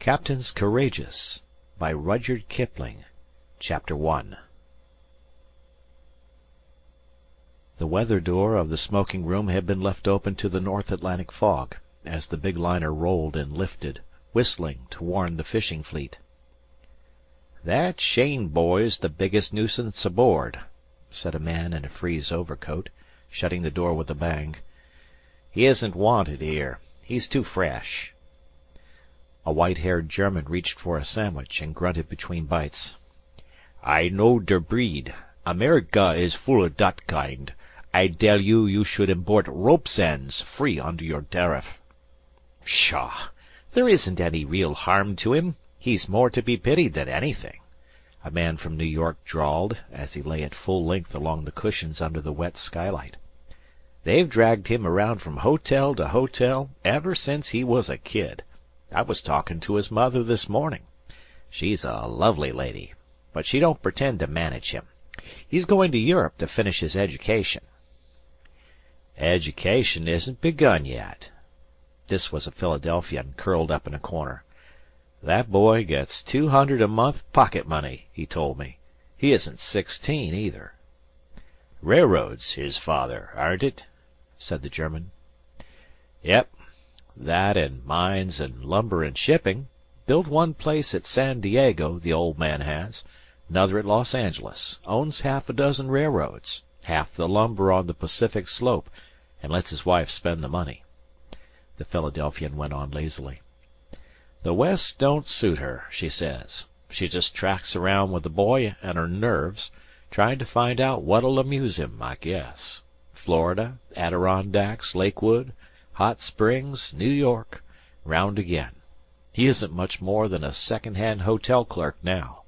Captains Courageous by Rudyard Kipling. Chapter 1. The weather door of the smoking room had been left open to the North Atlantic fog, as the big liner rolled and lifted, whistling to warn the fishing fleet. "That Shane boy's the biggest nuisance aboard," said a man in a frieze overcoat, shutting the door with a bang. "He isn't wanted here. He's too fresh." A white-haired German reached for a sandwich and grunted between bites. "I know der breed. America is full of dat kind. I tell you, you should import rope's ends free under your tariff." "Pshaw! There isn't any real harm to him. He's more to be pitied than anything," a man from New York drawled, as he lay at full length along the cushions under the wet skylight. "They've dragged him around from hotel to hotel ever since he was a kid. I was talking to his mother this morning. She's a lovely lady, but she don't pretend to manage him. He's going to Europe to finish his education." "Education isn't begun yet." This was a Philadelphian curled up in a corner. "That boy gets $200 a month pocket money, he told me. He isn't 16 either." "Railroads, his father, aren't it?" said the German. "Yep. That and mines and lumber and shipping. Built one place at San Diego, the old man has. Another at Los Angeles. Owns half a dozen railroads. Half the lumber on the Pacific slope, and lets his wife spend the money." The Philadelphian went on lazily. "The West don't suit her, she says. She just tracks around with the boy and her nerves, trying to find out what'll amuse him, I guess. Florida, Adirondacks, Lakewood, Hot Springs, New York, round again. He isn't much more than a second-hand hotel clerk now.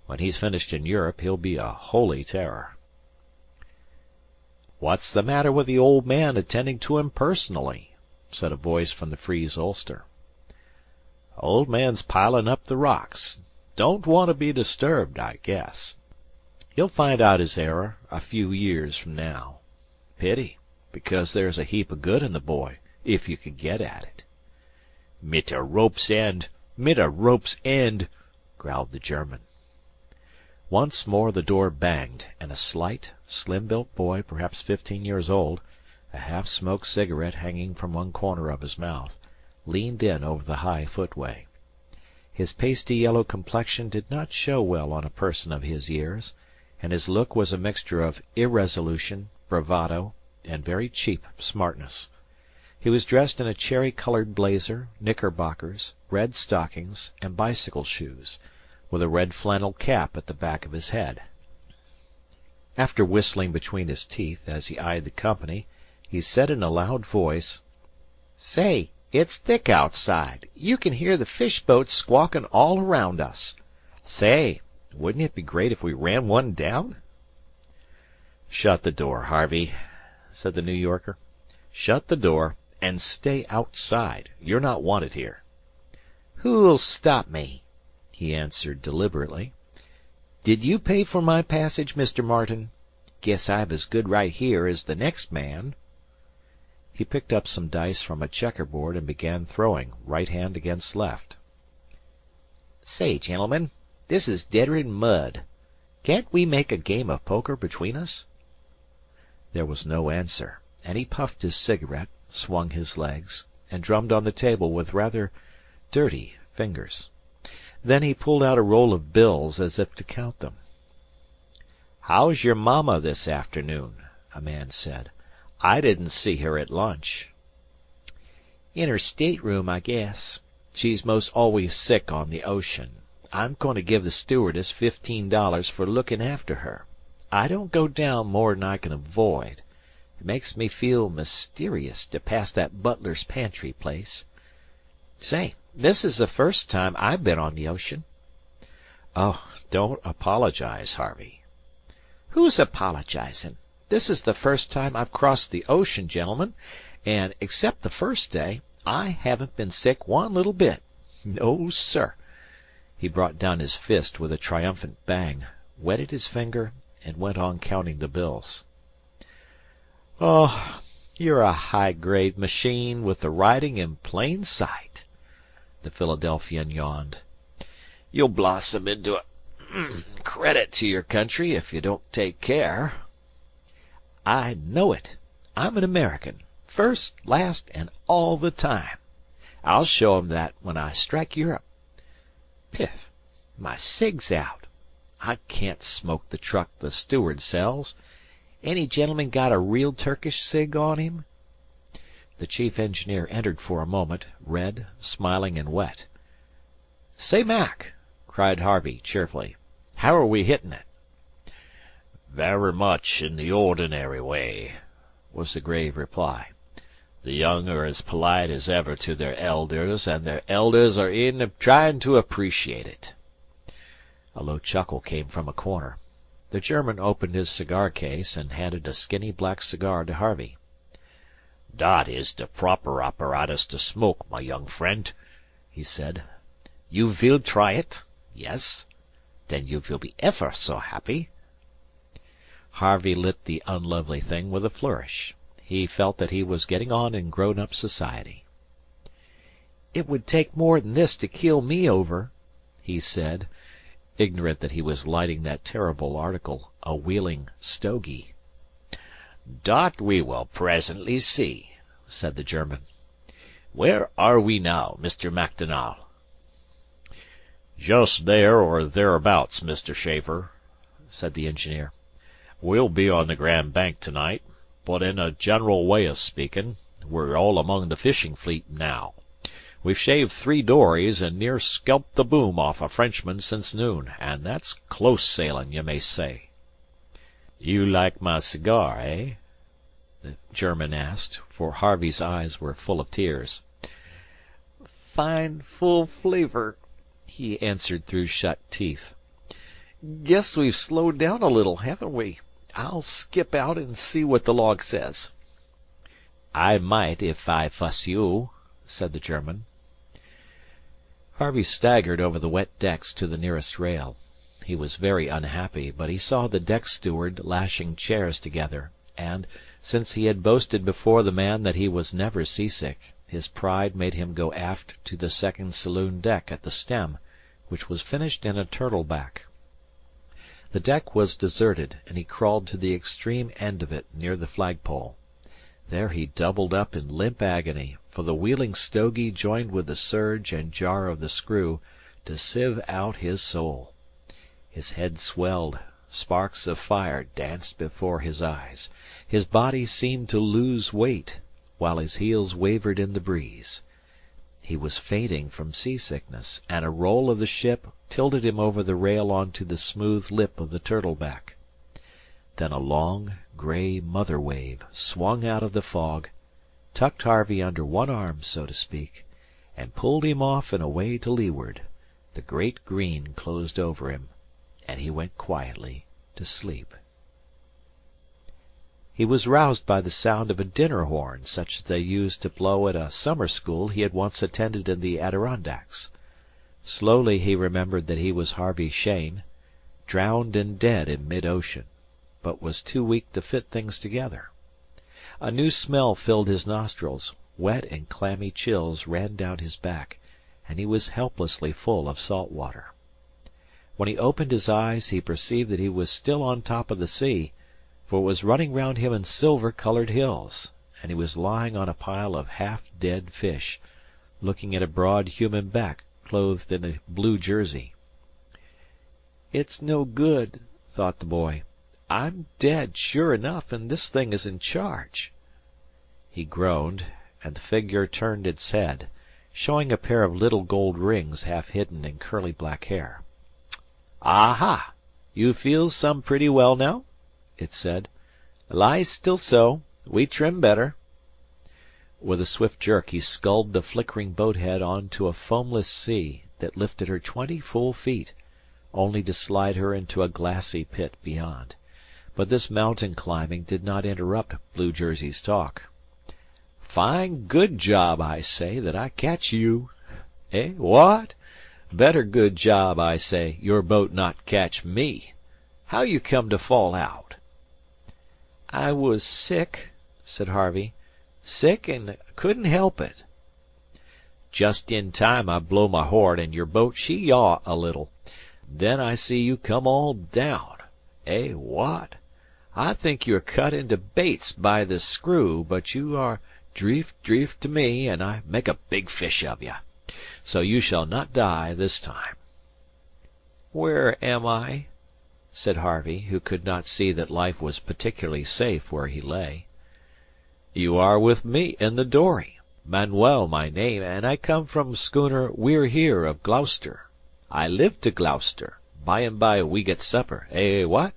When he's finished in Europe, he'll be a holy terror." "What's the matter with the old man attending to him personally?" said a voice from the frieze ulster. "Old man's piling up the rocks. Don't want to be disturbed, I guess. He'll find out his error a few years from now. Pity, because there's a heap of good in the boy, if you could get at it." Mit a rope's end, growled the German. Once more the door banged, and a slight, slim-built boy, perhaps 15 years old, a half-smoked cigarette hanging from one corner of his mouth, leaned in over the high footway. His pasty yellow complexion did not show well on a person of his years, and his look was a mixture of irresolution, bravado, and very cheap smartness. He was dressed in a cherry-colored blazer, knickerbockers, red stockings, and bicycle shoes, with a red flannel cap at the back of his head. After whistling between his teeth as he eyed the company, he said in a loud voice, "Say, it's thick outside. You can hear the fish boats squawking all around us. Say, wouldn't it be great if we ran one down?" "Shut the door, Harvey," said the New Yorker. "Shut the door, and stay outside. You're not wanted here." "Who'll stop me?" he answered deliberately. "Did you pay for my passage, Mr. Martin? Guess I've as good right here as the next man." He picked up some dice from a checkerboard and began throwing, right hand against left. "Say, gentlemen, this is deader'n mud. Can't we make a game of poker between us?" There was no answer, and he puffed his cigarette, swung his legs, and drummed on the table with rather dirty fingers. Then he pulled out a roll of bills as if to count them. "How's your mamma this afternoon?" a man said. "I didn't see her at lunch." "In her stateroom, I guess. She's most always sick on the ocean. I'm going to give the stewardess $15 for looking after her. I don't go down more'n I can avoid. It makes me feel mysterious to pass that butler's pantry place. Say, this is the first time I've been on the ocean." "Oh, don't apologize, Harvey." "Who's apologizing? This is the first time I've crossed the ocean, gentlemen, and, except the first day, I haven't been sick one little bit. No, sir." He brought down his fist with a triumphant bang, wetted his finger, and went on counting the bills. "Oh, you're a high-grade machine with the writing in plain sight." The Philadelphian yawned. "You'll blossom into a credit to your country if you don't take care." "I know it. I'm an American, first, last, and all the time. I'll show 'em that when I strike Europe. Piff! My cig's out. I can't smoke the truck the steward sells. Any gentleman got a real Turkish cig on him?" The chief engineer entered for a moment, red, smiling, and wet. "Say, Mac," cried Harvey cheerfully, "how are we hittin' it?" "Very much in the ordinary way," was the grave reply. "The young are as polite as ever to their elders, and their elders are trying to appreciate it." A low chuckle came from a corner. The German opened his cigar case and handed a skinny black cigar to Harvey. "Dat is the proper apparatus to smoke, my young friend," he said. "You will try it? Yes? Then you will be ever so happy." Harvey lit the unlovely thing with a flourish. He felt that he was getting on in grown-up society. "It would take more than this to keel me over," he said, ignorant that he was lighting that terrible article, a Wheeling stogie. "Dot we will presently see," said the German. "Where are we now, Mr. Macdonald?" "Just there or thereabouts, Mr. Schaefer," said the engineer. "We'll be on the Grand Bank tonight, but in a general way o' speakin', we're all among the fishing fleet now. We've shaved 3 dories and near scalped the boom off a Frenchman since noon, and that's close sailin', you may say." "You like my cigar, eh?" the German asked, for Harvey's eyes were full of tears. "Fine, full flavor," he answered through shut teeth. "Guess we've slowed down a little, haven't we? I'll skip out and see what the log says." "I might if I fuss you," said the German. Harvey staggered over the wet decks to the nearest rail. He was very unhappy, but he saw the deck steward lashing chairs together, and, since he had boasted before the man that he was never seasick, his pride made him go aft to the second saloon deck at the stem, which was finished in a turtle-back. The deck was deserted, and he crawled to the extreme end of it, near the flagpole. There he doubled up in limp agony, for the Wheeling stogie joined with the surge and jar of the screw to sieve out his soul. His head swelled, sparks of fire danced before his eyes, his body seemed to lose weight, while his heels wavered in the breeze. He was fainting from seasickness, and a roll of the ship tilted him over the rail on to the smooth lip of the turtle-back. Then a long, gray mother wave swung out of the fog, tucked Harvey under one arm, so to speak, and pulled him off and away to leeward. The great green closed over him, and he went quietly to sleep. He was roused by the sound of a dinner horn, such as they used to blow at a summer school he had once attended in the Adirondacks. Slowly he remembered that he was Harvey Cheyne, drowned and dead in mid-ocean, but was too weak to fit things together. A new smell filled his nostrils, wet and clammy chills ran down his back, and he was helplessly full of salt water. When he opened his eyes he perceived that he was still on top of the sea, for it was running round him in silver-coloured hills, and he was lying on a pile of half-dead fish, looking at a broad human back clothed in a blue jersey. "It's no good," thought the boy. "I'm dead, sure enough, and this thing is in charge." He groaned, and the figure turned its head, showing a pair of little gold rings half hidden in curly black hair. "Aha! You feel some pretty well now?" it said. "Lie still so. We trim better." With a swift jerk he sculled the flickering boat-head on to a foamless sea that lifted her 20 full feet, only to slide her into a glassy pit beyond. But this mountain climbing did not interrupt Blue Jersey's talk. "Fine good job, I say, that I catch you. Eh, what? Better good job, I say, your boat not catch me. How you come to fall out?" "I was sick," said Harvey. "Sick and couldn't help it." Just in time I blow my horn, and your boat she yaw a little. Then I see you come all down. Eh, what? I think you're cut into baits by the screw, but you are dreeft to me, and I make a big fish of you. So you shall not die this time." "Where am I?" said Harvey, who could not see that life was particularly safe where he lay. "You are with me in the dory. Manuel my name, and I come from schooner We're Here of Gloucester. I live to Gloucester. By and by we get supper. Eh, what?"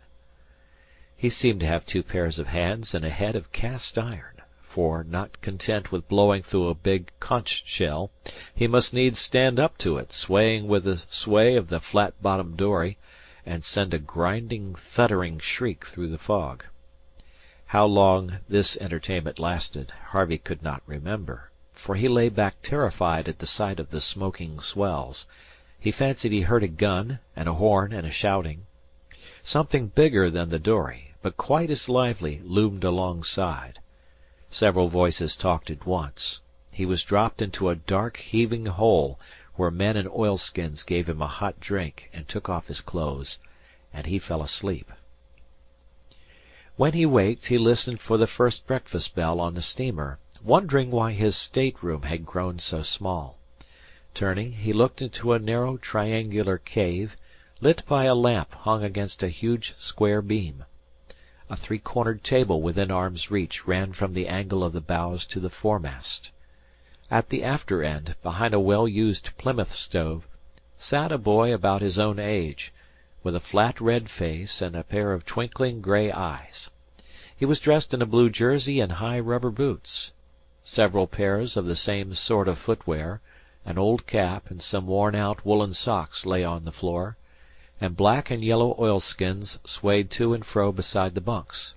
He seemed to have two pairs of hands and a head of cast iron, for, not content with blowing through a big conch shell, he must needs stand up to it, swaying with the sway of the flat-bottomed dory, and send a grinding, thuttering shriek through the fog. How long this entertainment lasted, Harvey could not remember, for he lay back terrified at the sight of the smoking swells. He fancied he heard a gun, and a horn, and a shouting. Something bigger than the dory, but quite as lively, loomed alongside. Several voices talked at once. He was dropped into a dark, heaving hole, where men in oilskins gave him a hot drink and took off his clothes, and he fell asleep. When he waked, he listened for the first breakfast bell on the steamer, wondering why his state-room had grown so small. Turning, he looked into a narrow triangular cave, lit by a lamp hung against a huge square beam. A three-cornered table within arm's reach ran from the angle of the bows to the foremast. At the after end, behind a well-used Plymouth stove, sat a boy about his own age, with a flat red face and a pair of twinkling gray eyes. He was dressed in a blue jersey and high rubber boots. Several pairs of the same sort of footwear, an old cap, and some worn-out woolen socks lay on the floor, and black and yellow oilskins swayed to and fro beside the bunks.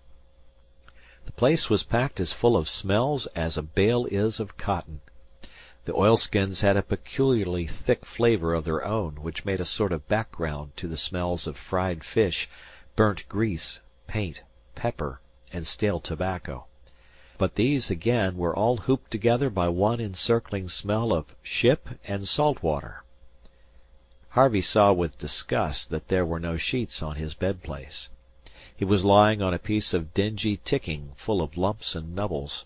The place was packed as full of smells as a bale is of cotton. The oilskins had a peculiarly thick flavor of their own, which made a sort of background to the smells of fried fish, burnt grease, paint, pepper, and stale tobacco. But these, again, were all hooped together by one encircling smell of ship and salt water. Harvey saw with disgust that there were no sheets on his bed-place. He was lying on a piece of dingy ticking full of lumps and nubbles.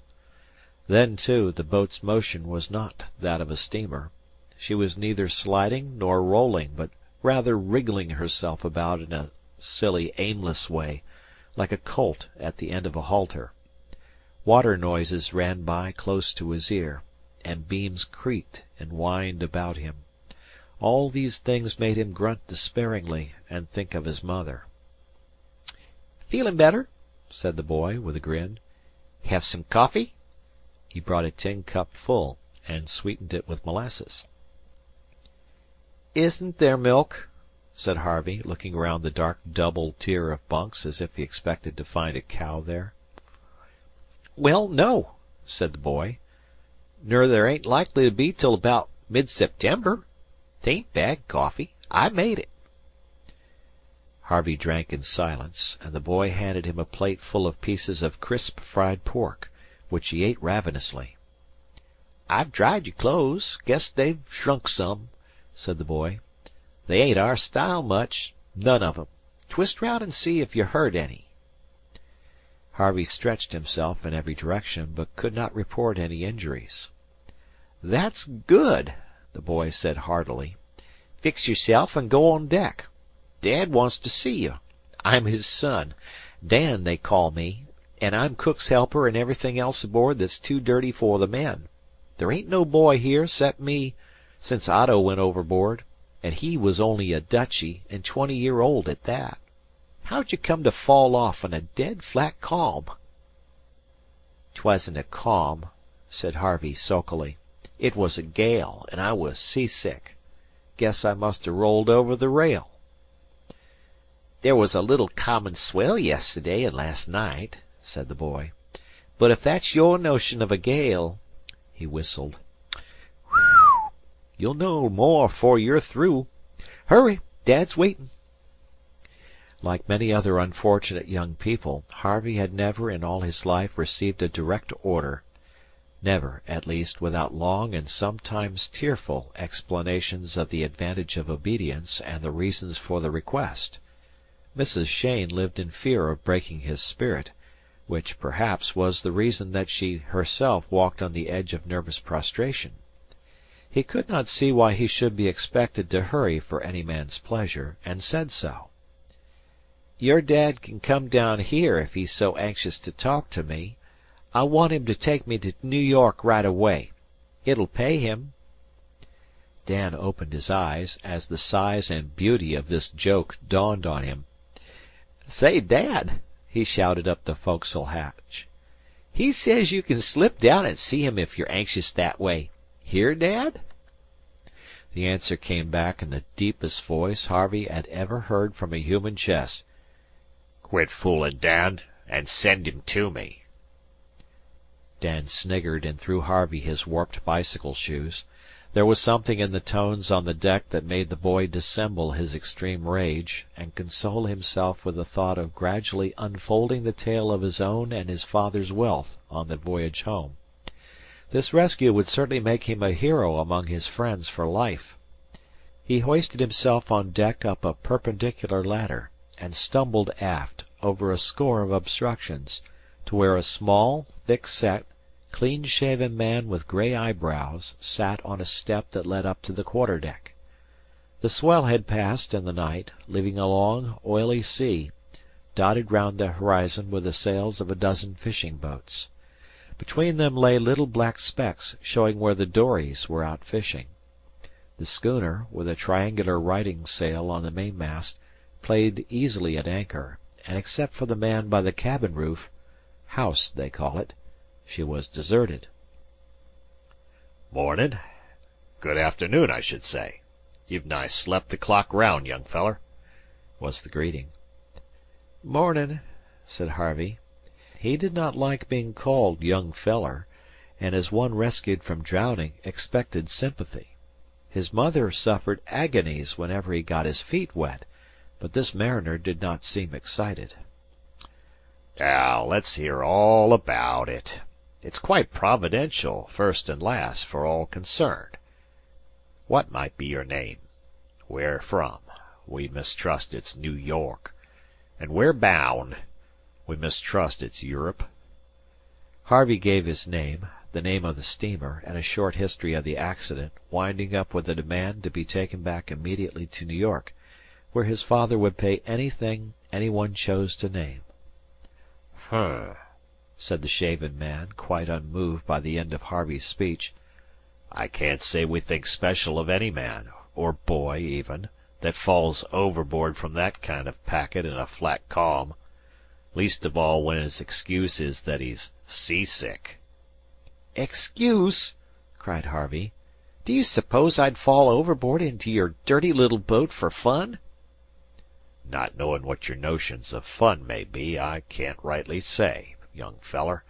Then, too, the boat's motion was not that of a steamer. She was neither sliding nor rolling, but rather wriggling herself about in a silly, aimless way, like a colt at the end of a halter. Water noises ran by close to his ear, and beams creaked and whined about him. All these things made him grunt despairingly and think of his mother. "Feelin' better?" said the boy, with a grin. "Have some coffee?" He brought a tin cup full, and sweetened it with molasses. "Isn't there milk?" said Harvey, looking round the dark double tier of bunks as if he expected to find a cow there. "Well, no," said the boy. "Ner there ain't likely to be till about mid-September. 'Tain't bad coffee. I made it." Harvey drank in silence, and the boy handed him a plate full of pieces of crisp fried pork, which he ate ravenously. "I've dried your clothes. Guess they've shrunk some," said the boy. "They ain't our style much, none of 'em. Twist round and see if you hurt any." Harvey stretched himself in every direction, but could not report any injuries. "That's good," the boy said heartily. "Fix yourself and go on deck. Dad wants to see you. I'm his son. Dan, they call me, and I'm cook's helper and everything else aboard that's too dirty for the men. There ain't no boy here 'cept me since Otto went overboard, and he was only a Dutchy and 20-year-old at that. How'd you come to fall off in a dead flat calm?" "'Twasn't a calm," said Harvey sulkily. "It was a gale, and I was seasick. Guess I must have rolled over the rail." "There was a little common swell yesterday and last night," said the boy. "But if that's your notion of a gale," he whistled, "whew, you'll know more 'fore you're through. Hurry, Dad's waitin'." Like many other unfortunate young people, Harvey had never in all his life received a direct order. never, at least, without long and sometimes tearful explanations of the advantage of obedience and the reasons for the request. Mrs. Cheyne lived in fear of breaking his spirit, which, perhaps, was the reason that she herself walked on the edge of nervous prostration. He could not see why he should be expected to hurry for any man's pleasure, and said so. "Your dad can come down here if he's so anxious to talk to me. I want him to take me to New York right away. It'll pay him." Dan opened his eyes as the size and beauty of this joke dawned on him. "Say, Dad," he shouted up the foc'sle hatch, "he says you can slip down and see him if you're anxious that way. Hear, Dad?" The answer came back in the deepest voice Harvey had ever heard from a human chest. "Quit foolin', Dan, and send him to me." Dan sniggered and threw Harvey his warped bicycle shoes. There was something in the tones on the deck that made the boy dissemble his extreme rage and console himself with the thought of gradually unfolding the tale of his own and his father's wealth on the voyage home. This rescue would certainly make him a hero among his friends for life. He hoisted himself on deck up a perpendicular ladder, and stumbled aft over a score of obstructions, to where a small, thick-set, clean-shaven man with gray eyebrows sat on a step that led up to the quarter-deck. The swell had passed in the night, leaving a long, oily sea, dotted round the horizon with the sails of a dozen fishing-boats. Between them lay little black specks showing where the dories were out fishing. The schooner, with a triangular riding sail on the mainmast, played easily at anchor, and except for the man by the cabin roof house, they call it she was deserted. "Mornin'. Good afternoon, I should say. You've nigh slept the clock round, young feller," was the greeting. "Mornin'," said Harvey. He did not like being called young feller, and as one rescued from drowning expected sympathy. His mother suffered agonies whenever he got his feet wet, but this mariner did not seem excited. "Now, let's hear all about it. It's quite providential, first and last, for all concerned. What might be your name? Where from? We mistrust it's New York. And where bound? We mistrust it's Europe." Harvey gave his name, the name of the steamer, and a short history of the accident, winding up with a demand to be taken back immediately to New York, where his father would pay anything any one chose to name. Said the shaven man, quite unmoved by the end of Harvey's speech. "I can't say we think special of any man, or boy even, that falls overboard from that kind of packet in a flat calm. Least of all when his excuse is that he's seasick." "Excuse!" cried Harvey. "Do you suppose I'd fall overboard into your dirty little boat for fun?" "Not knowin' what your notions of fun may be, I can't rightly say, young feller.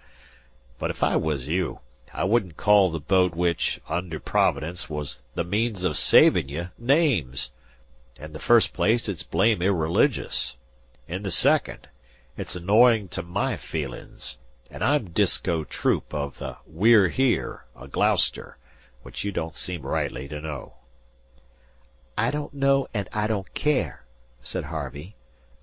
But if I was you, I wouldn't call the boat which, under Providence, was the means of savin' you, names. In the first place, it's blame irreligious. In the second, it's annoying to my feelin's, and I'm Disco Troop of the We're Here, a Gloucester, which you don't seem rightly to know." "I don't know and I don't care," said Harvey.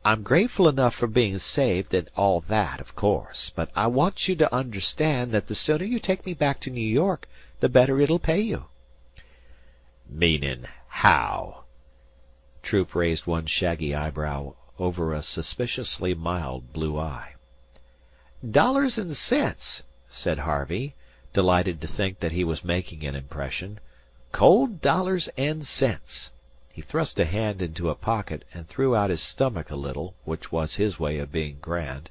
"I'm grateful enough for being saved, and all that, of course, but I want you to understand that the sooner you take me back to New York, the better it'll pay you." "Meanin' how?" Troop raised one shaggy eyebrow over a suspiciously mild blue eye. "Dollars and cents," said Harvey, delighted to think that he was making an impression. "Cold dollars and cents." He thrust a hand into a pocket and threw out his stomach a little, which was his way of being grand.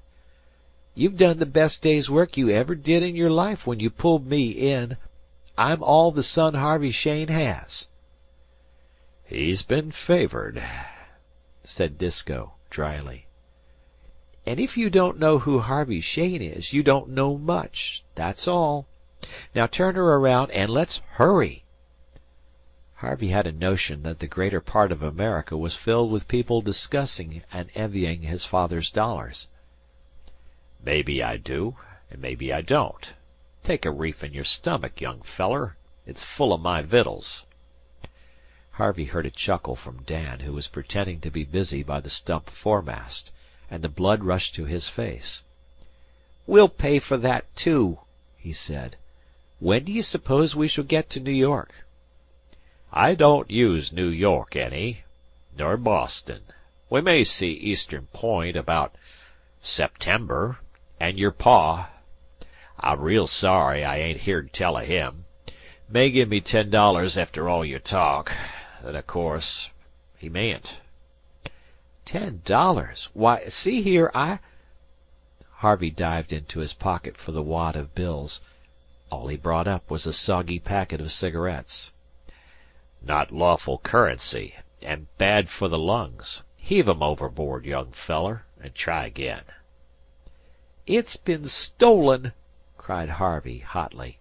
"You've done the best day's work you ever did in your life when you pulled me in. I'm all the son Harvey Cheyne has." "He's been favored," said Disco, dryly. "And if you don't know who Harvey Cheyne is, you don't know much. That's all. Now turn her around and let's hurry." Harvey had a notion that the greater part of America was filled with people discussing and envying his father's dollars. "Maybe I do, and maybe I don't. Take a reef in your stomach, young feller. It's full of my vittles." Harvey heard a chuckle from Dan, who was pretending to be busy by the stump foremast, and the blood rushed to his face. "We'll pay for that, too," he said. "When do you suppose we shall get to New York?" "I don't use New York any, nor Boston. We may see Eastern Point about September, and your pa, I'm real sorry I ain't here to tell of him, may give me $10 after all your talk. Then, of course, he mayn't." $10? Why, see here, Harvey dived into his pocket for the wad of bills. All he brought up was a soggy packet of cigarettes. "Not lawful currency, and bad for the lungs. Heave 'em overboard, young feller, and try again." "It's been stolen!" cried Harvey hotly.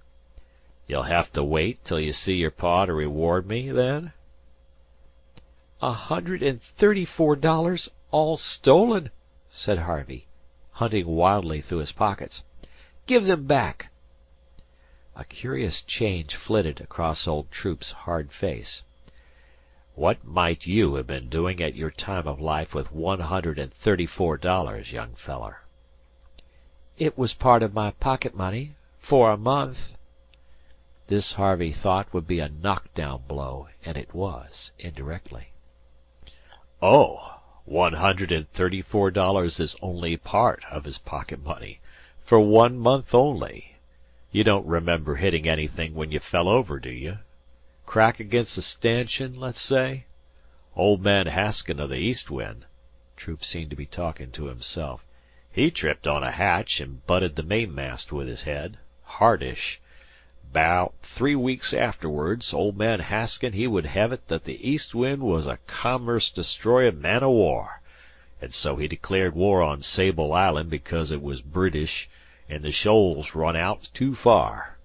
"You'll have to wait till you see your pa to reward me, then?" $134 all stolen," said Harvey, hunting wildly through his pockets. "Give them back." A curious change flitted across old Troop's hard face. "What might you have been doing at your time of life with $134, young feller?" "It was part of my pocket money for a month." This Harvey thought would be a knock-down blow, and it was, indirectly. "Oh, $134 is only part of his pocket money, for 1 month only. You don't remember hitting anything when you fell over, do you? Crack against a stanchion, let's say? Old man Haskin of the East Wind," Troop seemed to be talking to himself, "he tripped on a hatch and butted the mainmast with his head. Hardish. 'Baout 3 weeks afterwards, old man Haskin he would hev it that the East Wind was a commerce destroyin' man o' war, and so he declared war on Sable Island because it was British and the shoals run out too far.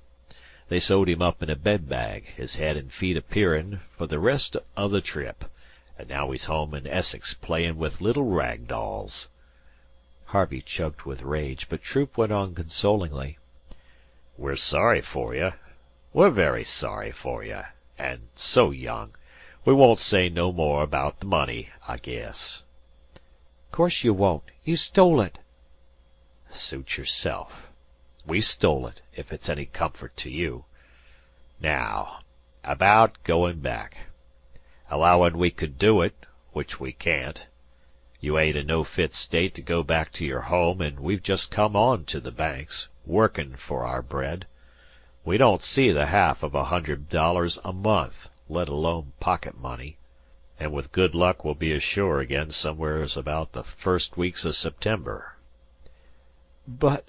They sewed him up in a bed bag, his head and feet appearin', for the rest o' the trip, and now he's home in Essex playin' with little rag dolls." Harvey choked with rage, but Troop went on consolingly. "We're sorry for you. We're very sorry for you. And so young. We won't say no more about the money, I guess." "Course you won't. You stole it." "Suit yourself. We stole it, if it's any comfort to you. Now, about goin' back. Allowin' we could do it, which we can't. You ain't in no fit state to go back to your home, and we've just come on to the Banks, workin' for our bread. We don't see the half of $100 a month, let alone pocket money, and with good luck we'll be ashore again somewheres about the first weeks of September." But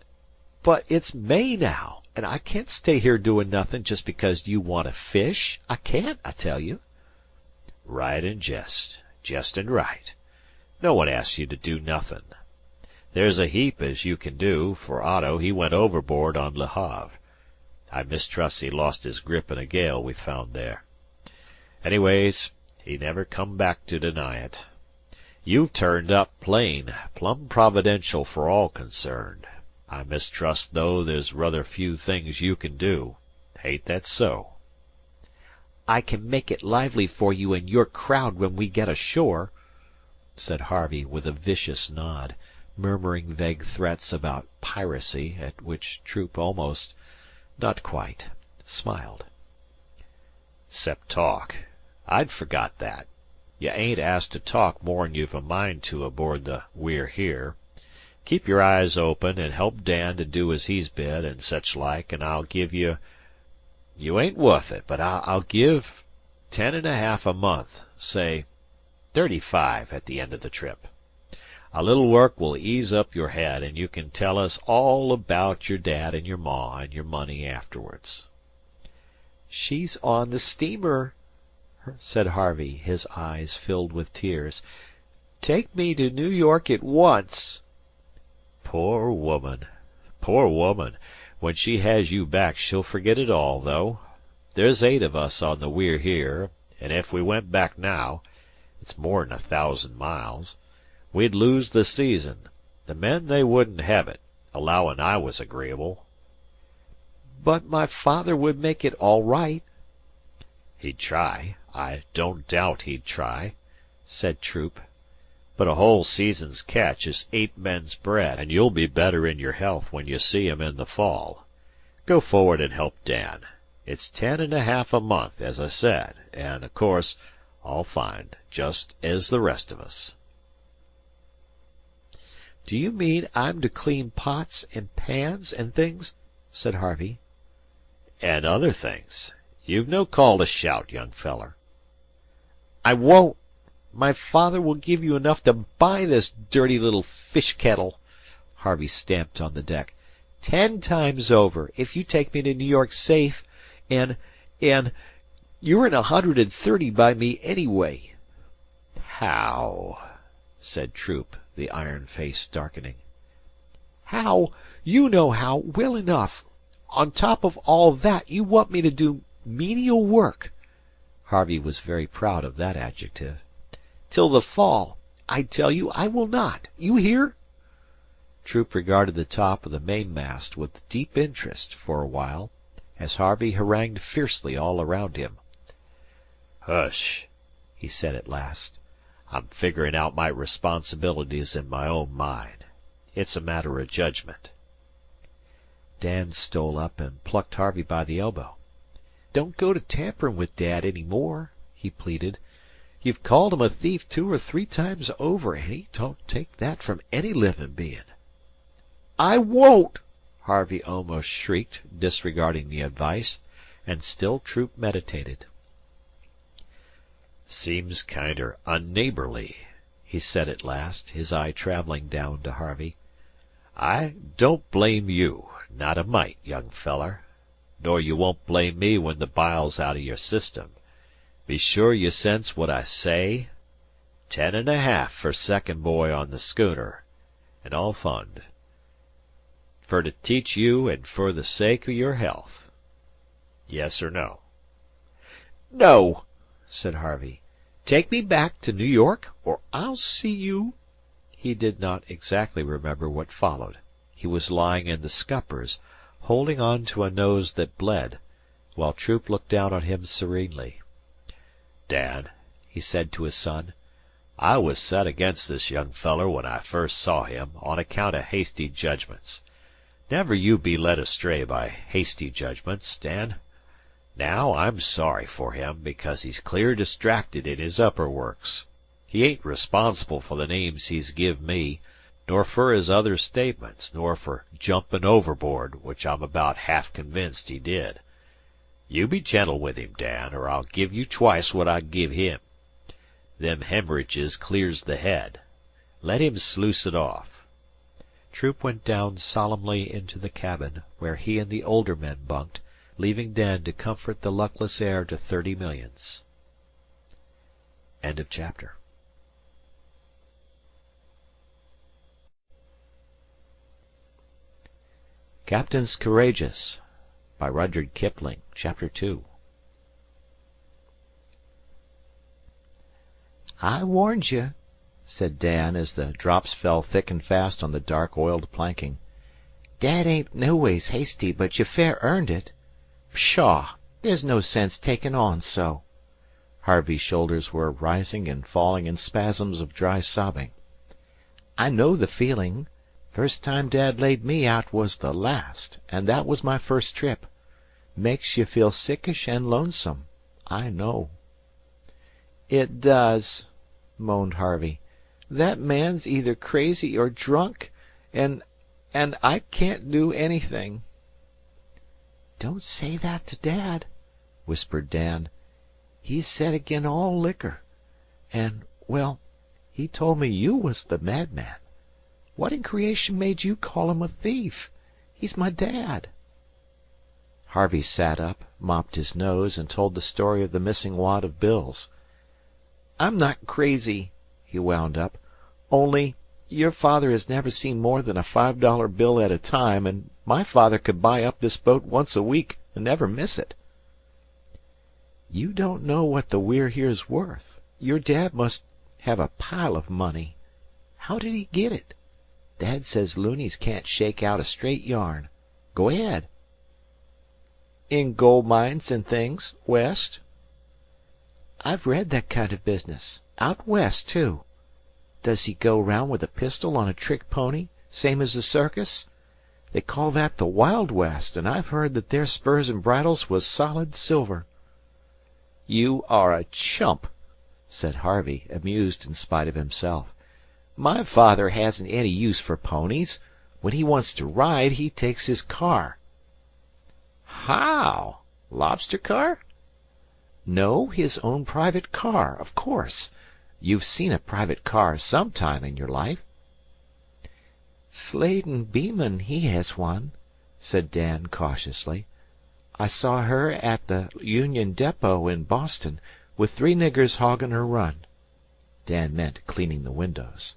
it's May now, and I can't stay here doing nothing just because you want to fish. I can't, I tell you." "Right and jest and right. No one asks you to do nothin'. There's a heap as you can do, for Otto he went overboard on Le Havre. I mistrust he lost his grip in a gale we found there. Anyways, he never come back to deny it. You've turned up plain, plumb providential for all concerned. I mistrust, though, there's ruther few things you can do. Ain't that so?" "I can make it lively for you and your crowd when we get ashore," said Harvey with a vicious nod, murmuring vague threats about piracy, at which Troop almost, not quite, smiled. "'Cept talk. I'd forgot that. You ain't asked to talk more'n you've a mind to aboard the We're Here. Keep your eyes open, and help Dan to do as he's bid, and such like, and I'll give you ain't wuth it, but I'll give 10.5 a month, say 35 at the end of the trip. A little work will ease up your head, and you can tell us all about your dad and your ma and your money afterwards." "She's on the steamer," said Harvey, his eyes filled with tears. "Take me to New York at once." Poor woman. Poor woman. When she has you back she'll forget it all, though. There's 8 of us on the We're Here, and if we went back now, it's more'n 1,000 miles, we'd lose the season. The men they wouldn't hev it, allowin' I was agreeable." But my father would make it all right." "He'd try. I don't doubt he'd try," said Troop. "But a whole season's catch is 8 men's bread, and you'll be better in your health when you see him in the fall. Go forward and help Dan. It's 10.5 a month, as I said, and, of course, I'll find, just as the rest of us." "Do you mean I'm to clean pots and pans and things?" said Harvey. "And other things. You've no call to shout, young feller." "I won't. My father will give you enough to buy this dirty little fish kettle." Harvey stamped on the deck. "10 times over, if you take me to New York safe, and you're in 130 by me anyway." "How?" said Troop, the iron face darkening. "How? You know how, well enough. On top of all that, you want me to do menial work." Harvey was very proud of that adjective. "Till the fall. I tell you I will not. You hear?" Troop regarded the top of the mainmast with deep interest for a while, as Harvey harangued fiercely all around him. "Hush," he said at last. "I'm figuring out my responsibilities in my own mind. It's a matter of judgment." Dan stole up and plucked Harvey by the elbow. "Don't go to tampering with Dad any more," he pleaded. "You've called him a thief 2 or 3 times over, and he don't take that from any living being." "I won't!" Harvey almost shrieked, disregarding the advice, and still Troop meditated. "Seems kinder unneighborly," he said at last, his eye travelling down to Harvey. "I don't blame you, not a mite, young feller. Nor you won't blame me when the bile's out o' your system. Be sure you sense what I say. 10.5 fer second boy on the schooner, and all fund. Fer to teach you and fer the sake o' your health. Yes or no?" "No," said Harvey. "Take me back to New York, or I'll see you." He did not exactly remember what followed. He was lying in the scuppers, holding on to a nose that bled, while Troop looked down on him serenely. "Dan," he said to his son, "I was set against this young feller when I first saw him, on account of hasty judgments. Never you be led astray by hasty judgments, Dan. Now I'm sorry for him, because he's clear distracted in his upper works. He ain't responsible for the names he's give me, nor fer his other statements, nor fer jumpin' overboard, which I'm about half convinced he did. You be gentle with him, Dan, or I'll give you twice what I give him. Them hemorrhages clears the head. Let him sluice it off." Troop went down solemnly into the cabin, where he and the older men bunked, leaving Dan to comfort the luckless heir to 30 millions. End of chapter. Captains Courageous by Rudyard Kipling, Chapter 2. "I warned you," said Dan, as the drops fell thick and fast on the dark oiled planking. "Dad ain't noways hasty, but you fair earned it. Pshaw! There's no sense takin' on so." Harvey's shoulders were rising and falling in spasms of dry sobbing. "I know the feeling. First time Dad laid me out was the last, and that was my first trip. Makes you feel sickish and lonesome. I know." "It does," moaned Harvey. "That man's either crazy or drunk, and I can't do anything." "Don't say that to Dad," whispered Dan. "He's set agin all liquor. And, well, he told me you was the madman. What in creation made you call him a thief? He's my dad." Harvey sat up, mopped his nose, and told the story of the missing wad of bills. "I'm not crazy," he wound up. "Only your father has never seen more than a $5 bill at a time, and my father could buy up this boat once a week and never miss it." "You don't know what the We're Here's worth. Your dad must have a pile of money. How did he get it? Dad says loonies can't shake out a straight yarn. Go ahead." In gold mines and things, West." "I've read that kind of business. Out West, too. Does he go round with a pistol on a trick pony, same as the circus? They call that the Wild West, and I've heard that their spurs and bridles was solid silver." "You are a chump," said Harvey, amused in spite of himself. "My father hasn't any use for ponies. When he wants to ride, he takes his car." "How? Lobster car?" "No, his own private car, of course. You've seen a private car some time in your life." "Sladen Beeman, he has one," said Dan cautiously. "I saw her at the Union Depot in Boston, with 3 niggers hogging her run." Dan meant cleaning the windows.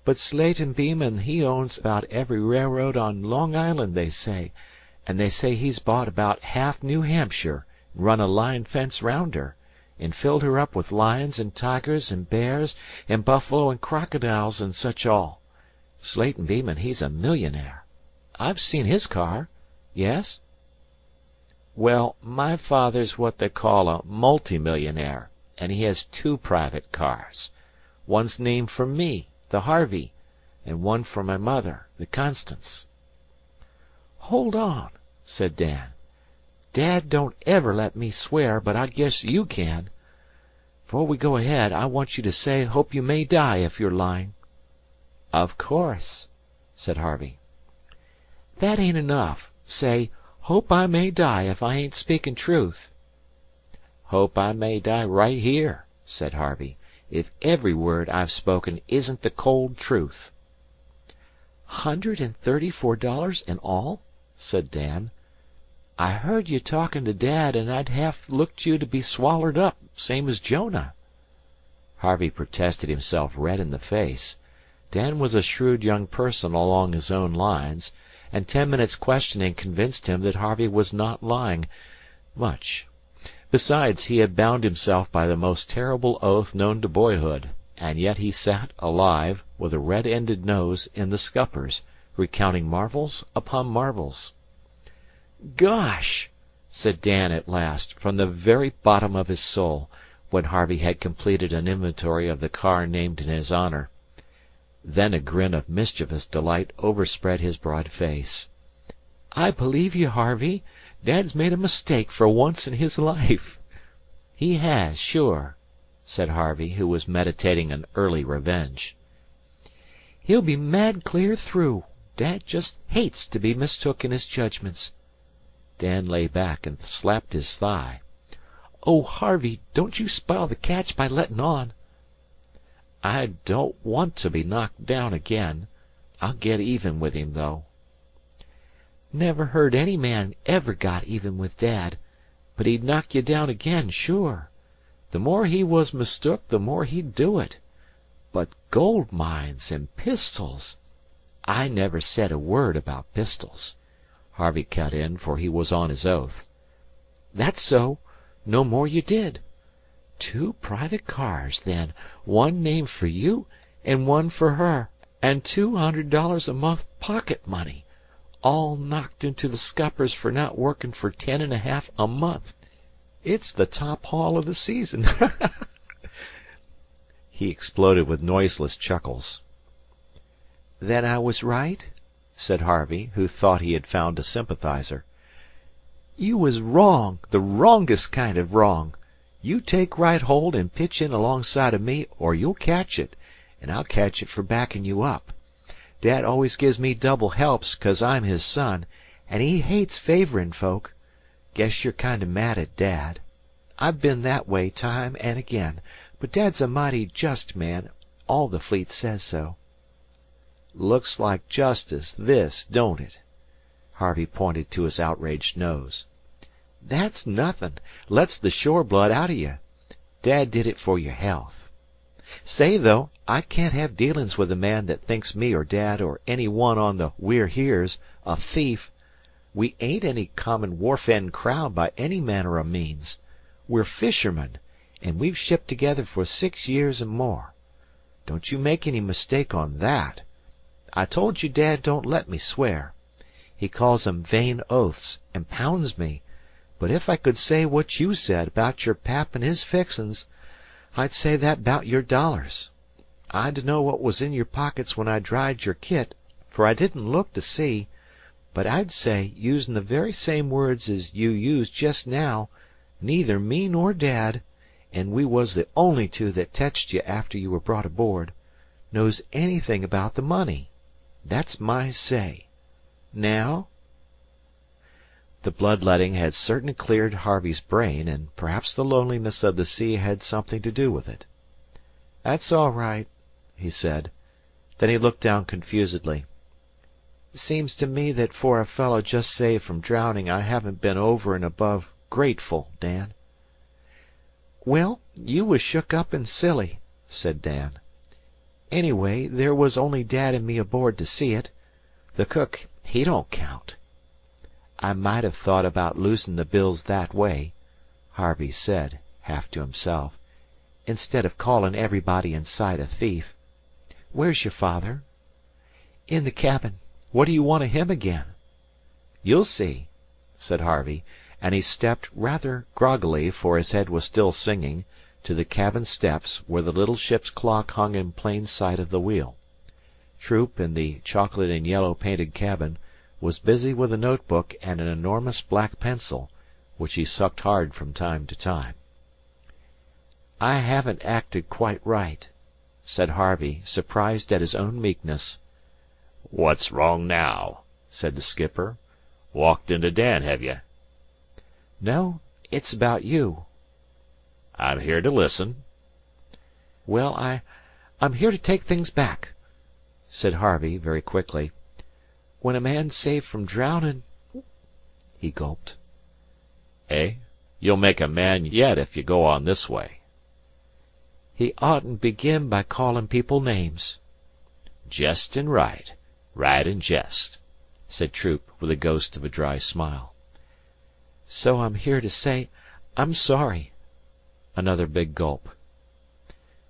"But Sladen Beeman he owns about every railroad on Long Island, they say, and they say he's bought about half New Hampshire, and run a line fence round her, and filled her up with lions and tigers and bears and buffalo and crocodiles and such all. Sladen Beeman he's a millionaire. I've seen his car. Yes?" "Well, my father's what they call a multimillionaire, and he has 2 private cars. One's named for me, the Harvey, and one for my mother, the Constance." "Hold on," said Dan. "Dad don't ever let me swear, but I guess you can. 'Fore we go ahead, I want you to say 'Hope you may die' if you're lying." "Of course," said Harvey. "That ain't enough. Say, 'Hope I may die if I ain't speaking truth.'" "Hope I may die right here," said Harvey, "if every word I've spoken isn't the cold truth." $134 in all?" said Dan. "I heard you talkin' to Dad, and I'd half looked you to be swallered up, same as Jonah." Harvey protested himself red in the face. Dan was a shrewd young person along his own lines, and 10 minutes' questioning convinced him that Harvey was not lying much. Besides, he had bound himself by the most terrible oath known to boyhood, and yet he sat alive, with a red-ended nose, in the scuppers, recounting marvels upon marvels. "Gosh!" said Dan at last, from the very bottom of his soul, when Harvey had completed an inventory of the car named in his honor. Then a grin of mischievous delight overspread his broad face. "I believe you, Harvey. Dad's made a mistake for once in his life." "He has, sure," said Harvey, who was meditating an early revenge. "He'll be mad clear through. Dad just hates to be mistook in his judgments." Dan lay back and slapped his thigh. "Oh, Harvey, don't you spile the catch by lettin' on." "I don't want to be knocked down again. I'll get even with him, though." "Never heard any man ever got even with Dad, but he'd knock you down again, sure. The more he was mistook, the more he'd do it. But gold mines and pistols—" "I never said a word about pistols," Harvey cut in, for he was on his oath. "That's so. No more you did. 2 private cars, then, one named for you and one for her, and $200 a month pocket money, all knocked into the scuppers for not working for 10.5 a month. It's the top haul of the season." He exploded with noiseless chuckles. "Then I was right?" said Harvey, who thought he had found a sympathizer. "You was wrong, the wrongest kind of wrong. You take right hold and pitch in alongside of me, or you'll catch it, and I'll catch it for backing you up. Dad always gives me double helps 'cause I'm his son, and he hates favorin' folk. Guess you're kind of mad at Dad. I've been that way time and again, but Dad's a mighty just man. All the fleet says so." "Looks like justice, this, don't it?" Harvey pointed to his outraged nose. "That's nothin'. Lets the shore blood out of you. Dad did it for your health. Say, though, I can't have dealin's with a man that thinks me or Dad or any one on the We're Here's a thief. We ain't any common wharf-end crowd by any manner o' means. We're fishermen, and we've shipped together for 6 years and more. Don't you make any mistake on that. I told you Dad don't let me swear. He calls 'em vain oaths, and pounds me. But if I could say what you said about your pap and his fixin's, I'd say that 'bout your dollars. I dunno what was in your pockets when I dried your kit, for I didn't look to see, but I'd say, usin' the very same words as you used jest now, neither me nor Dad, and we was the only two that teched you after you were brought aboard, knows anything about the money. That's my say. Now?" The bloodletting had certainly cleared Harvey's brain, and perhaps the loneliness of the sea had something to do with it. "That's all right," he said. Then he looked down confusedly. "Seems to me that for a fellow just saved from drowning I haven't been over and above grateful, Dan." "Well, you was shook up and silly," said Dan. "Anyway, there was only Dad and me aboard to see it. The cook, he don't count." "I might have thought about losin' the bills that way," Harvey said, half to himself, "instead of callin' everybody in sight a thief. Where's your father?" "In the cabin. What do you want of him again?" "You'll see," said Harvey, and he stepped, rather groggily, for his head was still singing, to the cabin steps, where the little ship's clock hung in plain sight of the wheel. Troop, in the chocolate and yellow painted cabin, was busy with a notebook and an enormous black pencil, which he sucked hard from time to time. "I haven't acted quite right," said Harvey, surprised at his own meekness. "What's wrong now?" said the skipper. "Walked into Dan, have you?" "No, it's about you." "I'm here to listen." "Well, I'm here to take things back," said Harvey, very quickly. "When a man's saved from drownin'..." He gulped. "Eh? You'll make a man yet if you go on this way." "He oughtn't begin by callin' people names." "Jest and right. Right and jest," said Troop, with the ghost of a dry smile. "So I'm here to say I'm sorry." Another big gulp.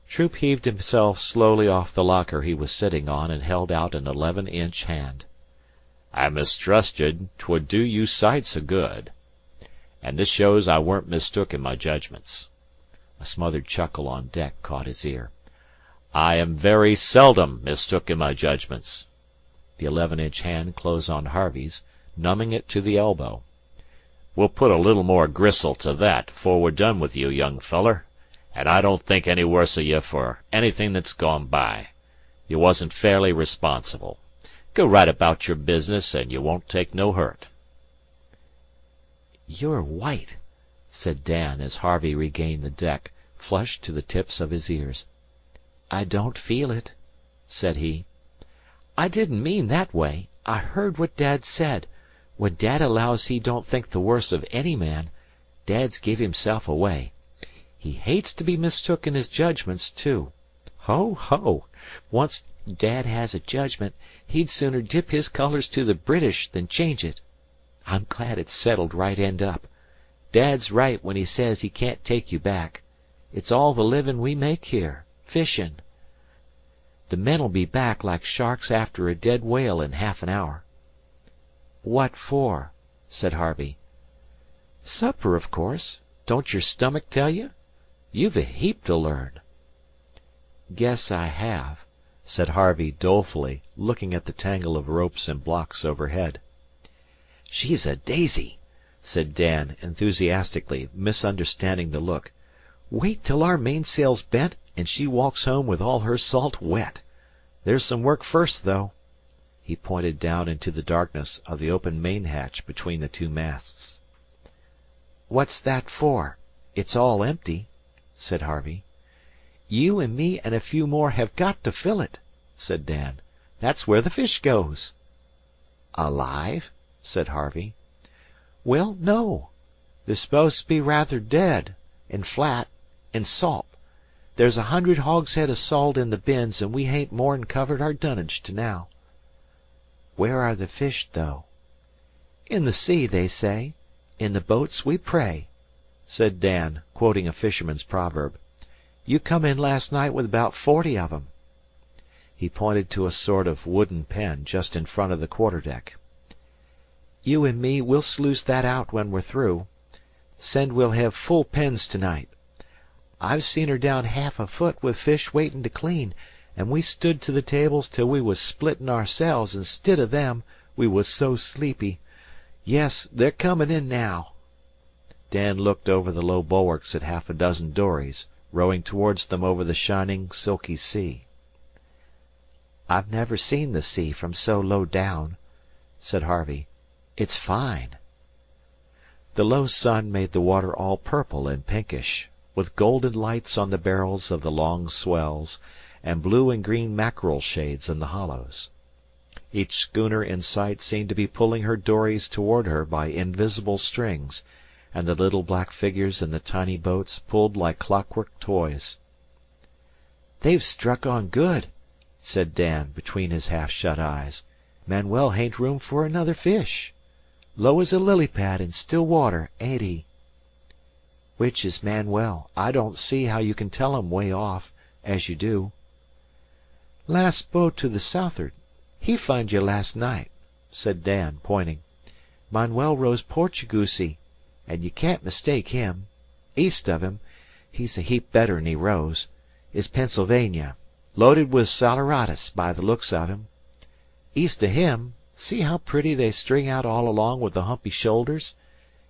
Troop heaved himself slowly off the locker he was sitting on and held out an 11-inch hand. "I mistrusted 'twould do you sights o' good. And this shows I weren't mistook in my judgments." A smothered chuckle on deck caught his ear. "I am very seldom mistook in my judgments." The 11-inch hand closed on Harvey's, numbing it to the elbow. "We'll put a little more gristle to that 'fore we're done with you, young feller, and I don't think any worse o' you for anything that's gone by. You wasn't fairly responsible. Go right about your business, and you won't take no hurt." "You're white," said Dan, as Harvey regained the deck, flushed to the tips of his ears. "I don't feel it," said he. "I didn't mean that way. I heard what Dad said. When Dad allows he don't think the worse of any man, Dad's give himself away. He hates to be mistook in his judgments, too. Ho, ho! Once Dad has a judgment, he'd sooner dip his colors to the British than change it. I'm glad it's settled right end up. Dad's right when he says he can't take you back. It's all the livin' we make here fishin'. The men'll be back like sharks after a dead whale in half an hour." "What for?" said Harvey. "Supper, of course. Don't your stomach tell you? You've a heap to learn." "Guess I have," said Harvey dolefully, looking at the tangle of ropes and blocks overhead. "She's a daisy," said Dan, enthusiastically, misunderstanding the look. "Wait till our mainsail's bent and she walks home with all her salt wet. There's some work first, though." He pointed down into the darkness of the open main hatch between the two masts. "What's that for? It's all empty," said Harvey. "You and me and a few more have got to fill it," said Dan. "That's where the fish goes." "Alive?" said Harvey. "Well, no. They're supposed to be rather dead, and flat, and salt. There's 100 hogshead of salt in the bins, and we hain't more'n covered our dunnage to now." "Where are the fish, though?" "In the sea, they say. In the boats we pray," said Dan, quoting a fisherman's proverb. "You come in last night with about 40 of 'em." He pointed to a sort of wooden pen just in front of the quarter-deck. "You and me, we'll sluice that out when we're through. Said we'll hev full pens to-night. I've seen her down half a foot with fish waitin' to clean, an' we stood to the tables till we was splittin' ourselves instid o' them, we was so sleepy. Yes, they're comin' in now." Dan looked over the low bulwarks at half a dozen dories, rowing towards them over the shining, silky sea. "I've never seen the sea from so low down," said Harvey. "It's fine." The low sun made the water all purple and pinkish, with golden lights on the barrels of the long swells, and blue and green mackerel shades in the hollows. Each schooner in sight seemed to be pulling her dories toward her by invisible strings, and the little black figures in the tiny boats pulled like clockwork toys. "They've struck on good," said Dan, between his half-shut eyes. "Manuel hain't room for another fish. Low as a lily pad in still water, ain't he?" "Which is Manuel? I don't see how you can tell 'em way off, as you do." "Last boat to the south'ard. He fund you last night," said Dan, pointing. "Manuel rows Portugoosy, an' you can't mistake him. East of him he's a heap better'n he rows is Pennsylvania, loaded with saleratus by the looks of him. East o' him see how pretty they string out all along with the humpy shoulders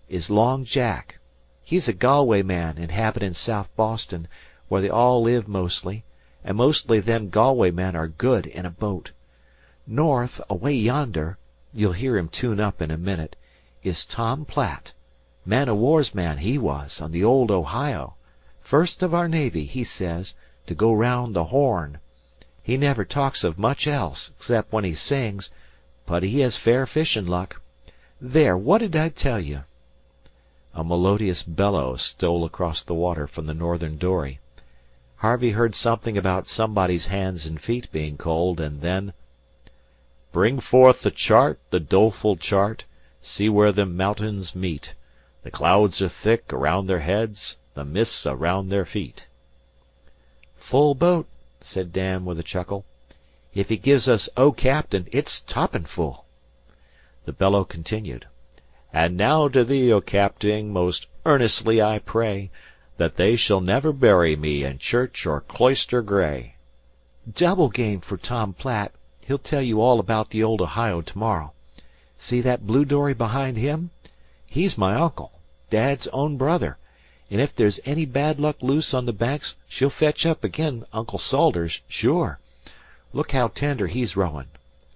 is Long Jack. He's a Galway man inhabitin' South Boston, where they all live mostly, an' mostly them Galway men are good in a boat. North, away yonder you'll hear him tune up in a minute is Tom Platt. Man-o'-war's man he was on the old Ohio. First of our navy, he says, to go round the Horn. He never talks of much else, 'cept when he sings, but he has fair fishin' luck. There, what did I tell you?" A melodious bellow stole across the water from the northern dory. Harvey heard something about somebody's hands and feet being cold, and then: "Bring forth the chart, the doleful chart. See where the mountains meet. The clouds are thick around their heads, the mists around their feet." "Full boat," said Dan with a chuckle. "If he gives us 'O Captain,' it's toppin' full." The bellow continued: "And now to thee, O Capting, most earnestly I pray, that they shall never bury me in church or cloister gray." "Double game for Tom Platt. He'll tell you all about the old Ohio to-morrow. See that blue dory behind him? He's my uncle, Dad's own brother, an' if there's any bad luck loose on the Banks she'll fetch up agin Uncle Salters, sure. Look how tender he's rowin'.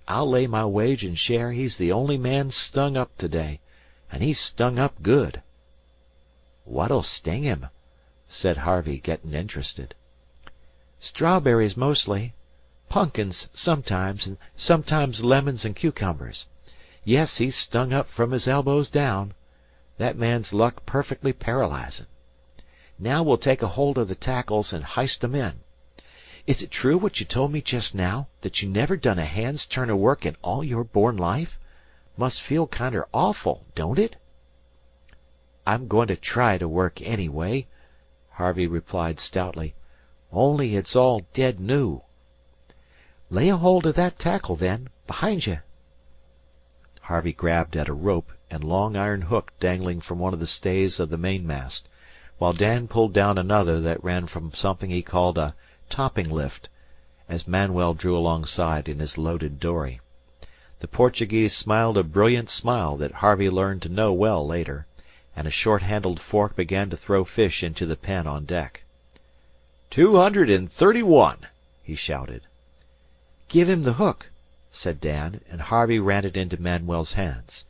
I'll lay my wage and share he's the only man stung up to-day, an' he's stung up good." "What'll sting him?" said Harvey, getting interested. "Strawberries mostly. Pumpkins sometimes, and sometimes lemons and cucumbers. Yes, he's stung up from his elbows down. That man's luck perfectly paralyzin'. Now we'll take a hold of the tackles and h'ist 'em in. Is it true what you told me jest now, that you never done a hand's turn o' work in all your born life? Must feel kinder awful, don't it?" "I'm goin' to try to work anyway," Harvey replied stoutly. "Only it's all dead new." "Lay a hold of that tackle, then, behind you." Harvey grabbed at a rope and long iron hook dangling from one of the stays of the mainmast, while Dan pulled down another that ran from something he called a topping lift, as Manuel drew alongside in his loaded dory. The Portuguese smiled a brilliant smile that Harvey learned to know well later, and a short-handled fork began to throw fish into the pen on deck. 231, he shouted. "Give him the hook," said Dan, and Harvey ran it into Manuel's hands.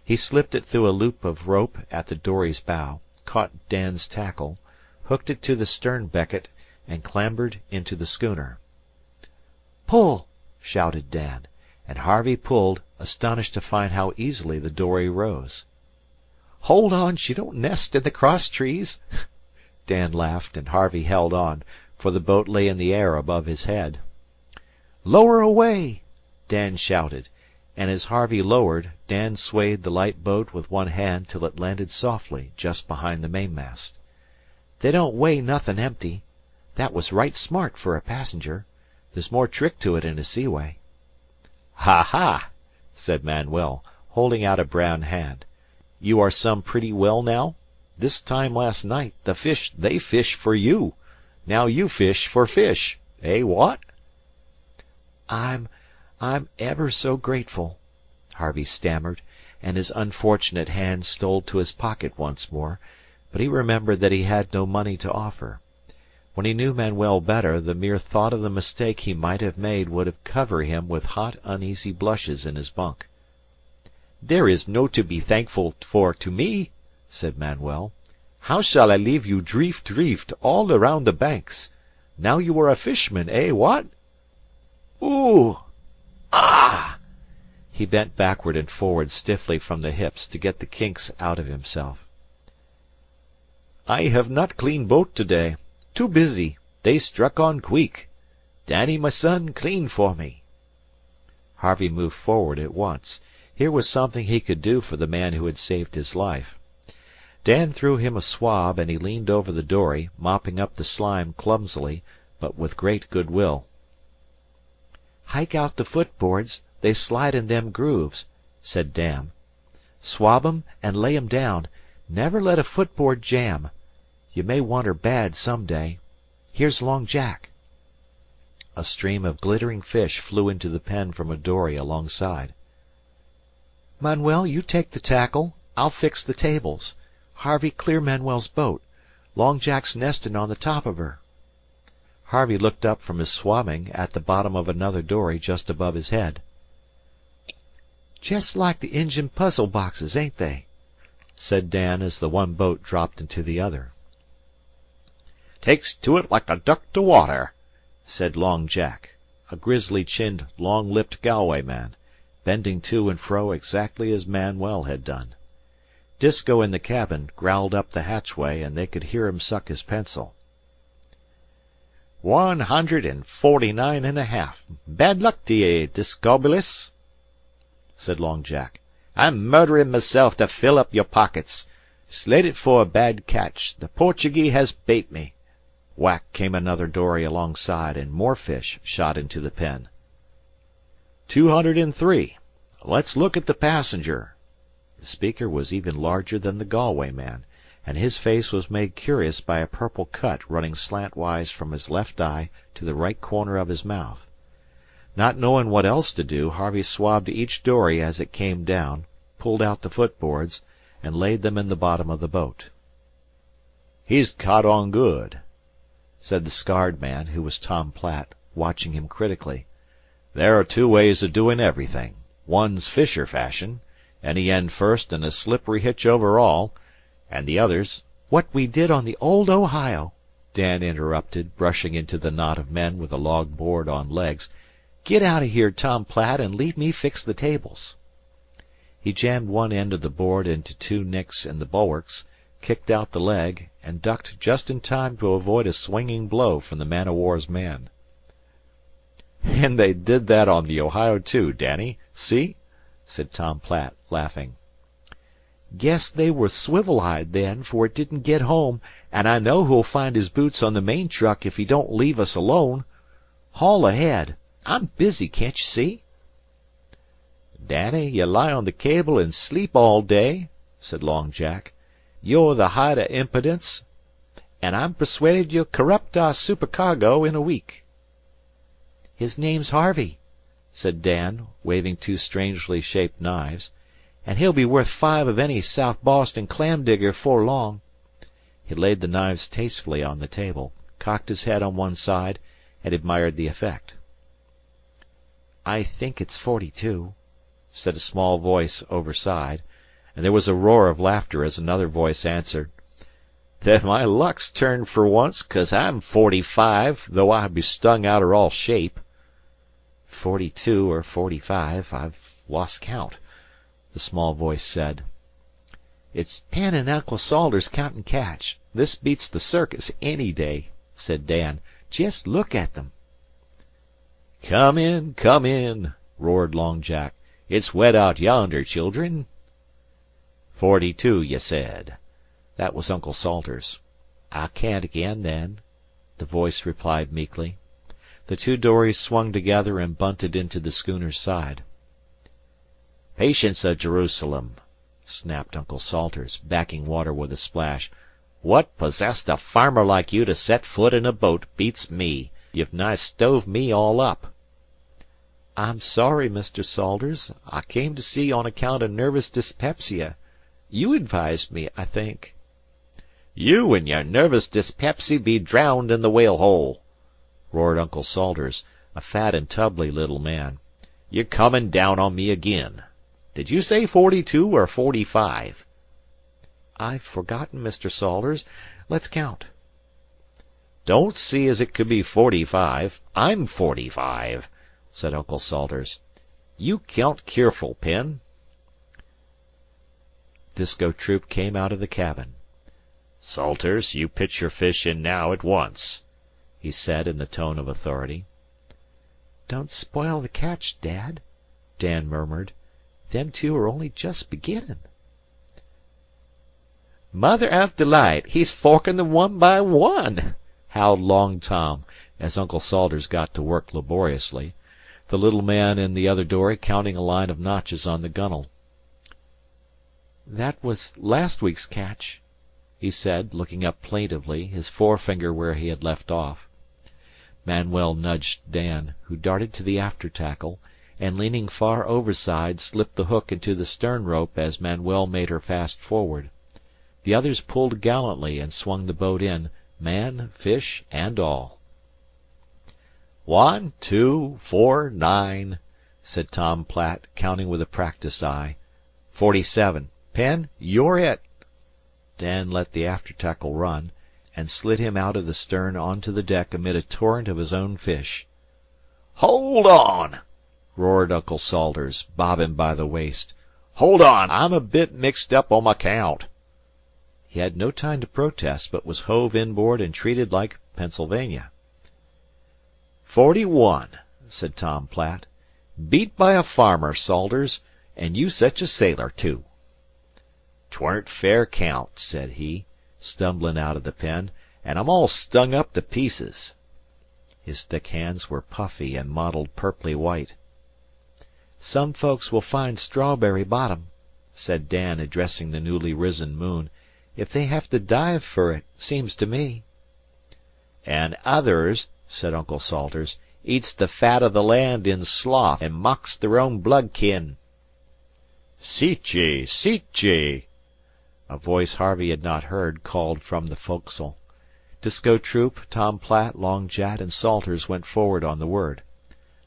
He slipped it through a loop of rope at the dory's bow, caught Dan's tackle, hooked it to the stern becket, and clambered into the schooner. "Pull!" shouted Dan, and Harvey pulled, astonished to find how easily the dory rose. "Hold on she don't nest in the crosstrees." Dan laughed, and Harvey held on, for the boat lay in the air above his head. "Lower away!" Dan shouted, and as Harvey lowered, Dan swayed the light boat with one hand till it landed softly just behind the mainmast. "They don't weigh nothin' empty. That was right smart for a passenger. There's more trick to it in a seaway." "Ha ha!" said Manuel, holding out a brown hand. "You are some pretty well now?" This time last night the fish they fish for you. Now you fish for fish. Eh, what?" I'm ever so grateful," Harvey stammered, and his unfortunate hand stole to his pocket once more, but he remembered that he had no money to offer. When he knew Manuel better, the mere thought of the mistake he might have made would have covered him with hot, uneasy blushes in his bunk. "There is no to be thankful for to me," said Manuel. "How shall I leave you drift all around the banks? Now you are a fishman, eh, what?" "Ooh! Ah!" He bent backward and forward stiffly from the hips to get the kinks out of himself. "I have not clean boat to day. Too busy. They struck on queek. Danny, my son, clean for me." Harvey moved forward at once. Here was something he could do for the man who had saved his life. Dan threw him a swab, and he leaned over the dory, mopping up the slime clumsily, but with great good will. "Hike out the foot-boards. They slide in them grooves," said Dan. "Swab 'em and lay 'em down. Never let a foot-board jam. You may want her bad some day. Here's Long Jack." A stream of glittering fish flew into the pen from a dory alongside. "Manuel, you take the tackle. I'll fix the tables. Harvey, clear Manuel's boat. Long Jack's nestin' on the top of her." Harvey looked up from his swabbing at the bottom of another dory just above his head. "Jest like the Injun puzzle boxes, ain't they?" said Dan as the one boat dropped into the other. "Takes to it like a duck to water," said Long Jack, a grizzly-chinned, long-lipped Galway man, bending to and fro exactly as Manuel had done. Disko in the cabin growled up the hatchway, and they could hear him suck his pencil. 149 and a half. Bad luck to ye, Discobolus," said Long Jack. "I'm murderin' myself to fill up your pockets. Slate it for a bad catch. The Portuguese has bait me." Whack came another dory alongside, and more fish shot into the pen. 203. Let's look at the passenger." The speaker was even larger than the Galway man, and his face was made curious by a purple cut running slantwise from his left eye to the right corner of his mouth. Not knowing what else to do, Harvey swabbed each dory as it came down, pulled out the footboards, and laid them in the bottom of the boat. "He's caught on good," said the scarred man, who was Tom Platt, watching him critically. "There are two ways of doing everything. One's fisher fashion, any end first and a slippery hitch over all, and the other's—" "What we did on the old Ohio," Dan interrupted, brushing into the knot of men with a log board on legs. "Get out of here, Tom Platt, and leave me fix the tables." He jammed one end of the board into two nicks in the bulwarks, kicked out the leg, and ducked just in time to avoid a swinging blow from the man-o'-war's man. "And they did that on the Ohio, too, Danny. See?" said Tom Platt, laughing. "Guess they were swivel-eyed then, for it didn't get home, and I know who'll find his boots on the main truck if he don't leave us alone. Haul ahead. I'm busy, can't you see?" "Danny, you lie on the cable and sleep all day," said Long Jack. "You're the height o' impudence, and I'm persuaded you'll corrupt our supercargo in a week." "His name's Harvey," said Dan, waving two strangely shaped knives, "and he'll be worth 5 of any South Boston clam digger 'fore long." He laid the knives tastefully on the table, cocked his head on one side, and admired the effect. "I think it's 42," said a small voice overside, and there was a roar of laughter as another voice answered, "Then my luck's turned fer once, 'cause I'm 45, though I be stung outer all shape." 42 or 45, I've lost count," the small voice said. "It's Penn and Uncle Salters countin' catch. This beats the circus any day," said Dan. "Jest look at them." Come in," roared Long Jack. "It's wet out yonder, children." 42, ye said. That was Uncle Salters. "I can't again, then," the voice replied meekly. The two dories swung together and bunted into the schooner's side. "Patience o' Jerusalem," snapped Uncle Salters, backing water with a splash. "What possessed a farmer like you to set foot in a boat beats me. You've nigh stove me all up." "I'm sorry, Mr. Salters. I came to sea on account of nervous dyspepsia. You advised me, I think." "You an' your nervous dyspepsy be drowned in the whale hole," roared Uncle Salters, a fat and tubby little man. "You're comin' down on me agin. Did you say 42 or 45?" "I've forgotten, Mr. Salters. Let's count." "Don't see as it could be 45. I'm 45," said Uncle Salters. "You count keerful, Penn." Disko Troop came out of the cabin. "Salters, you pitch your fish in now at once," he said in the tone of authority. "Don't spoil the catch, Dad," Dan murmured. "Them two are only just beginnin'." "Mother av delight! He's forkin' them one by one," howled Long Tom, as Uncle Salters got to work laboriously, the little man in the other dory counting a line of notches on the gunwale. "That was last week's catch," he said, looking up plaintively, his forefinger where he had left off. Manuel nudged Dan, who darted to the after tackle, and leaning far overside slipped the hook into the stern rope as Manuel made her fast forward. The others pulled gallantly and swung the boat in, man, fish, and all. 1, 2, 4, 9, said Tom Platt, counting with a practiced eye. 47. Penn, you're it. Dan let the after tackle run, and slid him out of the stern onto the deck amid a torrent of his own fish. "Hold on!" roared Uncle Salters, bobbing by the waist. "Hold on! I'm a bit mixed up on my count." He had no time to protest, but was hove inboard and treated like Pennsylvania. 41, said Tom Platt. "Beat by a farmer, Salters, and you such a sailor, too." "'Tweren't fair count," said he, stumbling out of the pen, "and I'm all stung up to pieces." His thick hands were puffy and mottled purply white. "Some folks will find strawberry bottom," said Dan, addressing the newly risen moon, "if they have to dive fer it, seems to me." "An' others," said Uncle Salters, "eats the fat o' the land in sloth, an' mocks their own blood kin." "Seat ye! Seat ye!" A voice Harvey had not heard called from the foc'sle. Disko Troop, Tom Platt, Long Jack, and Salters went forward on the word.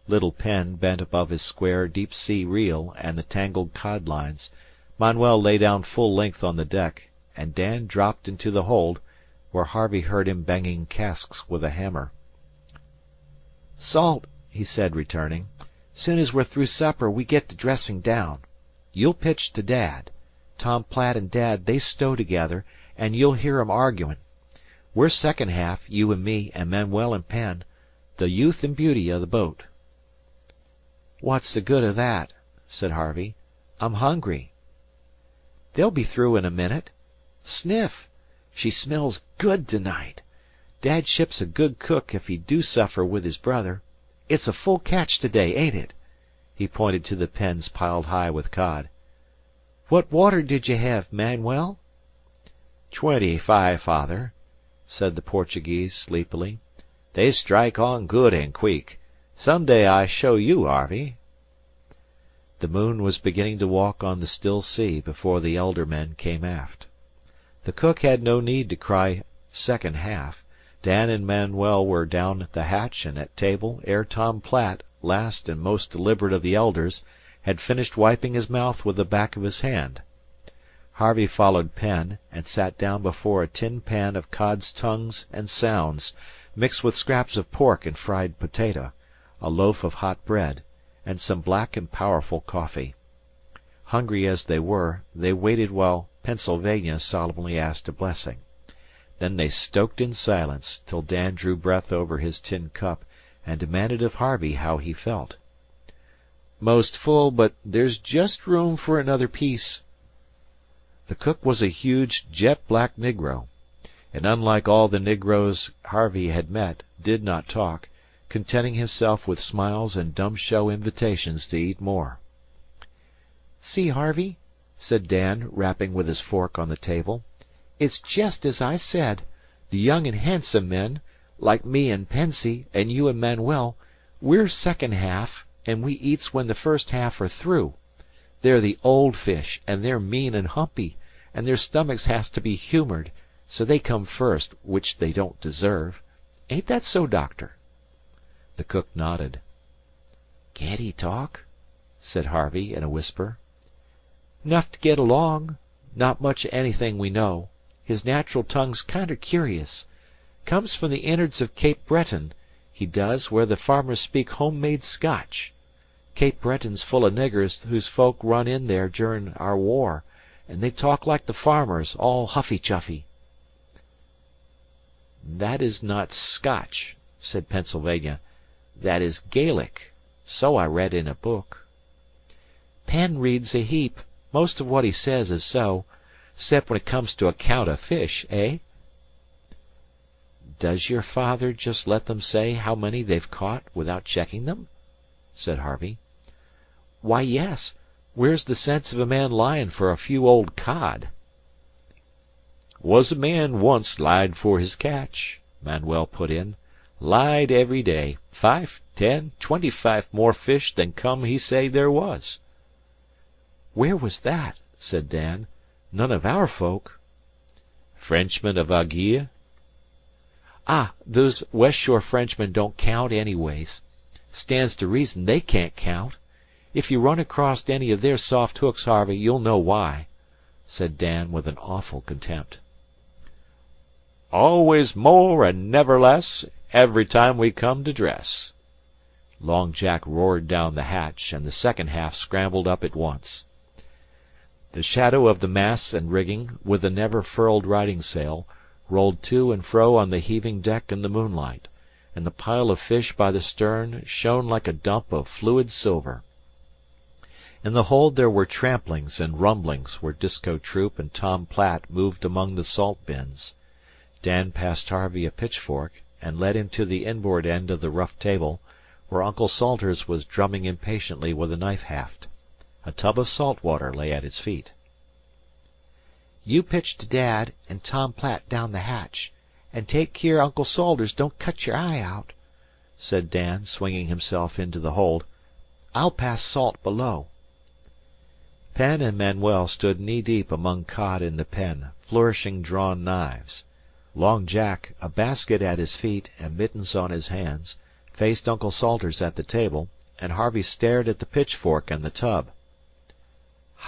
Little Penn bent above his square deep sea reel and the tangled cod lines. Manuel lay down full length on the deck, and Dan dropped into the hold, where Harvey heard him banging casks with a hammer. "Salt," he said, returning. "Soon as we're through supper we get to dressing down. You'll pitch to Dad. Tom Platt and Dad they stow together, and you'll hear 'em arguin'. We're second half, you and me, and Manuel and Penn, the youth and beauty o' the boat." "What's the good o' that?" said Harvey. "I'm hungry." "They'll be through in a minute. Sniff! She smells good to night. Dad ship's a good cook if he do suffer with his brother. It's a full catch to day, ain't it?" He pointed to the pens piled high with cod. "What water did ye hev, Manuel?" 25, father," said the Portuguese sleepily. "They strike on good an' queek. Some day I show you, Harvey." The moon was beginning to walk on the still sea before the elder men came aft. The cook had no need to cry second half. Dan and Manuel were down at the hatch and at table ere Tom Platt, last and most deliberate of the elders, had finished wiping his mouth with the back of his hand. Harvey followed Penn, and sat down before a tin pan of cod's tongues and sounds, mixed with scraps of pork and fried potato, a loaf of hot bread, and some black and powerful coffee. Hungry as they were, they waited while Pennsylvania solemnly asked a blessing. Then they stoked in silence till Dan drew breath over his tin cup and demanded of Harvey how he felt. "Most full, but there's just room for another piece." The cook was a huge jet-black negro, and unlike all the negroes Harvey had met, did not talk, contenting himself with smiles and dumb-show invitations to eat more. "See, Harvey," said Dan, rapping with his fork on the table. "It's jest as I said. The young and handsome men, like me and Pensy, and you and Manuel, we're second half, and we eats when the first half are through. They're the old fish, and they're mean and humpy, and their stomachs has to be humored, so they come first, which they don't deserve. Ain't that so, Doctor?" The cook nodded. "Can't he talk?" said Harvey in a whisper. "'Nough to get along. Not much o' anything we know. His natural tongue's kinder curious. Comes from the innards of Cape Breton, he does, where the farmers speak home-made Scotch. Cape Breton's full o' niggers whose folk run in there durin' our war, and they talk like the farmers, all huffy-chuffy." "That is not Scotch," said Pennsylvania. "That is Gaelic. So I read in a book." "Penn reads a heap. Most of what he says is so, 'cep when it comes to account o' fish, eh?" "Does your father just let them say how many they've caught, without checking them?" said Harvey. "Why, yes. Where's the sense of a man lyin' for a few old cod?" "Was a man once lied for his catch," Manuel put in. "Lied every day. 5, 10, 25 more fish than come he say there was." "Where was that?" said Dan. "None of our folk." "Frenchmen of Aguille." "Ah, those West Shore Frenchmen don't count anyways. Stands to reason they can't count. If you run acrost any of their soft hooks, Harvey, you'll know why," said Dan with an awful contempt. "Always more and never less, every time we come to dress." Long Jack roared down the hatch, and the second half scrambled up at once. The shadow of the masts and rigging, with the never furled riding sail, rolled to and fro on the heaving deck in the moonlight, and the pile of fish by the stern shone like a dump of fluid silver. In the hold there were tramplings and rumblings where Disko Troop and Tom Platt moved among the salt bins. Dan passed Harvey a pitchfork, and led him to the inboard end of the rough table, where Uncle Salters was drumming impatiently with a knife haft. A tub of salt water lay at his feet. "You pitch to Dad and Tom Platt down the hatch, and take keer Uncle Salters don't cut your eye out," said Dan, swinging himself into the hold. "I'll pass salt below." Penn and Manuel stood knee-deep among cod in the pen, flourishing drawn knives. Long Jack, a basket at his feet and mittens on his hands, faced Uncle Salters at the table, and Harvey stared at the pitchfork and the tub.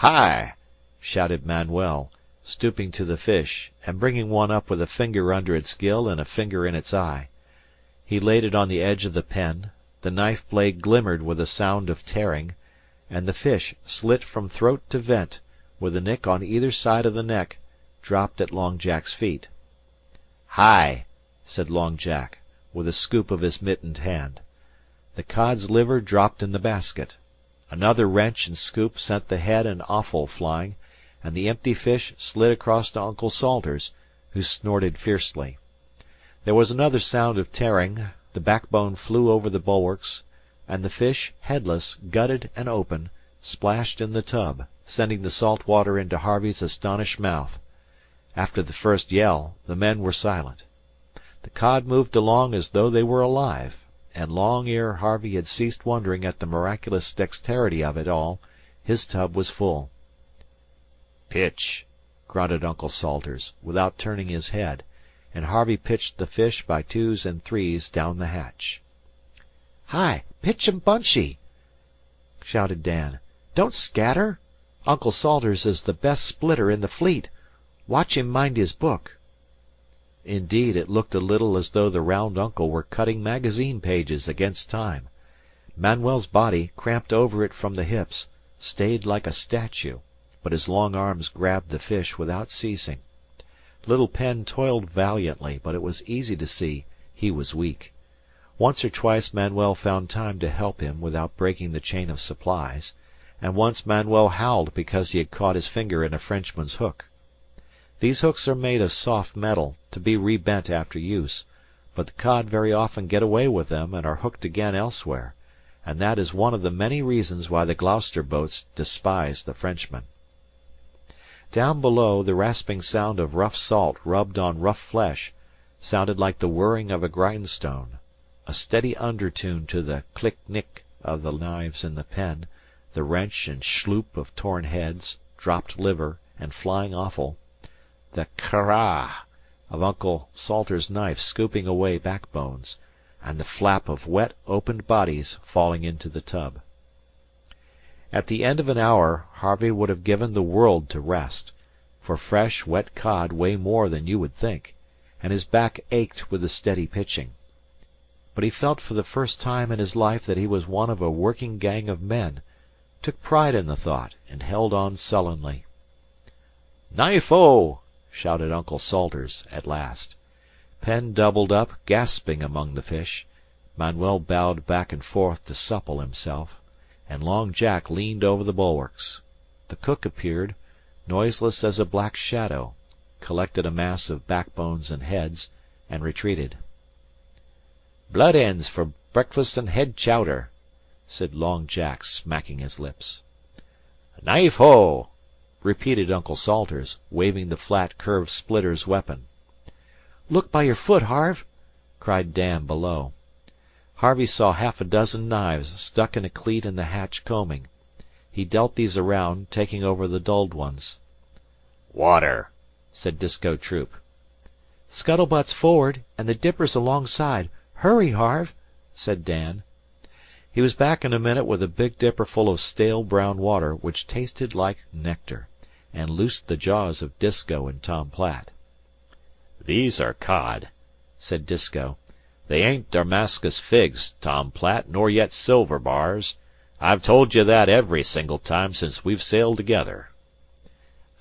"Hi!" shouted Manuel, stooping to the fish, and bringing one up with a finger under its gill and a finger in its eye. He laid it on the edge of the pen, the knife blade glimmered with a sound of tearing, and the fish, slit from throat to vent, with a nick on either side of the neck, dropped at Long Jack's feet. "Hi!" said Long Jack, with a scoop of his mittened hand. The cod's liver dropped in the basket. Another wrench and scoop sent the head and offal flying, and the empty fish slid across to Uncle Salters, who snorted fiercely. There was another sound of tearing, the backbone flew over the bulwarks, and the fish, headless, gutted and open, splashed in the tub, sending the salt water into Harvey's astonished mouth. After the first yell, the men were silent. The cod moved along as though they were alive, and long ere Harvey had ceased wondering at the miraculous dexterity of it all, his tub was full. "Pitch," grunted Uncle Salters, without turning his head, and Harvey pitched the fish by twos and threes down the hatch. "Hi! Pitch 'em bunchy!" shouted Dan. "Don't scatter. Uncle Salters is the best splitter in the fleet. Watch him mind his book." Indeed, it looked a little as though the round uncle were cutting magazine pages against time. Manuel's body, cramped over it from the hips, stayed like a statue, but his long arms grabbed the fish without ceasing. Little Penn toiled valiantly, but it was easy to see he was weak. Once or twice Manuel found time to help him without breaking the chain of supplies, and once Manuel howled because he had caught his finger in a Frenchman's hook. These hooks are made of soft metal, to be rebent after use, but the cod very often get away with them and are hooked again elsewhere, and that is one of the many reasons why the Gloucester boats despise the Frenchmen. Down below, the rasping sound of rough salt rubbed on rough flesh sounded like the whirring of a grindstone, a steady undertune to the click-nick of the knives in the pen, the wrench and schloop of torn heads, dropped liver, and flying offal, the "Cra" of Uncle Salters's knife scooping away backbones, and the flap of wet, opened bodies falling into the tub. At the end of an hour Harvey would have given the world to rest, for fresh, wet cod weigh more than you would think, and his back ached with the steady pitching. But he felt for the first time in his life that he was one of a working gang of men, took pride in the thought, and held on sullenly. "Knife-o!" shouted Uncle Salters at last. Penn doubled up, gasping among the fish. Manuel bowed back and forth to supple himself, and Long Jack leaned over the bulwarks. The cook appeared, noiseless as a black shadow, collected a mass of backbones and heads, and retreated. "Blood ends for breakfast and head chowder," said Long Jack, smacking his lips. "Knife-ho!" repeated Uncle Salters, waving the flat, curved splitter's weapon. "Look by your foot, Harve!" cried Dan below. Harvey saw half a dozen knives stuck in a cleat in the hatch combing. He dealt these around, taking over the dulled ones. "Water," said Disko Troop. "Scuttlebutt's forward, and the dipper's alongside. Hurry, Harve!" said Dan. He was back in a minute with a big dipper full of stale brown water which tasted like nectar, and loosed the jaws of Disko and Tom Platt. "These are cod," said Disko. "They ain't Damascus figs, Tom Platt, nor yet silver bars. I've told you that every single time since we've sailed together."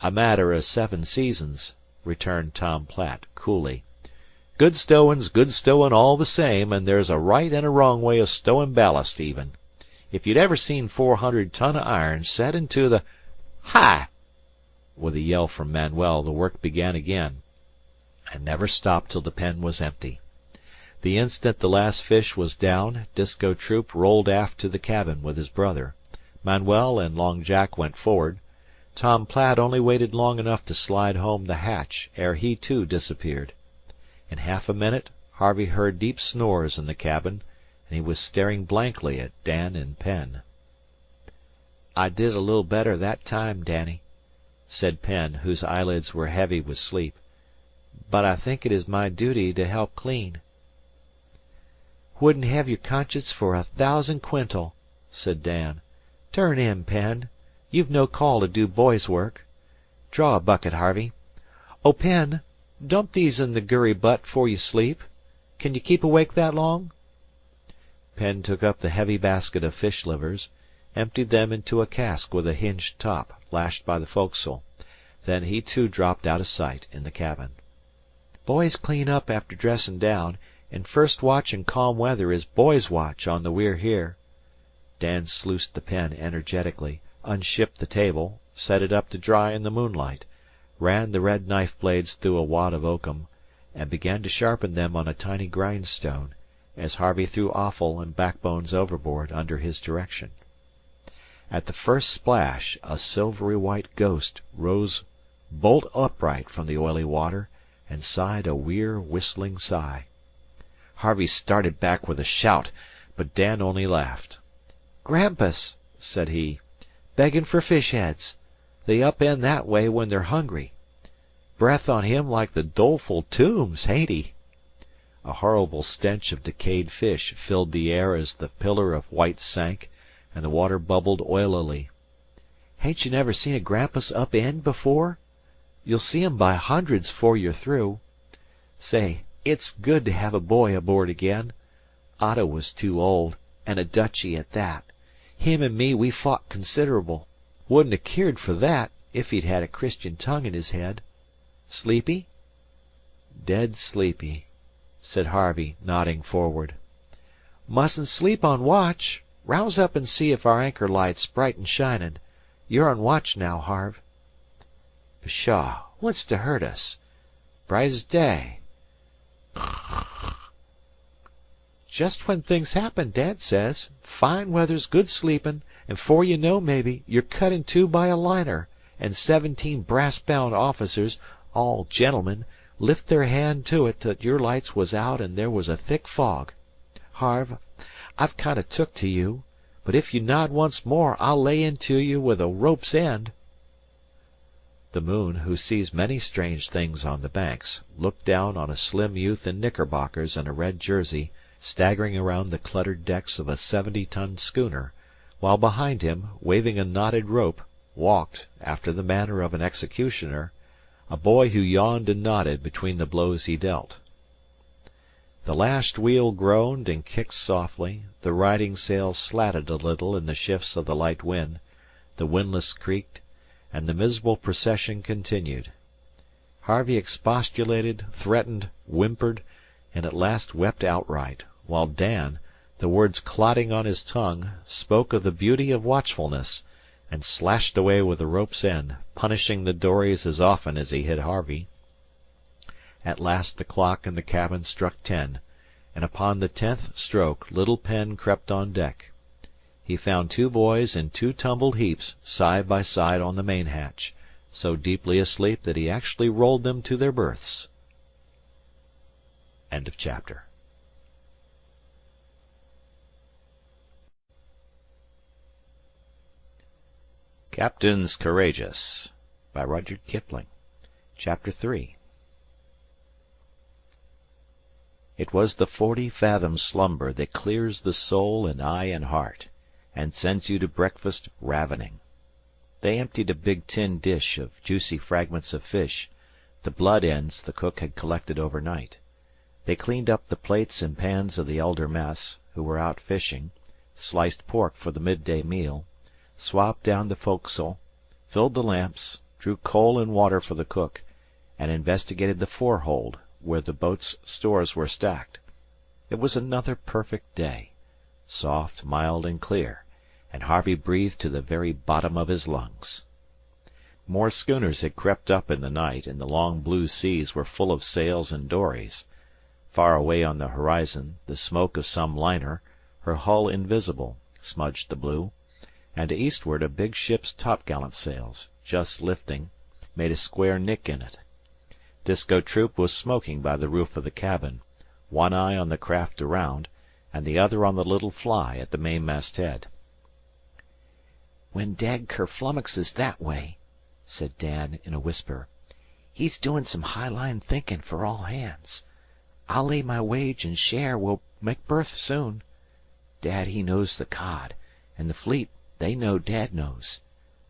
"A matter o' 7 seasons," returned Tom Platt coolly. "Good stowin's good stowin' all the same, and there's a right and a wrong way o' stowin' ballast even. If you'd ever seen 400 ton o' iron set into the Hi!" With a yell from Manuel, the work began again, and never stopped till the pen was empty. The instant the last fish was down, Disko Troop rolled aft to the cabin with his brother. Manuel and Long Jack went forward. Tom Platt only waited long enough to slide home the hatch ere he too disappeared. In half a minute Harvey heard deep snores in the cabin, and he was staring blankly at Dan and Penn. "I did a little better that time, Danny," said Penn, whose eyelids were heavy with sleep. "But I think it is my duty to help clean." "Wouldn't hev your conscience for 1,000 quintal," said Dan. "Turn in, Penn. You've no call to do boy's work. Draw a bucket, Harvey. Oh, Penn, dump these in the gurry butt 'fore you sleep. Can you keep awake that long?" Penn took up the heavy basket of fish livers, emptied them into a cask with a hinged top, lashed by the foc'sle. Then he too dropped out of sight in the cabin. "Boys clean up after dressin' down, and first watch in calm weather is boys' watch on the We're Here." Dan sluiced the pen energetically, unshipped the table, set it up to dry in the moonlight, ran the red knife blades through a wad of oakum, and began to sharpen them on a tiny grindstone, as Harvey threw offal and backbones overboard under his direction. At the first splash a silvery white ghost rose bolt upright from the oily water and sighed a weir, whistling sigh. Harvey started back with a shout, but Dan only laughed. "Grampus," said he, "beggin' for fish heads. They up end that way when they're hungry. Breath on him like the doleful tombs, ain't he?" A horrible stench of decayed fish filled the air as the pillar of white sank, and the water bubbled oilily. "Hain't you never seen a grampus up end before? You'll see 'em by hundreds 'fore you're through. Say, it's good to have a boy aboard again. Otto was too old, and a Dutchy at that. Him and me we fought considerable. Wouldn't ha' keered for that if he'd had a Christian tongue in his head. Sleepy?" "Dead sleepy," said Harvey, nodding forward. "Mustn't sleep on watch. Rouse up and see if our anchor light's bright and shinin'. You're on watch now, Harve." "Pshaw! What's to hurt us? Bright as day." "Just when things happen, Dad says. Fine weather's good sleepin', and 'fore you know, maybe, you're cut in two by a liner, and 17 brass-bound officers, all gentlemen, lift their hand to it that your lights was out and there was a thick fog. Harve, I've kind o' took to you, but if you nod once more I'll lay into you with a rope's end." The moon, who sees many strange things on the Banks, looked down on a slim youth in knickerbockers and a red jersey staggering around the cluttered decks of a 70-ton schooner, while behind him, waving a knotted rope, walked, after the manner of an executioner, a boy who yawned and nodded between the blows he dealt. The lashed wheel groaned and kicked softly, the riding sail slatted a little in the shifts of the light wind, the windlass creaked, and the miserable procession continued. Harvey expostulated, threatened, whimpered, and at last wept outright, while Dan, the words clotting on his tongue, spoke of the beauty of watchfulness, and slashed away with the rope's end, punishing the dories as often as he hit Harvey. At last the clock in the cabin struck 10, and upon the 10th stroke little Penn crept on deck. He found 2 boys in 2 tumbled heaps side by side on the main hatch, so deeply asleep that he actually rolled them to their berths. End of chapter. Captains Courageous by Rudyard Kipling. Chapter 3. It was the 40-fathom slumber that clears the soul and eye and heart, and sends you to breakfast ravening. They emptied a big tin dish of juicy fragments of fish, the blood ends the cook had collected overnight. They cleaned up the plates and pans of the elder mess, who were out fishing, sliced pork for the midday meal, swabbed down the forecastle, filled the lamps, drew coal and water for the cook, and investigated the forehold, where the boat's stores were stacked. It was another perfect day, soft, mild, and clear, and Harvey breathed to the very bottom of his lungs. More schooners had crept up in the night, and the long blue seas were full of sails and dories. Far away on the horizon, the smoke of some liner, her hull invisible, smudged the blue, and to eastward a big ship's topgallant sails, just lifting, made a square nick in it. Disko Troop was smoking by the roof of the cabin, one eye on the craft around, and the other on the little fly at the mainmast head. "When Dad kerflummoxes that way," said Dan in a whisper, "he's doin' some high-line thinkin' for all hands. I'll lay my wage and share we'll make berth soon. Dad he knows the cod, and the fleet they know Dad knows.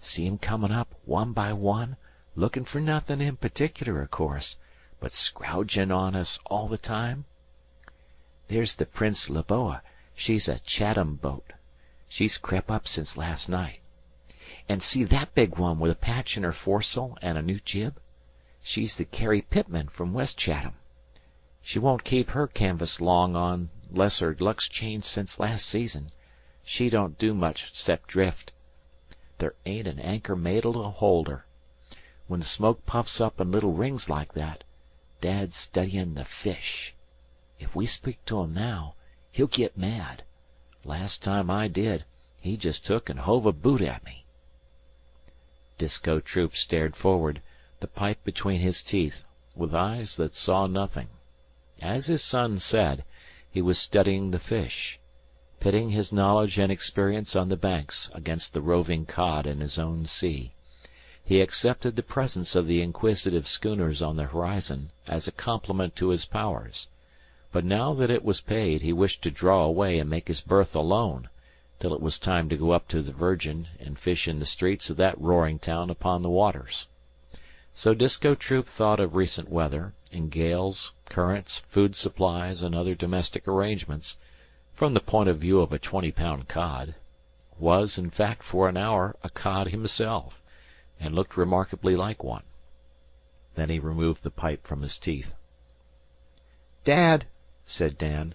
See 'em comin' up, one by one, lookin' for nothin' in particular, o' course, but scrougin' on us all the time. There's the Prince Leboa. She's a Chatham boat. She's crep up since last night. And see that big one with a patch in her foresail and a new jib? She's the Carrie Pitman from West Chatham. She won't keep her canvas long on 'less her luck's changed since last season. She don't do much 'cept drift. There ain't an anchor mate'll hold her. When the smoke puffs up in little rings like that, Dad's studyin' the fish. If we speak to him now, he'll git mad. Last time I did, he just took and hove a boot at me." Disko Troop stared forward, the pipe between his teeth, with eyes that saw nothing. As his son said, he was studying the fish, pitting his knowledge and experience on the Banks against the roving cod in his own sea. He accepted the presence of the inquisitive schooners on the horizon as a compliment to his powers, but now that it was paid he wished to draw away and make his berth alone, till it was time to go up to the Virgin and fish in the streets of that roaring town upon the waters. So Disko Troop thought of recent weather, and gales, currents, food supplies, and other domestic arrangements, from the point of view of a 20-pound cod, was, in fact, for an hour a cod himself, and looked remarkably like one. Then he removed the pipe from his teeth. "Dad," said Dan,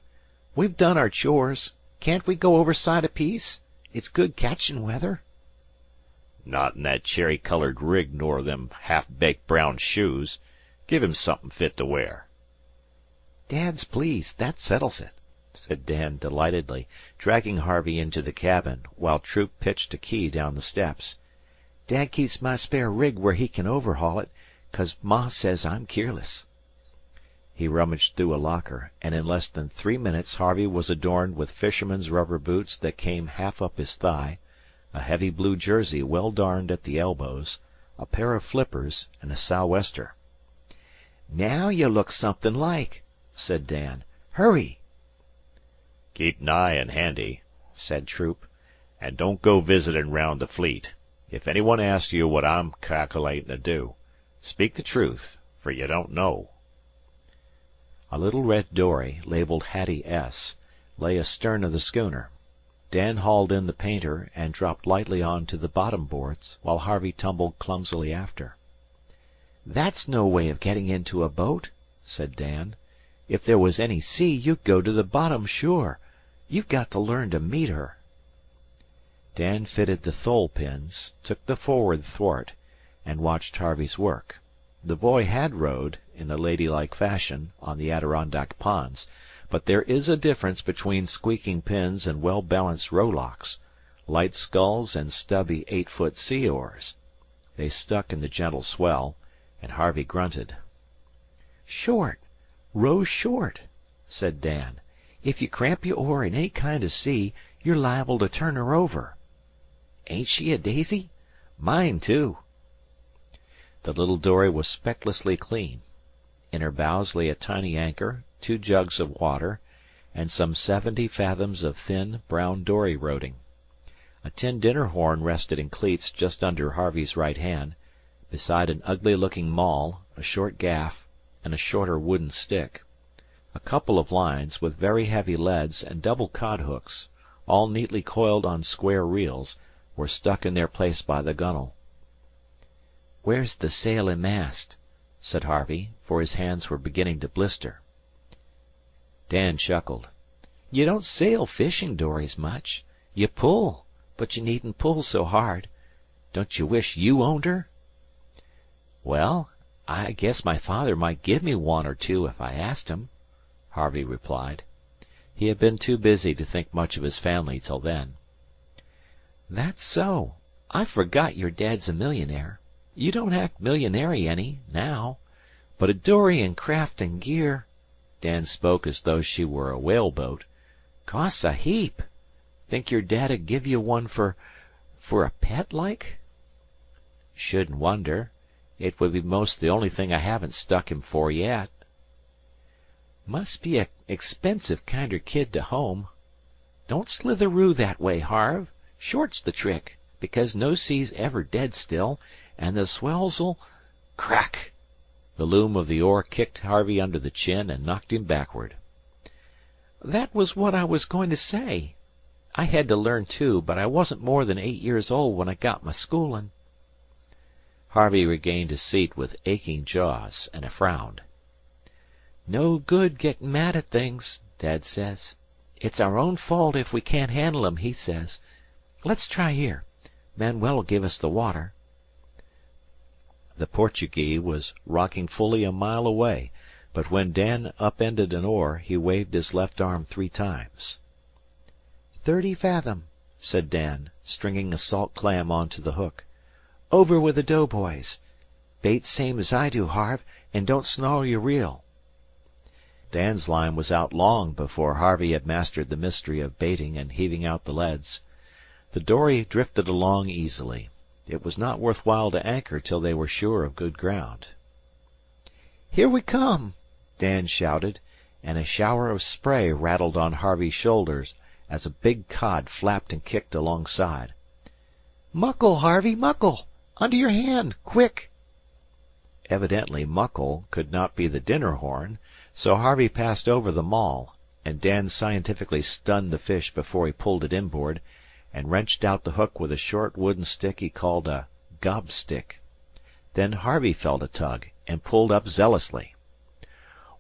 "we've done our chores. Can't we go overside a piece? It's good catchin' weather." Not in that cherry-colored rig nor them half-baked brown shoes. Give him something fit to wear. "Dad's pleased. That settles it," said Dan delightedly, dragging Harvey into the cabin, while Troop pitched a key down the steps. Dad keeps my spare rig where he can overhaul it, 'cause Ma says I'm keerless." He rummaged through a locker, and in less than 3 minutes Harvey was adorned with fisherman's rubber boots that came half up his thigh, a heavy blue jersey well darned at the elbows, a pair of flippers, and a sou'wester. "Now you look somethin' like," said Dan. "Hurry!" "Keep nigh and handy," said Troop, "and don't go visitin' round the fleet. If any one asks you what I'm calculatin' to do, speak the truth, fer you don't know." A little red dory, labeled Hattie S., lay astern of the schooner. Dan hauled in the painter and dropped lightly on to the bottom boards, while Harvey tumbled clumsily after. "That's no way of getting into a boat," said Dan. "If there was any sea, you'd go to the bottom sure. You've got to learn to meet her." Dan fitted the thole pins, took the forward thwart, and watched Harvey's work. The boy had rowed, in a ladylike fashion, on the Adirondack ponds, but there is a difference between squeaking pins and well-balanced rowlocks, light sculls and stubby 8-foot sea oars. They stuck in the gentle swell, and Harvey grunted. "Short. Row short," said Dan. "If you cramp your oar in any kind o' sea, you're liable to turn her over. Ain't she a daisy? Mine, too." The little dory was specklessly clean. In her bows lay a tiny anchor, 2 jugs of water, and some 70 fathoms of thin, brown dory roding. A tin dinner horn rested in cleats just under Harvey's right hand, beside an ugly-looking maul, a short gaff, and a shorter wooden stick. A couple of lines, with very heavy leads and double cod-hooks, all neatly coiled on square reels, were stuck in their place by the gunwale. "Where's the sail and mast?" said Harvey, for his hands were beginning to blister. Dan chuckled. "You don't sail fishing dories much. You pull, but you needn't pull so hard. Don't you wish you owned her?" "Well, I guess my father might give me one or two if I asked him," Harvey replied. He had been too busy to think much of his family till then. "That's so. I forgot your dad's a millionaire. You don't act millionairy any, now. But a dory and craft and gear," Dan spoke as though she were a whaleboat, "costs a heap. Think your dad'd give you one for a pet, like?" "Shouldn't wonder. It would be 'most the only thing I haven't stuck him for yet." "Must be a expensive kinder kid to home. Don't slitheroo that way, Harve. Short's the trick, because no sea's ever dead still, and the swells'll—" Crack! The loom of the oar kicked Harvey under the chin and knocked him backward. "That was what I was going to say. I had to learn, too, but I wasn't more than 8 years old when I got my schoolin'." Harvey regained his seat with aching jaws and a frown. "No good gettin' mad at things, Dad says. It's our own fault if we can't handle 'em, he says. Let's try here. Manuel'll give us the water." The Portuguese was rocking fully a mile away, but when Dan upended an oar he waved his left arm 3 times. 30 fathom," said Dan, stringing a salt clam on to the hook. "Over with the doughboys. Bait same as I do, Harve, and don't snarl your reel." Dan's line was out long before Harvey had mastered the mystery of baiting and heaving out the leads. The dory drifted along easily. It was not worth while to anchor till they were sure of good ground. "Here we come!" Dan shouted, and a shower of spray rattled on Harvey's shoulders as a big cod flapped and kicked alongside. "Muckle, Harvey, muckle! Under your hand, quick!" Evidently muckle could not be the dinner horn, so Harvey passed over the maul, and Dan scientifically stunned the fish before he pulled it inboard, and wrenched out the hook with a short wooden stick he called a gobstick. Then Harvey felt a tug, and pulled up zealously.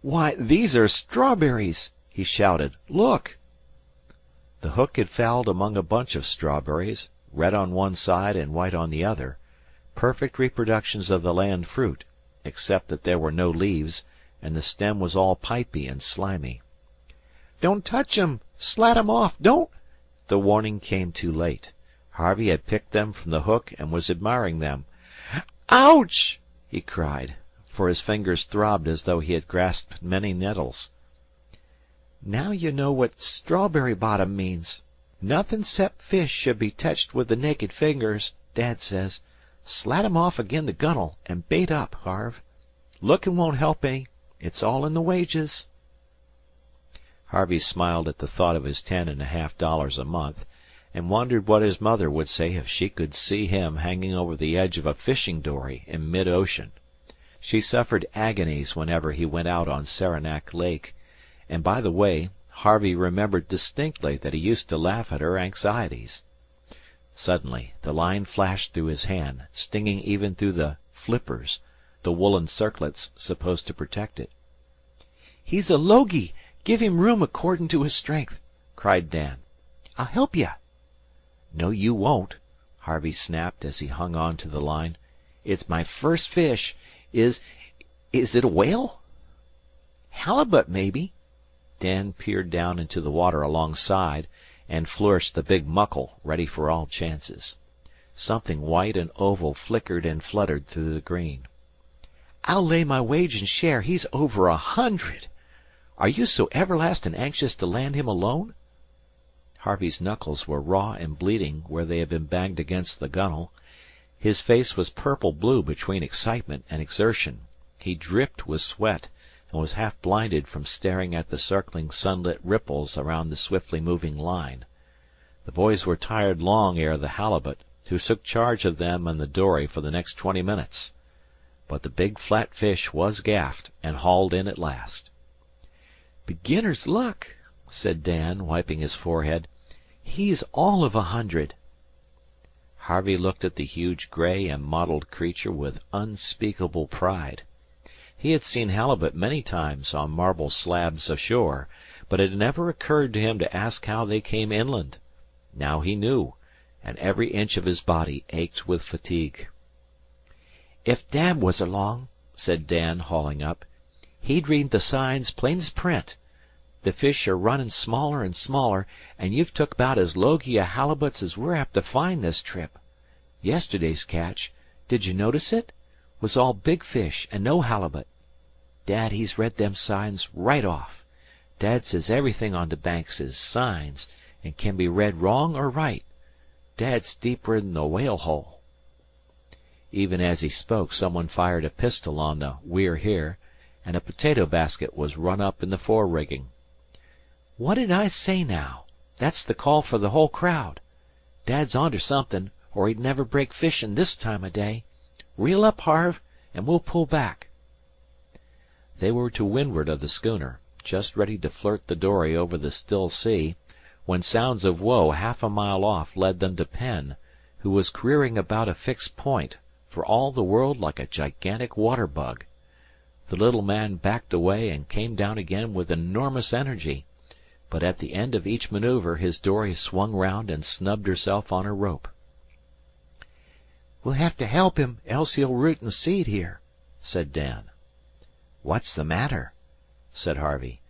"Why, these are strawberries!" he shouted. "Look!" The hook had fouled among a bunch of strawberries, red on one side and white on the other, perfect reproductions of the land fruit, except that there were no leaves, and the stem was all pipy and slimy. "Don't touch 'em! Slat 'em off! Don't—" The warning came too late. Harvey had picked them from the hook and was admiring them. "Ouch!" he cried, for his fingers throbbed as though he had grasped many nettles. "Now you know what strawberry bottom means. Nothin' 'cep fish should be teched with the naked fingers, Dad says. Slat 'em off agin the gunwale and bait up, Harve. Lookin' won't help any. It's all in the wages." Harvey smiled at the thought of his $10.50 a month, and wondered what his mother would say if she could see him hanging over the edge of a fishing dory in mid-ocean. She suffered agonies whenever he went out on Saranac Lake, and by the way, Harvey remembered distinctly that he used to laugh at her anxieties. Suddenly the line flashed through his hand, stinging even through the flippers, the woolen circlets supposed to protect it. "He's a logy. Give him room accordin' to his strength," cried Dan. "I'll help ye." "No, you won't," Harvey snapped as he hung on to the line. "It's my first fish. Is it a whale?" "Halibut, maybe." Dan peered down into the water alongside, and flourished the big muckle, ready for all chances. Something white and oval flickered and fluttered through the green. "I'll lay my wage and share he's over 100. Are you so everlastin' anxious to land him alone?" Harvey's knuckles were raw and bleeding where they had been banged against the gunwale. His face was purple-blue between excitement and exertion. He dripped with sweat, and was half blinded from staring at the circling sunlit ripples around the swiftly moving line. The boys were tired long ere the halibut, who took charge of them and the dory for the next 20 minutes. But the big flat fish was gaffed and hauled in at last. "Beginner's luck," said Dan, wiping his forehead. "He's all of 100." Harvey looked at the huge gray and mottled creature with unspeakable pride. He had seen halibut many times on marble slabs ashore, but it had never occurred to him to ask how they came inland. Now he knew, and every inch of his body ached with fatigue. "If Dad was along," said Dan, hauling up, "he'd read the signs plain's print. The fish are runnin' smaller and smaller, and you've took 'baout as logy a halibuts as we're apt to find this trip. Yesterday's catch, did you notice it? Was all big fish and no halibut. Dad, he's read them signs right off. Dad says everything on the banks is signs, and can be read wrong or right. Dad's deeper'n the whale hole." Even as he spoke, someone fired a pistol on the We're Here, and a potato basket was run up in the fore rigging. "What did I say now? That's the call for the whole crowd. Dad's onter something, or he'd never break fishin' this time o' day. Reel up, Harve, and we'll pull back." They were to windward of the schooner, just ready to flirt the dory over the still sea, when sounds of woe half a mile off led them to Penn, who was careering about a fixed point, for all the world like a gigantic water-bug. The little man backed away and came down again with enormous energy, but at the end of each maneuver his dory swung round and snubbed herself on her rope. "We'll have to help him, else he'll root and seed here," said Dan. "What's the matter?" said Harvey.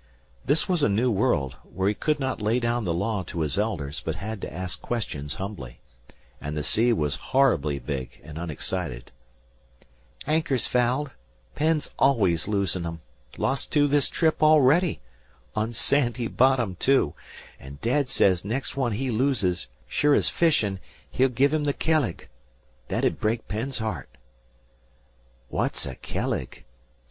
This was a new world, where he could not lay down the law to his elders, but had to ask questions humbly. And the sea was horribly big and unexcited. "Anchor's fouled. Penn's always losin' 'em. Lost 2 this trip already. On sandy bottom, too. And Dad says next one he loses, sure as fishin', he'll give him the kelleg. That'd break Penn's heart." "What's a kelleg?"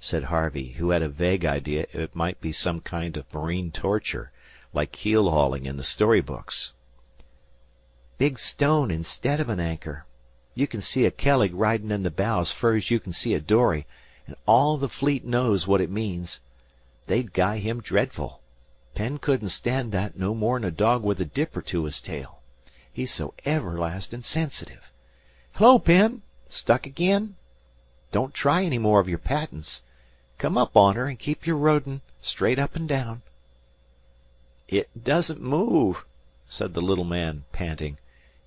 said Harvey, who had a vague idea it might be some kind of marine torture, like keel-hauling in the story-books. "Big stone instead of an anchor. You can see a kelleg ridin' in the bows fur's you can see a dory, and all the fleet knows what it means. They'd guy him dreadful. Penn couldn't stand that no more'n a dog with a dipper to his tail. He's so everlastin' sensitive. Hello, Penn! Stuck again? Don't try any more of your patents. Come up on her and keep your rodin' straight up and down." "It doesn't move," said the little man, panting.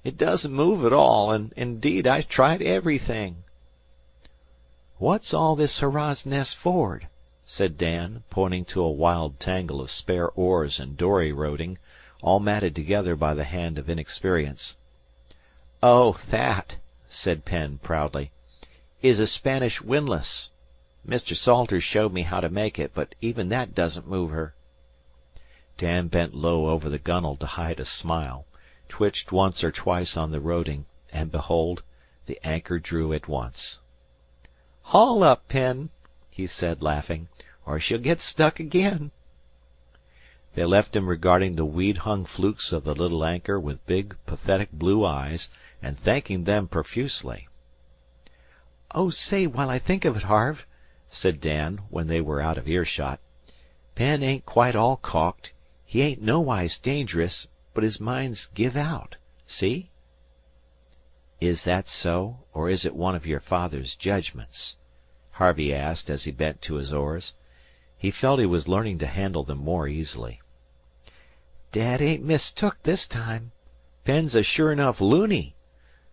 "It doesn't move at all, and indeed I've tried everything." "What's all this hurrah's nest for'ard?" said Dan, pointing to a wild tangle of spare oars and dory roding, all matted together by the hand of inexperience. "Oh, that," said Penn proudly, "is a Spanish windlass. Mr. Salters showed me how to make it, but even that doesn't move her." Dan bent low over the gunwale to hide a smile, twitched once or twice on the roding, and behold, the anchor drew at once. "Haul up, Penn," he said, laughing, "or she'll get stuck again." They left him regarding the weed-hung flukes of the little anchor with big, pathetic blue eyes, and thanking them profusely. "Oh, say, while I think of it, Harve," said Dan, when they were out of earshot, "Penn ain't quite all caulked. He ain't nowise dangerous, but his mind's give out. See?" "Is that so, or is it one of your father's judgments?" Harvey asked as he bent to his oars. He felt he was learning to handle them more easily. "Dad ain't mistook this time. Penn's a sure enough loony.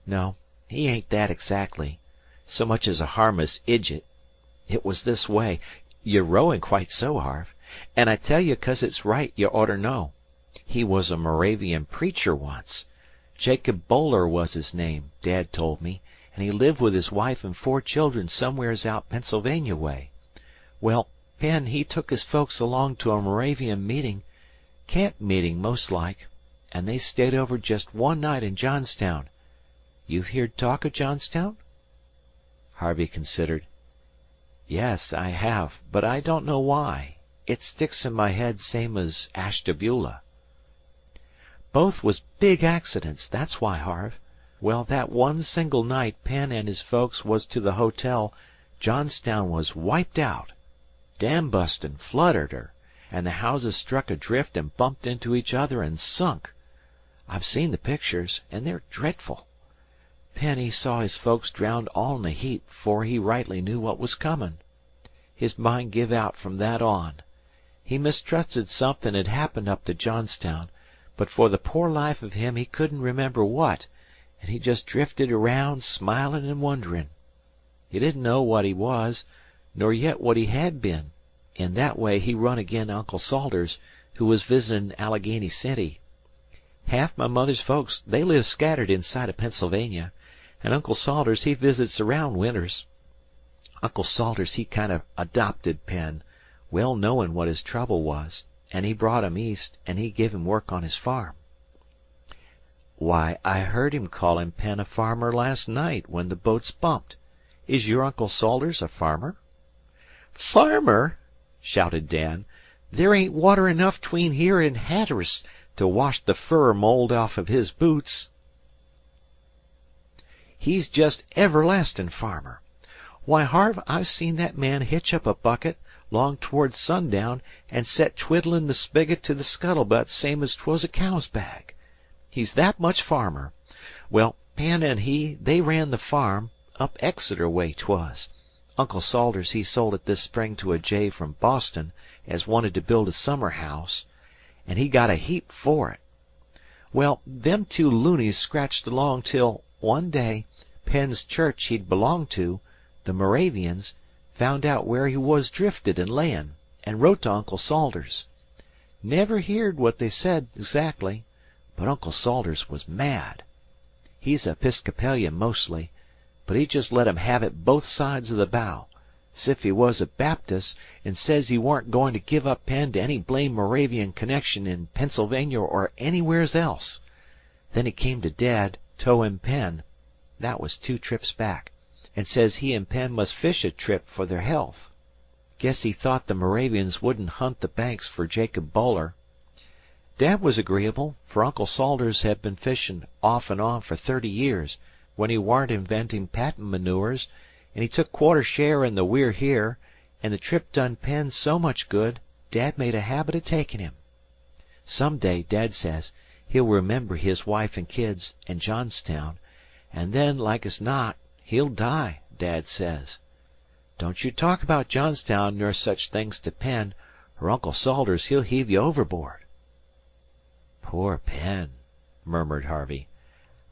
No, he ain't that exactly. So much as a harmless idjit. It was this way. You're rowing quite so, Harve. And I tell you 'cause it's right you orter know. He was a Moravian preacher once. Jacob Boller was his name, Dad told me, and he lived with his wife and 4 children somewheres out Pennsylvania way. Well, Penn he took his folks along to a Moravian meeting, camp meeting most like, and they stayed over just one night in Johnstown. You've heerd talk of Johnstown?" Harvey considered. "Yes, I have, but I don't know why. It sticks in my head same as Ashtabula." "Both was big accidents, that's why, Harve. Well, that one single night Penn and his folks was to the hotel, Johnstown was wiped out. Dam bustin' flooded her, and the houses struck adrift and bumped into each other and sunk. I've seen the pictures, and they're dreadful. Penn he saw his folks drowned all in a heap 'fore he rightly knew what was comin'. His mind give out from that on. He mistrusted somethin' had happened up to Johnstown, but for the poor life of him he couldn't remember what, and he just drifted around smilin' and wonderin'. He didn't know what he was, nor yet what he had been. In that way he run agin Uncle Salters, who was visitin' Allegheny City. Half my mother's folks they live scattered inside of Pennsylvania, and Uncle Salters he visits around winters. Uncle Salters he kind of adopted Penn, well knowin' what his trouble was, and he brought him east, and he give him work on his farm." "Why, I heard him callin' Penn a farmer last night when the boats bumped. Is your Uncle Salters a farmer?" "Farmer!" shouted Dan. "There ain't water enough 'tween here and Hatteras to wash the fur mold off of his boots. He's just everlastin' farmer. Why, Harve, I've seen that man hitch up a bucket, 'long towards sundown, and set twiddlin' the spigot to the scuttle-butt same as 'twas a cow's bag. He's that much farmer. Well, Penn and he, they ran the farm, up Exeter way 'twas. Uncle Salters he sold it this spring to a jay from Boston as wanted to build a summer house, and he got a heap for it. Well, them 2 loonies scratched along till, one day, Penn's church he'd belonged to, the Moravians, found out where he was drifted and layin', and wrote to Uncle Salters. Never heerd what they said exactly, but Uncle Salters was mad. He's a 'Piscopalian mostly, but he just let 'em have it both sides of the bow, 'sif he was a Baptist, and says he warn't goin' to give up Penn to any blame Moravian connection in Pennsylvania or anywheres else. Then he came to Dad, towin' Penn. That was 2 trips back, and says he and Penn must fish a trip for their health. Guess he thought the Moravians wouldn't hunt the banks for Jacob Boller. Dad was agreeable, for Uncle Salters had been fishin' off and on for 30 years, when he warn't inventing patent manures, and he took quarter share in the We're Here, and the trip done Penn so much good, Dad made a habit of takin' him. Some day, Dad says, he'll remember his wife and kids and Johnstown, and then, like as not, he'll die, Dad says. Don't you talk about Johnstown nor such things to Penn, or Uncle Salters he'll heave you overboard." "Poor Penn," murmured Harvey.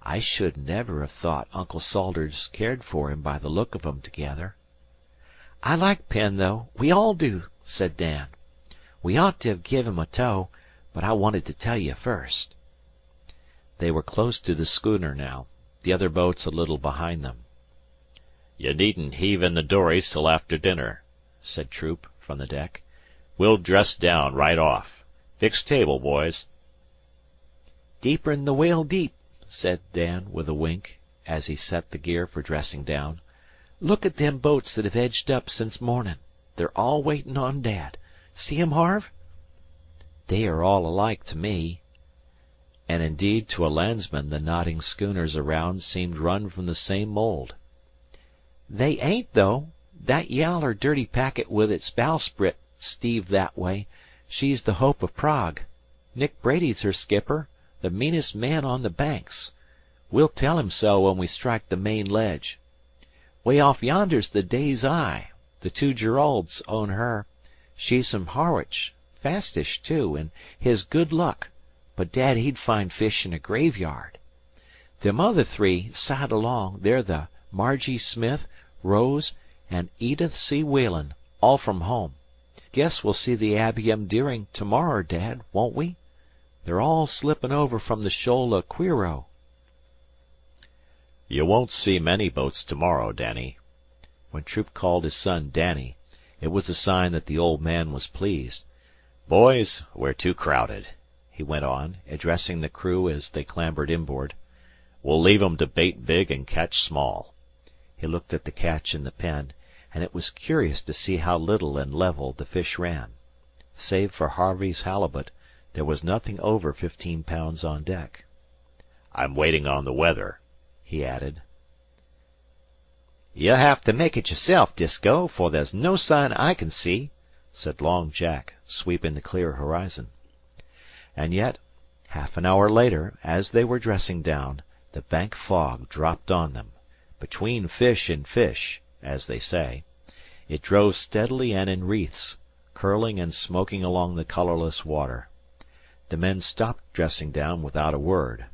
"I should never have thought Uncle Salters cared for him by the look of 'em together." "I like Penn, though. We all do," said Dan. "We ought to have give him a tow, but I wanted to tell you first." They were close to the schooner now. the other boats a little behind them. "You needn't heave in the dories till after dinner," said Troop, from the deck. "We'll dress down right off. Fix table, boys." "Deeper'n the Whale deep," said Dan, with a wink, as he set the gear for dressing down. "Look at them boats that have edged up since mornin'. They're all waitin' on Dad. See 'em, Harve?" "They are all alike to me." And indeed to a landsman the nodding schooners around seemed run from the same mould. "They ain't, though. That yaller dirty packet with its bowsprit steeved that way, she's the Hope of Prague. Nick Brady's her skipper, the meanest man on the Banks. We'll tell him so when we strike the main ledge. Way off yonder's the Day's Eye. The two Geralds own her. She's from Harwich, fastish, too, and his Good Luck, but Dad he'd find fish in a graveyard. Them other three, side along, they're the Margie Smith, Rose, and Edith C. Whalen, all from home. Guess we'll see the Abby M. Deering to-morrer, Dad, won't we? They're all slippin' over from the shoal o' Quiro." "You won't see many boats to-morrow, Danny." When Troop called his son Danny, it was a sign that the old man was pleased. "Boys, we're too crowded," He went on, addressing the crew as they clambered inboard. "We'll leave 'em to bait big and catch small." He looked at the catch in the pen, and it was curious to see how little and level the fish ran. Save for Harvey's halibut, there was nothing over 15 pounds on deck. "I'm waiting on the weather," he added. "You'll have to make it yourself, Disko, for there's no sign I can see," said Long Jack, sweeping the clear horizon. And yet, half an hour later, as they were dressing down, the Bank fog dropped on them. Between fish and fish, as they say, it drove steadily and in wreaths, curling and smoking along the colorless water. The men stopped dressing down without a word.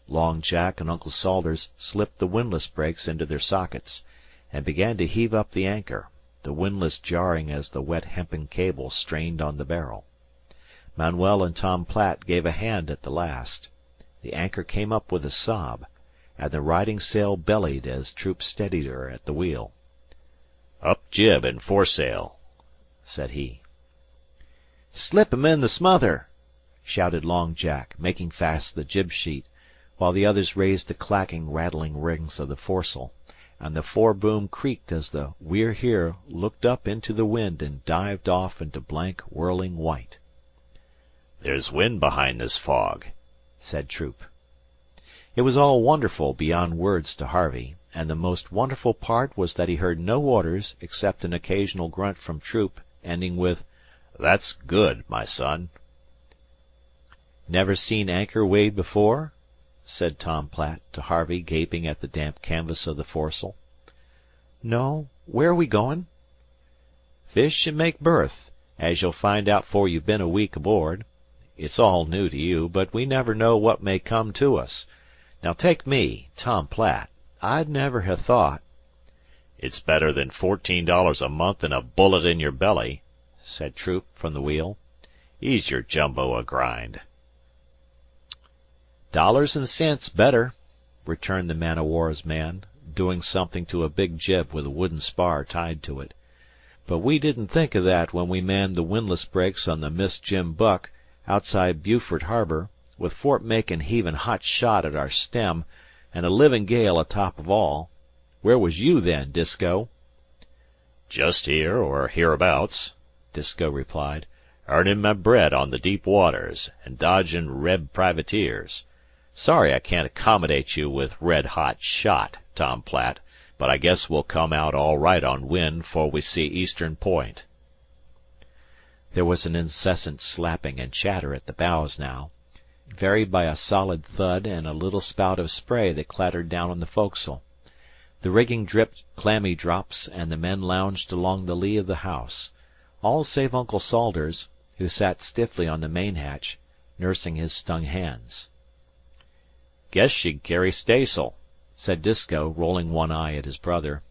Long Jack and Uncle Salters slipped the windlass brakes into their sockets, and began to heave up the anchor, the windlass jarring as the wet hempen cable strained on the barrel. Manuel and Tom Platt gave a hand at the last. The anchor came up with a sob, and the riding sail bellied as Troop steadied her at the wheel. "Up jib and foresail," said he. "Slip 'em in the smother," shouted Long Jack, making fast the jib sheet, while the others raised the clacking, rattling rings of the foresail, and the foreboom creaked as the We're Here looked up into the wind and dived off into blank, whirling white. "There's wind behind this fog," said Troop. It was all wonderful beyond words to Harvey, and the most wonderful part was that he heard no orders except an occasional grunt from Troop, ending with, "That's good, my son." "Never seen anchor weighed before?" said Tom Platt to Harvey, gaping at the damp canvas of the foresail. "No. Where are we goin'?" "Fish and make berth, as you'll find out 'fore you've been a week aboard. It's all new to you, but we never know what may come to us. Now take me, Tom Platt. I'd never ha' thought—" "It's better than $14 a month and a bullet in your belly," said Troop from the wheel. "Ease your jumbo a grind." "Dollars and cents better," returned the man-o'-war's man, doing something to a big jib with a wooden spar tied to it. "But we didn't think of that when we manned the windlass brakes on the Miss Jim Buck outside Beaufort Harbor, with Fort Macon heaving hot shot at our stem, and a living gale atop of all. Where was you then, Disko?" "Just here or hereabouts," Disko replied. "Earnin' my bread on the deep waters, and dodgin' Reb privateers. Sorry I can't accommodate you with red-hot shot, Tom Platt, but I guess we'll come out all right on wind 'fore we see Eastern Point." There was an incessant slapping and chatter at the bows now, varied by a solid thud and a little spout of spray that clattered down on the foc'sle. The rigging dripped clammy drops, and the men lounged along the lee of the house, all save Uncle Salters, who sat stiffly on the main hatch, nursing his stung hands. "Guess she'd carry staysail," said Disko, rolling one eye at his brother.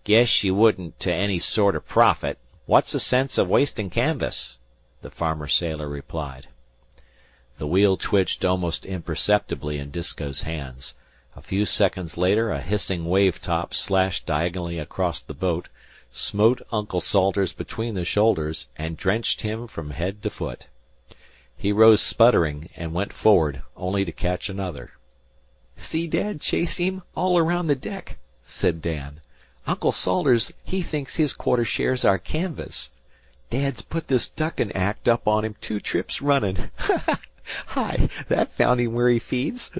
"Guess she wouldn't to any sort of profit. What's the sense of wasting canvas?" the farmer sailor replied. The wheel twitched almost imperceptibly in Disko's hands. A few seconds later a hissing wave top slashed diagonally across the boat, smote Uncle Salters between the shoulders, and drenched him from head to foot. He rose sputtering and went forward, only to catch another. "See Dad chase him all around the deck," said Dan. "Uncle Salters he thinks his quarter share's our canvas. Dad's put this duckin' act up on him 2 trips runnin'. Hi, that found him where he feeds."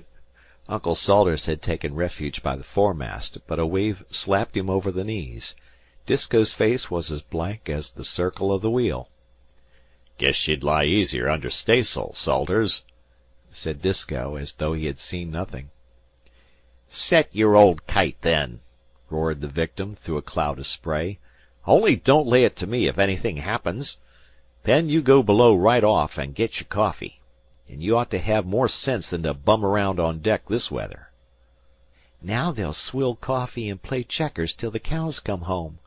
Uncle Salters had taken refuge by the foremast, but a wave slapped him over the knees. Disko's face was as blank as the circle of the wheel. "Guess you'd lie easier under staysail, Salters," said Disko, as though he had seen nothing. "Set your old kite, then," roared the victim through a cloud of spray. "Only don't lay it to me if anything happens. Then you go below right off and get your coffee. And you ought to have more sense than to bum around on deck this weather." "Now they'll swill coffee and play checkers till the cows come home,"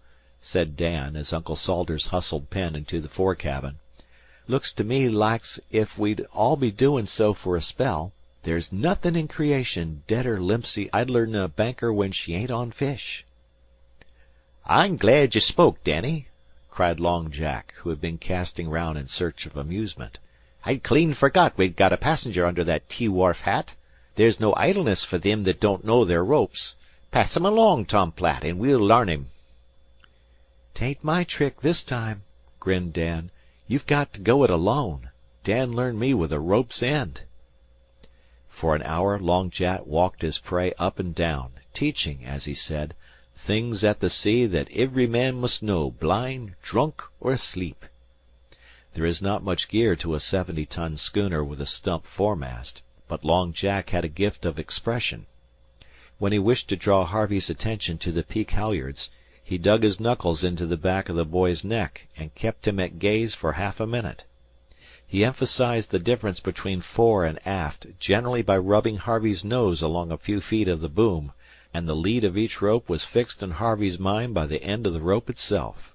said Dan, as Uncle Salters hustled Penn into the fore cabin. "Looks to me like's if we'd all be doin' so for a spell. There's nothin' in creation deader limpsy idler'n a banker when she ain't on fish." "I'm glad you spoke, Danny," cried Long Jack, who had been casting round in search of amusement. "I'd clean forgot we'd got a passenger under that T-wharf hat. There's no idleness for them that don't know their ropes. Pass him along, Tom Platt, and we'll larn him." "'Tain't my trick this time," grinned Dan. "You've got to go it alone. Dan learned me with a rope's end." For an hour Long Jack walked his prey up and down, teaching, as he said, things at the sea that ivery man must know, blind, drunk, or asleep. There is not much gear to a 70-ton schooner with a stump foremast, but Long Jack had a gift of expression. When he wished to draw Harvey's attention to the peak halyards, he dug his knuckles into the back of the boy's neck and kept him at gaze for half a minute. He emphasized the difference between fore and aft generally by rubbing Harvey's nose along a few feet of the boom, and the lead of each rope was fixed in Harvey's mind by the end of the rope itself.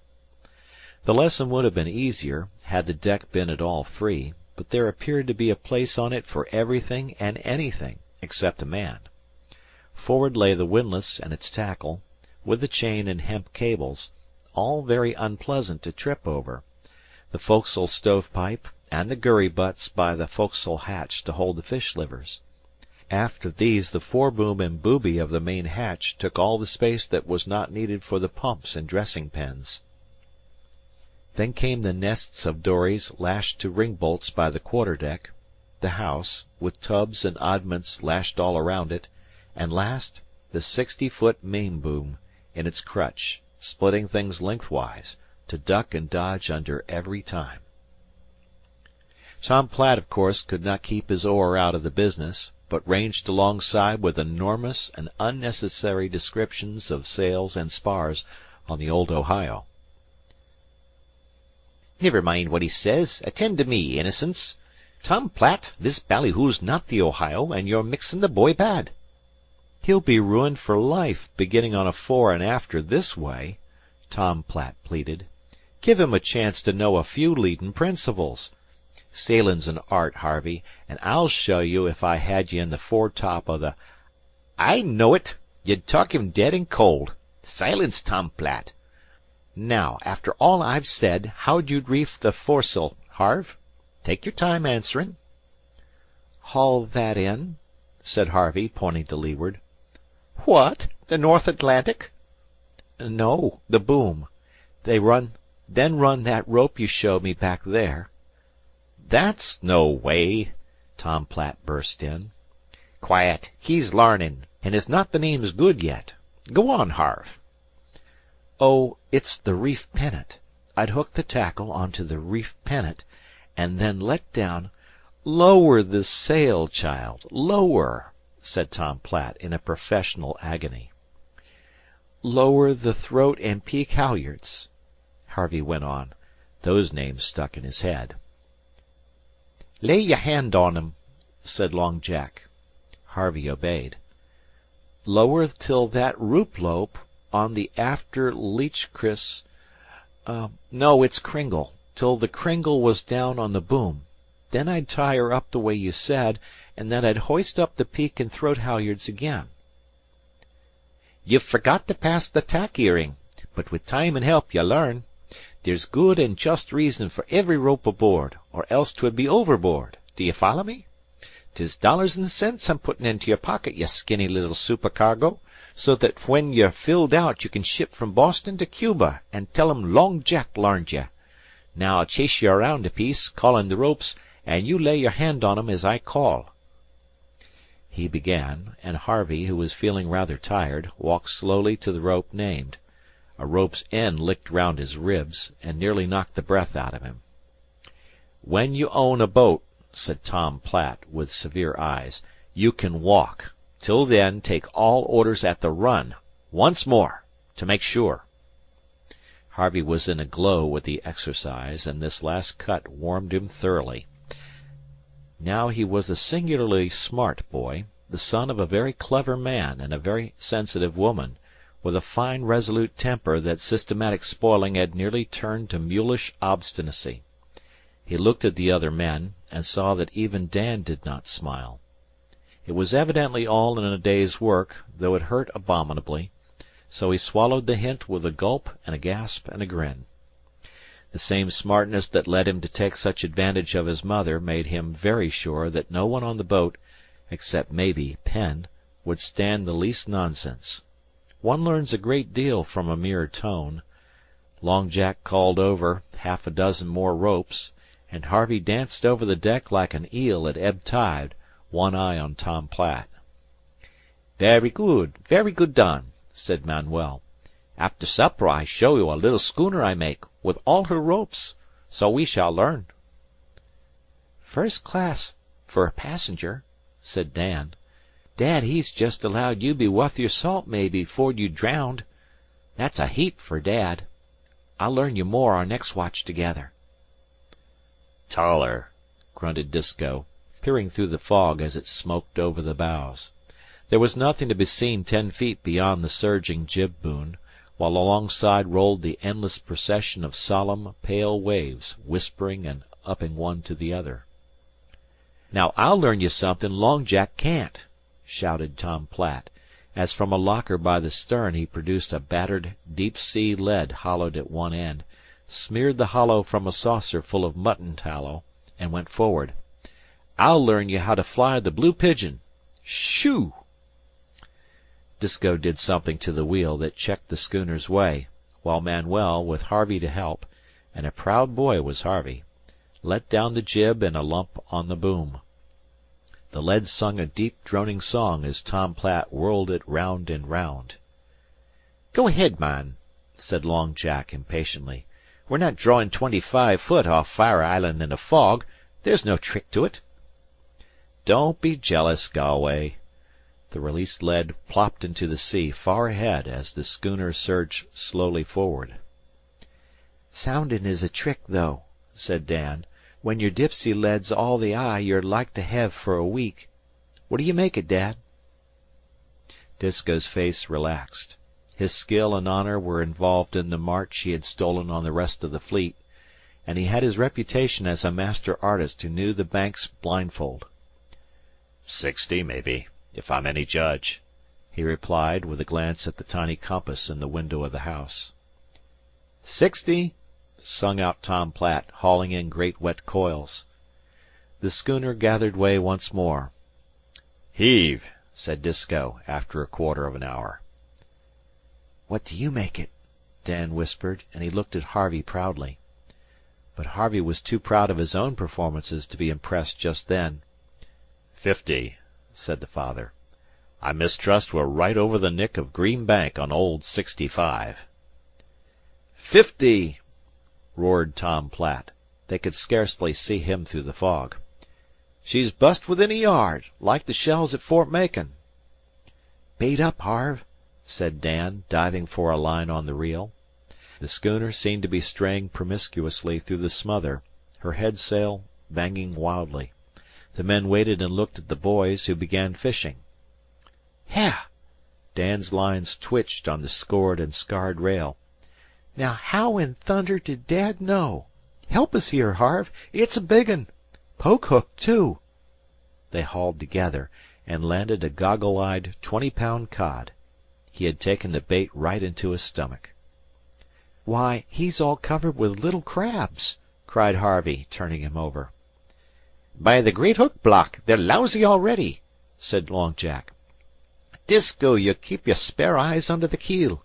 The lesson would have been easier had the deck been at all free, but there appeared to be a place on it for everything and anything except a man. Forward lay the windlass and its tackle, with the chain and hemp cables, all very unpleasant to trip over, the forecastle stovepipe, and the gurry butts by the forecastle hatch to hold the fish livers. Aft of these the foreboom and booby of the main hatch took all the space that was not needed for the pumps and dressing pens. Then came the nests of dories lashed to ring-bolts by the quarter-deck, the house, with tubs and oddments lashed all around it, and last, the 60-foot main-boom, in its crutch, splitting things lengthwise, to duck and dodge under every time. Tom Platt, of course, could not keep his oar out of the business, but ranged alongside with enormous and unnecessary descriptions of sails and spars on the old Ohio. "Never mind what he says. Attend to me, innocents. Tom Platt, this ballyhoo's not the Ohio, and you're mixin' the boy bad." "He'll be ruined for life, beginning on a fore and after this way," Tom Platt pleaded. "Give him a chance to know a few leadin' principles. Sailin's an art, Harvey, and I'll show you if I had you in the foretop o' the—" "I know it. You'd talk him dead and cold. Silence, Tom Platt. Now, after all I've said, how'd you reef the foresail, Harve? Take your time answerin'." "Haul that in," said Harvey, pointing to leeward. "What? The North Atlantic?" "No, the boom. Then run that rope you showed me back there." "That's no way," Tom Platt burst in. "Quiet. He's larnin', and his not the name's good yet. Go on, Harve." "Oh, it's the reef pennant. I'd hook the tackle onto the reef pennant, and then let down—" "Lower the sail, child, lower," said Tom Platt in a professional agony. "Lower the throat and peak halyards," Harvey went on. Those names stuck in his head. "Lay your hand on 'em," said Long Jack. Harvey obeyed. "Lower till that roop lope on the after leach no, it's cringle, till the cringle was down on the boom. Then I'd tie her up the way you said, and then I'd hoist up the peak and throat halyards again. You've forgot to pass the tack earing, but with time and help ye learn. There's good and just reason for every rope aboard, or else 'twould be overboard. Do ye follow me? 'Tis dollars and cents I'm puttin' into your pocket, ye skinny little supercargo, so that when you're filled out you can ship from Boston to Cuba and tell 'em Long Jack larned ye. Now I'll chase you around a piece, callin' the ropes, and you lay your hand on 'em as I call." He began, and Harvey, who was feeling rather tired, walked slowly to the rope named. A rope's end licked round his ribs, and nearly knocked the breath out of him. "When you own a boat," said Tom Platt, with severe eyes, "you can walk. Till then, take all orders at the run. Once more, to make sure." Harvey was in a glow with the exercise, and this last cut warmed him thoroughly. Now he was a singularly smart boy, the son of a very clever man and a very sensitive woman, with a fine resolute temper that systematic spoiling had nearly turned to mulish obstinacy. He looked at the other men, and saw that even Dan did not smile. It was evidently all in a day's work, though it hurt abominably, so he swallowed the hint with a gulp and a gasp and a grin. The same smartness that led him to take such advantage of his mother made him very sure that no one on the boat, except maybe Penn, would stand the least nonsense. One learns a great deal from a mere tone. Long Jack called over half a dozen more ropes, and Harvey danced over the deck like an eel at ebb tide, one eye on Tom Platt. Very good done," said Manuel. "After supper I show you a little schooner I make, with all her ropes. So we shall learn." "First class fer a passenger," said Dan. "Dad, he's jest allowed you be wuth your salt maybe 'fore you drowned. That's a heap fer Dad. I'll learn you more our next watch together." "Taller," grunted Disko, peering through the fog as it smoked over the bows. There was nothing to be seen 10 feet beyond the surging jib boom, while alongside rolled the endless procession of solemn, pale waves, whispering and upping one to the other. "Now I'll learn you something Long Jack can't," shouted Tom Platt, as from a locker by the stern he produced a battered deep-sea lead hollowed at one end, smeared the hollow from a saucer full of mutton tallow, and went forward. "I'll learn you how to fly the Blue Pigeon. Shoo!" Disko did something to the wheel that checked the schooner's way, while Manuel, with Harvey to help, and a proud boy was Harvey, let down the jib and a lump on the boom. The lead sung a deep droning song as Tom Platt whirled it round and round. "Go ahead, man," said Long Jack impatiently. "We're not drawing 25 foot off Fire Island in a fog. There's no trick to it." "Don't be jealous, Galway." The released lead plopped into the sea far ahead as the schooner surged slowly forward. "Soundin' is a trick, though," said Dan. "When your dipsy lead's all the eye you're like to hev fer a week. What do you make it, Dad?" Disko's face relaxed. His skill and honor were involved in the march he had stolen on the rest of the fleet, and he had his reputation as a master artist who knew the Banks blindfold. 60, maybe, if I'm any judge," he replied, with a glance at the tiny compass in the window of the house. 60, sung out Tom Platt, hauling in great wet coils. The schooner gathered way once more. "Heave," said Disko, after a quarter of an hour. "What do you make it?" Dan whispered, and he looked at Harvey proudly. But Harvey was too proud of his own performances to be impressed just then. 50, said the father. "I mistrust we're right over the nick of Green Bank on old 65. 50, roared Tom Platt. They could scarcely see him through the fog. "She's bust within a yard, like the shells at Fort Macon." "Bait up, Harve," said Dan, diving for a line on the reel. The schooner seemed to be straying promiscuously through the smother, her head sail banging wildly. The men waited and looked at the boys, who began fishing. "Heh!" Dan's lines twitched on the scored and scarred rail. "Now how in thunder did Dad know? Help us here, Harve. It's a big un. Poke hook, too." They hauled together, and landed a goggle-eyed 20-pound cod. He had taken the bait right into his stomach. "Why, he's all covered with little crabs!" cried Harvey, turning him over. "By the great hook block, they're lousy already," said Long Jack. "Disko, you keep your spare eyes under the keel."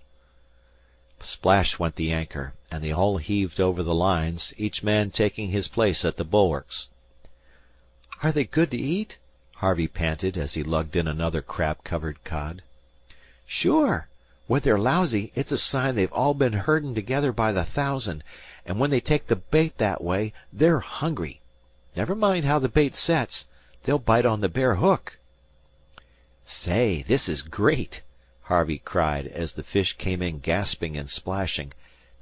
Splash went the anchor, and they all heaved over the lines, each man taking his place at the bulwarks. "Are they good to eat?" Harvey panted as he lugged in another crab-covered cod. "Sure. When they're lousy, it's a sign they've all been herdin' together by the thousand, and when they take the bait that way, they're hungry. Never mind how the bait sets, they'll bite on the bare hook." "Say, this is great!" Harvey cried as the fish came in gasping and splashing,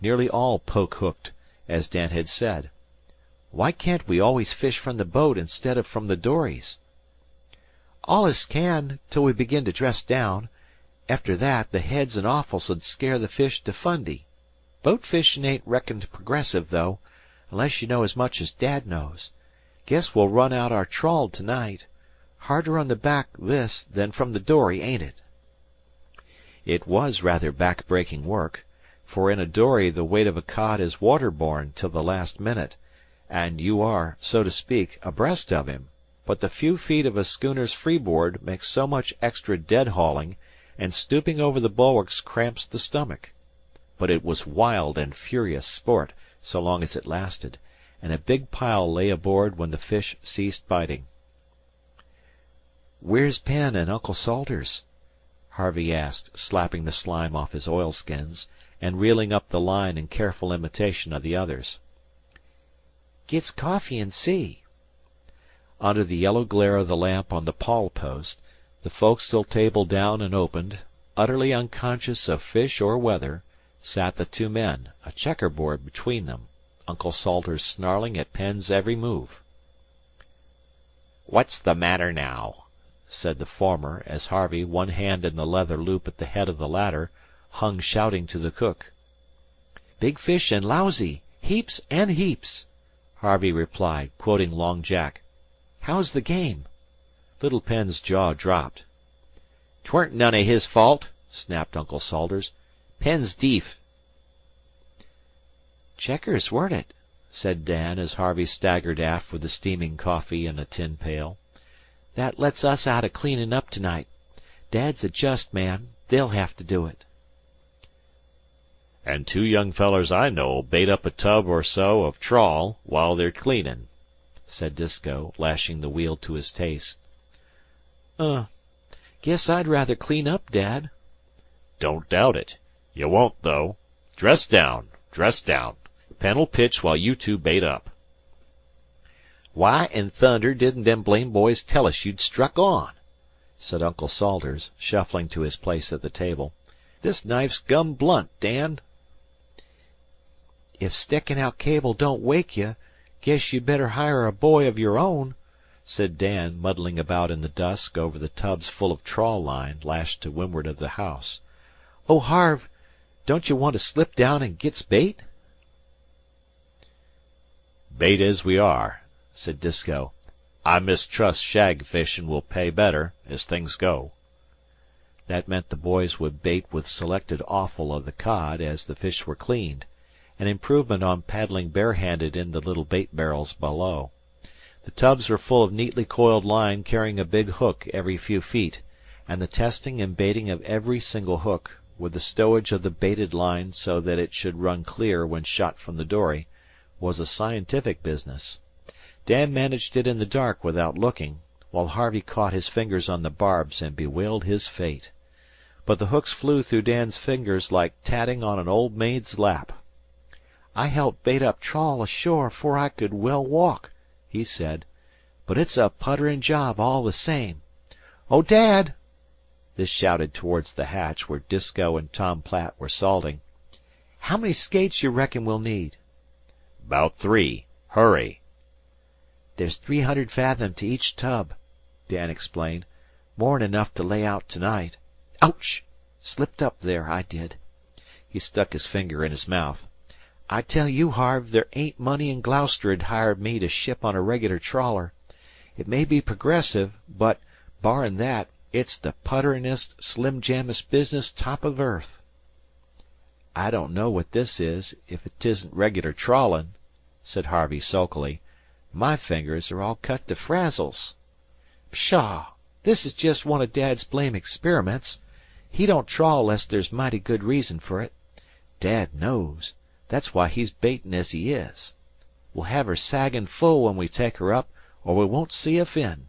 nearly all poke-hooked, as Dan had said. "Why can't we always fish from the boat instead of from the dories?" "Allus can, till we begin to dress down. Efter that, the heads and offals 'd scare the fish to Fundy. Boat fishin' ain't reckoned progressive, though, unless you know as much as Dad knows. Guess we'll run out our trawl to night. Harder on the back this than from the dory, ain't it?" It was rather back-breaking work, for in a dory the weight of a cod is water-borne till the last minute, and you are, so to speak, abreast of him; but the few feet of a schooner's freeboard make so much extra dead-hauling, and stooping over the bulwarks cramps the stomach. But it was wild and furious sport, so long as it lasted, and a big pile lay aboard when the fish ceased biting. "Where's Penn and Uncle Salters?" Harvey asked, slapping the slime off his oilskins, and reeling up the line in careful imitation of the others. "Gits coffee and see." Under the yellow glare of the lamp on the pawl post, the forecastle table down and opened, utterly unconscious of fish or weather, sat the two men, a checkerboard between them, Uncle Salters snarling at Penn's every move. "What's the matter now?" said the former, as Harvey, one hand in the leather loop at the head of the ladder, hung shouting to the cook. "Big fish and lousy. Heaps and heaps," Harvey replied, quoting Long Jack. "How's the game?" Little Penn's jaw dropped. "'Tweren't none o' his fault," snapped Uncle Salters. "Penn's deef." "Checkers, weren't it?" said Dan, as Harvey staggered aft with the steaming coffee in a tin pail. "That lets us out of cleanin' up to night. Dad's a just man. They'll have to do it." "And two young fellers I know'll bait up a tub or so of trawl while they're cleanin'," said Disko, lashing the wheel to his taste. Guess I'd rather clean up, Dad." "Don't doubt it. You won't, though. Dress down. Dress down. Penn'll pitch while you two bait up." "Why in thunder didn't them blame boys tell us you'd struck on?" said Uncle Salters, shuffling to his place at the table. "This knife's gum blunt, Dan." "If stickin' out cable don't wake you, guess you'd better hire a boy of your own," said Dan, muddling about in the dusk over the tubs full of trawl line lashed to windward of the house. "Oh, Harve, don't you want to slip down and git's bait?" "Bait as we are," said Disko. "I mistrust shag fishin' will pay better, as things go." That meant the boys would bait with selected offal of the cod as the fish were cleaned, an improvement on paddling barehanded in the little bait barrels below. The tubs were full of neatly coiled line carrying a big hook every few feet, and the testing and baiting of every single hook, with the stowage of the baited line so that it should run clear when shot from the dory, was a scientific business. Dan managed it in the dark without looking, while Harvey caught his fingers on the barbs and bewailed his fate. But the hooks flew through Dan's fingers like tatting on an old maid's lap. "I helped bait up trawl ashore 'fore I could well walk," he said, "but it's a putterin' job all the same. Oh, Dad!" This shouted towards the hatch where Disko and Tom Platt were salting. "How many skates you reckon we'll need?" "'Bout 3. Hurry." "There's 300 fathom to each tub," Dan explained. "More'n enough to lay out to night. Ouch! Slipped up there, I did." He stuck his finger in his mouth. "I tell you, Harve, there ain't money in Gloucester'd hire me to ship on a regular trawler. It may be progressive, but, barrin' that, It's the putteringest, slim-jammest business top of earth." "I don't know what this is, if 'tisn't regular trawlin'," said Harvey sulkily. "My fingers are all cut to frazzles." "Pshaw! This is jest one o' Dad's blame experiments. He don't trawl 'less there's mighty good reason fer it. Dad knows. That's why he's baitin' as he is. We'll hev her saggin' full when we take her up, or we won't see a fin."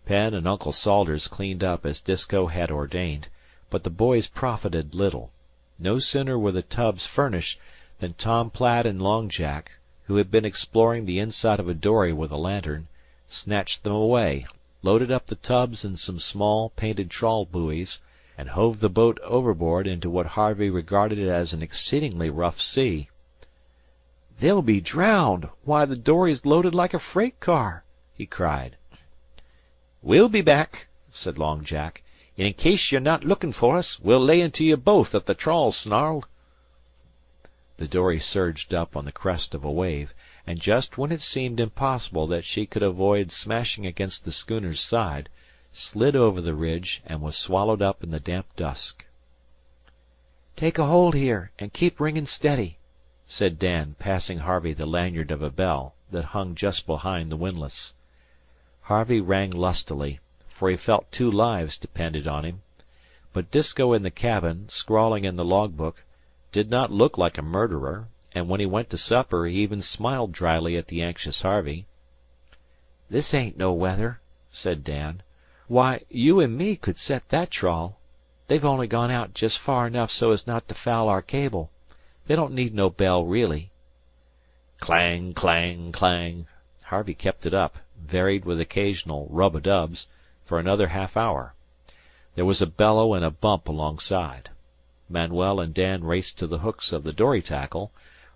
Penn and Uncle Salters cleaned up as Disko had ordained, but the boys profited little. No sooner were the tubs furnished than Tom Platt and Long Jack, who had been exploring the inside of a dory with a lantern, snatched them away, loaded up the tubs in some small, painted trawl buoys, and hove the boat overboard into what Harvey regarded as an exceedingly rough sea. "They'll be drowned! Why, the dory's loaded like a freight car!" he cried. "We'll be back," said Long Jack, "and in case you're not lookin' for us, we'll lay into you both if the trawl's snarled." The dory surged up on the crest of a wave, and just when it seemed impossible that she could avoid smashing against the schooner's side, slid over the ridge and was swallowed up in the damp dusk. "Take a hold here, and keep ringin' steady," said Dan, passing Harvey the lanyard of a bell that hung just behind the windlass. Harvey rang lustily, for he felt 2 lives depended on him. But Disko in the cabin, scrawling in the logbook, did not look like a murderer, and when he went to supper he even smiled dryly at the anxious Harvey. "This ain't no weather," said Dan. "Why, you and me could set that trawl. They've only gone out jest far enough so as not to foul our cable. They don't need no bell really." Clang, clang, clang. Harvey kept it up, varied with occasional rub-a-dubs, for another half-hour. There was a bellow and a bump alongside. Manuel and Dan raced to the hooks of the dory tackle.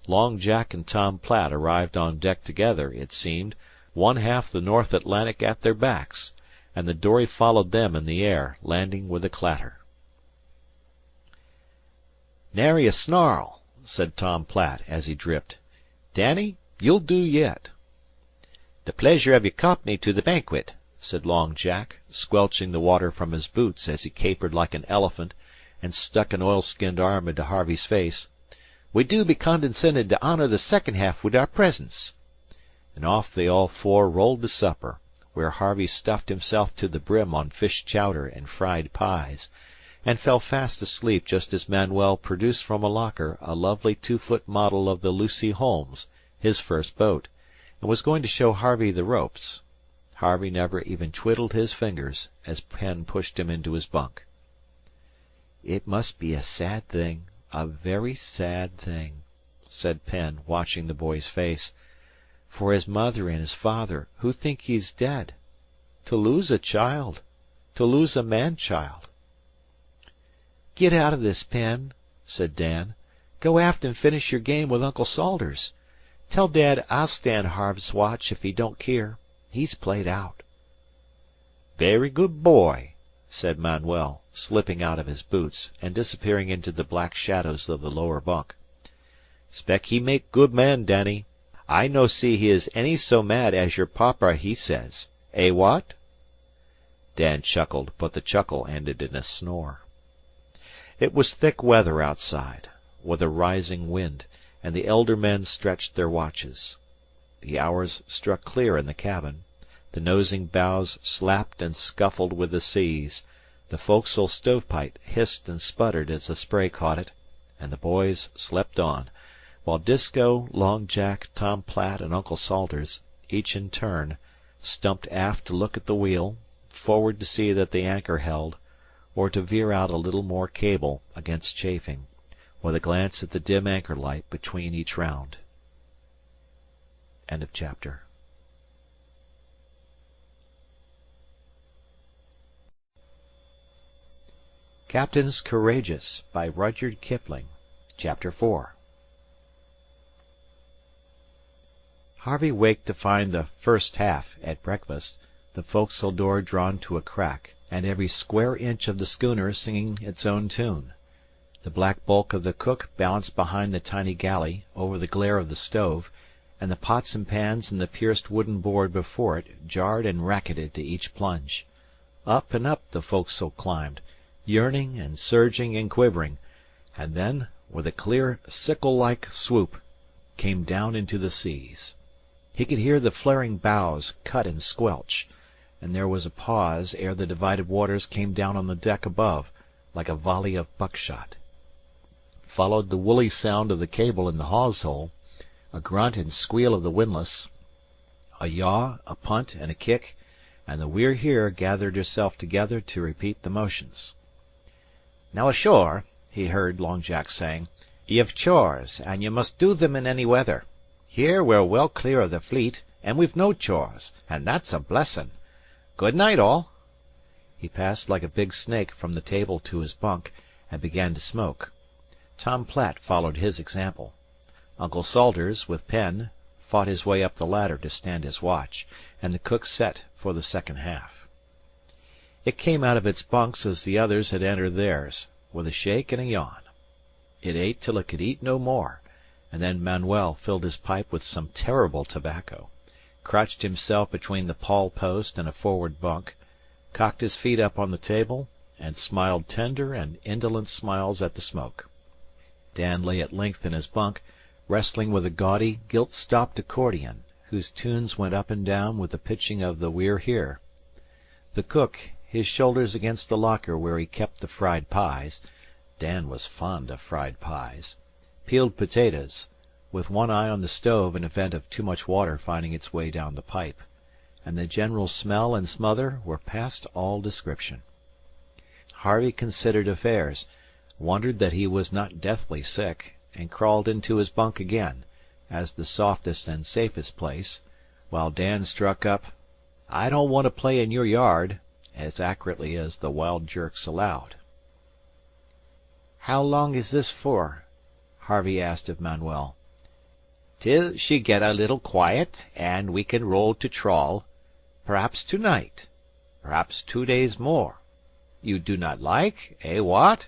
Long Jack and Tom Platt arrived on deck together, it seemed, one half the North Atlantic at their backs, and the dory followed them in the air, landing with a clatter. "Nary a snarl," said Tom Platt as he dripped. "Danny, you'll do yet." "The pleasure of your company to the banquet," said Long Jack, squelching the water from his boots as he capered like an elephant and stuck an oilskinned arm into Harvey's face. "We do be condescendin' to honor the second half wid our presence." And off they all 4 rolled to supper, where Harvey stuffed himself to the brim on fish chowder and fried pies, and fell fast asleep just as Manuel produced from a locker a lovely 2-foot model of the Lucy Holmes, his first boat, and was going to show Harvey the ropes. Harvey never even twiddled his fingers as Penn pushed him into his bunk. "It must be a sad thing, a very sad thing," said Penn, watching the boy's face, "for his mother and his father, who think he's dead. To lose a child, to lose a man-child." "Get out of this, Penn," said Dan. "Go aft and finish your game with Uncle Salters. Tell Dad I'll stand Harve's watch if he don't keer. He's played out." "Very good boy," said Manuel, slipping out of his boots and disappearing into the black shadows of the lower bunk. "'Spect he make good man, Danny. I no see he is any so mad as your papa he says. Eh, what?" Dan chuckled, but the chuckle ended in a snore. It was thick weather outside, with a rising wind, and the elder men stretched their watches. The hours struck clear in the cabin. The nosing bows slapped and scuffled with the seas. The forecastle stovepipe hissed and sputtered as the spray caught it, and the boys slept on, while Disko, Long Jack, Tom Platt, and Uncle Salters, each in turn, stumped aft to look at the wheel, forward to see that the anchor held, or to veer out a little more cable against chafing, with a glance at the dim anchor light between each round. End of chapter. Captains Courageous by Rudyard Kipling. Chapter 4. Harvey waked to find the first half at breakfast, the forecastle door drawn to a crack, and every square inch of the schooner singing its own tune. The black bulk of the cook balanced behind the tiny galley over the glare of the stove, and the pots and pans in the pierced wooden board before it jarred and racketed to each plunge. Up and up the forecastle climbed, yearning and surging and quivering, and then, with a clear sickle-like swoop, came down into the seas. He could hear the flaring bows cut and squelch, and there was a pause ere the divided waters came down on the deck above, like a volley of buckshot. Followed the woolly sound of the cable in the hawse-hole, a grunt and squeal of the windlass, a yaw, a punt, and a kick, and the We're Here gathered herself together to repeat the motions. "Now ashore," he heard Long Jack saying, "ye've chores, and ye must do them in any weather. Here we're well clear of the fleet, and we've no chores, and that's a blessin'. Good night, all." He passed like a big snake from the table to his bunk, and began to smoke. Tom Platt followed his example. Uncle Salters, with Penn, fought his way up the ladder to stand his watch, and the cook set for the second half. It came out of its bunks as the others had entered theirs, with a shake and a yawn. It ate till it could eat no more, and then Manuel filled his pipe with some terrible tobacco, crouched himself between the pawl post and a forward bunk, cocked his feet up on the table, and smiled tender and indolent smiles at the smoke. Dan lay at length in his bunk, wrestling with a gaudy, gilt-stopped accordion, whose tunes went up and down with the pitching of the We're Here. The cook, his shoulders against the locker where he kept the fried pies (Dan was fond of fried pies), peeled potatoes, with one eye on the stove in event of too much water finding its way down the pipe, and the general smell and smother were past all description. Harvey considered affairs, wondered that he was not deathly sick, and crawled into his bunk again, as the softest and safest place, while Dan struck up, "I don't want to play in your yard," as accurately as the wild jerks allowed. "How long is this for?" Harvey asked of Manuel. "Till she get a little quiet, and we can roll to trawl. Perhaps to-night. Perhaps 2 days more. You do not like, eh, what?"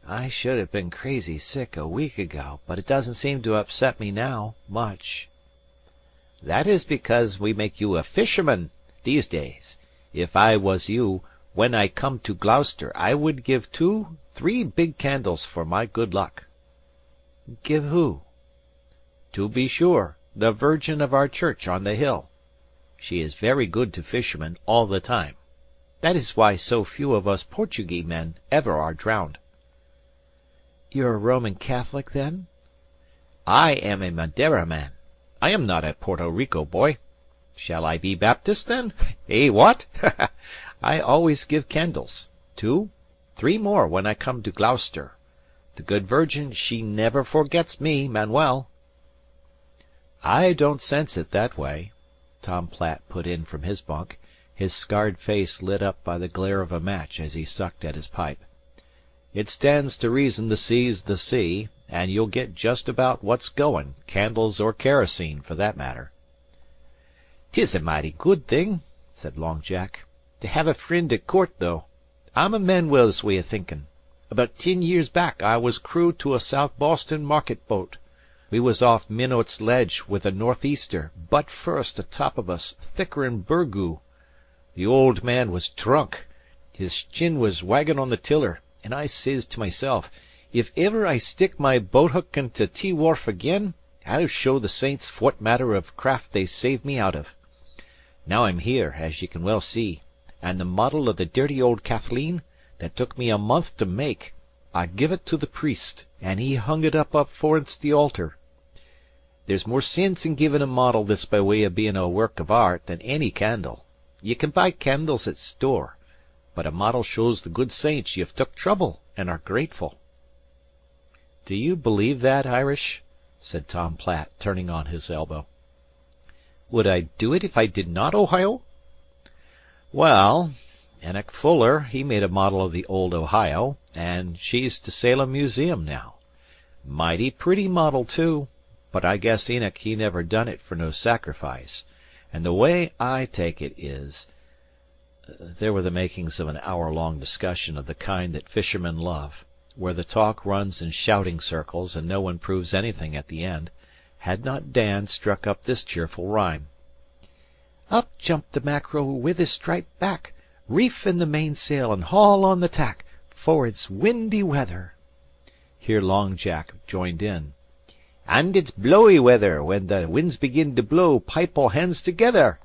"I should have been crazy sick a week ago, but it doesn't seem to upset me now, much." "That is because we make you a fisherman, these days. If I was you, when I come to Gloucester, I would give 2, 3 big candles for my good luck." "Give who?" "To be sure, the Virgin of our church on the hill. She is very good to fishermen all the time. That is why so few of us Portuguese men ever are drowned." "You're a Roman Catholic, then?" "I am a Madeira man. I am not a Porto Rico boy. Shall I be Baptist, then? Eh, what? I always give candles. 2, 3 more when I come to Gloucester. The good Virgin, she never forgets me, Manuel." "I don't sense it that way," Tom Platt put in from his bunk, his scarred face lit up by the glare of a match as he sucked at his pipe. "It stands to reason the sea's the sea, and you'll get just about what's goin', candles or kerosene, for that matter." "'Tis a mighty good thing," said Long Jack, "to have a friend at court, though. I'm a Manuel's way o' thinkin'. About 10 years back I was crew to a South Boston market boat. We was off Minot's Ledge with a northeaster, butt first atop of us, thicker'n burgoo. The old man was drunk. His chin was waggin' on the tiller, and I says to myself, if ever I stick my boat-hook into T Wharf again, I'll show the saints fwhat matter of craft they saved me out of. Now I'm here, as ye can well see, and the model of the dirty old Kathleen, that took me a month to make, I give it to the priest, and he hung it up forninst the altar. There's more sense in giving a model this by way of being a work of art than any candle. Ye can buy candles at store, but a model shows the good saints you've took trouble and are grateful." "Do you believe that, Irish?" said Tom Platt, turning on his elbow. "Would I do it if I did not, Ohio?" "Well, Enoch Fuller, he made a model of the old Ohio, and she's to Salem Museum now. Mighty pretty model, too, but I guess Enoch he never done it for no sacrifice, and the way I take it is—" There were the makings of an hour-long discussion of the kind that fishermen love, where the talk runs in shouting circles and no one proves anything at the end, had not Dan struck up this cheerful rhyme: "Up jumped the mackerel with his striped back. Reef in the mainsail and haul on the tack, for it's windy weather." Here Long Jack joined in. "And it's blowy weather. When the winds begin to blow, pipe all hands together."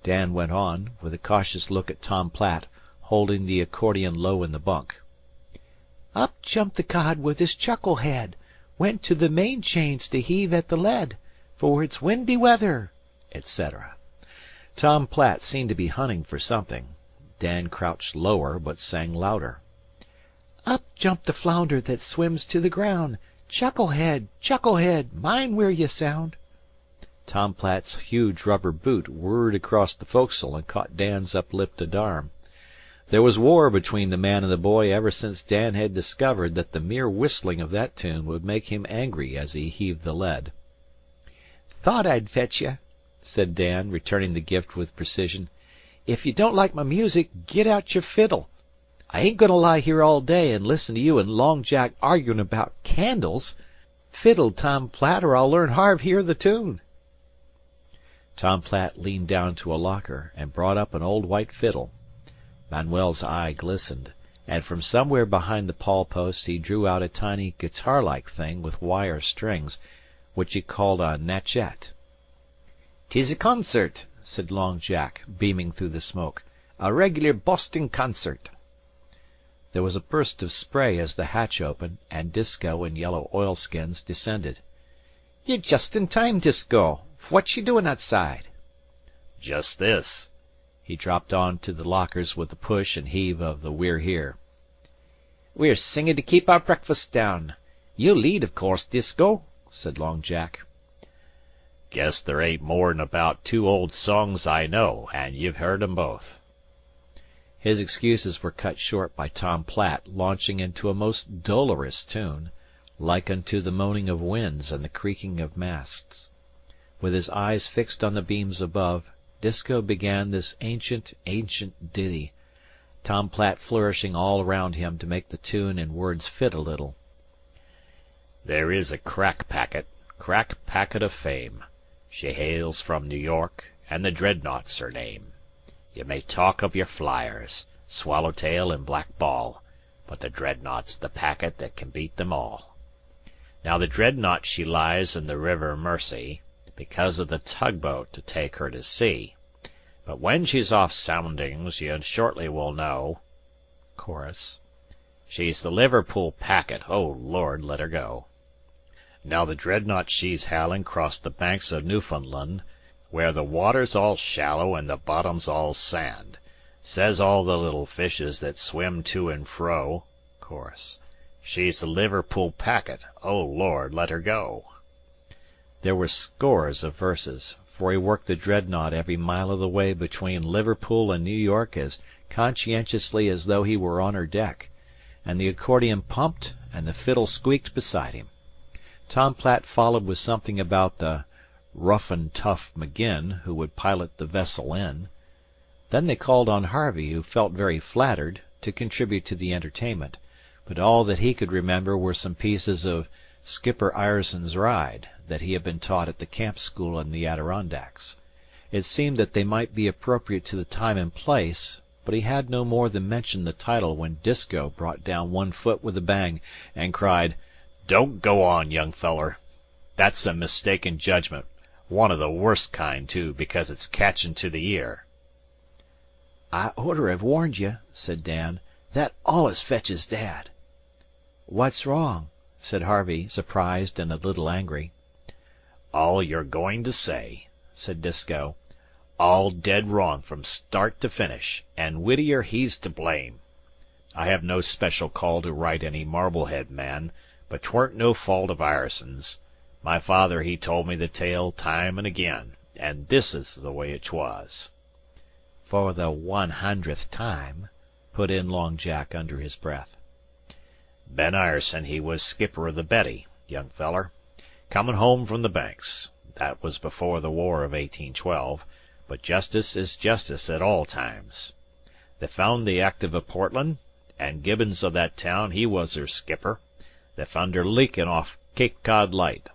Dan went on, with a cautious look at Tom Platt, holding the accordion low in the bunk. "Up jumped the cod with his chucklehead, went to the main chains to heave at the lead, for it's windy weather," etc. Tom Platt seemed to be hunting for something. Dan crouched lower, but sang louder. "Up jumped the flounder that swims to the ground. Chucklehead, chucklehead, mind where ye sound." Tom Platt's huge rubber boot whirred across the forecastle and caught Dan's uplifted arm. There was war between the man and the boy ever since Dan had discovered that the mere whistling of that tune would make him angry as he heaved the lead. "Thought I'd fetch ye," said Dan, returning the gift with precision. "If you don't like my music, git out your fiddle. I ain't goin' to lie here all day and listen to you and Long Jack arguin' about candles. Fiddle, Tom Platt, or I'll learn Harve hear the tune." Tom Platt leaned down to a locker and brought up an old white fiddle. Manuel's eye glistened, and from somewhere behind the pawl post he drew out a tiny guitar-like thing with wire strings, which he called a natchet. "'Tis a concert," said Long Jack, beaming through the smoke. "A regular Boston concert." There was a burst of spray as the hatch opened, and Disko in yellow oilskins descended. "You're just in time, Disko. What you doin' outside?" "Just this." He dropped on to the lockers with the push and heave of the We're Here. "We're singin' to keep our breakfast down. You lead, of course, Disko," said Long Jack. "Guess there ain't more'n about 2 old songs I know, and you've heard 'em both." His excuses were cut short by Tom Platt launching into a most dolorous tune, like unto the moaning of winds and the creaking of masts. With his eyes fixed on the beams above, Disko began this ancient ditty, Tom Platt flourishing all around him to make the tune and words fit a little. "There is a crack packet of fame. She hails from New York, and the Dreadnought's her name. You may talk of your flyers, Swallowtail and Black Ball, but the Dreadnought's the packet that can beat them all. Now the Dreadnought she lies in the river Mersey, because of the tugboat to take her to sea. But when she's off soundings, you shortly will know." Chorus. "She's the Liverpool packet, oh Lord, let her go. Now the Dreadnought she's howling 'cross the banks of Newfoundland, where the water's all shallow and the bottom's all sand. Says all the little fishes that swim to and fro." Chorus. "She's the Liverpool packet, oh Lord, let her go." There were scores of verses, for he worked the Dreadnought every mile of the way between Liverpool and New York as conscientiously as though he were on her deck, and the accordion pumped and the fiddle squeaked beside him. Tom Platt followed with something about the rough and tough McGinn who would pilot the vessel in. Then they called on Harvey, who felt very flattered, to contribute to the entertainment, but all that he could remember were some pieces of Skipper Ireson's Ride that he had been taught at the camp school in the Adirondacks. It seemed that they might be appropriate to the time and place, but he had no more than mentioned the title when Disko brought down one foot with a bang and cried, "Don't go on, young feller. That's a mistaken judgment. One of the worst kind, too, because it's catchin' to the ear." "I oughter have warned you," said Dan. "That allus fetches Dad." "What's wrong?" said Harvey, surprised and a little angry. "All you're going to say," said Disko. "All dead wrong from start to finish, and Whittier he's to blame. I have no special call to right any Marblehead man, but 'tweren't no fault of Ireson's. My father he told me the tale time and again, and this is the way it was." "For the 100th time," put in Long Jack under his breath. "Ben Ireson he was skipper of the Betty, young feller, comin' home from the Banks. That was before the War of 1812, but justice is justice at all times. They found the active of Portland, and Gibbons of that town he was her skipper. They found her leakin' off Cape Cod Light.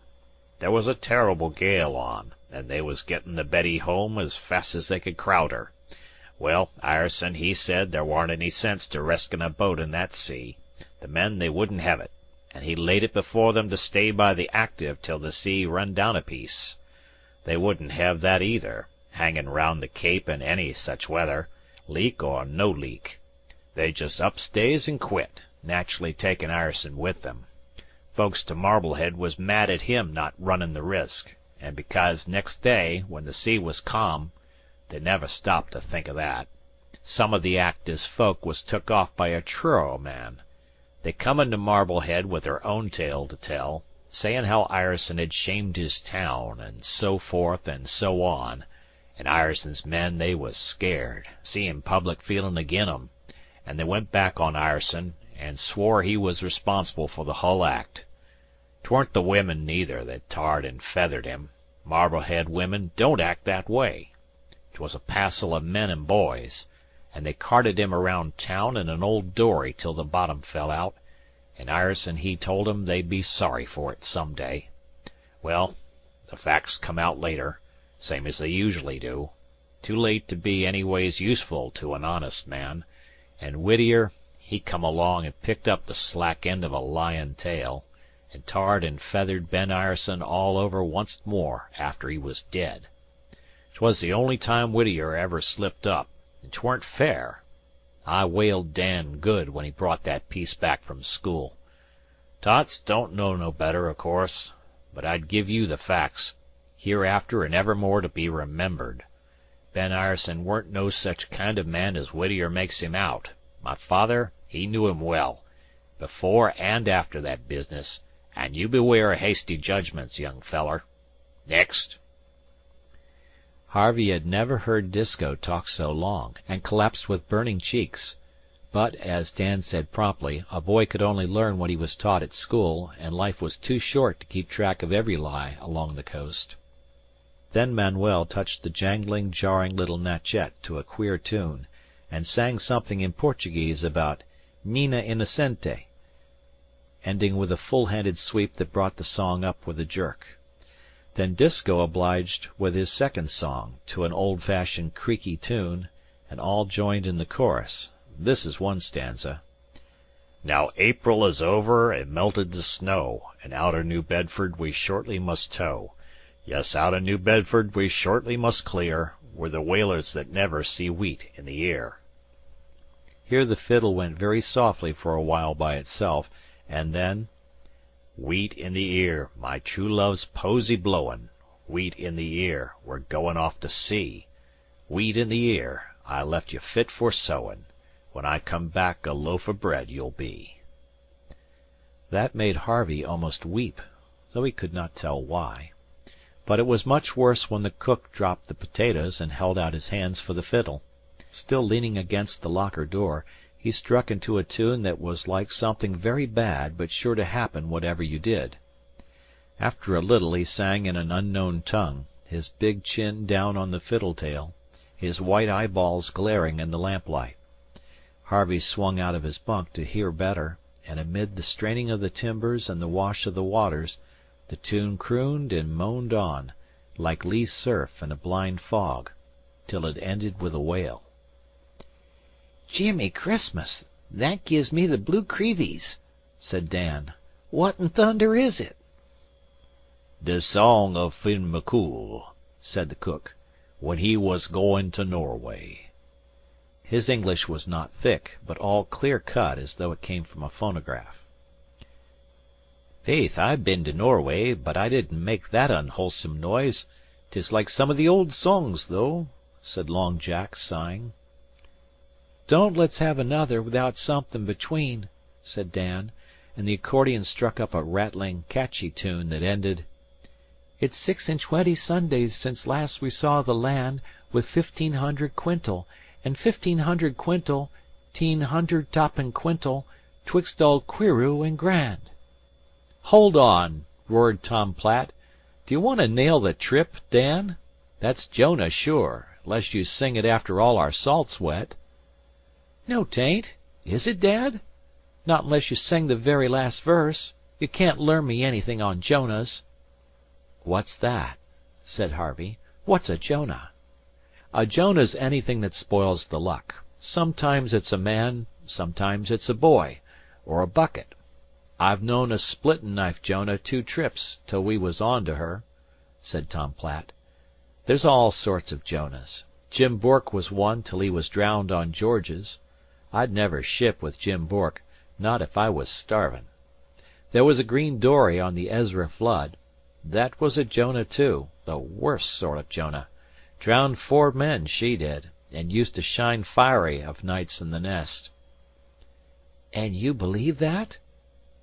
There was a terrible gale on, and they was gettin' the Betty home as fast as they could crowd her. Well, Ireson, he said there warn't any sense to reskin' a boat in that sea. The men they wouldn't hev it, and he laid it before them to stay by the Active till the sea run down a piece. They wouldn't hev that either, hangin' round the Cape in any such weather, leak or no leak. They just up stays and quit, naturally takin' Ireson with them. Folks to Marblehead was mad at him not runnin' the risk, and because next day, when the sea was calm, they never stopped to think o' that. Some o' the Active's folk was took off by a Truro man. They come into Marblehead with their own tale to tell, sayin' how Ireson had shamed his town, and so forth and so on, and Ireson's men they was scared, seein' public feelin' agin 'em, and they went back on Ireson, and swore he was responsible for the hull act. 'Tweren't the women neither that tarred and feathered him. Marblehead women don't act that way. 'Twas a passel o' men and boys, and they carted him around town in an old dory till the bottom fell out, and Ireson he told 'em they'd be sorry for it some day. Well, the facts come out later, same as they usually do, too late to be anyways useful to an honest man, and Whittier he come along and picked up the slack end of a lyin' tale, and tarred and feathered Ben Ireson all over onct more after he was dead. 'Twas the only time Whittier ever slipped up, and 'tweren't fair. I whaled Dan good when he brought that piece back from school. Tots don't know no better, o' course, but I'd give you the facts, hereafter and evermore to be remembered. Ben Ireson weren't no such kind of man as Whittier makes him out. My father, he knew him well, before and after that business, and you beware o' hasty judgments, young feller. Next." Harvey had never heard Disko talk so long, and collapsed with burning cheeks. But, as Dan said promptly, a boy could only learn what he was taught at school, and life was too short to keep track of every lie along the coast. Then Manuel touched the jangling, jarring little natchet to a queer tune, and sang something in Portuguese about Nina Innocente, ending with a full-handed sweep that brought the song up with a jerk. Then Disko obliged with his second song, to an old-fashioned creaky tune, and all joined in the chorus. This is one stanza: "Now April is over and melted the snow, and out o' New Bedford we shortly must tow. Yes, out o' New Bedford we shortly must clear. We're the whalers that never see wheat in the ear." Here the fiddle went very softly for a while by itself, and then: "Wheat in the ear, my true love's posy blowin'. Wheat in the ear, we're goin' off to sea. Wheat in the ear, I left you fit for sowin'. When I come back a loaf o' bread you'll be." That made Harvey almost weep, though he could not tell why. But it was much worse when the cook dropped the potatoes and held out his hands for the fiddle. Still leaning against the locker door, he struck into a tune that was like something very bad but sure to happen whatever you did. After a little he sang in an unknown tongue, his big chin down on the fiddle-tail, his white eyeballs glaring in the lamplight. Harvey swung out of his bunk to hear better, and amid the straining of the timbers and the wash of the waters, the tune crooned and moaned on, like lee surf in a blind fog, till it ended with a wail. "Jimmy Christmas, that gives me the blue creevies," said Dan. "What in thunder is it?" "The song of Finn McCool," said the cook, "when he was goin' to Norway." His English was not thick, but all clear-cut as though it came from a phonograph. "Faith, I've been to Norway, but I didn't make that unwholesome noise. 'Tis like some of the old songs, though," said Long Jack, sighing. "Don't let's have another without something between," said Dan, and the accordion struck up a rattling, catchy tune that ended: "It's 6 and 20 Sundays since last we saw the land, with 1500 quintal, and 1500 quintal, 1,500 toppin' quintal, twixt old Queereau and Grand." "Hold on!" roared Tom Platt. "Do you want to nail the trip, Dan? That's Jonah, sure, 'less you sing it after all our salt's wet." "No, 'tain't. Is it, Dad? Not unless you sing the very last verse. You can't learn me anything on Jonahs." "What's that?" said Harvey. "What's a Jonah?" A Jonah's anything that spoils the luck. Sometimes it's a man, sometimes it's a boy, or a bucket. I've known a splittin'-knife Jonah 2 trips till we was on to her," said Tom Platt. "There's all sorts of Jonahs. Jim Bourke was one till he was drowned on George's. I'd never ship with Jim Bourke, not if I was starvin'. There was a green dory on the Ezra flood. That was a Jonah too, the worst sort of Jonah. Drowned 4 men, she did, and used to shine fiery of nights in the nest." "And you believe that?"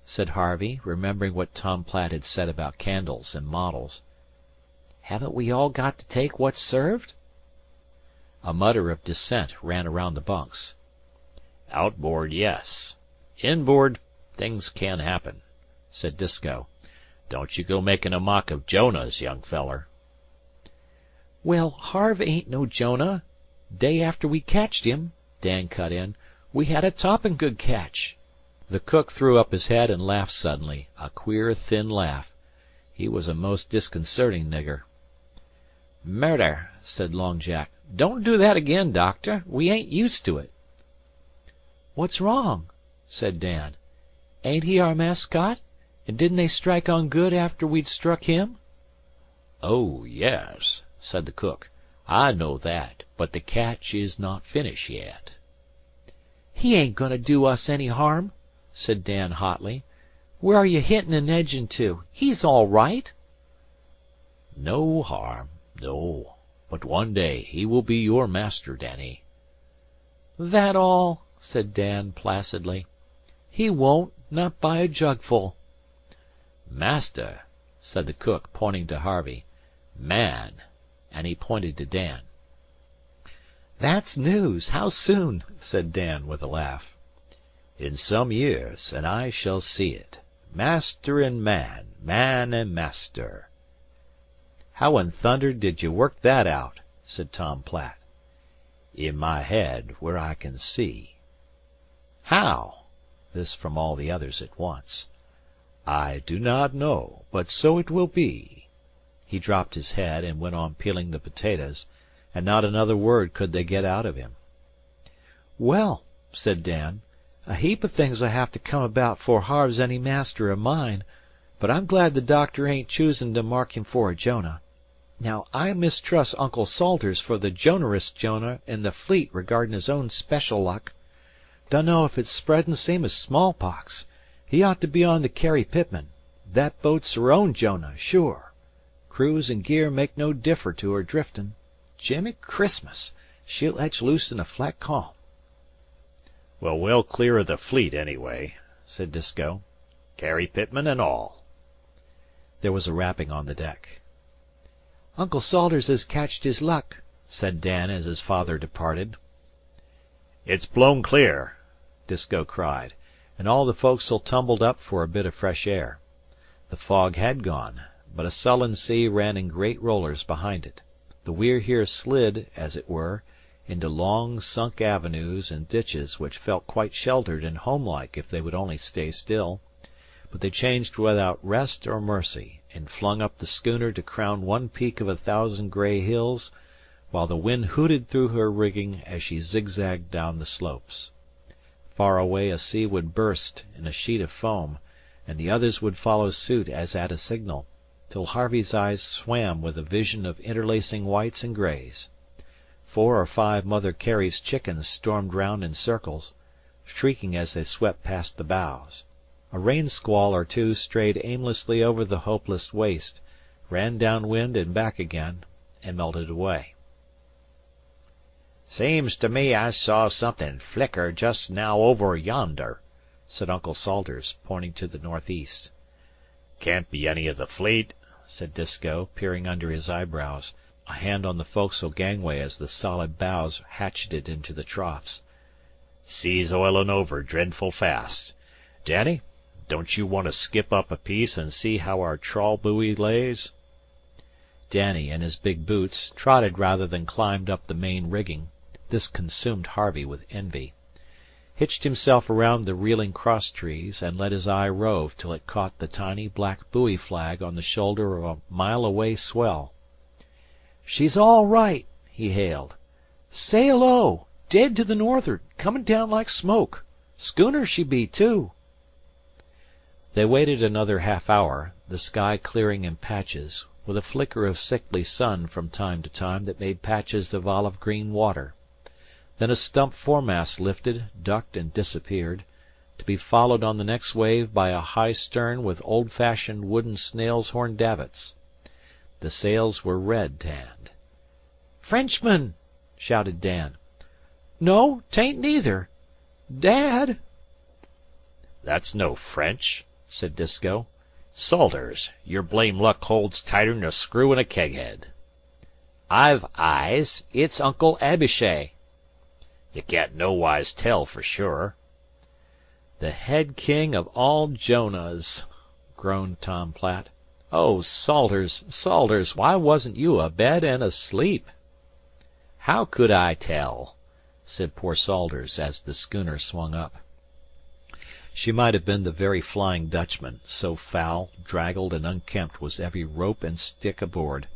said Harvey, remembering what Tom Platt had said about candles and models. "Haven't we all got to take what's served?" A mutter of dissent ran around the bunks. "Outboard, yes. Inboard, things can happen," said Disko. "Don't you go making a mock of Jonahs, young feller." "Well, Harve ain't no Jonah. Day after we catched him," Dan cut in, "we had a toppin' good catch." The cook threw up his head and laughed suddenly, a queer, thin laugh. He was a most disconcerting nigger. "Murder!" said Long Jack. "Don't do that again, doctor. We ain't used to it." "What's wrong?" said Dan. "Ain't he our mascot? And didn't they strike on good after we'd struck him?" "Oh, yes," said the cook. "I know that, but the catch is not finished yet." "He ain't going to do us any harm," said Dan hotly. "Where are you hittin' and edgin' to? He's all right." "No harm, no. But one day he will be your master, Danny." "That all?" said Dan placidly. "He won't, not by a jugful." "Master," said the cook, pointing to Harvey. "Man," and he pointed to Dan. "That's news. How soon?" said Dan, with a laugh. "In some years, and I shall see it. Master and man, man and master." "How in thunder did you work that out?" said Tom Platt. "In my head, where I can see." "How?" This from all the others at once. "I do not know, but so it will be." He dropped his head and went on peeling the potatoes, and not another word could they get out of him. "Well," said Dan, "a heap o' things'll have to come about 'fore Harve's any master o' mine, but I'm glad the doctor ain't choosin' to mark him for a Jonah. Now I mistrust Uncle Salters for the Jonahest Jonah in the fleet regardin' his own special luck. Dunno if it's spreadin' same as smallpox. He ought to be on the Carrie Pitman. That boat's her own Jonah, sure. Crews and gear make no differ to her driftin'. Jimmy Christmas! She'll etch loose in a flat calm." "Well, we'll clear of the fleet, anyway," said Disko. "Carrie Pitman and all." There was a rapping on the deck. "Uncle Salters has catched his luck," said Dan as his father departed. "It's blown clear," Disko cried, and all the foc'sle tumbled up for a bit of fresh air. The fog had gone, but a sullen sea ran in great rollers behind it. The We're Here slid, as it were, into long sunk avenues and ditches which felt quite sheltered and homelike if they would only stay still; but they changed without rest or mercy, and flung up the schooner to crown one peak of 1,000 gray hills, while the wind hooted through her rigging as she zigzagged down the slopes. Far away a sea would burst in a sheet of foam, and the others would follow suit as at a signal, till Harvey's eyes swam with a vision of interlacing whites and grays. 4 or 5 Mother Carey's chickens stormed round in circles, shrieking as they swept past the bows. A rain squall or two strayed aimlessly over the hopeless waste, ran down wind and back again, and melted away. "Seems to me I saw something flicker just now over yonder," said Uncle Salters, pointing to the northeast. "Can't be any of the fleet," said Disko, peering under his eyebrows, a hand on the foc'sle gangway as the solid bows hatcheted into the troughs. "Sea's oilin' over dreadful fast. Danny, don't you want to skip up a piece and see how our trawl buoy lays?" Danny, in his big boots, trotted rather than climbed up the main rigging. This consumed Harvey with envy. Hitched himself around the reeling crosstrees, and let his eye rove till it caught the tiny black buoy flag on the shoulder of a mile-away swell. "She's all right," he hailed. "Sail O! Dead to the north'ard, comin' down like smoke. Schooner she be, too." They waited another half hour, the sky clearing in patches, with a flicker of sickly sun from time to time that made patches of olive green water. Then a stump foremast lifted, ducked, and disappeared, to be followed on the next wave by a high stern with old-fashioned wooden snails' horn davits. The sails were red-tanned. "Frenchman!" shouted Dan. "No, 'tain't neither. Dad!" "That's no French," said Disko. "Salters, your blame luck holds tighter'n a screw in a keghead." "I've eyes. It's Uncle Abishai." "You can't nowise tell for sure." "The head king of all Jonahs," groaned Tom Platt. "Oh, Salters, Salters, why wasn't you abed and asleep?" "How could I tell?" said poor Salters as the schooner swung up. She might have been the very Flying Dutchman, so foul, draggled, and unkempt was every rope and stick aboard.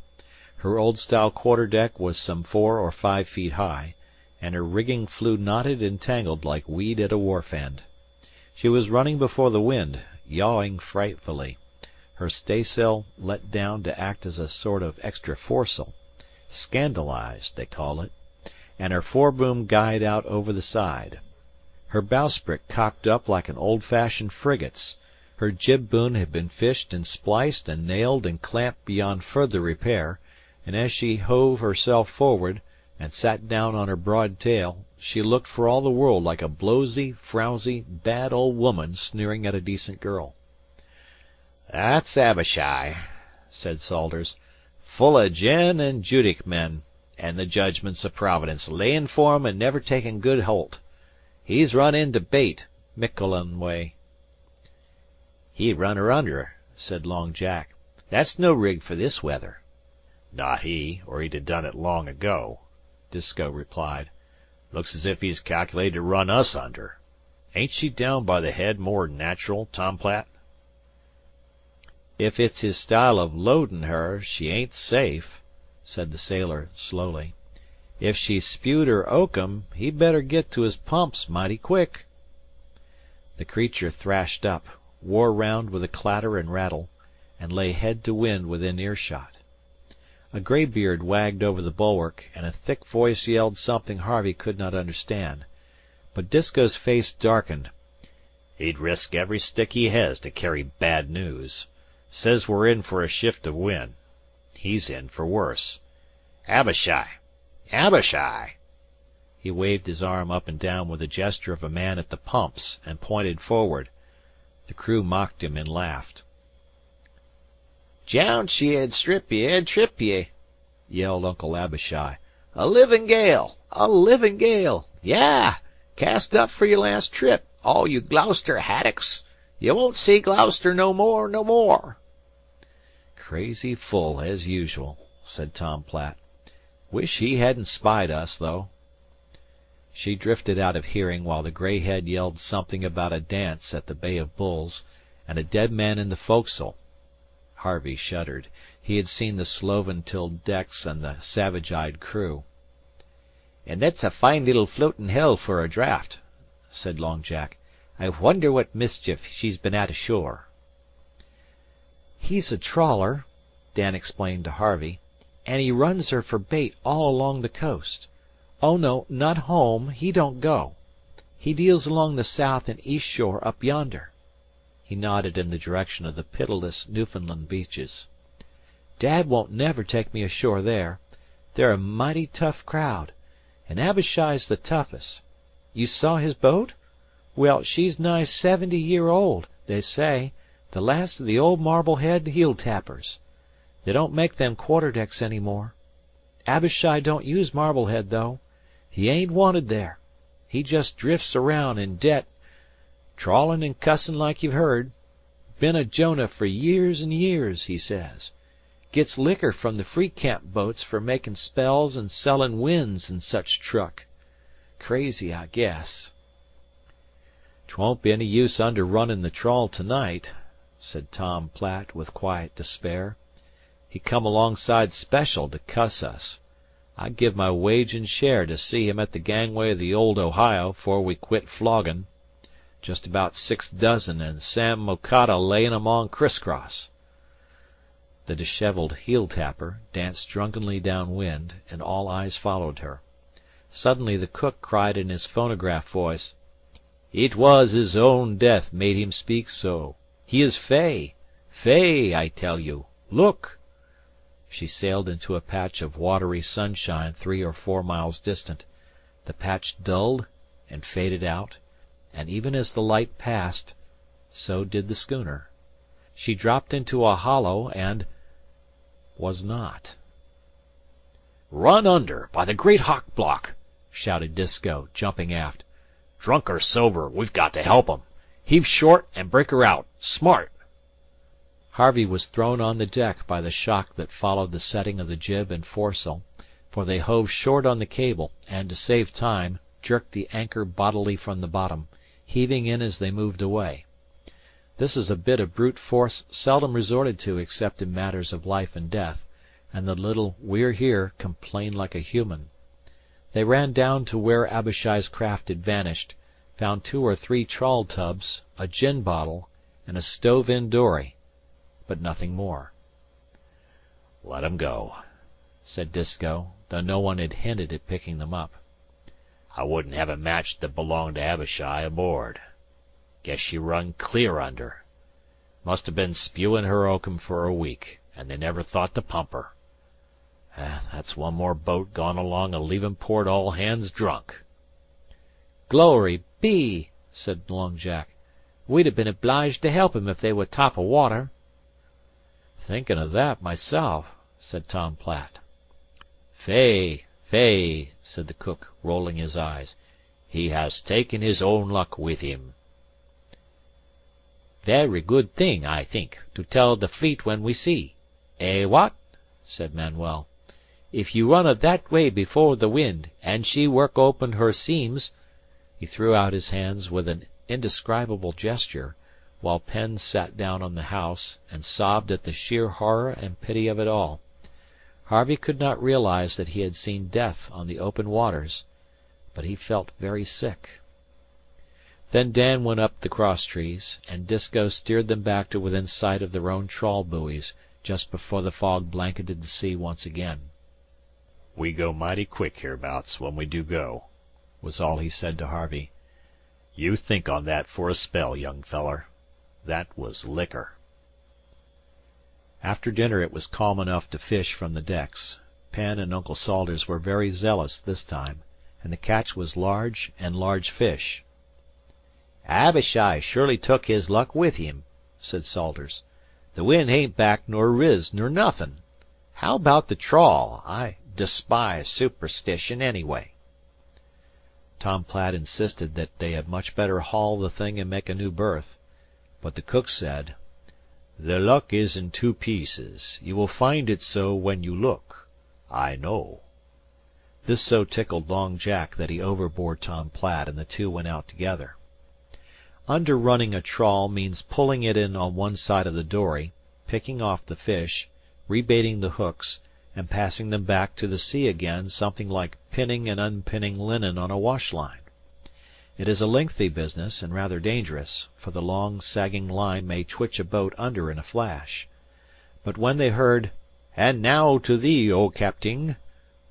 Her old-style quarter-deck was some 4 or 5 feet high, and her rigging flew knotted and tangled like weed at a wharf-end. She was running before the wind, yawing frightfully, her staysail let down to act as a sort of extra foresail, scandalized, they call it, and her foreboom guyed out over the side. Her bowsprit cocked up like an old-fashioned frigate's. Her jib-boom had been fished and spliced and nailed and clamped beyond further repair, and as she hove herself forward and sat down on her broad tail, she looked for all the world like a blowsy, frowsy, bad old woman sneering at a decent girl. "That's Abishai," said Salters. "Full o' gin and Judic men, and the judgments o' Providence layin' for 'em and never takin' good holt. He's run into bait, Miquelon way." "He run her under," said Long Jack. "That's no rig for this weather." "Not he, or he'd have done it long ago," Disko replied. "Looks as if he's calculated to run us under. Ain't she down by the head more'n natural, Tom Platt?" "If it's his style of loadin' her, she ain't safe," said the sailor slowly. "If she's spewed her oakum, he'd better git to his pumps mighty quick." The creature thrashed up, wore round with a clatter and rattle, and lay head to wind within earshot. A graybeard wagged over the bulwark, and a thick voice yelled something Harvey could not understand. But Disko's face darkened. "He'd risk every stick he has to carry bad news. Says we're in for a shift of wind. He's in for worse. Abishai! Abishai!" He waved his arm up and down with the gesture of a man at the pumps, and pointed forward. The crew mocked him and laughed. "Jounce ye and strip ye and trip ye!" yelled Uncle Abishai. "A livin' gale! A livin' gale! Yah! Cast up for your last trip, all you Gloucester haddocks! You won't see Gloucester no more, no more!" "Crazy full, as usual," said Tom Platt. "Wish he hadn't spied us, though." She drifted out of hearing while the gray head yelled something about a dance at the Bay of Bulls, and a dead man in the forecastle. Harvey shuddered. He had seen the sloven-tilled decks and the savage-eyed crew. "And that's a fine little floatin' hell for a draft," said Long Jack. "I wonder what mischief she's been at ashore." "He's a trawler," Dan explained to Harvey, "and he runs her for bait all along the coast. Oh, no, not home. He don't go. He deals along the south and east shore up yonder." He nodded in the direction of the pitiless Newfoundland beaches. "Dad won't never take me ashore there. They're a mighty tough crowd, and Abishai's the toughest. You saw his boat? Well, she's nigh 70 old, they say, the last of the old Marblehead heel tappers. They don't make them quarter-decks any more. Abishai don't use Marblehead, though. He ain't wanted there. He just drifts around in debt, trawlin' and cussin' like you've heard. Been a Jonah for years and years, he says. Gets liquor from the free camp boats for makin' spells and sellin' winds and such truck. Crazy, I guess." "'Twon't be any use underrunnin' the trawl to-night," said Tom Platt with quiet despair. "He come alongside special to cuss us. I'd give my wage and share to see him at the gangway of the old Ohio 'fore we quit floggin'. Just about 6 dozen, and Sam Mocatta layin' 'em on criss-cross." The dishevelled heel tapper danced drunkenly down wind, and all eyes followed her. Suddenly the cook cried in his phonograph voice: "It was his own death made him speak so. He is fey. Fey, I tell you. Look!" She sailed into a patch of watery sunshine 3 or 4 miles distant. The patch dulled and faded out, and even as the light passed, so did the schooner. She dropped into a hollow and was not. "Run under, by the great hock block!" shouted Disko, jumping aft. "Drunk or sober, we've got to help 'em. Heave short and break her out. Smart!" Harvey was thrown on the deck by the shock that followed the setting of the jib and foresail, for they hove short on the cable, and, to save time, jerked the anchor bodily from the bottom, heaving in as they moved away. This is a bit of brute force seldom resorted to except in matters of life and death, and the little We're Here complained like a human. They ran down to where Abishai's craft had vanished, found 2 or 3 trawl tubs, a gin bottle, and a stove-in dory, but nothing more. "Let 'em go," said Disko, though no one had hinted at picking them up. "I wouldn't have a match that belonged to Abishai aboard. Guess she run clear under. Must have been spewin' her oakum for a week, and they never thought to pump her. That's one more boat gone along a leavin' port all hands drunk." "Glory be!" said Long Jack. "We'd have been obliged to help 'em if they were top o' water." "Thinkin' o' that myself," said Tom Platt. "Fey, fey," said the cook, rolling his eyes. "He has taken his own luck with him." "Very good thing, I think, to tell the fleet when we see. Eh, what?" said Manuel. "If you run her that way before the wind, and she work open her seams—" He threw out his hands with an indescribable gesture, while Penn sat down on the house and sobbed at the sheer horror and pity of it all. Harvey could not realize that he had seen death on the open waters, but he felt very sick. Then Dan went up the crosstrees, and Disko steered them back to within sight of their own trawl buoys just before the fog blanketed the sea once again. "We go mighty quick hereabouts when we do go," was all he said to Harvey. "You think on that for a spell, young feller. That was liquor." After dinner it was calm enough to fish from the decks. Penn and Uncle Salters were very zealous this time, and the catch was large and large fish. "Abishai surely took his luck with him," said Salters. "The wind hain't back nor riz nor nothin'. How about the trawl? I despise superstition, anyway." Tom Platt insisted that they had much better haul the thing and make a new berth, but the cook said, "The luck is in 2 pieces. You will find it so when you look. I know." This so tickled Long Jack that he overbore Tom Platt, and the two went out together. Underrunning a trawl means pulling it in on one side of the dory, picking off the fish, rebaiting the hooks, and passing them back to the sea again, something like pinning and unpinning linen on a wash line. It is a lengthy business, and rather dangerous, for the long, sagging line may twitch a boat under in a flash. But when they heard, "And now to thee, O Capting,"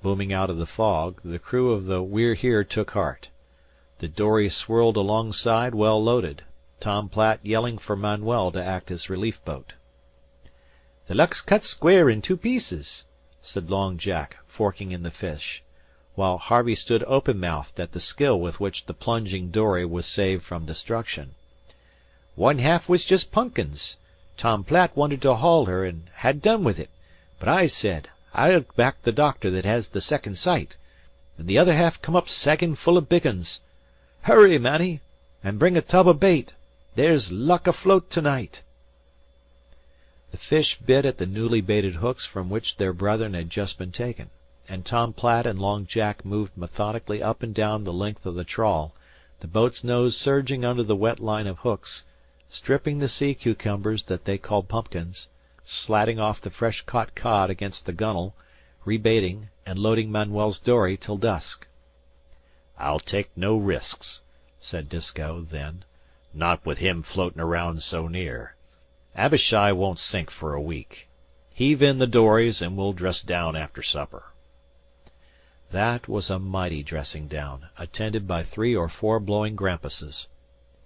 booming out of the fog, the crew of the We're Here took heart. The dory swirled alongside well loaded, Tom Platt yelling for Manuel to act as relief boat. "The luck's cut square in 2 pieces," said Long Jack, forking in the fish, while Harvey stood open-mouthed at the skill with which the plunging dory was saved from destruction. "One half was just punkins. Tom Platt wanted to haul her, and had done with it, but I said I'll back the doctor that has the second sight, and the other half come up saggin' full of big uns. Hurry, Manny, and bring a tub of bait. There's luck afloat to-night." The fish bit at the newly baited hooks from which their brethren had just been taken, and Tom Platt and Long Jack moved methodically up and down the length of the trawl, the boat's nose surging under the wet line of hooks, stripping the sea cucumbers that they called pumpkins, slatting off the fresh-caught cod against the gunwale, rebaiting, and loading Manuel's dory till dusk. "I'll take no risks," said Disko, then. "Not with him floatin' around so near. Abishai won't sink for a week. Heave in the dories, and we'll dress down after supper." That was a mighty dressing down, attended by 3 or 4 blowing grampuses.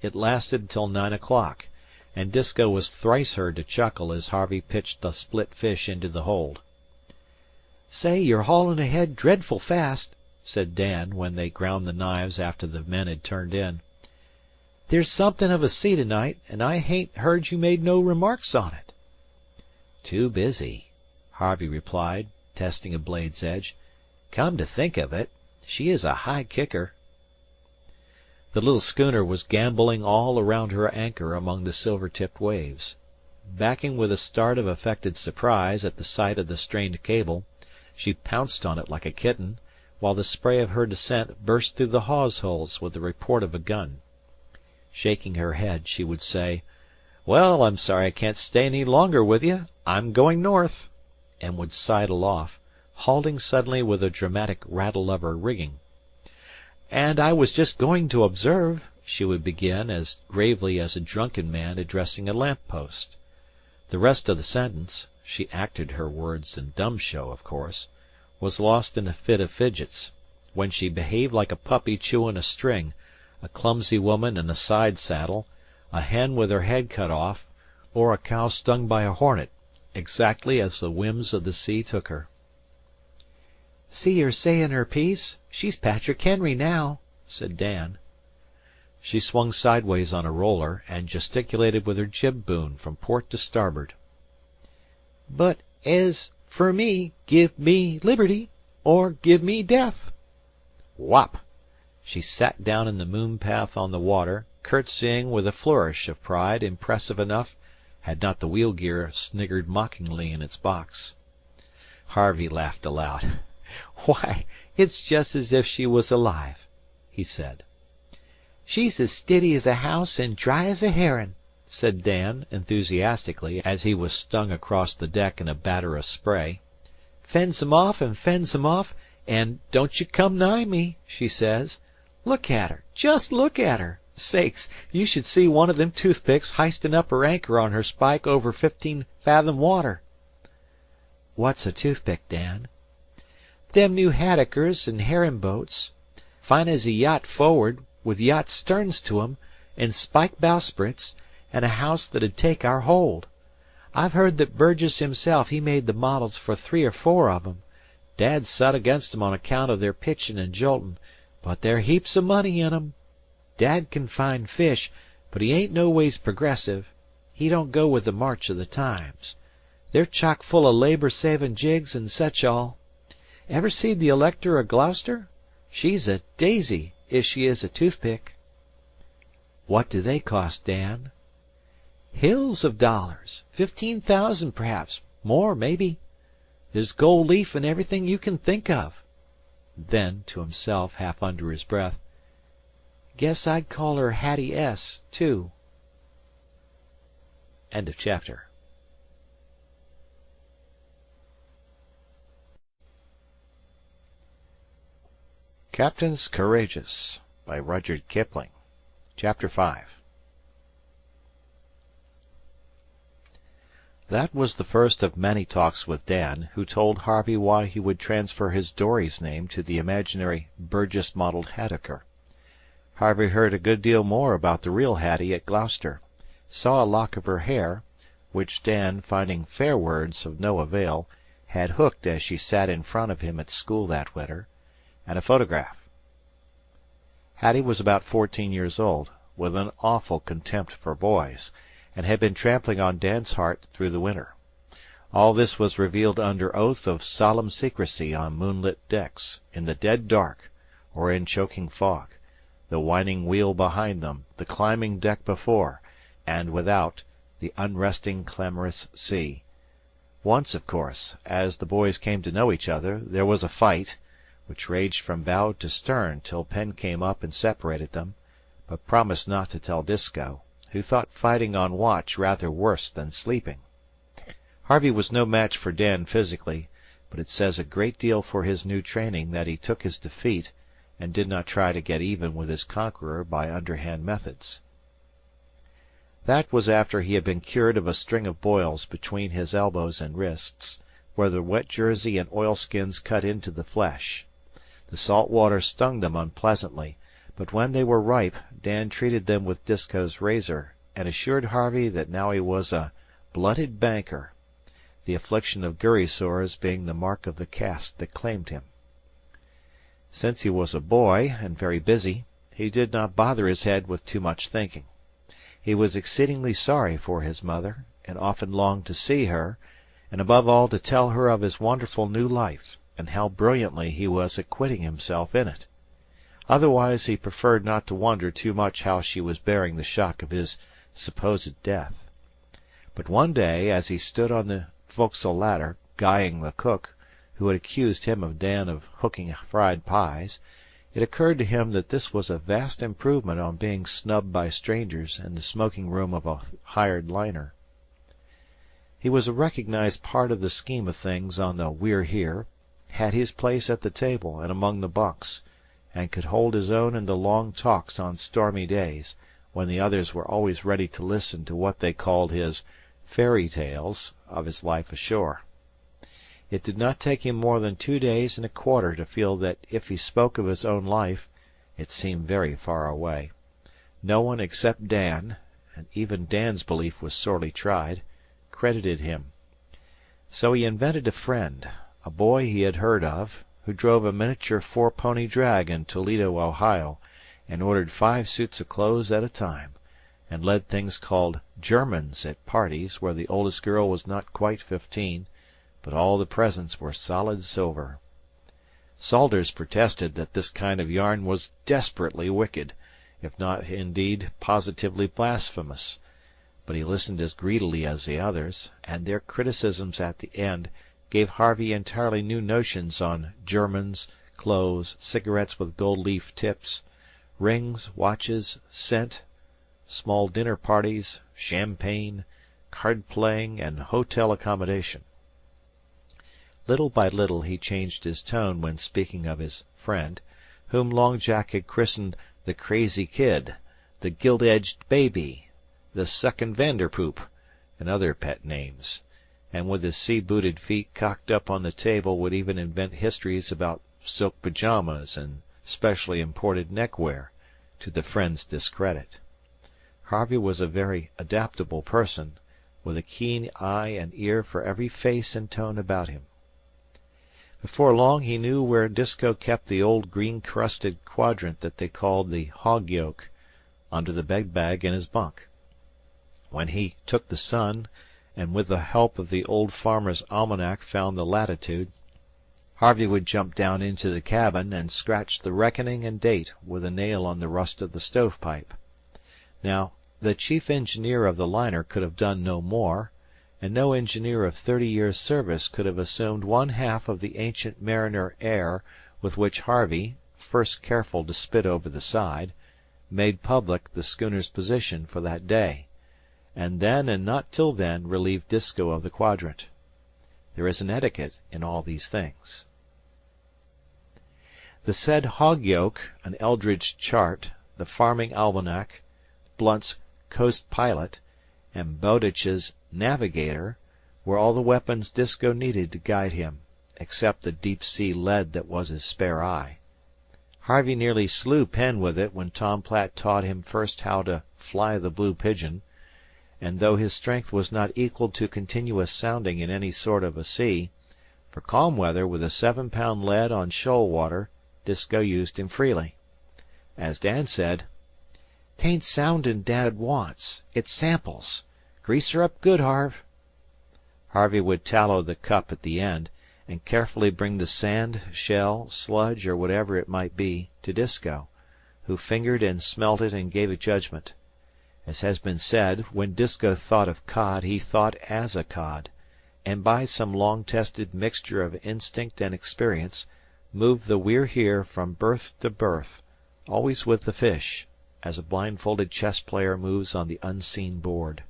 It lasted until 9 o'clock, and Disko was thrice heard to chuckle as Harvey pitched the split fish into the hold. "Say, you're haulin' ahead dreadful fast," said Dan, when they ground the knives after the men had turned in. "There's somethin' of a sea to-night, and I hain't heard you made no remarks on it." "Too busy," Harvey replied, testing a blade's edge. "Come to think of it, she is a high kicker." The little schooner was gambolling all around her anchor among the silver-tipped waves. Backing with a start of affected surprise at the sight of the strained cable, she pounced on it like a kitten, while the spray of her descent burst through the hawse-holes with the report of a gun. Shaking her head, she would say, "Well, I'm sorry I can't stay any longer with you. I'm going north," and would sidle off, halting suddenly with a dramatic rattle of her rigging. "And I was just going to observe," she would begin, as gravely as a drunken man addressing a lamp-post. The rest of the sentence (she acted her words in dumb show, of course) was lost in a fit of fidgets, when she behaved like a puppy chewing a string, a clumsy woman in a side-saddle, a hen with her head cut off, or a cow stung by a hornet, exactly as the whims of the sea took her. "See her sayin' her piece. She's Patrick Henry now," said Dan. She swung sideways on a roller, and gesticulated with her jib boom from port to starboard. "But ez fer me, give me liberty, or give me death." Whop! She sat down in the moon path on the water, curtsying with a flourish of pride impressive enough, had not the wheel gear sniggered mockingly in its box. Harvey laughed aloud. "Why, it's just as if she was alive," he said. "She's as stiddy as a house and dry as a herrin'," said Dan, enthusiastically, as he was stung across the deck in a batter of spray. "Fends 'em off and fends 'em off, and 'Don't you come nigh me,' she says. Look at her! Just look at her! Sakes, you should see one of them toothpicks h'isting up her anchor on her spike over 15 fathom water." "What's a toothpick, Dan?" "Them new haddockers and herrin' boats. Fine as a yacht forward, with yacht sterns to 'em, and spike bowsprits, and a house that'd take our hold. I've heard that Burgess himself he made the models for 3 or 4 of 'em. Dad's sot against 'em on account of their pitchin' and joltin', but they're heaps o' money in 'em. Dad can find fish, but he ain't no ways progressive. He don't go with the march o' the times. They're chock full o' labor-savin' jigs and sech all. Ever seed the Elector o' Gloucester? She's a daisy, if she is a toothpick." "What do they cost, Dan?" "Hills of dollars. 15,000, perhaps. More, maybe. There's gold leaf and everything you can think of." Then, to himself, half under his breath, "Guess I'd call her Hattie S., too." End of chapter. Captains Courageous by Rudyard Kipling. Chapter 5. That was the first of many talks with Dan, who told Harvey why he would transfer his dory's name to the imaginary Burgess-modelled haddocker. Harvey heard a good deal more about the real Hattie at Gloucester, saw a lock of her hair, which Dan, finding fair words of no avail, had hooked as she sat in front of him at school that winter, and a photograph. Hattie was about 14 years old, with an awful contempt for boys, and had been trampling on Dan's heart through the winter. All this was revealed under oath of solemn secrecy on moonlit decks, in the dead dark, or in choking fog, the whining wheel behind them, the climbing deck before, and without, the unresting, clamorous sea. Once, of course, as the boys came to know each other, there was a fight, which raged from bow to stern till Penn came up and separated them, but promised not to tell Disko, who thought fighting on watch rather worse than sleeping. Harvey was no match for Dan physically, but it says a great deal for his new training that he took his defeat and did not try to get even with his conqueror by underhand methods. That was after he had been cured of a string of boils between his elbows and wrists, where the wet jersey and oilskins cut into the flesh. The salt water stung them unpleasantly, but when they were ripe Dan treated them with Disko's razor, and assured Harvey that now he was a blooded banker, the affliction of gurry sores being the mark of the caste that claimed him. Since he was a boy, and very busy, he did not bother his head with too much thinking. He was exceedingly sorry for his mother, and often longed to see her, and above all to tell her of his wonderful new life, and how brilliantly he was acquitting himself in it. Otherwise he preferred not to wonder too much how she was bearing the shock of his supposed death. But one day, as he stood on the forecastle ladder, guying the cook, who had accused him of Dan of hooking fried pies, it occurred to him that this was a vast improvement on being snubbed by strangers in the smoking room of a hired liner. He was a recognized part of the scheme of things on the We're Here, had his place at the table and among the bunks, and could hold his own in the long talks on stormy days, when the others were always ready to listen to what they called his fairy tales of his life ashore. It did not take him more than 2 days and a quarter to feel that if he spoke of his own life, it seemed very far away. No one except Dan, and even Dan's belief was sorely tried, credited him. So he invented a friend, a boy he had heard of, who drove a miniature 4-pony drag in Toledo, Ohio, and ordered 5 suits of clothes at a time, and led things called Germans at parties where the oldest girl was not quite 15, but all the presents were solid silver. Salters protested that this kind of yarn was desperately wicked, if not indeed positively blasphemous, but he listened as greedily as the others, and their criticisms at the end gave Harvey entirely new notions on Germans, clothes, cigarettes with gold leaf tips, rings, watches, scent, small dinner parties, champagne, card-playing, and hotel accommodation. Little by little he changed his tone when speaking of his friend, whom Long Jack had christened the Crazy Kid, the Gilt-Edged Baby, the Suckin' Vanderpoop, and other pet names, and with his sea-booted feet cocked up on the table would even invent histories about silk pajamas and specially imported neckwear, to the friend's discredit. Harvey was a very adaptable person, with a keen eye and ear for every face and tone about him. Before long he knew where Disko kept the old green-crusted quadrant that they called the hog yoke, under the bed-bag in his bunk. When he took the sun, and with the help of the old farmer's almanac found the latitude, Harvey would jump down into the cabin and scratch the reckoning and date with a nail on the rust of the stovepipe. Now, the chief engineer of the liner could have done no more, and no engineer of 30 years' service could have assumed one half of the ancient mariner air with which Harvey, first careful to spit over the side, made public the schooner's position for that day, and then and not till then relieved Disko of the quadrant. There is an etiquette in all these things. The said hog yoke, an Eldridge chart, the farming almanac, Blunt's Coast Pilot, and Bowditch's Navigator were all the weapons Disko needed to guide him, except the deep-sea lead that was his spare eye. Harvey nearly slew Penn with it when Tom Platt taught him first how to fly the blue pigeon, and though his strength was not equal to continuous sounding in any sort of a sea, for calm weather with a 7-pound lead on shoal water Disko used him freely. As Dan said, "'Tain't soundin' Dad wants. It's samples. Grease her up good, Harv." Harvey would tallow the cup at the end, and carefully bring the sand, shell, sludge, or whatever it might be, to Disko, who fingered and smelt it and gave a judgment. As has been said, when Disko thought of cod he thought as a cod, and by some long-tested mixture of instinct and experience moved the We're Here from berth to berth, always with the fish, as a blindfolded chess-player moves on the unseen board.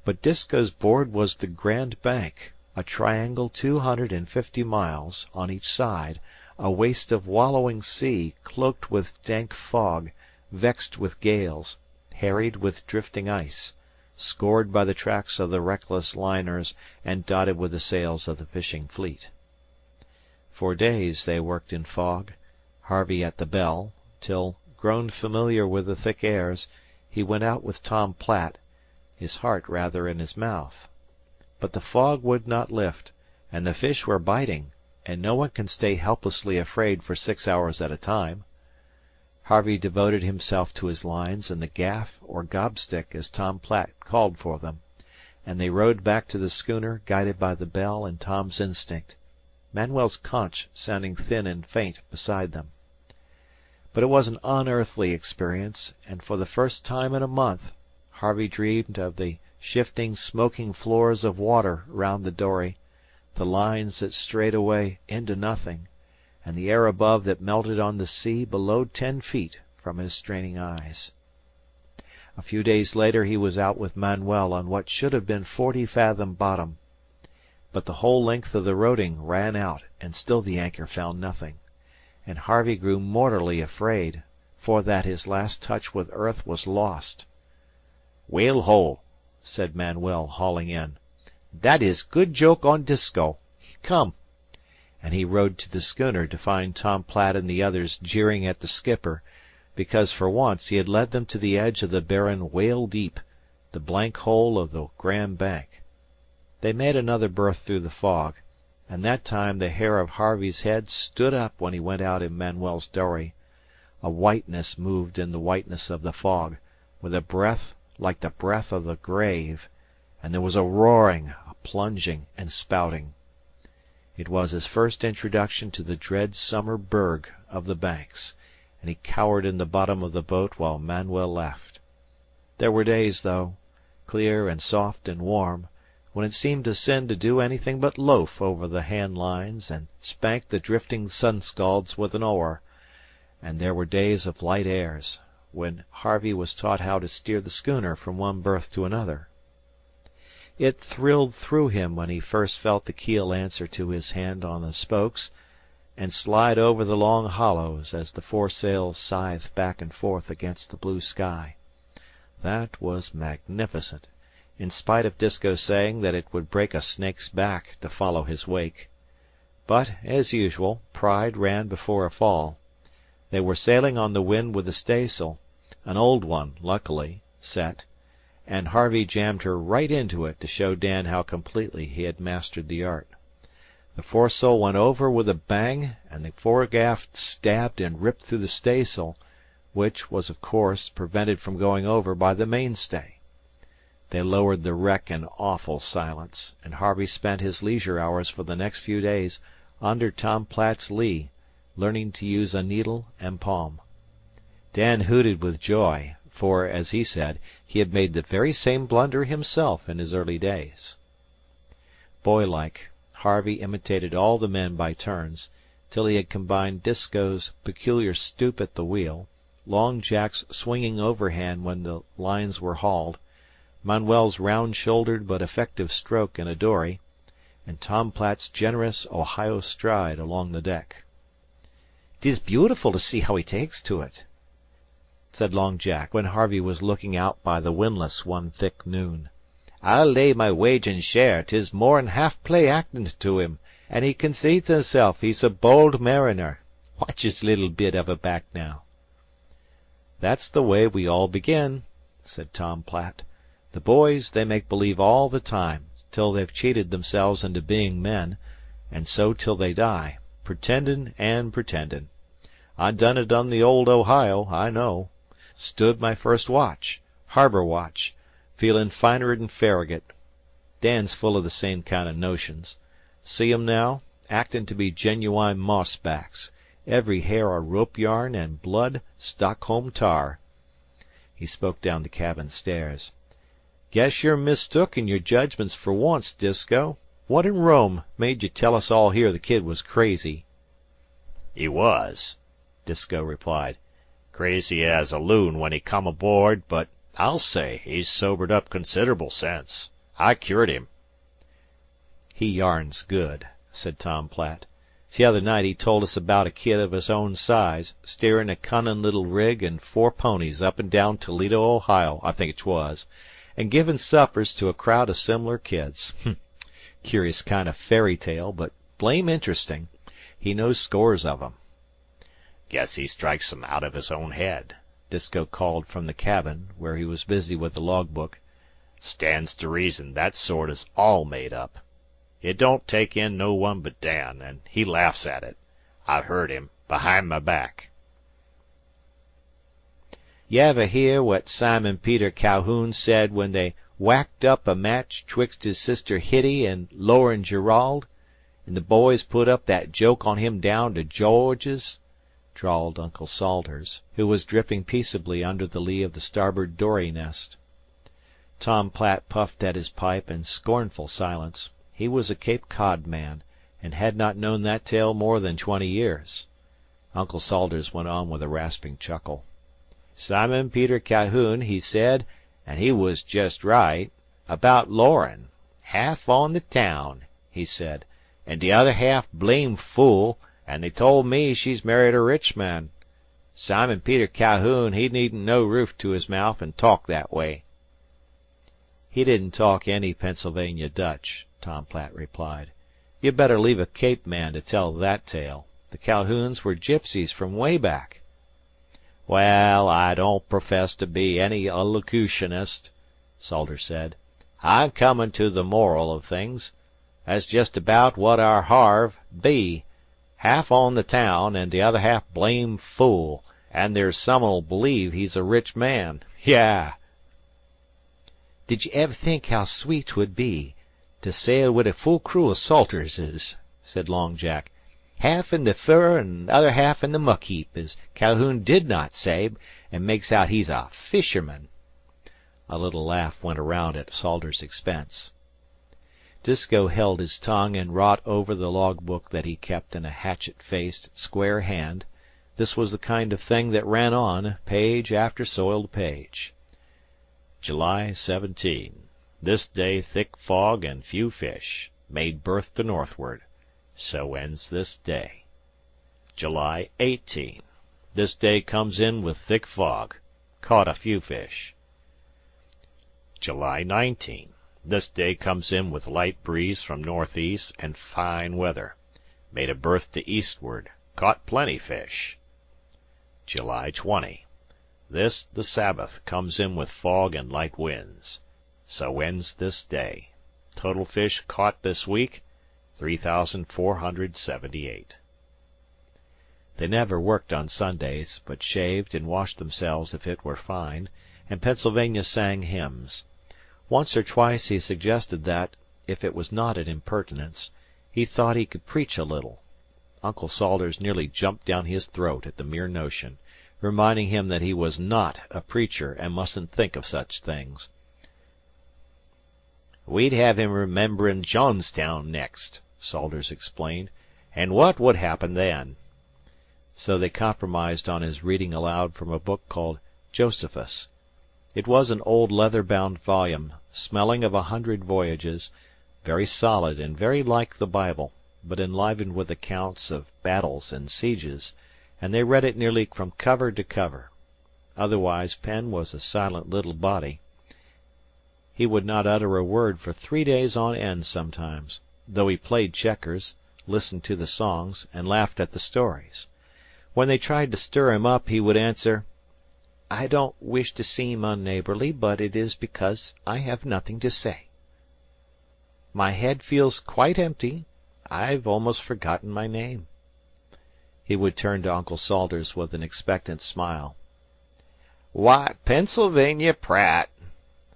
But Disko's board was the Grand Bank, a triangle 250 miles on each side, a waste of wallowing sea, cloaked with dank fog, vexed with gales, harried with drifting ice, scored by the tracks of the reckless liners and dotted with the sails of the fishing fleet. For days they worked in fog, Harvey at the bell, till, grown familiar with the thick airs, he went out with Tom Platt, his heart rather in his mouth. But the fog would not lift, and the fish were biting, and no one can stay helplessly afraid for 6 hours at a time. Harvey devoted himself to his lines and the gaff or gobstick as Tom Platt called for them, and they rowed back to the schooner guided by the bell and Tom's instinct, Manuel's conch sounding thin and faint beside them. But it was an unearthly experience, and for the first time in a month Harvey dreamed of the shifting, smoking floors of water round the dory, the lines that strayed away into nothing, and the air above that melted on the sea below 10 feet from his straining eyes. A few days later he was out with Manuel on what should have been 40-fathom bottom. But the whole length of the roding ran out, and still the anchor found nothing, and Harvey grew mortally afraid, for that his last touch with earth was lost. "Whale hole," said Manuel, hauling in. "That is good joke on Disko. Come." And he rowed to the schooner to find Tom Platt and the others jeering at the skipper, because for once he had led them to the edge of the barren Whale Deep, the blank hole of the Grand Bank. They made another berth through the fog, and that time the hair of Harvey's head stood up when he went out in Manuel's dory. A whiteness moved in the whiteness of the fog, with a breath like the breath of the grave, and there was a roaring, a plunging, and spouting. It was his first introduction to the dread summer berg of the Banks, and he cowered in the bottom of the boat while Manuel laughed. There were days, though, clear and soft and warm, when it seemed a sin to do anything but loaf over the hand lines and spank the drifting sun-scalds with an oar, and there were days of light airs, when Harvey was taught how to steer the schooner from one berth to another. It thrilled through him when he first felt the keel answer to his hand on the spokes, and slide over the long hollows as the foresail scythed back and forth against the blue sky. That was magnificent, in spite of Disko saying that it would break a snake's back to follow his wake. But, as usual, pride ran before a fall. They were sailing on the wind with the staysail, an old one, luckily, set, and Harvey jammed her right into it to show Dan how completely he had mastered the art. The foresail went over with a bang, and the foregaff stabbed and ripped through the staysail, which was of course prevented from going over by the mainstay. They lowered the wreck in awful silence, and Harvey spent his leisure hours for the next few days under Tom Platt's lee, learning to use a needle and palm. Dan hooted with joy, for, as he said, he had made the very same blunder himself in his early days. Boylike, Harvey imitated all the men by turns, till he had combined Disko's peculiar stoop at the wheel, Long Jack's swinging overhand when the lines were hauled, Manuel's round-shouldered but effective stroke in a dory, and Tom Platt's generous Ohio stride along the deck. "'Tis beautiful to see how he takes to it," said Long Jack, when Harvey was looking out by the windlass one thick noon. "I'll lay my wage and share 'tis more'n half play actin' to him, and he conceits hisself he's a bold mariner. Watch his little bit of a back now." "That's the way we all begin," said Tom Platt. "The boys, they make believe all the time, till they've cheated themselves into being men, and so till they die, pretendin' and pretendin'. I done it on the old Ohio, I know. Stood my first watch, harbor watch, feelin' finer'n Farragut. Dan's full of the same kind of notions. See 'em now, actin' to be genuine mossbacks, every hair a rope yarn and blood Stockholm tar." He spoke down the cabin stairs. "Guess you're mistook in your judgments for once, Disko. What in Rome made you tell us all here the kid was crazy?" "He was," Disko replied. "Crazy as a loon when he come aboard, but I'll say he's sobered up considerable since. I cured him." "He yarns good," said Tom Platt. "The other night he told us about a kid of his own size steerin' a cunnin' little rig an' 4 ponies up an' down Toledo, Ohio, I think 'twas, an' givin' suppers to a crowd of similar kids. Curious kind of fairy tale, but blame interesting. He knows scores of 'em." "Guess he strikes 'em out of his own head," Disko called from the cabin, where he was busy with the logbook. "Stands to reason that sort is all made up. It don't take in no one but Dan, an' he laughs at it. I've heard him, behind my back." "You ever hear what Simon Peter Calhoun said when they whacked up a match 'twixt his sister Hitty an' Lorin Gerald, an' the boys put up that joke on him down to George's?" drawled Uncle Salters, who was dripping peaceably under the lee of the starboard dory nest. Tom Platt puffed at his pipe in scornful silence. He was a Cape Cod man, and had not known that tale more than 20 years. Uncle Salters went on with a rasping chuckle. "Simon Peter Calhoun, he said, an' he was jest right, about Lorin. Half on the town, he said, an' the other half blame fool, an' they told me she's married a rich man. Simon Peter Calhoun, he needn't no roof to his mouth an' talk that way." "He didn't talk any Pennsylvania Dutch," Tom Platt replied. "You'd better leave a Cape man to tell that tale. The Calhouns were gypsies from way back." "Well, I don't profess to be any elocutionist," Salters said. "I'm comin' to the moral of things. That's jest about what our Harve be. Half on the town, an' the other half blame fool, an' there's some'll believe he's a rich man. Yah!" "Did you ever think how sweet 'twould be to sail with a full crew of Salterses?" said Long Jack. "Half in the fur an' other half in the muck heap, as Calhoun did not say, an' makes out he's a fisherman." A little laugh went around at Salters's expense. Disko held his tongue and wrought over the logbook that he kept in a hatchet-faced, square hand. This was the kind of thing that ran on, page after soiled page. "July 17. This day thick fog and few fish. Made berth to northward. So ends this day. July 18. This day comes in with thick fog. Caught a few fish. July 19. This day comes in with light breeze from northeast and fine weather. Made a berth to eastward. Caught plenty fish. July 20. This, the Sabbath, comes in with fog and light winds. So ends this day. Total fish caught this week, 3,478. They never worked on Sundays, but shaved and washed themselves if it were fine, and Pennsylvania sang hymns. Once or twice he suggested that, if it was not an impertinence, he thought he could preach a little. Uncle Salters nearly jumped down his throat at the mere notion, reminding him that he was not a preacher and mustn't think of such things. "We'd have him rememberin' Johnstown next," Salters explained, "an' what would happen then?" So they compromised on his reading aloud from a book called Josephus. It was an old leather-bound volume, smelling of 100 voyages, very solid and very like the Bible, but enlivened with accounts of battles and sieges, and they read it nearly from cover to cover. Otherwise Penn was a silent little body. He would not utter a word for 3 days on end sometimes, though he played checkers, listened to the songs, and laughed at the stories. When they tried to stir him up, he would answer, "I don't wish to seem unneighborly, but it is because I have nothing to say. My head feels quite empty. I've almost forgotten my name." He would turn to Uncle Salters with an expectant smile. "Why, Pennsylvania Pratt,"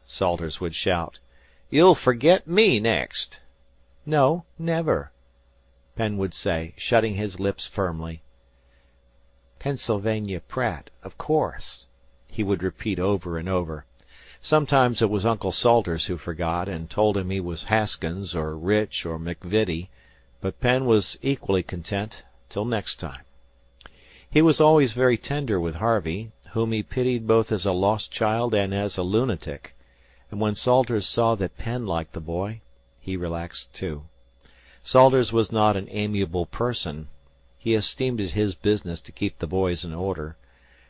Salters would shout. "You'll forget me next." "No, never," Penn would say, shutting his lips firmly. "Pennsylvania Pratt, of course," he would repeat over and over. Sometimes it was Uncle Salters who forgot, and told him he was Haskins or Rich or McVitie, but Penn was equally content till next time. He was always very tender with Harvey, whom he pitied both as a lost child and as a lunatic, and when Salters saw that Penn liked the boy, he relaxed too. Salters was not an amiable person. He esteemed it his business to keep the boys in order,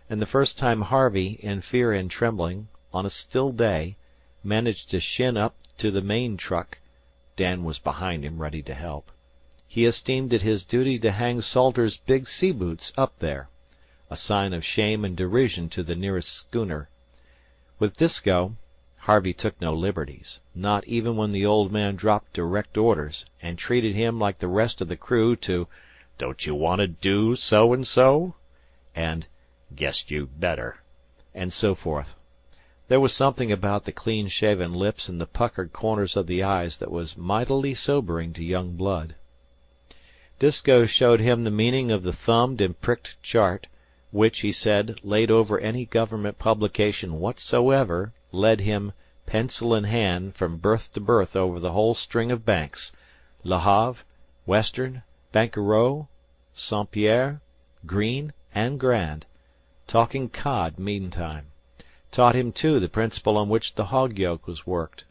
and the first time Harvey, in fear and trembling, on a still day, managed to shin up to the main truck, Dan was behind him, ready to help. He esteemed it his duty to hang Salters's big sea boots up there, a sign of shame and derision to the nearest schooner. With Disko, Harvey took no liberties, not even when the old man dropped direct orders, and treated him like the rest of the crew to "Don't you want to do so and so?" and "Guessed you'd better," and so forth. There was something about the clean-shaven lips and the puckered corners of the eyes that was mightily sobering to young blood. Disko showed him the meaning of the thumbed and pricked chart, which, he said, laid over any government publication whatsoever, led him, pencil in hand, from berth to berth over the whole string of banks, Le Havre, Western, Banquereau, St. Pierre, Green, and Grand, talking cod meantime. Taught him, too, the principle on which the hog yoke was worked.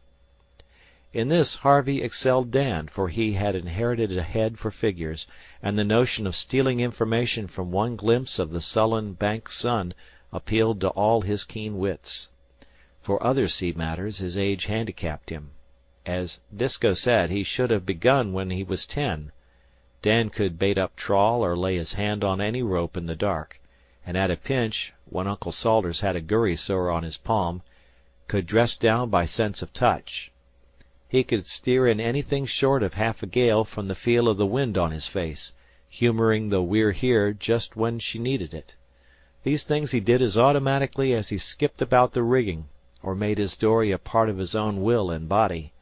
In this Harvey excelled Dan, for he had inherited a head for figures, and the notion of stealing information from one glimpse of the sullen bank sun appealed to all his keen wits. For other sea matters his age handicapped him. As Disko said, he should have begun when he was 10. Dan could bait up trawl or lay his hand on any rope in the dark, and at a pinch, when Uncle Salters had a gurry sore on his palm, could dress down by sense of touch. He could steer in anything short of half a gale from the feel of the wind on his face, humoring the We're Here just when she needed it. These things he did as automatically as he skipped about the rigging, or made his dory a part of his own will and body.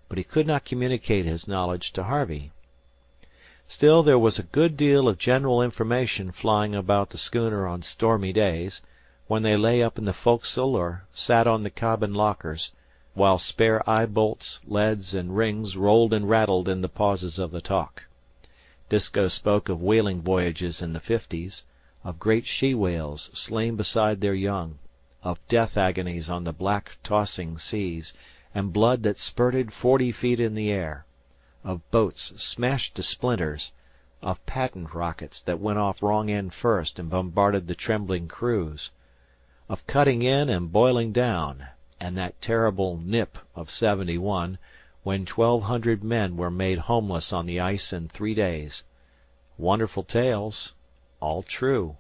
But he could not communicate his knowledge to Harvey. Still, there was a good deal of general information flying about the schooner on stormy days, when they lay up in the forecastle or sat on the cabin lockers, while spare eye-bolts, leads, and rings rolled and rattled in the pauses of the talk. Disko spoke of whaling voyages in the '50s, of great she-whales slain beside their young, of death agonies on the black tossing seas, and blood that spurted 40 feet in the air, of boats smashed to splinters, of patent rockets that went off wrong end first and bombarded the trembling crews, of cutting in and boiling down, and that terrible nip of '71, when 1,200 men were made homeless on the ice in 3 days. Wonderful tales, all true.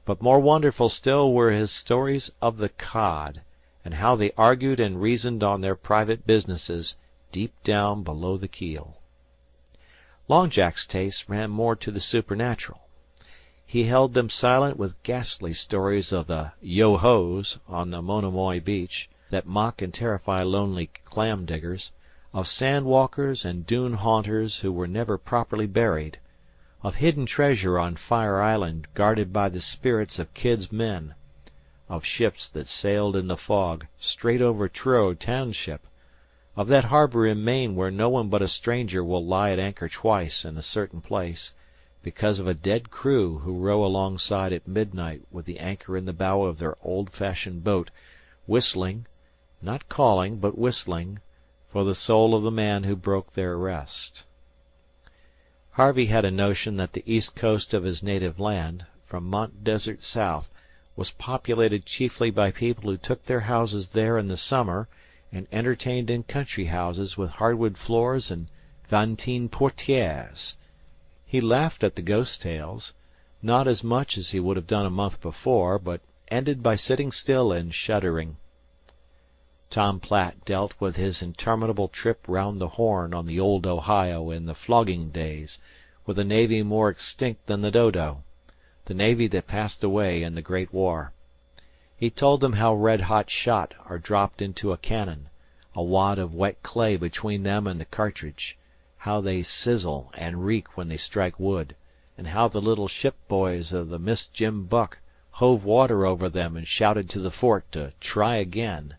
But more wonderful still were his stories of the cod, and how they argued and reasoned on their private businesses deep down below the keel. Long Jack's taste ran more to the supernatural. He held them silent with ghastly stories of the yo-hos on the Monomoy beach, that mock and terrify lonely clam diggers, of sand-walkers and dune-haunters who were never properly buried, of hidden treasure on Fire Island guarded by the spirits of Kidd's men, of ships that sailed in the fog straight over Truro township, of that harbor in Maine where no one but a stranger will lie at anchor twice in a certain place, because of a dead crew who row alongside at midnight with the anchor in the bow of their old-fashioned boat, whistling, not calling but whistling, for the soul of the man who broke their rest. Harvey had a notion that the east coast of his native land, from Mont Desert south, was populated chiefly by people who took their houses there in the summer and entertained in country houses with hardwood floors and vantine portières. He laughed at the ghost tales, not as much as he would have done a month before, but ended by sitting still and shuddering. Tom Platt dealt with his interminable trip round the Horn on the old Ohio in the flogging days, with a navy more extinct than the dodo, the navy that passed away in the Great War. He told them how red-hot shot are dropped into a cannon, a wad of wet clay between them and the cartridge, how they sizzle and reek when they strike wood, and how the little ship boys of the Miss Jim Buck hove water over them and shouted to the fort to try again.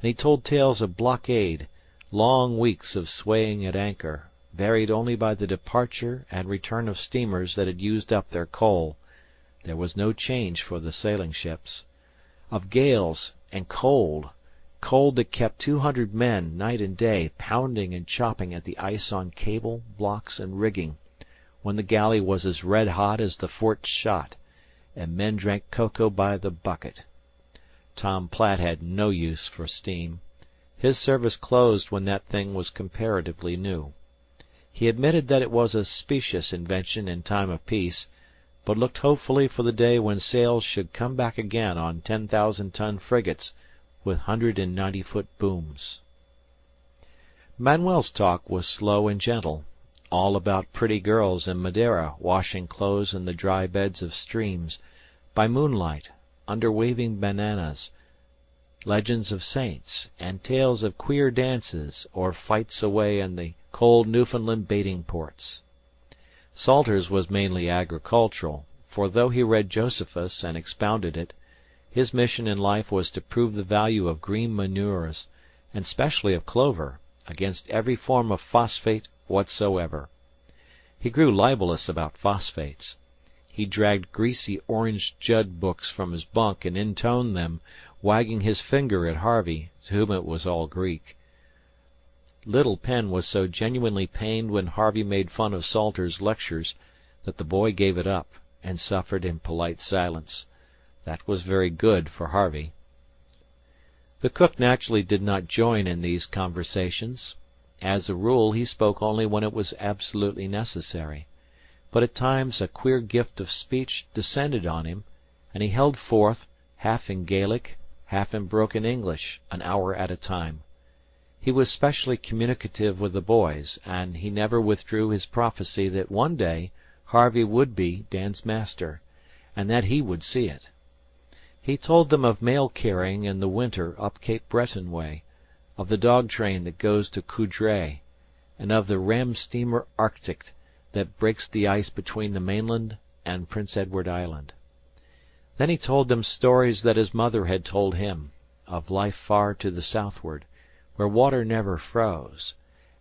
And he told tales of blockade, long weeks of swaying at anchor, varied only by the departure and return of steamers that had used up their coal. There was no change for the sailing ships. Of gales and cold, cold that kept 200 men night and day pounding and chopping at the ice on cable, blocks, and rigging, when the galley was as red hot as the fort's shot, and men drank cocoa by the bucket. Tom Platt had no use for steam. His service closed when that thing was comparatively new. He admitted that it was a specious invention in time of peace, but looked hopefully for the day when sails should come back again on 10,000-ton frigates with 190-foot booms. Manuel's talk was slow and gentle, all about pretty girls in Madeira washing clothes in the dry beds of streams, by moonlight, under waving bananas, legends of saints, and tales of queer dances or fights away in the cold Newfoundland baiting ports. Salters was mainly agricultural, for though he read Josephus and expounded it, his mission in life was to prove the value of green manures, and specially of clover, against every form of phosphate whatsoever. He grew libellous about phosphates. He dragged greasy orange Judd books from his bunk and intoned them, wagging his finger at Harvey, to whom it was all Greek. Little Penn was so genuinely pained when Harvey made fun of Salter's lectures that the boy gave it up, and suffered in polite silence. That was very good for Harvey. The cook naturally did not join in these conversations. As a rule, he spoke only when it was absolutely necessary, but at times a queer gift of speech descended on him, and he held forth, half in Gaelic, half in broken English, an hour at a time. He was specially communicative with the boys, and he never withdrew his prophecy that one day Harvey would be Dan's master, and that he would see it. He told them of mail carrying in the winter up Cape Breton way, of the dog train that goes to Coudray, and of the ram steamer Arctic that breaks the ice between the mainland and Prince Edward Island. Then he told them stories that his mother had told him, of life far to the southward, where water never froze,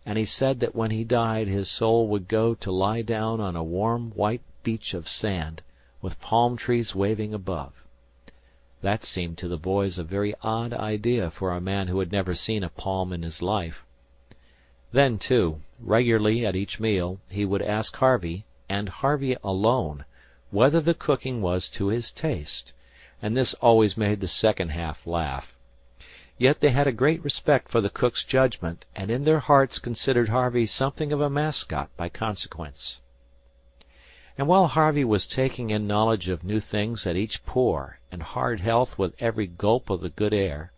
and he said that when he died his soul would go to lie down on a warm white beach of sand, with palm trees waving above. That seemed to the boys a very odd idea for a man who had never seen a palm in his life. Then, too, regularly at each meal, he would ask Harvey, and Harvey alone, whether the cooking was to his taste, and this always made the second half laugh. Yet they had a great respect for the cook's judgment, and in their hearts considered Harvey something of a mascot by consequence. And while Harvey was taking in knowledge of new things at each pore, and hard health with every gulp of the good air,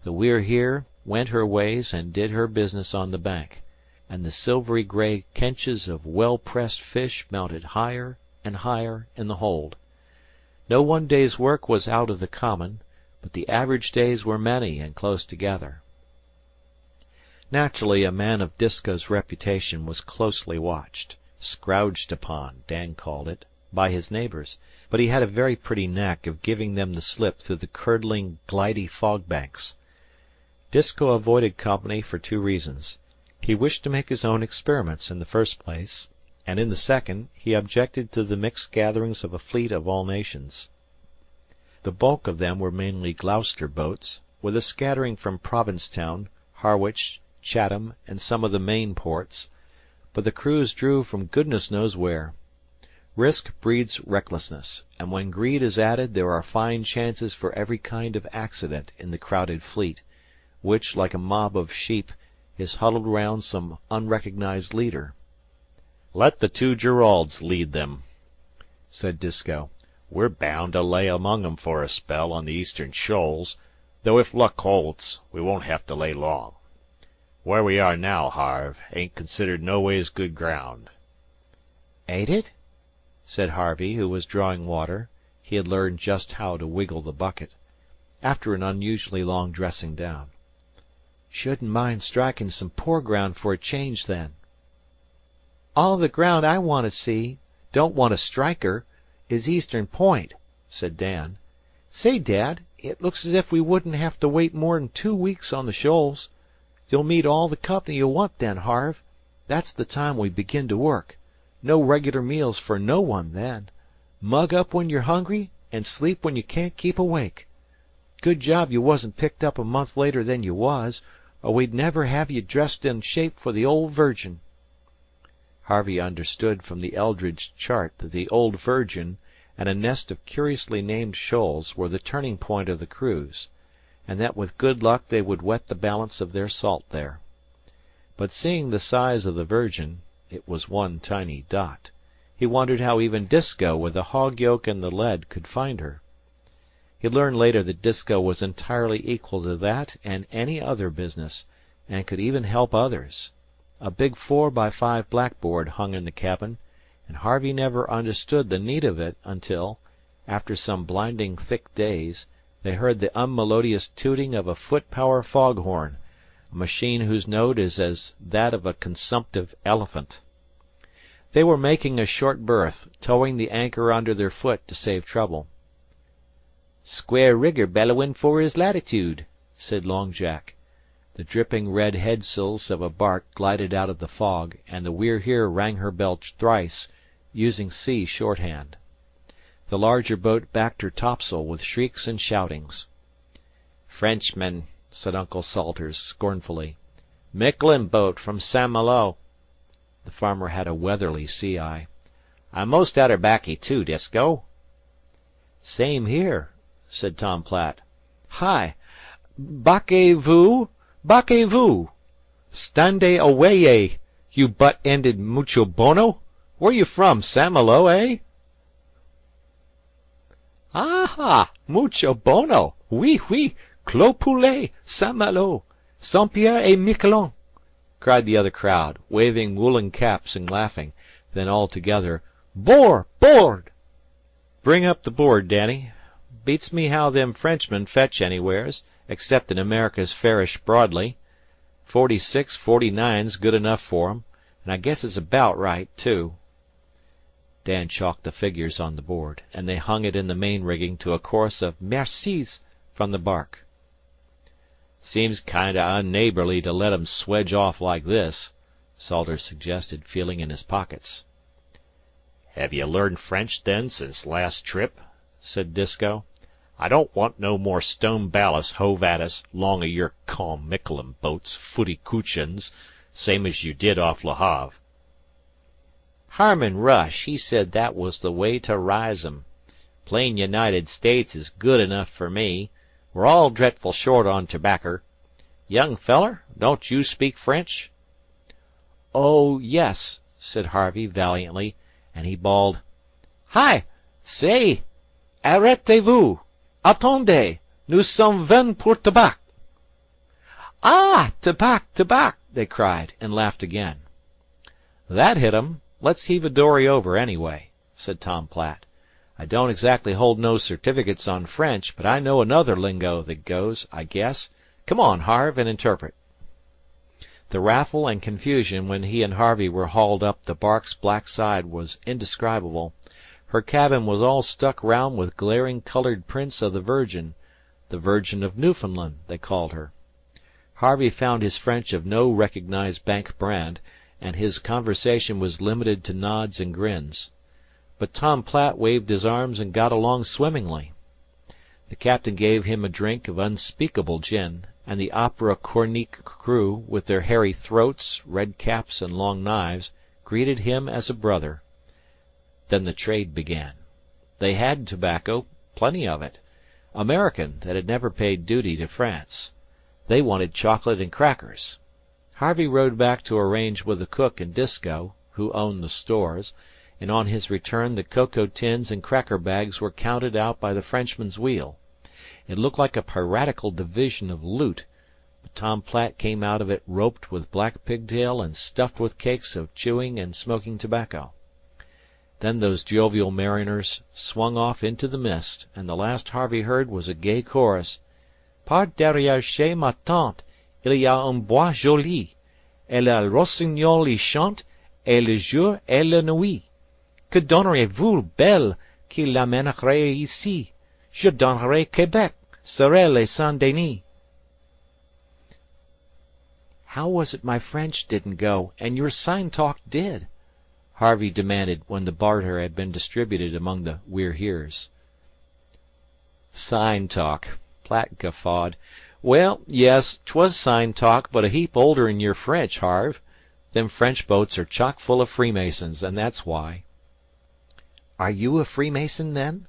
the We're Here went her ways and did her business on the bank, and the silvery gray kenches of well-pressed fish mounted higher and higher in the hold. No one day's work was out of the common, but the average days were many and close together. Naturally, a man of Disko's reputation was closely watched, scrouged upon, Dan called it, by his neighbors, but he had a very pretty knack of giving them the slip through the curdling, glidy fog banks. Disko avoided company for two reasons. He wished to make his own experiments in the first place, and in the second he objected to the mixed gatherings of a fleet of all nations. The bulk of them were mainly Gloucester boats, with a scattering from Provincetown, Harwich, Chatham, and some of the Maine ports, but the crews drew from goodness knows where. Risk breeds recklessness, and when greed is added there are fine chances for every kind of accident in the crowded fleet, which, like a mob of sheep, is huddled round some unrecognized leader. "Let the two Geralds lead them," said Disko. "We're bound to lay among 'em for a spell on the eastern shoals, though if luck holds, we won't hev to lay long. Where we are now, Harve, ain't considered noways good ground." "Ain't it?" said Harvey, who was drawing water. He had learned just how to wiggle the bucket, after an unusually long dressing down. "Shouldn't mind striking some poor ground for a change, then." "All the ground I want to see don't want a striker is Eastern Point," said Dan. "Say, Dad, it looks as if we wouldn't have to wait more'n 2 weeks on the shoals. You'll meet all the company you want then, Harve. That's the time we begin to work. No regular meals for no one then. Mug up when you're hungry, and sleep when you can't keep awake. Good job you wasn't picked up a month later than you was, or we'd never have you dressed in shape for the Old Virgin." Harvey understood from the Eldridge chart that the Old Virgin and a nest of curiously named shoals were the turning point of the cruise, and that with good luck they would wet the balance of their salt there. But seeing the size of the Virgin, it was one tiny dot, he wondered how even Disko with the hog yoke and the lead could find her. He learned later that Disko was entirely equal to that and any other business, and could even help others. A big 4x5 blackboard hung in the cabin, and Harvey never understood the need of it until, after some blinding thick days, they heard the unmelodious tooting of a foot-power foghorn, a machine whose note is as that of a consumptive elephant. They were making a short berth, towing the anchor under their foot to save trouble. "Square rigger bellowin' for his latitude," said Long Jack. The dripping red headsails of a bark glided out of the fog, and the We're Here rang her bell thrice, using sea shorthand. The larger boat backed her topsail with shrieks and shoutings. "Frenchman," said Uncle Salters, scornfully. "Miquelon boat from St. Malo." The farmer had a weatherly sea eye. "I'm most outer baccy, too, Disko." "Same here," said Tom Platt. "Hi! Backez-vous? Backez-vous? Stande away, you butt-ended mucho bono? Where you from, St. Malo, eh?" "Ah, mucho bono! Oui, oui! Clos poulet, St. Malo, Saint Pierre et Miquelon!" cried the other crowd, waving woolen caps and laughing. Then all together, "Bore! Board!" "Bring up the board, Danny. Beats me how them Frenchmen fetch anywheres, except in America's fairish broadly. 46-49's good enough for 'em, and I guess it's about right, too." Dan chalked the figures on the board, and they hung it in the main rigging to a chorus of "Mercis" from the bark. "Seems kinda unneighborly to let 'em swedge off like this," Salters suggested, feeling in his pockets. "Have you learned French, then, since last trip?" said Disko. "I don't want no more stone ballast hove at us 'long o' your calm Miquelon boats, footy coochins, same as you did off Le Havre." "Harmon Rush, he said that was the way to rise 'em. Plain United States is good enough fer me. We're all dretful short on terbacker. Young feller, don't you speak French?" "Oh, yes," said Harvey valiantly, and he bawled, "Hi! Say! Arrêtez-vous! Attendez! Nous sommes venus pour tabac!" "Ah! Tabac! Tabac!" they cried, and laughed again. "That hit 'em. Let's heave a dory over, anyway," said Tom Platt. "I don't exactly hold no certificates on French, but I know another lingo that goes, I guess. Come on, Harve, and interpret." The raffle and confusion when he and Harvey were hauled up the bark's black side was indescribable. Her cabin was all stuck round with glaring colored prints of the Virgin of Newfoundland, they called her. Harvey found his French of no recognized bank brand, and his conversation was limited to nods and grins. But Tom Platt waved his arms and got along swimmingly. The captain gave him a drink of unspeakable gin, and the opera comique crew, with their hairy throats, red caps, and long knives, greeted him as a brother. Then the trade began. They had tobacco, plenty of it, American that had never paid duty to France. They wanted chocolate and crackers. Harvey rode back to arrange with the cook and Disko, who owned the stores, and on his return the cocoa tins and cracker bags were counted out by the Frenchman's wheel. It looked like a piratical division of loot, but Tom Platt came out of it roped with black pigtail and stuffed with cakes of chewing and smoking tobacco. Then those jovial mariners swung off into the mist, and the last Harvey heard was a gay chorus. "Par derrière chez ma tante, il y a un bois joli, et le rossignol y chante, et le jour et la nuit. Que donnerez-vous, belle, qui l'amènerait ici? Je donnerai Quebec, Sorel et Saint-Denis." "How was it my French didn't go, and your sign talk did?" Harvey demanded when the barter had been distributed among the We're Heres. "Sign talk. Platt guffawed. "Well, yes, 'twas sign talk, but a heap older'n your French, Harve. Them French boats are chock full of Freemasons, and that's why." "Are you a Freemason, then?"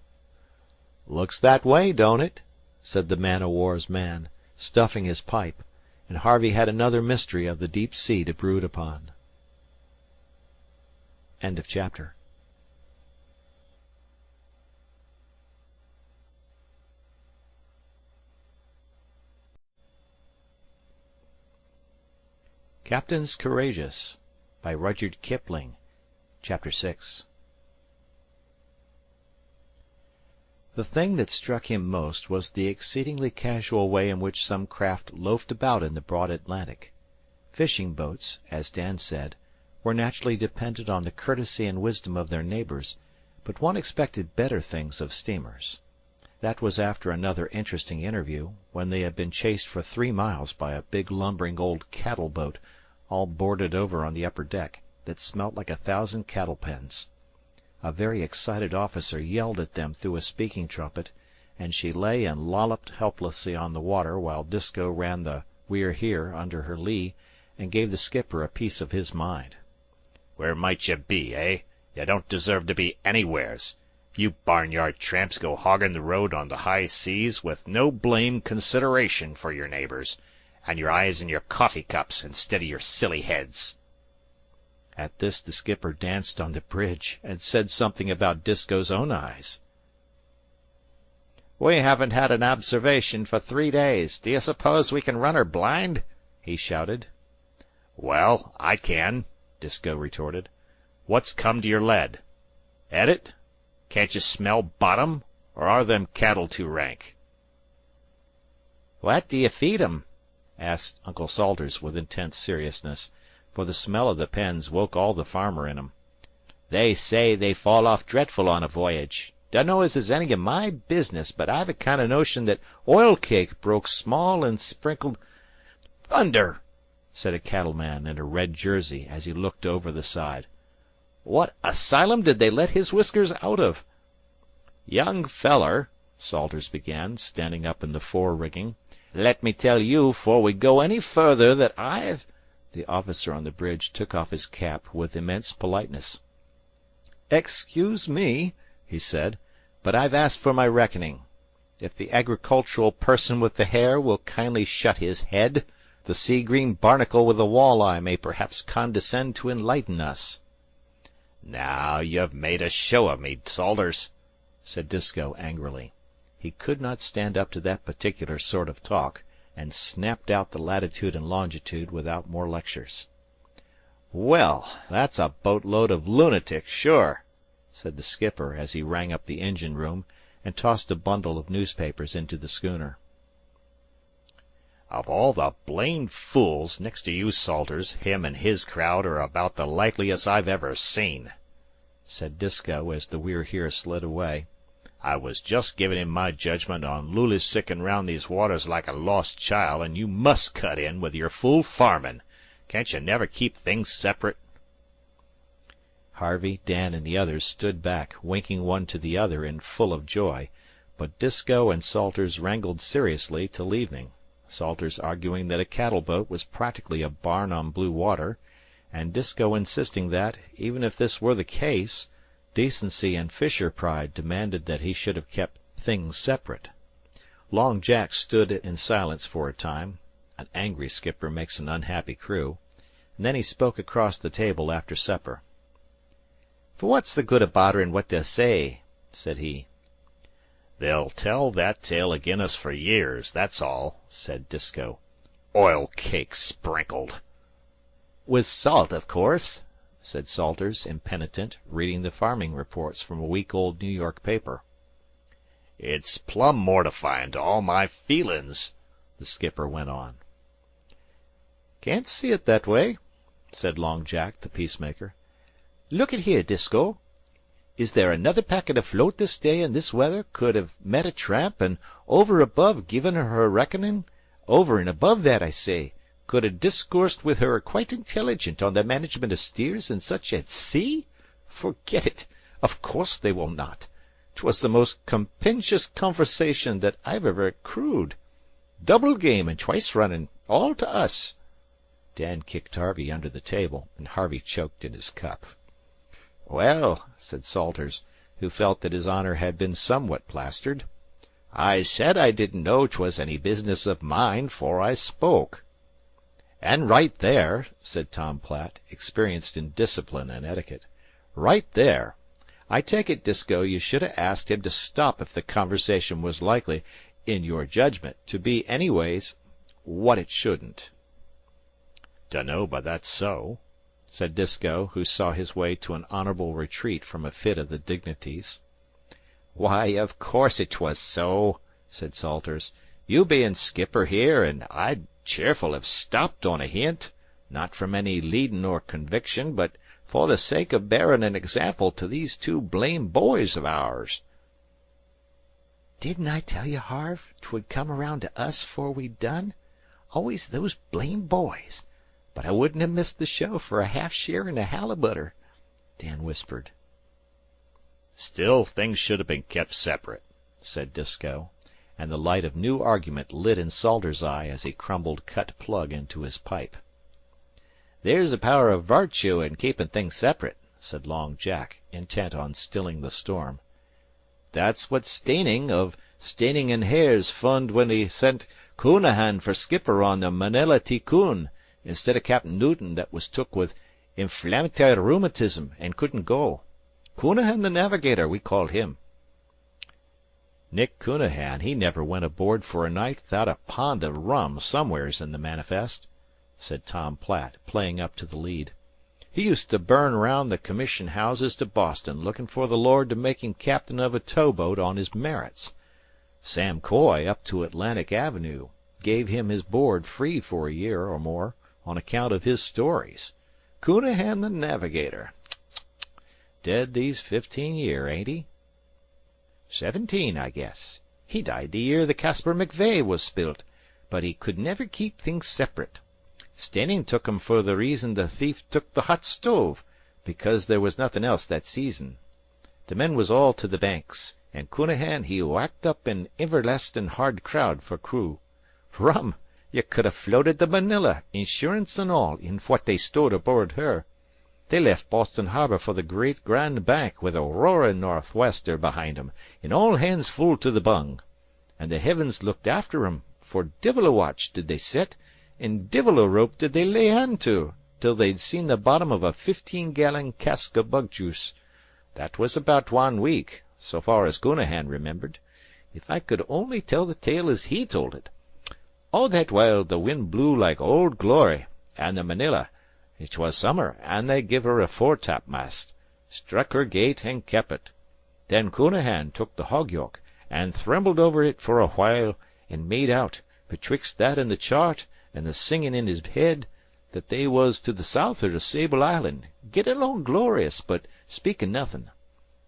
"Looks that way, don't it?" said the man-o'-war's man, stuffing his pipe, and Harvey had another mystery of the deep sea to brood upon. End of chapter. Captains Courageous by Rudyard Kipling. Chapter 6. The thing that struck him most was the exceedingly casual way in which some craft loafed about in the broad Atlantic. Fishing boats, as Dan said, were naturally dependent on the courtesy and wisdom of their neighbors, but one expected better things of steamers. That was after another interesting interview, when they had been chased for 3 miles by a big lumbering old cattle boat, all boarded over on the upper deck, that smelt like 1,000 cattle pens. A very excited officer yelled at them through a speaking trumpet, and she lay and lolloped helplessly on the water while Disko ran the We're Here under her lee and gave the skipper a piece of his mind. "Where might ye be, eh? Ye don't deserve to be anywheres. You barnyard tramps go hogging the road on the high seas with no blame consideration for your neighbors, and your eyes in your coffee cups instead of your silly heads." At this the skipper danced on the bridge, and said something about Disko's own eyes. "We haven't had an observation for 3 days. Do you suppose we can run her blind?" he shouted. "Well, I can," Disko retorted. "What's come to your lead? Et it? Can't you smell bottom, or are them cattle too rank?" "What do you feed 'em?" asked Uncle Salters with intense seriousness, for the smell of the pens woke all the farmer in him. "They say they fall off dreadful on a voyage. Dunno as it's any of my business, but I've a kind o' notion that oil cake broke small and sprinkled—" "Thunder!" said a cattleman in a red jersey as he looked over the side. "What asylum did they let his whiskers out of?" "Young feller," Salters began, standing up in the fore rigging, "let me tell you, 'fore we go any further, that I've—" The officer on the bridge took off his cap with immense politeness. "Excuse me," he said, "but I've asked for my reckoning. If the agricultural person with the hair will kindly shut his head, the sea-green barnacle with the walleye may perhaps condescend to enlighten us." "Now you've made a show of me, Salters," said Disko angrily. He could not stand up to that particular sort of talk, and snapped out the latitude and longitude without more lectures. "Well, that's a boatload of lunatics, sure," said the skipper as he rang up the engine room and tossed a bundle of newspapers into the schooner. "Of all the blamed fools, next to you, Salters, him and his crowd are about the likeliest I've ever seen," said Disko as the We're Here slid away. "I was just giving him my judgment on lulysicking round these waters like a lost child, and you must cut in with your fool farmin'. Can't you never keep things separate?" Harvey, Dan, and the others stood back, winking one to the other in full of joy, but Disko and Salters wrangled seriously till evening, Salters arguing that a cattle boat was practically a barn on blue water, and Disko insisting that, even if this were the case, decency and fisher pride demanded that he should have kept things separate. Long Jack stood in silence for a time. An angry skipper makes an unhappy crew, and then he spoke across the table after supper. "For what's the good o' bodderin' what they'll say?" said he. "They'll tell that tale agin us for years, that's all," said Disko. "Oil cake sprinkled." "With salt, of course," said Salters, impenitent, reading the farming reports from a week-old New York paper. "It's plumb mortifying to all my feelin's," the skipper went on. "Can't see it that way," said Long Jack, the peacemaker. "Look at here, Disko. Is there another packet afloat this day in this weather could have met a tramp and over above given her a reckoning? Over and above that, I say, could have discoursed with her quite intelligent on the management of steers and such at sea? Forget it. Of course they will not. 'Twas the most compensious conversation that I've ever accrued. Double game and twice running, all to us." Dan kicked Harvey under the table, and Harvey choked in his cup. "Well," said Salters, who felt that his honor had been somewhat plastered, "I said I didn't know 'twas any business of mine 'fore I spoke." "And right there," said Tom Platt, experienced in discipline and etiquette, "right there, I take it, Disko, you should have asked him to stop if the conversation was likely, in your judgment, to be anyways what it shouldn't." "Dunno but that's so," said Disko, who saw his way to an honorable retreat from a fit of the dignities. "Why, of course 'twas so," said Salters. "You bein' skipper here, and I'd cheerful have stopped on a hint, not from any leadin' or conviction, but for the sake of bearin' an example to these two blame boys of ours." "Didn't I tell you, Harve, 'twould come around to us 'fore we'd done? Always those blame boys! But I wouldn't have missed the show for a half share in a halibutter," Dan whispered. "Still, things should have been kept separate," said Disko, and the light of new argument lit in Salters's eye as he crumbled cut plug into his pipe. "There's a power of vartue in keepin' things sep'rate," said Long Jack, intent on stilling the storm. "That's what Staining, of Staining and Hare's, fund when he sent Counahan for skipper on the Manila Ticoon, instead of Captain Newton that was took with inflammatory rheumatism and couldn't go. Counahan the Navigator, we called him." "Nick Counahan, he never went aboard for a night 'thout a pond of rum somewheres in the manifest," said Tom Platt, playing up to the lead. "He used to burn round the commission houses to Boston lookin' for the Lord to make him captain of a towboat on his merits. Sam Coy, up to Atlantic Avenue, gave him his board free for a year or more on account of his stories. Counahan the Navigator. Dead these 15 year, ain't he?" "17, I guess. He died the year the Caspar McVeigh was spilt, but he could never keep things sep'rate. Staining took him for the reason the thief took the hot stove, because there was nothin' else that season. The men was all to the Banks, and Counahan he whacked up an everlastin' hard crowd for crew. Rum! You could have floated the Manila, insurance and all, in what they stowed aboard her. They left Boston Harbor for the Great Grand Bank with a roarin' northwester behind 'em, and all hands full to the bung. And the heavens looked after 'em, for divil a watch did they set, and divil a rope did they lay hand to, till they'd seen the bottom of a 15-gallon cask of bug juice. That was about 1 week, so far as Counahan remembered. If I could only tell the tale as he told it. All that while the wind blew like old glory, and the Manila, it was summer, and they give her a foretopmast, struck her gait and kep it. Then Counahan took the hog yoke, and thrembled over it for a while, and made out, betwixt that and the chart, and the singin' in his head, that they was to the south'ard of Sable Island, gettin' along glorious, but speakin' nothin'.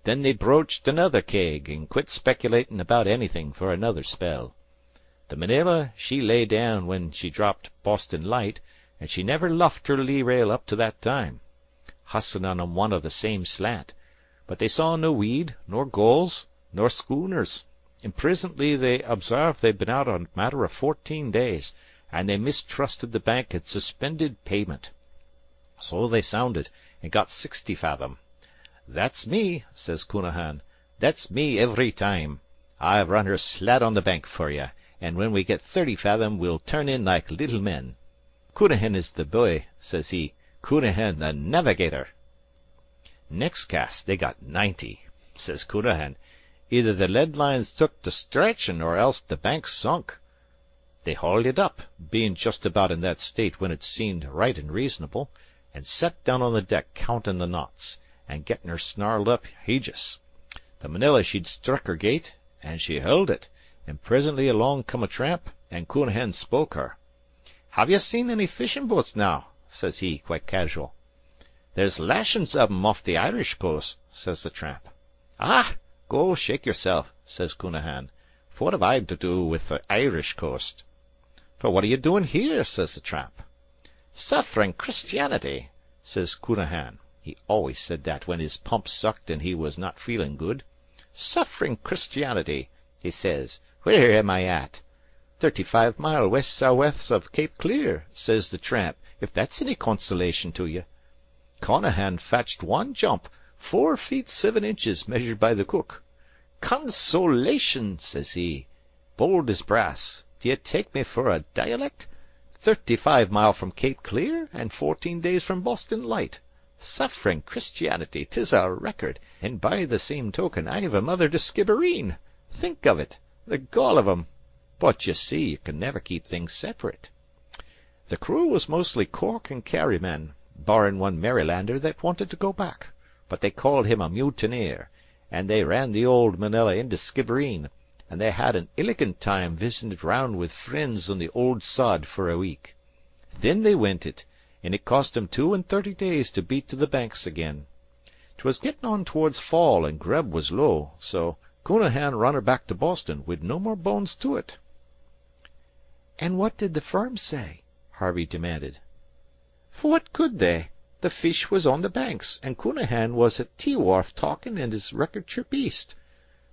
Then they broached another keg, and quit speculatin' about anything for another spell. The Manila, she lay down when she dropped Boston Light, and she never luffed her lee rail up to that time. Hustlin' on 'em one o' the same slant, but they saw no weed, nor gulls, nor schooners, and prisintly they obsarved they'd been out a matter of 14 days, and they mistrusted the bank had suspended payment. So they sounded, and got 60 fathom. 'That's me,' says Counahan. 'That's me every time. I've run her slat on the bank for ye, and when we get 30 fathom we'll turn in like little men. Counahan is the boy,' says he. 'Counahan the Navigator.' Next cast they got 90. Says Counahan, 'Either the lead lines took to stretchin' or else the bank sunk.' They hauled it up, bein' just about in that state when it seemed right and reasonable, and set down on the deck countin' the knots, and gettin' her snarled up hejus. The Manila she'd struck her gait, and she held it, and presently along come a tramp, and Counahan spoke her. 'Have ye seen any fishin' boats now?' says he, quite casual. 'There's lashin's of 'em off the Irish coast,' says the tramp. 'Ah! Go shake yourself,' says Counahan. 'What have I to do with the Irish coast?' 'But what are you doing here?' says the tramp. 'Sufferin' Christianity,' says Counahan. He always said that when his pump sucked and he was not feelin' good. Suffering Christianity, he says. Where am I at? 35 mile west sou'west of Cape Clear, says the tramp, if that's any consolation to you. Connahan fetched one jump, 4 feet 7 inches, measured by the cook. Consolation, says he, bold as brass. D'ye take me for a dialect? 35 mile from Cape Clear, and 14 days from Boston Light. Suffering Christianity, 'tis a record, and by the same token I've a mother to Skibbereen. Think of it, the gall of 'em! But you see, you can never keep things separate. The crew was mostly Cork and Kerry men, barrin' one Marylander that wanted to go back, but they called him a mutineer, and they ran the old Manila into Skibbereen, and they had an illigant time visitin' it round with friends on the old sod for a week. Then they went it, and it cost 'em 32 days to beat to the Banks again. 'Twas gettin' on towards fall, and grub was low, so Counahan run her back to Boston, with no more bones to it." "And what did the firm say?" Harvey demanded. "What could they? The fish was on the Banks, and Counahan was at T Wharf talkin' and his recordship east.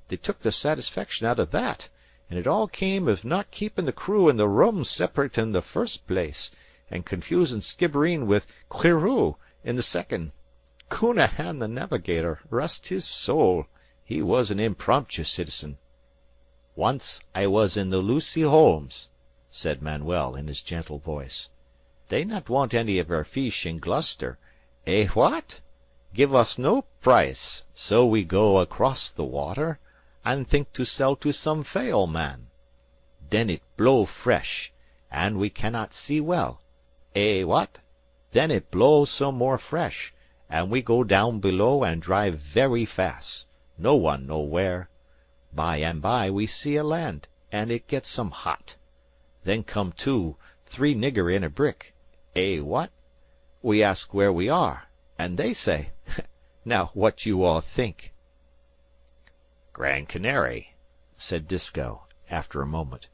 They took the satisfaction out of that, and it all came of not keepin' the crew and the rum separate in the first place, and confusin' Skibbereen with Queeroo in the second. Counahan the navigator, rest his soul, he was an impromptu citizen." "Once I was in the Lucy Holmes," said Manuel in his gentle voice. "They not want any of our fish in Gloucester. Eh, what? Give us no price, so we go across the water, and think to sell to some Fayal man. Then it blow fresh, and we cannot see well. Eh, what? Then it blow some more fresh, and we go down below and drive very fast, no one know where. By and by we see a land, and it get some hot. Then come 2, 3 nigger in a brick. Eh, what? We ask where we are, and they say, now what you all think?" "Gran Canary," said Disko, after a moment.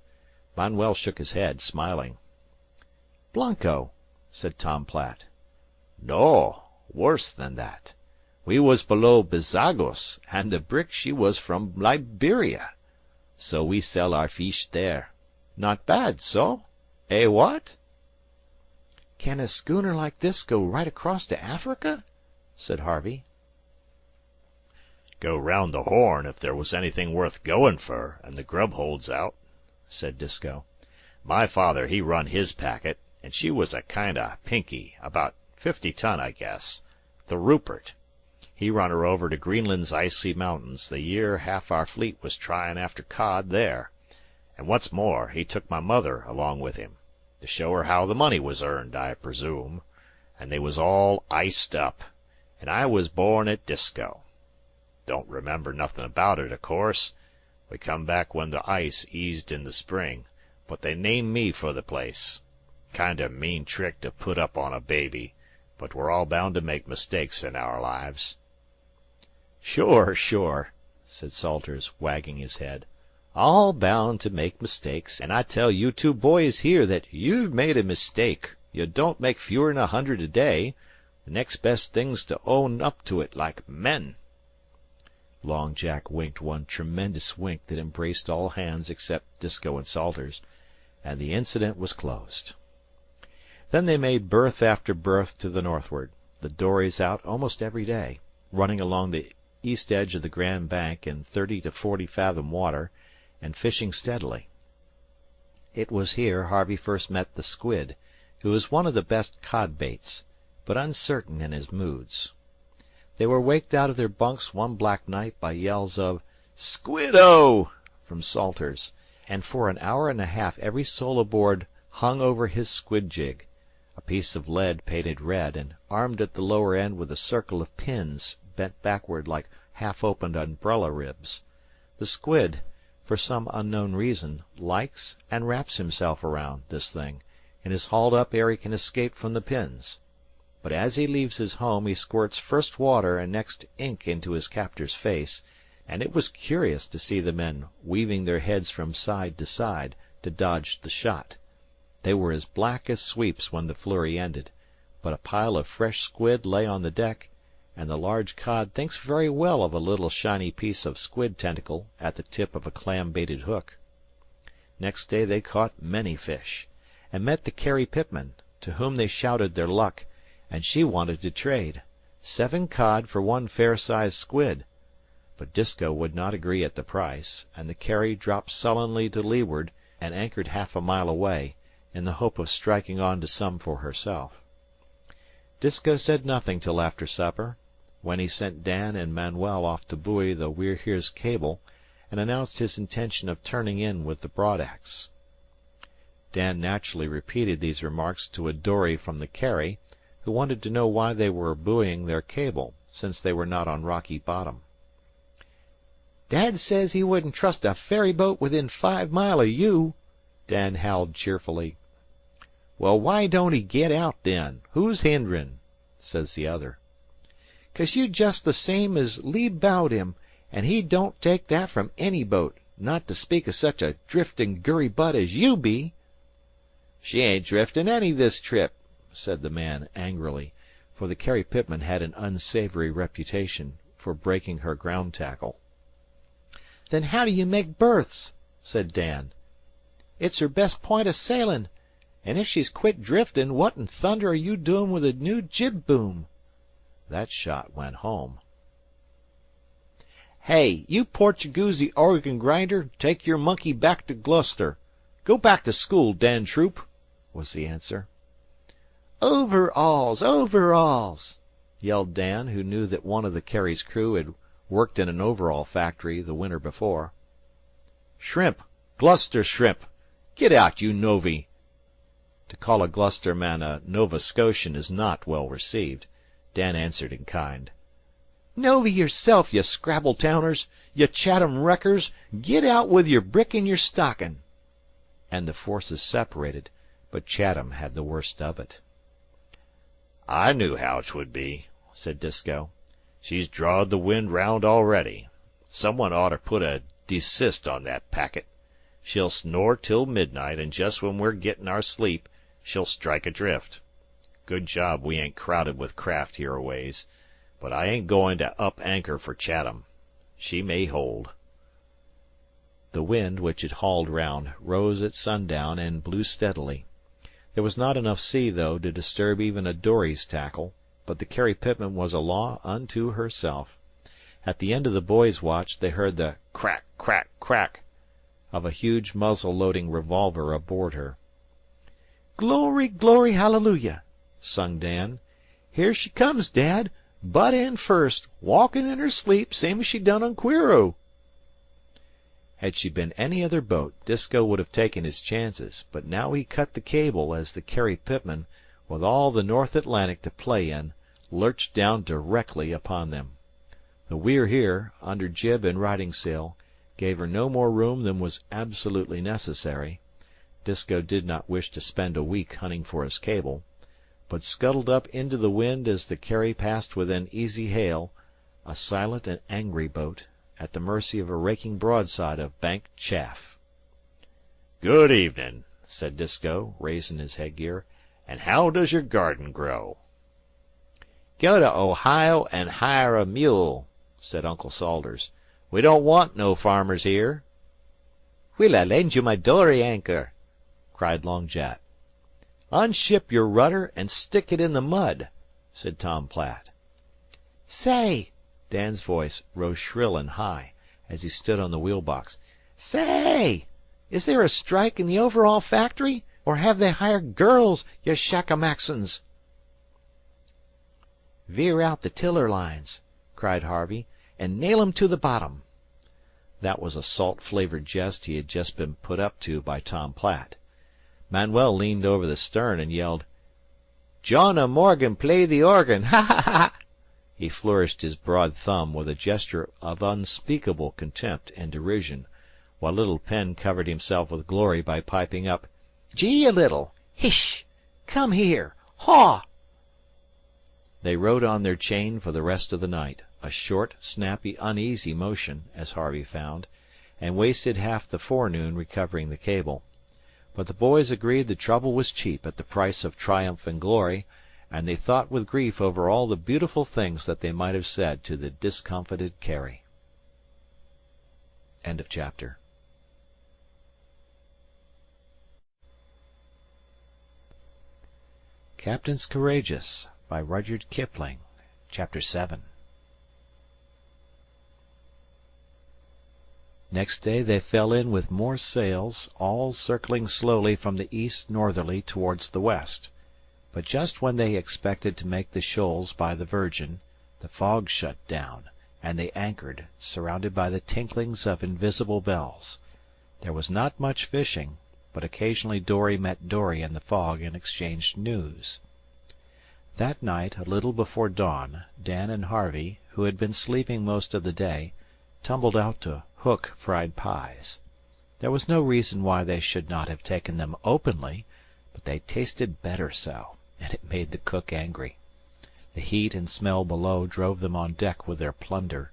Manuel shook his head, smiling. "Blanco," said Tom Platt. "No, worse than that. "We was below Bezagos, and the brick she was from Liberia. So we sell our fish there. Not bad, so? Eh, what?" "Can a schooner like this go right across to Africa?" said Harvey. "Go round the Horn if there was anything worth goin' fer, and the grub holds out," said Disko. "My father he run his packet, and she was a kind o' pinky, about 50 ton, I guess. The Rupert. He run her over to Greenland's icy mountains the year half our fleet was tryin' after cod there. And what's more, he took my mother along with him, to show her how the money was earned, I presume. And they was all iced up, and I was born at Disko. Don't remember nothin' about it, o' course. We come back when the ice eased in the spring, but they named me for the place. Kind o' mean trick to put up on a baby, but we're all bound to make mistakes in our lives." "Sure, sure," said Salters, wagging his head. "All bound to make mistakes, and I tell you 2 boys here that you've made a mistake. You don't make fewer'n 100 a day. The next best thing's to own up to it like men." Long Jack winked one tremendous wink that embraced all hands except Disko and Salters, and the incident was closed. Then they made berth after berth to the northward, the dories out almost every day, running along the east edge of the Grand Bank in 30 to 40 fathom water, and fishing steadily. It was here Harvey first met the squid, who was one of the best cod baits, but uncertain in his moods. They were waked out of their bunks one black night by yells of "Squid-o!" from Salters, and for an hour and a half every soul aboard hung over his squid jig, a piece of lead painted red and armed at the lower end with a circle of pins bent backward like half-opened umbrella ribs. The squid, for some unknown reason, likes and wraps himself around this thing, and is hauled up ere he can escape from the pins. But as he leaves his home he squirts first water and next ink into his captor's face, and it was curious to see the men weaving their heads from side to side to dodge the shot. They were as black as sweeps when the flurry ended, but a pile of fresh squid lay on the deck, and the large cod thinks very well of a little shiny piece of squid tentacle at the tip of a clam-baited hook. Next day they caught many fish, and met the Carrie Pitman, to whom they shouted their luck, and she wanted to trade 7 cod for 1 fair-sized squid. But Disko would not agree at the price, and the Carrie dropped sullenly to leeward and anchored half a mile away, in the hope of striking on to some for herself. Disko said nothing till after supper, when he sent Dan and Manuel off to buoy the We're Here's cable, and announced his intention of turning in with the broadaxe. Dan naturally repeated these remarks to a dory from the Carrie, who wanted to know why they were buoying their cable, since they were not on rocky bottom. "Dad says he wouldn't trust a ferry boat within 5 mile of you," Dan howled cheerfully. "Well, why don't he get out, then? Who's hindering?" says the other. "'Cause you just the same as lee bowed him, and he don't take that from any boat, not to speak of such a driftin' gurry butt as you be." "She ain't driftin' any this trip," said the man angrily, for the Carrie Pitman had an unsavory reputation for breaking her ground tackle. "Then how do you make berths?" said Dan. "It's her best point o' sailin', and if she's quit driftin', what in thunder are you doin' with a new jib boom?" That shot went home. "Hey, you Portugoosy organ grinder, take your monkey back to Gloucester. Go back to school, Dan Troop," was the answer. "Overalls! Overalls!" yelled Dan, who knew that one of the Carrie's crew had worked in an overall factory the winter before. "Shrimp! Gloucester shrimp! Get out, you Novy!" To call a Gloucester man a Nova Scotian is not well received. Dan answered in kind. "Novy yourself, you Scrabble-towners! You Chatham wreckers! Get out with your brick in your stockin'!" And the forces separated, but Chatham had the worst of it. "I knew how 'twould be," said Disko. "She's drawed the wind round already. Some one oughter put a desist on that packet. She'll snore till midnight, and just when we're gettin' our sleep she'll strike adrift. Good job we ain't crowded with craft hereaways. But I ain't goin' to up anchor for Chatham. She may hold." The wind, which had hauled round, rose at sundown and blew steadily. There was not enough sea, though, to disturb even a dory's tackle, but the Carrie Pitman was a law unto herself. At the end of the boys' watch they heard the crack, crack, crack of a huge muzzle-loading revolver aboard her. "Glory, glory, hallelujah!" sung Dan. "Here she comes, Dad. Butt end first, walkin' in her sleep, same as she done on Queero." Had she been any other boat, Disko would have taken his chances, but now he cut the cable as the Carrie Pitman, with all the North Atlantic to play in, lurched down directly upon them. The We're Here, under jib and riding sail, gave her no more room than was absolutely necessary. Disko did not wish to spend a week hunting for his cable, but scuttled up into the wind as the Carrie passed within easy hail, a silent and angry boat, at the mercy of a raking broadside of banked chaff. "Good evenin'," said Disko, raising his headgear. "And how does your garden grow?" "Go to Ohio and hire a mule," said Uncle Salters. "We don't want no farmers here." "Will I lend you my dory anchor?" cried Long Jack. "Unship your rudder and stick it in the mud," said Tom Platt. "Say!" Dan's voice rose shrill and high, as he stood on the wheel box. "Say! Is there a strike in the overall factory, or have they hired girls, you shackamaxons?" "Veer out the tiller lines," cried Harvey, "and nail 'em to the bottom." That was a salt-flavored jest he had just been put up to by Tom Platt. Manuel leaned over the stern and yelled, "Jonah Morgan play the organ! Ha ha ha!" He flourished his broad thumb with a gesture of unspeakable contempt and derision, while little Penn covered himself with glory by piping up, "Gee, a little! Hish! Come here! Haw!" They rode on their chain for the rest of the night, a short, snappy, uneasy motion, as Harvey found, and wasted half the forenoon recovering the cable. But the boys agreed the trouble was cheap at the price of triumph and glory, and they thought with grief over all the beautiful things that they might have said to the discomfited Carrie. End of chapter. Captains Courageous by Rudyard Kipling. Chapter 7. Next day they fell in with more sails, all circling slowly from the east northerly towards the west. But just when they expected to make the shoals by the Virgin, the fog shut down, and they anchored, surrounded by the tinklings of invisible bells. There was not much fishing, but occasionally dory met dory in the fog and exchanged news. That night, a little before dawn, Dan and Harvey, who had been sleeping most of the day, tumbled out to hook fried pies. There was no reason why they should not have taken them openly, but they tasted better so, and it made the cook angry. The heat and smell below drove them on deck with their plunder,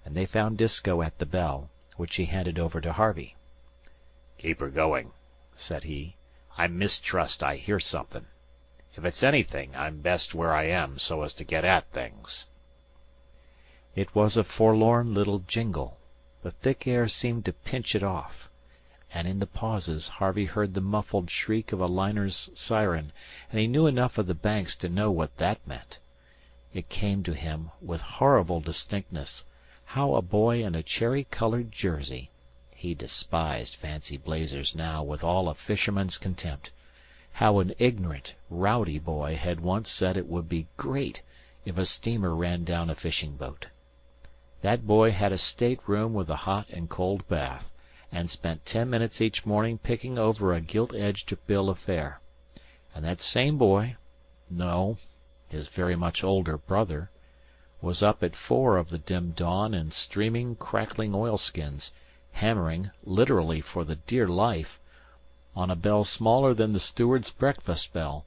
and they found Disko at the bell, which he handed over to Harvey. "Keep her going," said he. "I mistrust I hear something. If it's anything, I'm best where I am so as to get at things." It was a forlorn little jingle. The thick air seemed to pinch it off, and in the pauses Harvey heard the muffled shriek of a liner's siren, and he knew enough of the Banks to know what that meant. It came to him, with horrible distinctness, how a boy in a cherry-coloured jersey (he despised fancy blazers now with all a fisherman's contempt), how an ignorant, rowdy boy had once said it would be great if a steamer ran down a fishing-boat. That boy had a state-room with a hot and cold bath, and spent 10 minutes each morning picking over a gilt-edged bill of fare. And that same boy—no, his very much older brother—was up at 4 of the dim dawn in streaming, crackling oilskins, hammering, literally for the dear life, on a bell smaller than the steward's breakfast bell,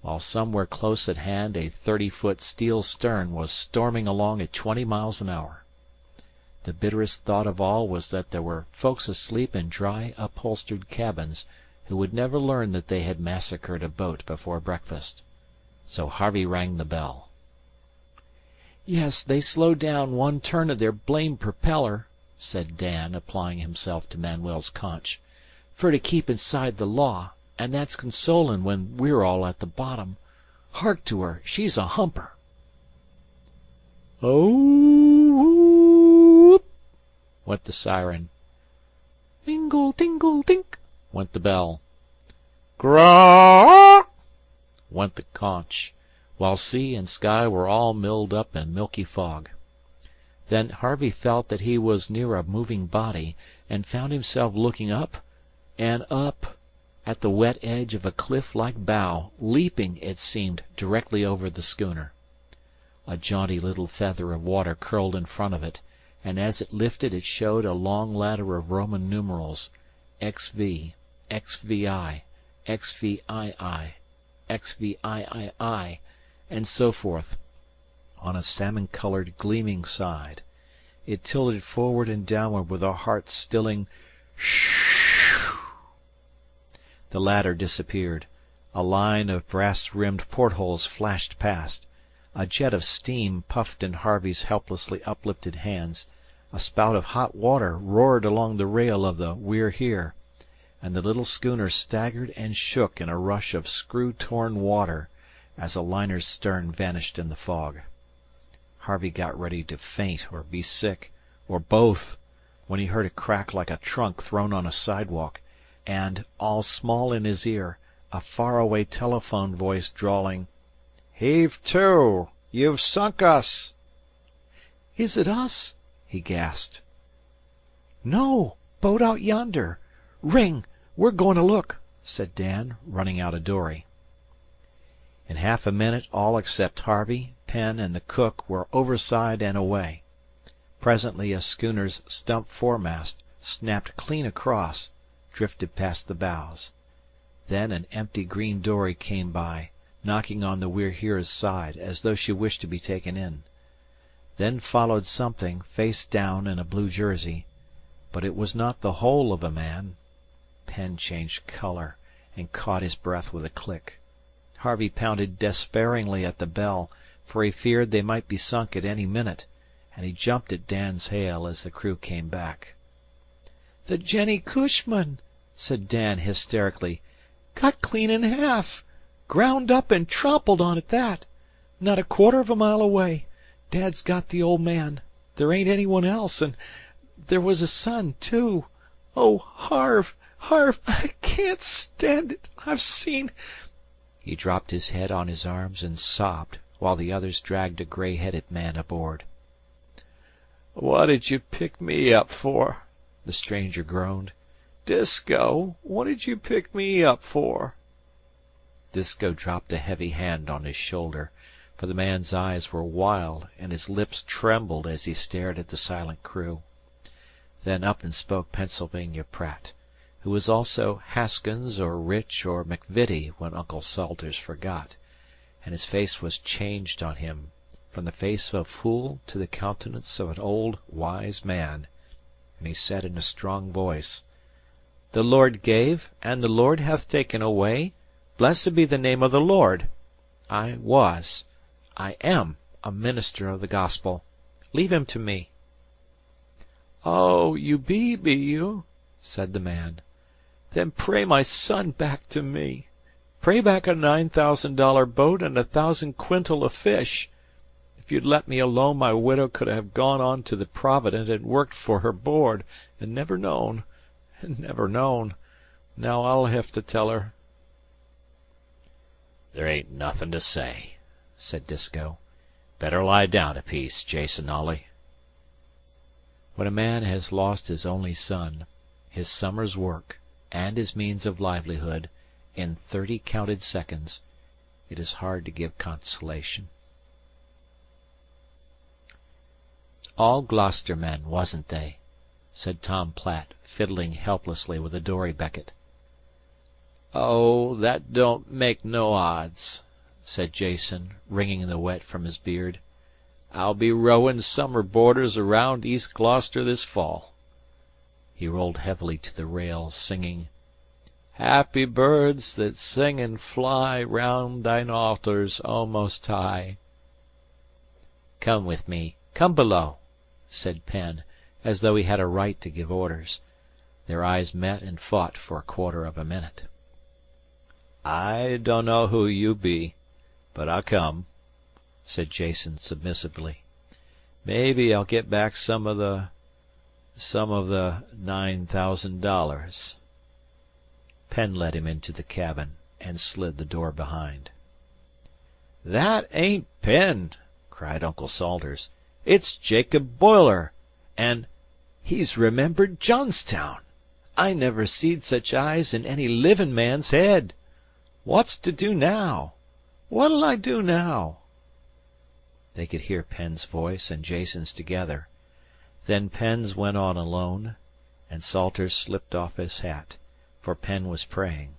while somewhere close at hand a 30-foot steel stern was storming along at 20 miles an hour. The bitterest thought of all was that there were folks asleep in dry, upholstered cabins who would never learn that they had massacred a boat before breakfast. So Harvey rang the bell. "Yes, they slowed down one turn of their blamed propeller," said Dan, applying himself to Manuel's conch, "fer to keep inside the law, and that's consolin' when we're all at the bottom. Hark to her, she's a humper." "Oh!" went the siren. "Tingle, tingle, tink," went the bell. "Grrrr!" went the conch, while sea and sky were all milled up in milky fog. Then Harvey felt that he was near a moving body, and found himself looking up and up at the wet edge of a cliff-like bow, leaping, it seemed, directly over the schooner. A jaunty little feather of water curled in front of it, and as it lifted it showed a long ladder of Roman numerals, XV, XVI, XVII, XVIII, and so forth, on a salmon-coloured, gleaming side. It tilted forward and downward with a heart-stilling "shhh." The ladder disappeared. A line of brass-rimmed portholes flashed past. A jet of steam puffed in Harvey's helplessly uplifted hands. A spout of hot water roared along the rail of the We're Here, and the little schooner staggered and shook in a rush of screw-torn water as a liner's stern vanished in the fog. Harvey got ready to faint or be sick, or both, when he heard a crack like a trunk thrown on a sidewalk, and, all small in his ear, a far-away telephone voice drawling, "Heave to! You've sunk us!" "Is it us?" he gasped. "No, boat out yonder. Ring! We're goin' to look," said Dan, running out a dory. In half a minute all except Harvey, Penn, and the cook were overside and away. Presently a schooner's stump foremast snapped clean across, drifted past the bows. Then an empty green dory came by, knocking on the We're Here's side as though she wished to be taken in. Then followed something, face down, in a blue jersey, but it was not the whole of a man. Penn changed colour, and caught his breath with a click. Harvey pounded despairingly at the bell, for he feared they might be sunk at any minute, and he jumped at Dan's hail as the crew came back. "The Jennie Cushman," said Dan hysterically. "Cut clean in half. Ground up and trampled on at that. Not a quarter of a mile away. Dad's got the old man. There ain't anyone else, and there was a son, too. Oh, Harve, I can't stand it. I've seen—" He dropped his head on his arms and sobbed, while the others dragged a gray-headed man aboard. "What did you pick me up for?" the stranger groaned. "Disko, what did you pick me up for?" Disko dropped a heavy hand on his shoulder, for the man's eyes were wild and his lips trembled as he stared at the silent crew. Then up and spoke Pennsylvania Pratt, who was also Haskins or Rich or McVitie when Uncle Salters forgot, and his face was changed on him, from the face of a fool to the countenance of an old wise man, and he said in a strong voice, "The Lord gave, and the Lord hath taken away. Blessed be the name of the Lord. I am a minister of the gospel. Leave him to me." "Oh, you be you?" said the man. "Then pray my son back to me. Pray back a $9,000 boat and 1,000 quintal of fish. If you'd let me alone, my widow could have gone on to the Provident and worked for her board, and never known. Now I'll hev to tell her." "There ain't nothin' to say," said Disko. "Better lie down a piece, Jason Ollie." When a man has lost his only son, his summer's work, and his means of livelihood, in 30 counted seconds, it is hard to give consolation. "All Gloucester men, wasn't they?" said Tom Platt, fiddling helplessly with a dory becket. "Oh, that don't make no odds," said Jason, wringing the wet from his beard. "I'll be rowin' summer boarders around East Gloucester this fall." He rolled heavily to the rail, singing, "Happy birds that sing and fly round thine altars, O Most High." "Come with me. Come below," said Penn, as though he had a right to give orders. Their eyes met and fought for a quarter of a minute. "I dunno who you be, but I'll come," said Jason submissively. "Maybe I'll get back some of the $9,000. Penn led him into the cabin and slid the door behind. "That ain't Penn," cried Uncle Salters. "It's Jacob Boiler, and he's remembered Johnstown. I never seed such eyes in any livin' man's head. What's to do now? What'll I do now?" They could hear Penn's voice and Jason's together. Then Penn's went on alone, and Salters slipped off his hat, for Penn was praying.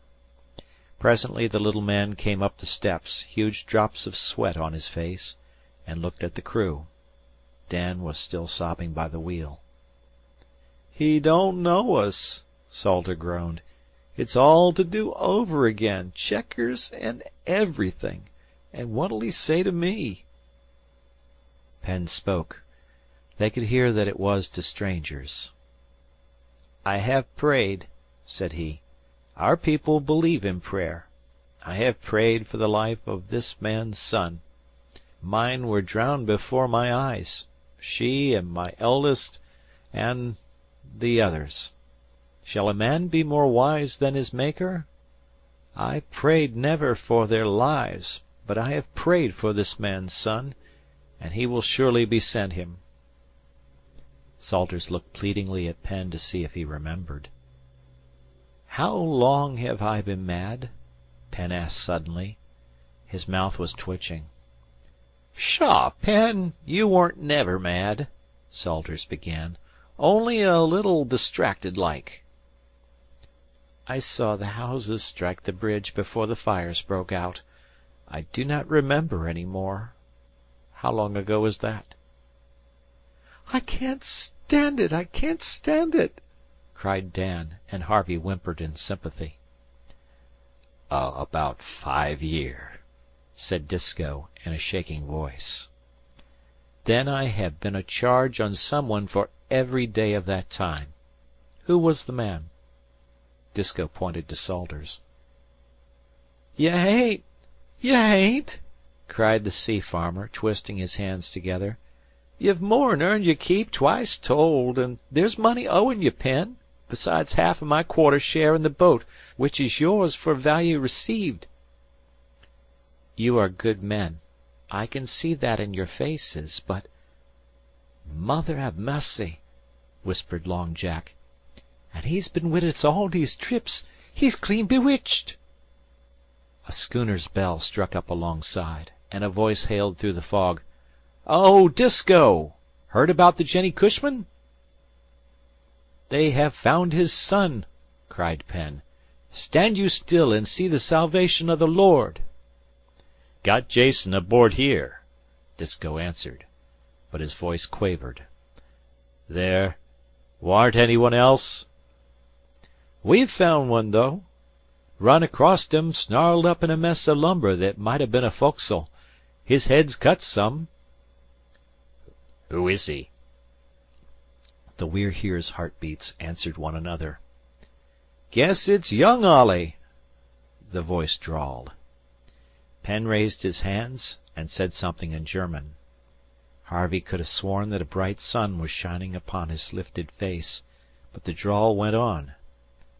Presently the little man came up the steps, huge drops of sweat on his face, and looked at the crew. Dan was still sobbing by the wheel. "He don't know us," Salter groaned. "It's all to do over again, checkers and everything. And what'll he say to me?" Penn spoke. They could hear that it was to strangers. "I have prayed," said he. "Our people believe in prayer. I have prayed for the life of this man's son. Mine were drowned before my eyes, she and my eldest and the others. Shall a man be more wise than his Maker? I prayed never for their lives, but I have prayed for this man's son, and he will surely be sent him." Salters looked pleadingly at Penn to see if he remembered. "How long have I been mad?" Penn asked suddenly. His mouth was twitching. "Pshaw, Penn, you weren't never mad," Salters began. "Only a little distracted like." "I saw the houses strike the bridge before the fires broke out. I do not remember any more. How long ago was that?" "I can't stand it! I can't stand it!" cried Dan, and Harvey whimpered in sympathy. About 5 year," said Disko in a shaking voice. "Then I have been a charge on someone for every day of that time. Who was the man?" Disko pointed to Salters. "Ye hain't!" cried the sea farmer, twisting his hands together. "You've more'n earned your keep twice told, and there's money owin' you, Penn, besides half o' my quarter share in the boat, which is yours for value received." "You are good men. I can see that in your faces, but—" "Mother have mercy!" whispered Long Jack. "And he's been wid us all these trips. He's clean bewitched." A schooner's bell struck up alongside, and a voice hailed through the fog, "Oh, Disko! Heard about the Jennie Cushman?" "They have found his son," cried Penn. "Stand you still and see the salvation of the Lord." "Got Jason aboard here," Disko answered, but his voice quavered. "There warn't anyone else?" "We've found one, though. Run acrost him, snarled up in a mess o' lumber that might have been a fo'c'sle. His head's cut some." "Who is he?" The We're Here's heartbeats answered one another. "Guess it's young Ollie," the voice drawled. Penn raised his hands and said something in German. Harvey could have sworn that a bright sun was shining upon his lifted face, but the drawl went on.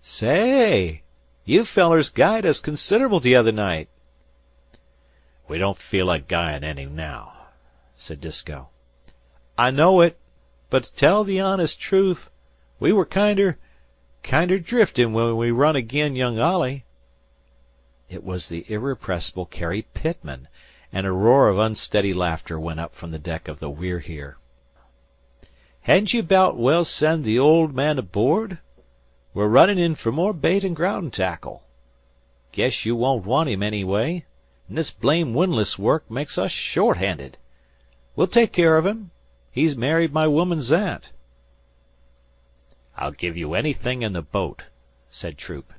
"Say, you fellers guyed us considerable t'other night." "We don't feel like guying any now," said Disko. "I know it, but to tell the honest truth, we were kinder driftin' when we run agin young Ollie." It was the irrepressible Carrie Pitman, and a roar of unsteady laughter went up from the deck of the We're Here. "Hadn't you 'baout well send the old man aboard? We're runnin' in fer more bait and ground tackle. Guess you won't want him anyway, and this blame windlass work makes us short handed. We'll take care of him. He's married my woman's aunt." "I'll give you anything in the boat," said Troop.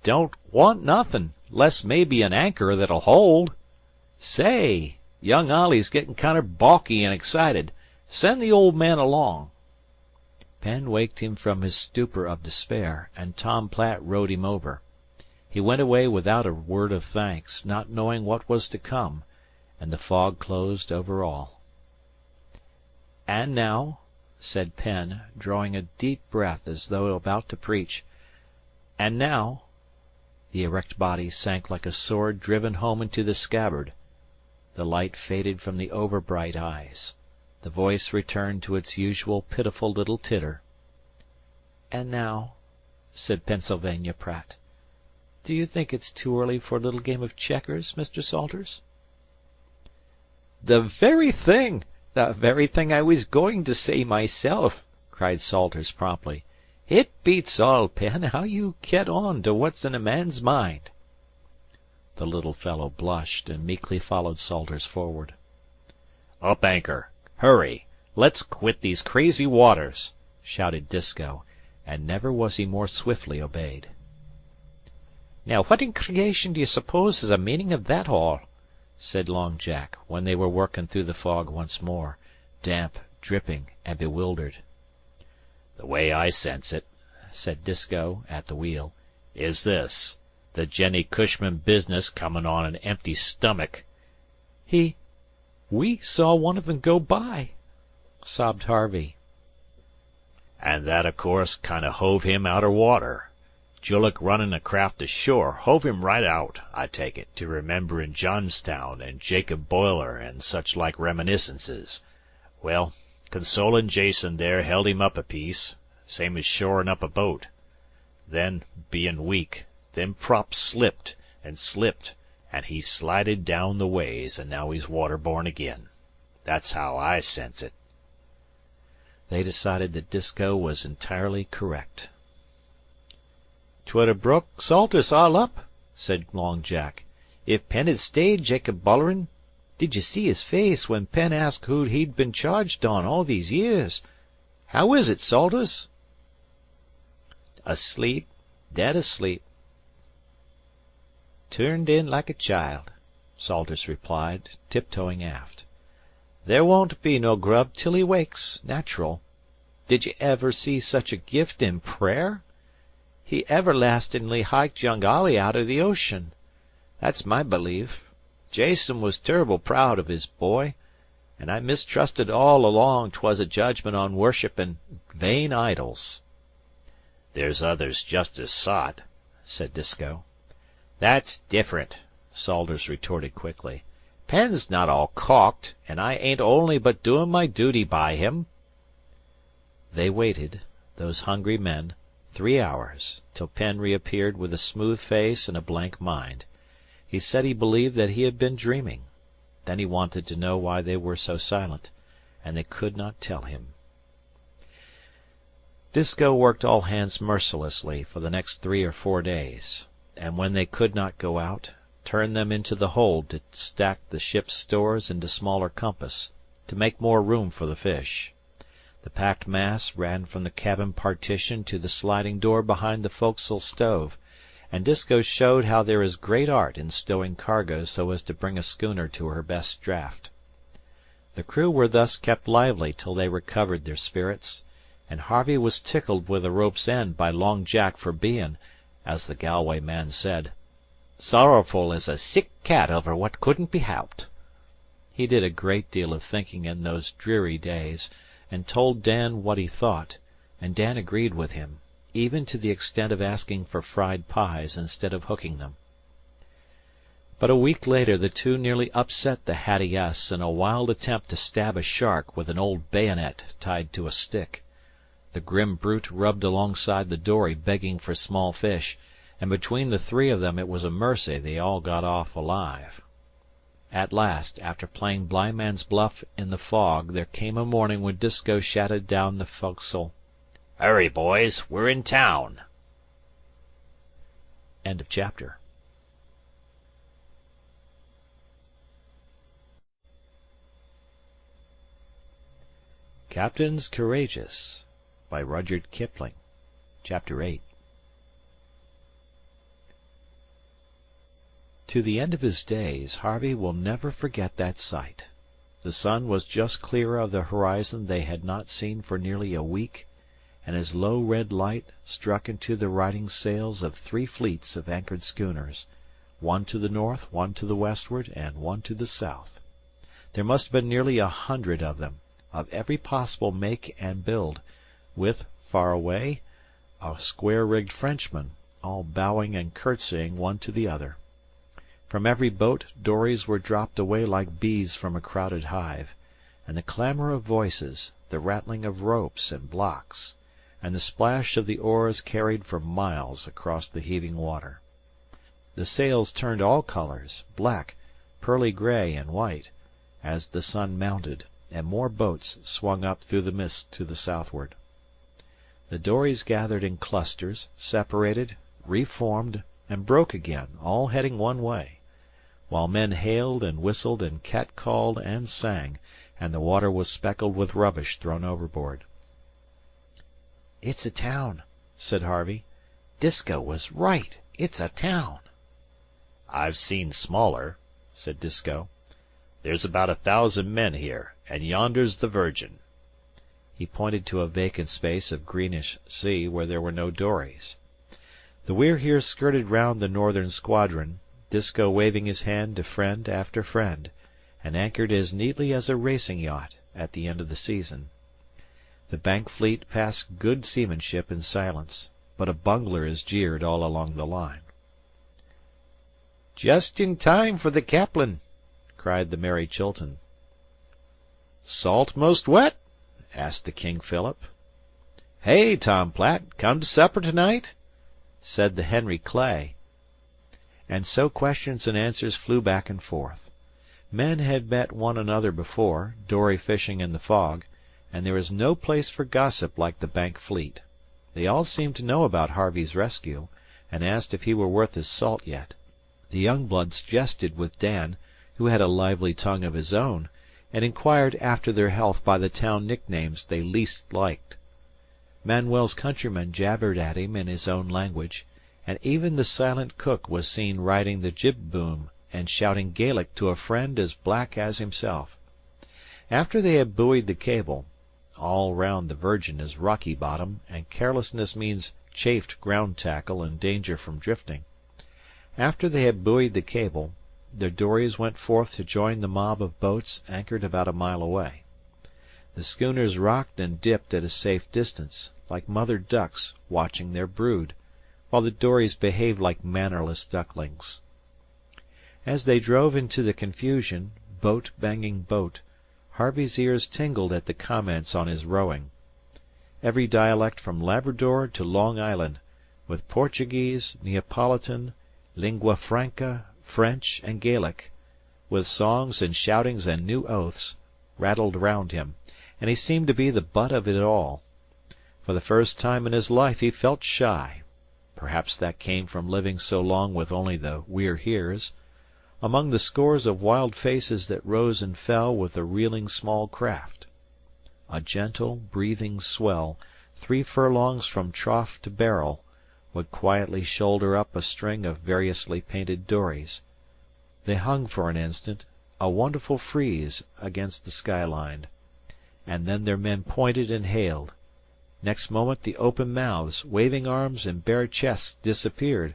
"Don't want nothin', 'less maybe an anchor that'll hold. Say, young Ollie's gettin' kinder balky and excited. Send the old man along." Penn waked him from his stupor of despair, and Tom Platt rowed him over. He went away without a word of thanks, not knowing what was to come, and the fog closed over all. "And now," said Penn, drawing a deep breath as though about to preach, "and now—" The erect body sank like a sword driven home into the scabbard. The light faded from the overbright eyes. The voice returned to its usual pitiful little titter. "And now," said Pennsylvania Pratt, "do you think it's too early for a little game of checkers, Mr. Salters?" The very thing I was going to say myself," cried Salters promptly. "It beats all, Penn, how you get on to what's in a man's mind." The little fellow blushed and meekly followed Salters forward. "Up anchor! Hurry! Let's quit these crazy waters!" shouted Disko, and never was he more swiftly obeyed. "Now what in creation do you suppose is the meaning of that all?" said Long Jack, when they were working through the fog once more, damp, dripping, and bewildered. "The way I sense it," said Disko, at the wheel, "is this: the Jennie Cushman business comin' on an empty stomach." We saw one of them go by," sobbed Harvey. "And that, o' course, kinder hove him outer water. Jullock runnin' a craft ashore hove him right out, I take it, to rememberin' Johnstown and Jacob Boiler and such like reminiscences. Well, consolin' Jason there held him up a piece, same as shorin' up a boat. Then, bein' weak, them props slipped, and he slided down the ways, and now he's waterborne agin. That's how I sense it." They decided that Disko was entirely correct. "'Twould ha' broke Salters all up," said Long Jack, "if Penn had stayed Jacob Boilerin'. Did you see his face when Penn asked who he'd been charged on all these years? How is it, Salters?" "Asleep. Dead asleep." Turned in like a child," Salters replied, tiptoeing aft. "There won't be no grub till he wakes, natural. Did ye ever see such a gift in prayer? He everlastingly hiked young Ollie out o' the ocean. That's my belief. Jason was tur'ble proud of his boy, an' I mistrusted all along 'twas a judgment on worshippin' vain idols." "There's others just as sot," said Disko. "That's different," Salters retorted quickly. "Penn's not all caulked, an' I ain't only but doin' my duty by him." They waited, those hungry men, 3 hours, till Penn reappeared with a smooth face and a blank mind. He said he believed that he had been dreaming. Then he wanted to know why they were so silent, and they could not tell him. Disko worked all hands mercilessly for the next 3 or 4 days, and when they could not go out, turned them into the hold to stack the ship's stores into smaller compass, to make more room for the fish. The packed mass ran from the cabin partition to the sliding door behind the foc'sle stove, and Disko showed how there is great art in stowing cargo so as to bring a schooner to her best draught. The crew were thus kept lively till they recovered their spirits, and Harvey was tickled with a rope's end by Long Jack for being, as the Galway man said, "sorrowful as a sick cat over what couldn't be helped." He did a great deal of thinking in those dreary days, and told Dan what he thought, and Dan agreed with him, even to the extent of asking for fried pies instead of hooking them. But a week later the two nearly upset the Hattie S. in a wild attempt to stab a shark with an old bayonet tied to a stick. The grim brute rubbed alongside the dory begging for small fish, and between the 3 of them it was a mercy they all got off alive. At last, after playing blindman's buff in the fog, there came a morning when Disko shouted down the foc'sle, "Hurry, boys, we're in town." End of chapter. Captains Courageous by Rudyard Kipling. Chapter 8. To the end of his days, Harvey will never forget that sight. The sun was just clear of the horizon they had not seen for nearly a week, and his low red light struck into the riding sails of 3 fleets of anchored schooners, one to the north, one to the westward, and one to the south. There must have been nearly 100 of them, of every possible make and build, with, far away, a square-rigged Frenchman, all bowing and curtsying one to the other. From every boat dories were dropped away like bees from a crowded hive, and the clamour of voices, the rattling of ropes and blocks, and the splash of the oars carried for miles across the heaving water. The sails turned all colours, black, pearly gray, and white, as the sun mounted, and more boats swung up through the mist to the southward. The dories gathered in clusters, separated, reformed, and broke again, all heading one way, while men hailed and whistled and cat-called and sang, and the water was speckled with rubbish thrown overboard. "It's a town," said Harvey. "Disko was right. It's a town." "I've seen smaller," said Disko. "There's about 1,000 men here, and yonder's the Virgin." He pointed to a vacant space of greenish sea where there were no dories. The We're Here skirted round the northern squadron, Disko waving his hand to friend after friend, and anchored as neatly as a racing yacht at the end of the season. The Bank fleet passed good seamanship in silence, but a bungler is jeered all along the line. "Just in time for the Caplin," cried the Mary Chilton. "Salt most wet?" asked the King Philip. "Hey, Tom Platt, come to supper tonight?" said the Henry Clay. And so questions and answers flew back and forth. Men had met one another before, dory fishing in the fog, and there is no place for gossip like the Bank fleet. They all seemed to know about Harvey's rescue, and asked if he were worth his salt yet. The young bloods jested with Dan, who had a lively tongue of his own, and inquired after their health by the town nicknames they least liked. Manuel's countrymen jabbered at him in his own language, and even the silent cook was seen riding the jib boom and shouting Gaelic to a friend as black as himself. After they had buoyed the cable all round the Virgin is rocky bottom, and carelessness means chafed ground tackle and danger from drifting. After they had buoyed the cable, their dories went forth to join the mob of boats anchored about a mile away. The schooners rocked and dipped at a safe distance, like mother ducks watching their brood, while the dories behaved like mannerless ducklings. As they drove into the confusion, boat banging boat, Harvey's ears tingled at the comments on his rowing. Every dialect from Labrador to Long Island, with Portuguese, Neapolitan, lingua franca, French, and Gaelic, with songs and shoutings and new oaths, rattled round him, and he seemed to be the butt of it all. For the first time in his life he felt shy. Perhaps that came from living so long with only the We're Heres, among the scores of wild faces that rose and fell with the reeling small craft. A gentle, breathing swell, 3 furlongs from trough to barrel, would quietly shoulder up a string of variously painted dories. They hung for an instant, a wonderful frieze against the skyline, and then their men pointed and hailed. Next moment the open mouths, waving arms, and bare chests disappeared,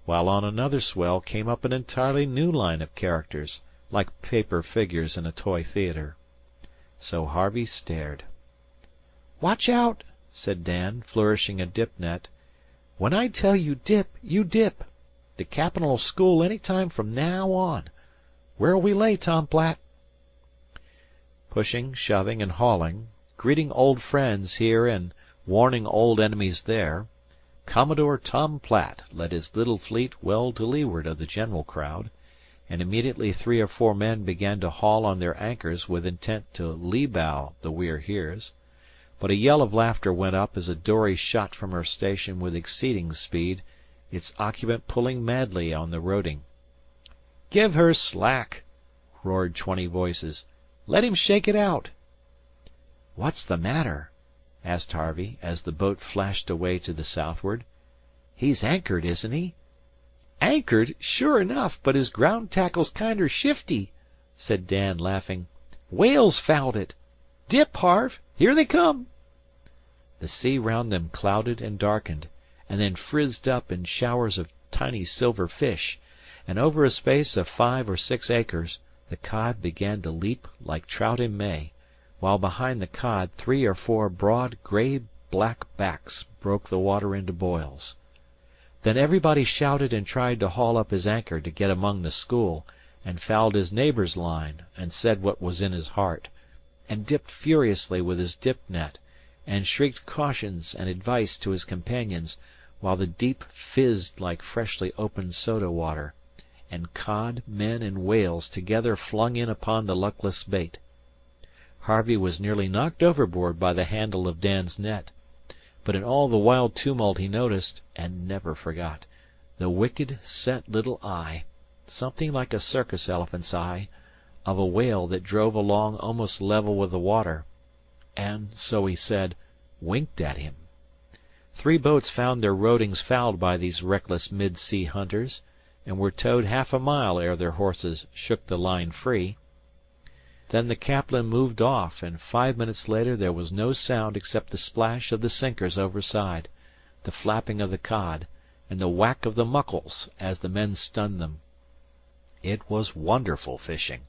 while on another swell came up an entirely new line of characters, like paper figures in a toy theatre. So Harvey stared. "Watch out!" said Dan, flourishing a dip net. "When I tell you dip, you dip. The captain'll school any time from now on. Where'll we lay, Tom Platt?" Pushing, shoving, and hauling, greeting old friends here and warning old enemies there, Commodore Tom Platt led his little fleet well to leeward of the general crowd, and immediately 3 or 4 men began to haul on their anchors with intent to lee-bow the We're Heres. But a yell of laughter went up as a dory shot from her station with exceeding speed, its occupant pulling madly on the roding. "Give her slack!" roared 20 voices. "Let him shake it out!" "What's the matter?" asked Harvey, as the boat flashed away to the southward. "He's anchored, isn't he?" "Anchored, sure enough, but his ground tackle's kinder shifty," said Dan, laughing. "Whales fouled it. Dip, Harve! Here they come!" The sea round them clouded and darkened, and then frizzed up in showers of tiny silver fish, and over a space of 5 or 6 acres the cod began to leap like trout in May, while behind the cod 3 or 4 broad gray-black backs broke the water into boils. Then everybody shouted and tried to haul up his anchor to get among the school, and fouled his neighbour's line, and said what was in his heart, and dipped furiously with his dip net, and shrieked cautions and advice to his companions, while the deep fizzed like freshly opened soda water, and cod, men, and whales together flung in upon the luckless bait. Harvey was nearly knocked overboard by the handle of Dan's net, but in all the wild tumult he noticed, and never forgot, the wicked, set little eye, something like a circus elephant's eye, of a whale that drove along almost level with the water, and, so he said, winked at him. 3 boats found their rodings fouled by these reckless mid-sea hunters, and were towed half a mile ere their horses shook the line free. Then the captain moved off, and 5 minutes later there was no sound except the splash of the sinkers overside, the flapping of the cod, and the whack of the muckles as the men stunned them. It was wonderful fishing.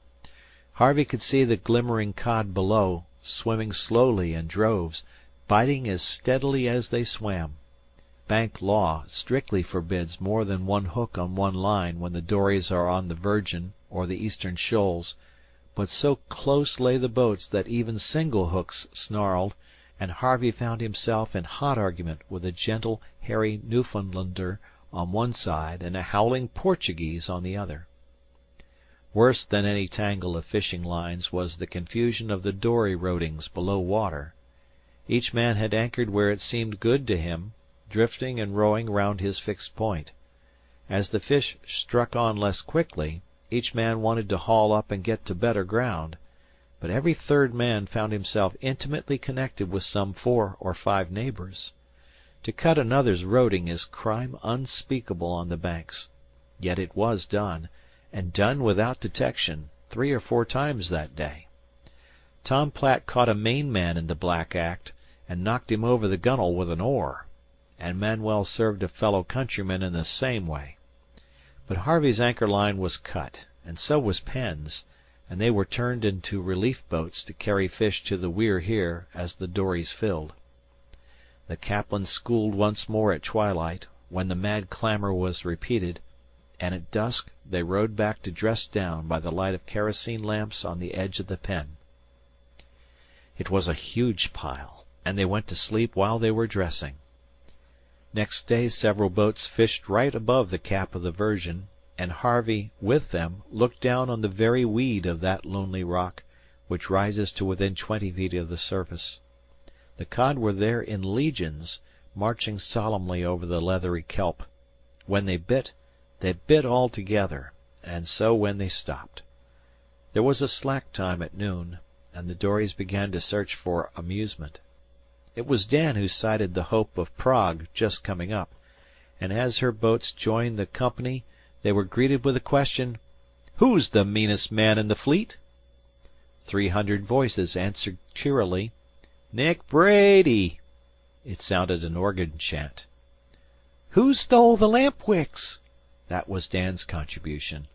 Harvey could see the glimmering cod below, swimming slowly in droves, biting as steadily as they swam. Bank law strictly forbids more than 1 hook on 1 line when the dories are on the Virgin or the Eastern Shoals, but so close lay the boats that even single hooks snarled, and Harvey found himself in hot argument with a gentle, hairy Newfoundlander on one side and a howling Portuguese on the other. Worse than any tangle of fishing lines was the confusion of the dory rodings below water. Each man had anchored where it seemed good to him, drifting and rowing round his fixed point. As the fish struck on less quickly, each man wanted to haul up and get to better ground, but every third man found himself intimately connected with some 4 or 5 neighbours. To cut another's roding is crime unspeakable on the Banks. Yet it was done, and done without detection, 3 or 4 times that day. Tom Platt caught a Maine man in the black act, and knocked him over the gunwale with an oar, and Manuel served a fellow countryman in the same way. But Harvey's anchor line was cut, and so was Penn's, and they were turned into relief boats to carry fish to the We're Here as the dories filled. The Caplin schooled once more at twilight, when the mad clamour was repeated, and at dusk they rowed back to dress down by the light of kerosene lamps on the edge of the pen. It was a huge pile, and they went to sleep while they were dressing. Next day several boats fished right above the cap of the Virgin, and Harvey, with them, looked down on the very weed of that lonely rock, which rises to within 20 feet of the surface. The cod were there in legions, marching solemnly over the leathery kelp. When they bit all together, and so when they stopped. There was a slack time at noon, and the dories began to search for amusement. It was Dan who sighted the Hope of Prague just coming up, and as her boats joined the company they were greeted with the question, "Who's the meanest man in the fleet?" 300 voices answered cheerily, "Nick Brady." It sounded an organ chant. "Who stole the lamp wicks?" That was Dan's contribution.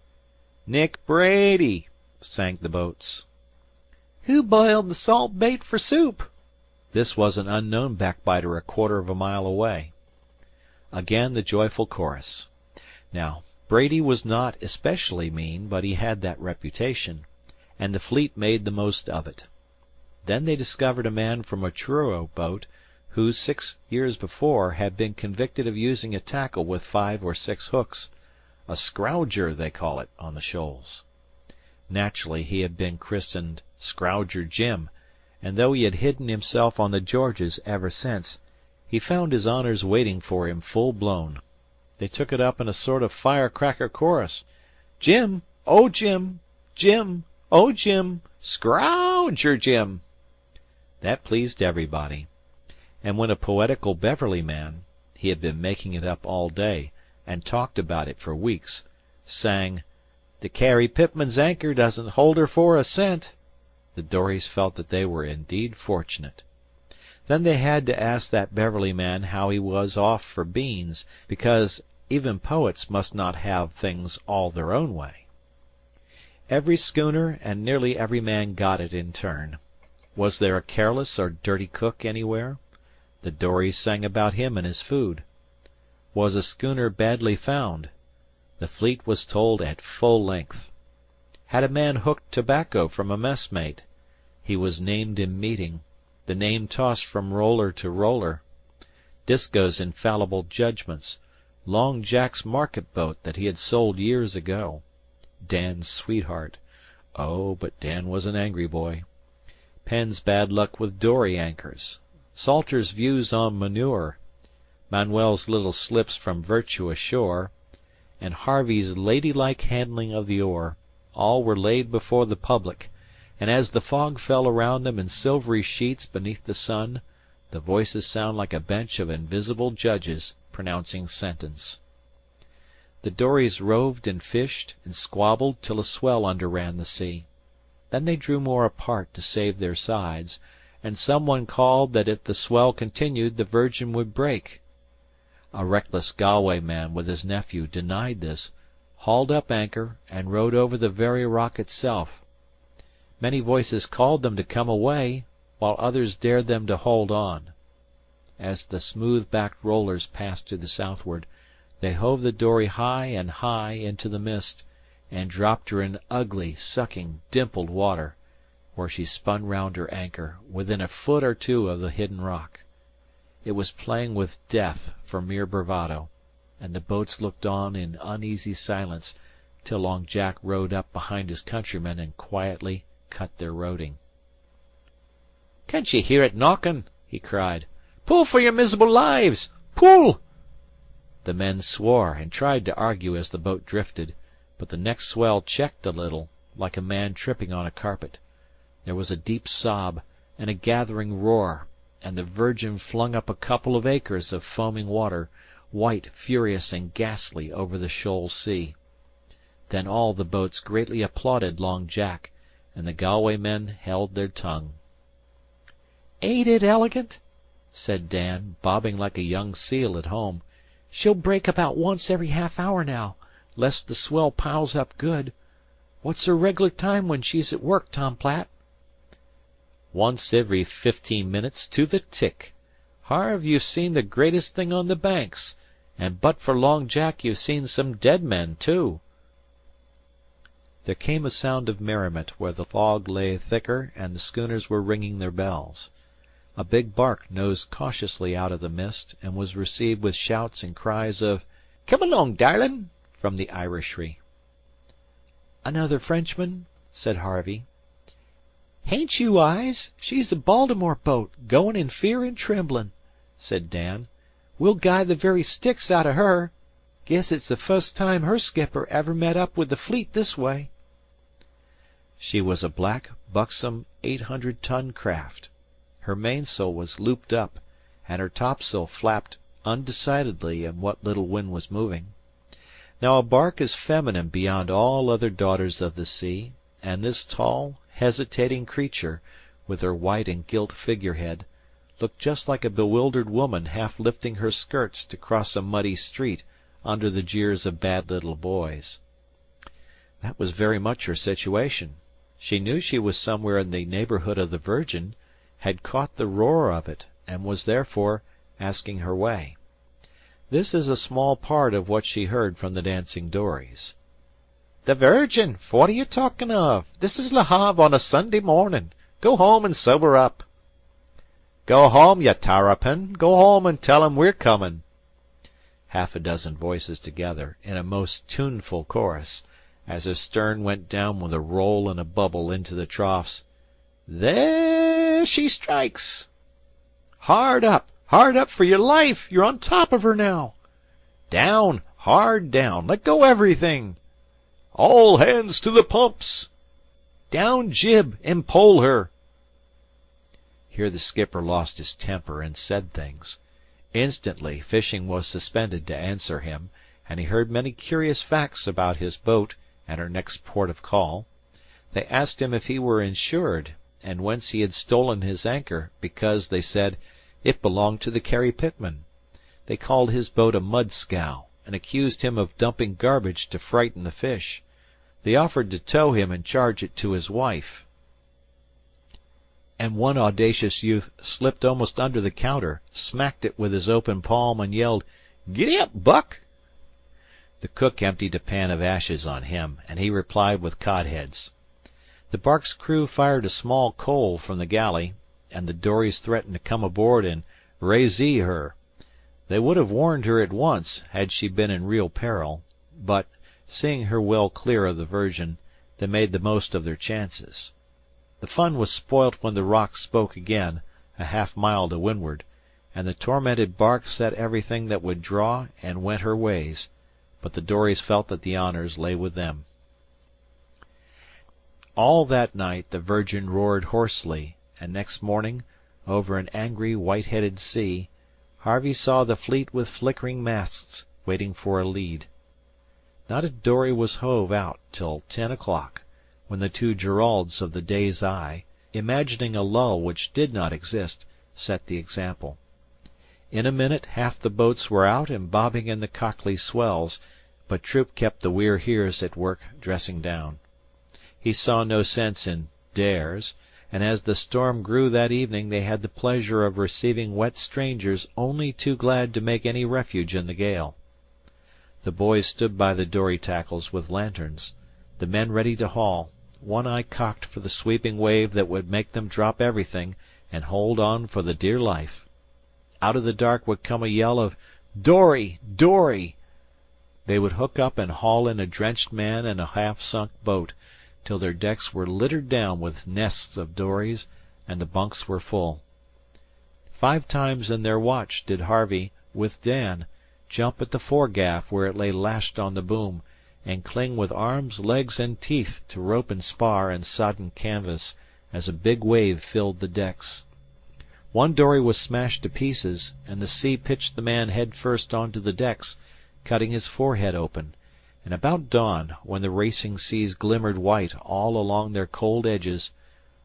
"Nick Brady," sang the boats. "Who boiled the salt bait for soup?" This was an unknown backbiter a quarter of a mile away. Again the joyful chorus. Now, Brady was not especially mean, but he had that reputation, and the fleet made the most of it. Then they discovered a man from a Truro boat who, 6 years before, had been convicted of using a tackle with 5 or 6 hooks. A scrouger, they call it, on the shoals. Naturally he had been christened Scrouger Jim, and though he had hidden himself on the Georges ever since, he found his honours waiting for him full blown. They took it up in a sort of firecracker chorus. "Jim! Oh, Jim! Jim! Oh, Jim! Scrouger Jim!" That pleased everybody. And when a poetical Beverly man he had been making it up all day, and talked about it for weeks sang, "The Carrie Pitman's anchor doesn't hold her for a cent," the dories felt that they were indeed fortunate. Then they had to ask that Beverly man how he was off for beans, because even poets must not have things all their own way. Every schooner and nearly every man got it in turn. Was there a careless or dirty cook anywhere? The dories sang about him and his food. Was a schooner badly found? The fleet was told at full length. Had a man hooked tobacco from a messmate? He was named in meeting, the name tossed from roller to roller. Disco's infallible judgments, Long Jack's market boat that he had sold years ago, Dan's sweetheart. Oh, but Dan was an angry boy. Penn's bad luck with dory anchors, Salter's views on manure, Manuel's little slips from virtue ashore, and Harvey's ladylike handling of the oar, all were laid before the public, and as the fog fell around them in silvery sheets beneath the sun, the voices sound like a bench of invisible judges pronouncing sentence. The dories roved and fished and squabbled till a swell underran the sea. Then they drew more apart to save their sides, and some one called that if the swell continued the Virgin would break. A reckless Galway man with his nephew denied this, hauled up anchor, and rowed over the very rock itself. Many voices called them to come away, while others dared them to hold on. As the smooth-backed rollers passed to the southward, they hove the dory high and high into the mist, and dropped her in ugly, sucking, dimpled water, where she spun round her anchor, within a foot or two of the hidden rock. It was playing with death for mere bravado, and the boats looked on in uneasy silence till Long Jack rowed up behind his countrymen and quietly cut their roding. "Can't ye hear it knockin'?" he cried. "Pull for your miserable lives! Pull!" The men swore and tried to argue as the boat drifted, but the next swell checked a little, like a man tripping on a carpet. There was a deep sob and a gathering roar, and the Virgin flung up a couple of acres of foaming water, white, furious, and ghastly over the shoal sea. Then all the boats greatly applauded Long Jack, and the Galway men held their tongue. "Ain't it elegant?" said Dan, bobbing like a young seal at home. "She'll break about once every half-hour now, lest the swell piles up good. What's her reg'lar time when she's at work, Tom Platt?" "Once every 15 minutes to the tick. Harve, you've seen the greatest thing on the Banks, and but for Long Jack you've seen some dead men, too." There came a sound of merriment where the fog lay thicker and the schooners were ringing their bells. A big bark nosed cautiously out of the mist, and was received with shouts and cries of "Come along, darlin'!" from the Irishry. "Another Frenchman," said Harvey. "Hain't you eyes? She's a Baltimore boat, goin' in fear and tremblin'," said Dan. "We'll guy the very sticks out o' her. Guess it's the fust time her skipper ever met up with the fleet this way." She was a black, buxom 800-ton craft. Her mainsail was looped up, and her topsail flapped undecidedly in what little wind was moving. Now a bark is feminine beyond all other daughters of the sea, and this tall, hesitating creature, with her white and gilt figurehead, looked just like a bewildered woman half lifting her skirts to cross a muddy street under the jeers of bad little boys. That was very much her situation. She knew she was somewhere in the neighborhood of the Virgin, had caught the roar of it, and was therefore asking her way. This is a small part of what she heard from the dancing dories. "The Virgin! What are you talking of? This is Le Havre on a Sunday morning. Go home and sober up." "Go home, ye tarrapin! Go home and tell 'em we're comin'." Half a dozen voices together, in a most tuneful chorus, as her stern went down with a roll and a bubble into the troughs. "There she strikes!" "Hard up! Hard up for your life! You're on top of her now!" "Down! Hard down! Let go everything!" "All hands to the pumps!" "Down jib and pole her!" Here the skipper lost his temper and said things. Instantly fishing was suspended to answer him, and he heard many curious facts about his boat and her next port of call. They asked him if he were insured, and whence he had stolen his anchor, because, they said, it belonged to the Carrie Pitman. They called his boat a mud scow, and accused him of dumping garbage to frighten the fish. They offered to tow him and charge it to his wife. And one audacious youth slipped almost under the counter, smacked it with his open palm, and yelled, "Giddy up, Buck!" The cook emptied a pan of ashes on him, and he replied with codheads. The bark's crew fired a small coal from the galley, and the dories threatened to come aboard and razee her. They would have warned her at once, had she been in real peril, but, seeing her well clear of the Virgin, they made the most of their chances. The fun was spoilt when the rock spoke again, a half-mile to windward, and the tormented bark set everything that would draw and went her ways, but the dories felt that the honours lay with them. All that night the Virgin roared hoarsely, and next morning, over an angry white-headed sea, Harvey saw the fleet with flickering masts waiting for a lead. Not a dory was hove out till 10 o'clock, when the two Geralds of the Day's Eye, imagining a lull which did not exist, set the example. In a minute half the boats were out and bobbing in the Cockley swells, but Troop kept the We're Heres at work dressing down. He saw no sense in dares, and as the storm grew that evening they had the pleasure of receiving wet strangers only too glad to make any refuge in the gale. The boys stood by the dory tackles with lanterns, the men ready to haul, one eye cocked for the sweeping wave that would make them drop everything and hold on for the dear life. Out of the dark would come a yell of "Dory! Dory!" They would hook up and haul in a drenched man and a half-sunk boat, till their decks were littered down with nests of dories, and the bunks were full. 5 times in their watch did Harvey, with Dan, jump at the foregaff where it lay lashed on the boom, and cling with arms, legs, and teeth to rope and spar and sodden canvas, as a big wave filled the decks. One dory was smashed to pieces, and the sea pitched the man head first onto the decks, cutting his forehead open, and about dawn, when the racing seas glimmered white all along their cold edges,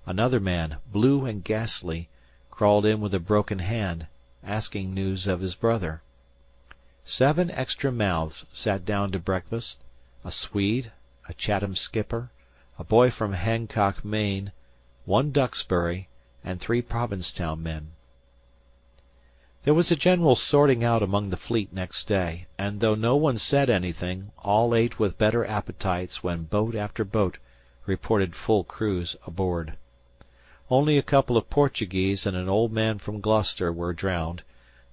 another man, blue and ghastly, crawled in with a broken hand, asking news of his brother. 7 extra mouths sat down to breakfast, a Swede, a Chatham skipper, a boy from Hancock, Maine, 1 Duxbury, and 3 Provincetown men. There was a general sorting out among the fleet next day, and though no one said anything, all ate with better appetites when boat after boat reported full crews aboard. Only a couple of Portuguese and an old man from Gloucester were drowned,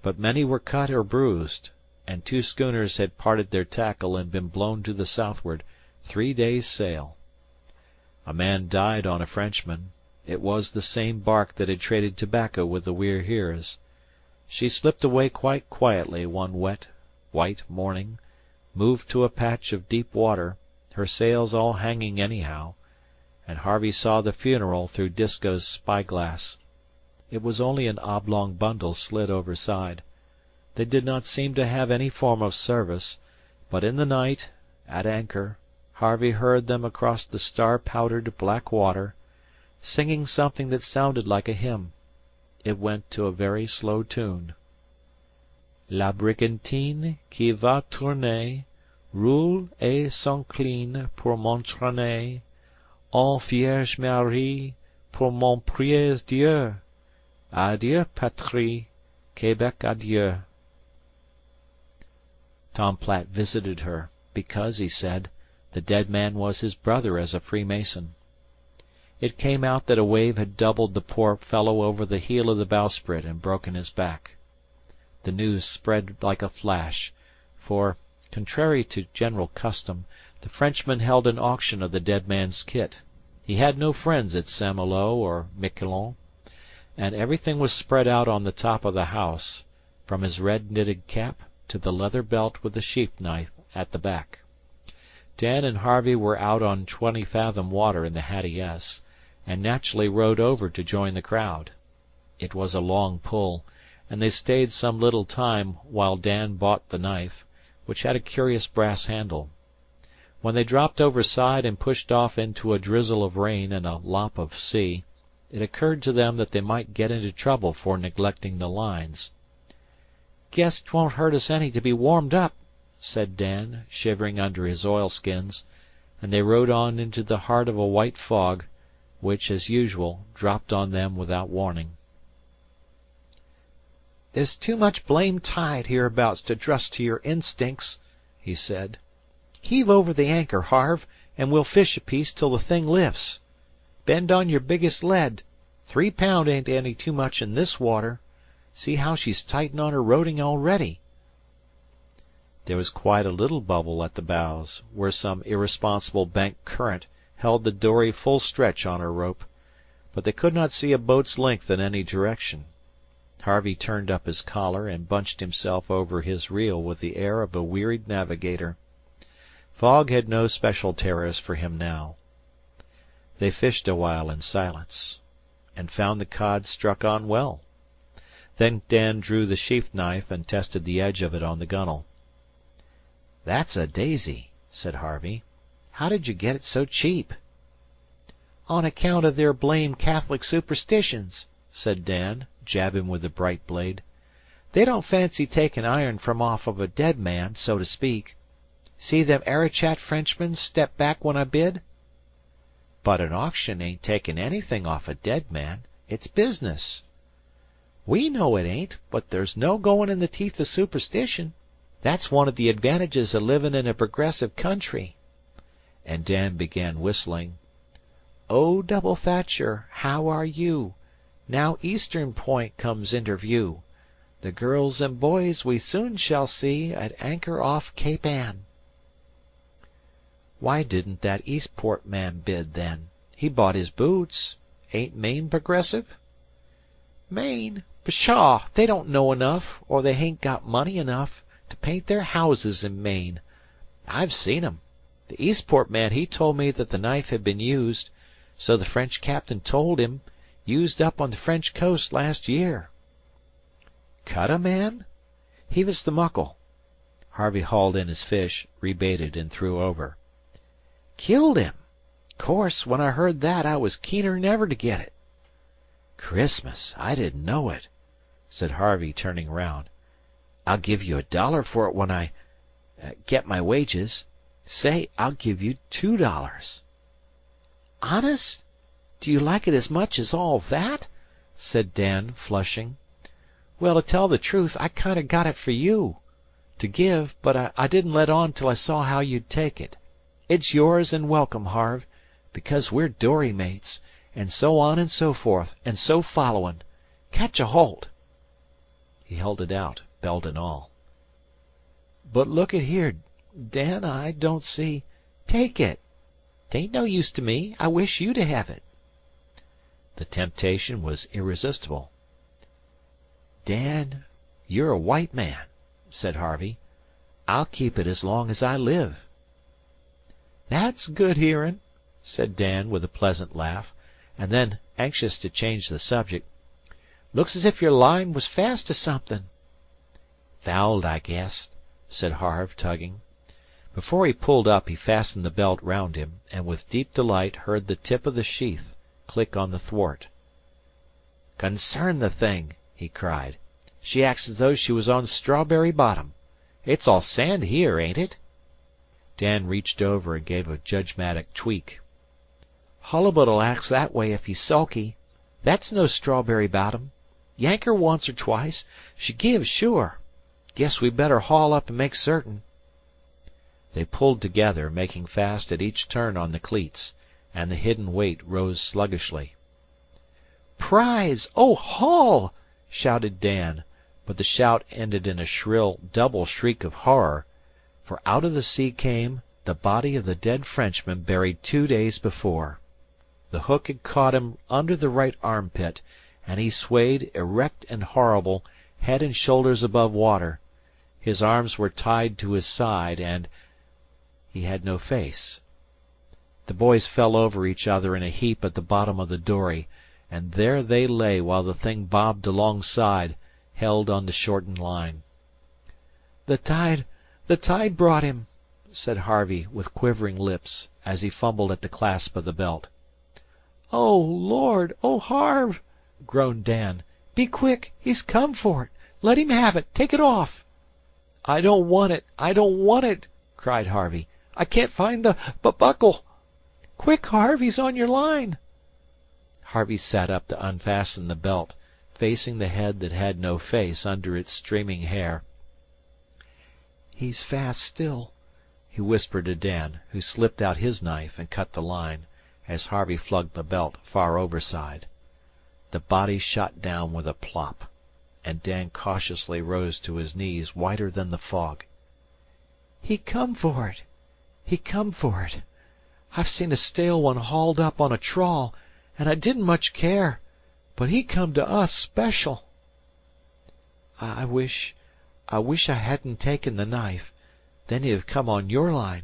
but many were cut or bruised, and 2 schooners had parted their tackle and been blown to the southward, 3 days' sail. A man died on a Frenchman. It was the same bark that had traded tobacco with the We're Heres. She slipped away quite quietly one wet, white morning, moved to a patch of deep water, her sails all hanging anyhow, and Harvey saw the funeral through Disko's spyglass. It was only an oblong bundle slid overside. They did not seem to have any form of service, but in the night, at anchor, Harvey heard them across the star-powdered black water, singing something that sounded like a hymn. It went to a very slow tune. La brigantine qui va tourner roule et s'incline pour m'entraîner. En Vierge Marie, pour mon prier Dieu. Adieu, patrie, Quebec, adieu. Tom Platt visited her, because, he said, the dead man was his brother as a Freemason. It came out that a wave had doubled the poor fellow over the heel of the bowsprit and broken his back. The news spread like a flash, for, contrary to general custom, the Frenchman held an auction of the dead man's kit. He had no friends at St-Malo or Miquelon, and everything was spread out on the top of the house, from his red knitted cap to the leather belt with the sheath knife at the back. Dan and Harvey were out on 20-fathom water in the Hattie S, and naturally rowed over to join the crowd. It was a long pull, and they stayed some little time while Dan bought the knife, which had a curious brass handle. When they dropped overside and pushed off into a drizzle of rain and a lop of sea, it occurred to them that they might get into trouble for neglecting the lines. "Guess 'twon't hurt us any to be warmed up," said Dan, shivering under his oilskins, and they rowed on into the heart of a white fog, which, as usual, dropped on them without warning. "There's too much blame tide hereabouts to trust to your instincts," he said. "Heave over the anchor, Harve, and we'll fish a piece till the thing lifts. Bend on your biggest lead. 3 pound ain't any too much in this water. See how she's tightened on her roding already." There was quite a little bubble at the bows, where some irresponsible bank current held the dory full stretch on her rope, but they could not see a boat's length in any direction. Harvey turned up his collar and bunched himself over his reel with the air of a wearied navigator. Fog had no special terrors for him now. They fished a while in silence, and found the cod struck on well. Then Dan drew the sheath knife and tested the edge of it on the gunwale. "That's a daisy," said Harvey. "How did you get it so cheap?" "On account of their blamed Catholic superstitions," said Dan, jabbing with the bright blade. "They don't fancy takin' iron from off of a dead man, so to speak. See them Arichat Frenchmen step back when I bid?" "But an auction ain't takin' anything off a dead man. It's business." "We know it ain't, but there's no goin' in the teeth of superstition. That's one of the advantages of livin' in a progressive country." And Dan began whistling. "Oh, Double Thatcher, how are you? Now Eastern Point comes inter view. The girls and boys we soon shall see at anchor off Cape Ann." "Why didn't that Eastport man bid, then? He bought his boots. Ain't Maine progressive?" "Maine? Pshaw! They don't know enough, or they hain't got money enough, to paint their houses in Maine. I've seen 'em. The Eastport man he told me that the knife had been used, so the French captain told him, Used up on the French coast last year." "Cut a man?" "Heave the muckle." Harvey hauled in his fish, rebaited, and threw over. "Killed him. Course, when I heard that, I was keener'n ever to get it." "Christmas! I didn't know it," said Harvey, turning round. "I'll give you $1 for it when I get my wages. Say, I'll give you $2." "Honest? Do you like it as much as all that?" said Dan, flushing. "Well, to tell the truth, I kind of got it for you to give, but I didn't let on till I saw how you'd take it. It's yours and welcome, Harve, because we're dory mates, and so on and so forth, and so followin'. Catch a holt." He held it out, belt and all. "But look at here, Dan, I don't see—" "Take it. 'Tain't no use to me. I wish you to hev it." The temptation was irresistible. "Dan, you're a white man," said Harvey. "I'll keep it as long as I live." "That's good hearin'," said Dan, with a pleasant laugh, and then, anxious to change the subject, "looks as if your line was fast to something." "Fouled, I guess," said Harve, tugging. Before he pulled up he fastened the belt round him, and with deep delight heard the tip of the sheath click on the thwart. "Consarn the thing!" he cried. "She acts as though she was on Strawberry Bottom. It's all sand here, ain't it?" Dan reached over and gave a judgmatic tweak. "Hollabut'll act that way if he's sulky. That's no Strawberry Bottom. Yank her once or twice. She gives, sure. Guess we better haul up and make certain." They pulled together, making fast at each turn on the cleats, and the hidden weight rose sluggishly. "Prize! Oh, haul!" shouted Dan, but the shout ended in a shrill double shriek of horror, for out of the sea came the body of the dead Frenchman buried 2 days before. The hook had caught him under the right armpit, and he swayed, erect and horrible, head and shoulders above water. His arms were tied to his side, and he had no face. The boys fell over each other in a heap at the bottom of the dory, and there they lay while the thing bobbed alongside, held on the shortened line. The tide brought him," said Harvey, with quivering lips, as he fumbled at the clasp of the belt. "Oh, Lord! Oh, Harve!" groaned Dan. "Be quick! He's come for it! Let him have it! Take it off!" "I don't want it! I don't want it!" cried Harvey. "I can't find the buckle." "Quick, Harve! He's on your line!" Harvey sat up to unfasten the belt, facing the head that had no face under its streaming hair. "He's fast still," he whispered to Dan, who slipped out his knife and cut the line, as Harvey flung the belt far overside. The body shot down with a plop, and Dan cautiously rose to his knees, whiter than the fog. "He come for it. He come for it. I've seen a stale one hauled up on a trawl, and I didn't much care, but he come to us special. I wish I hadn't taken the knife. Then he'd have come on your line."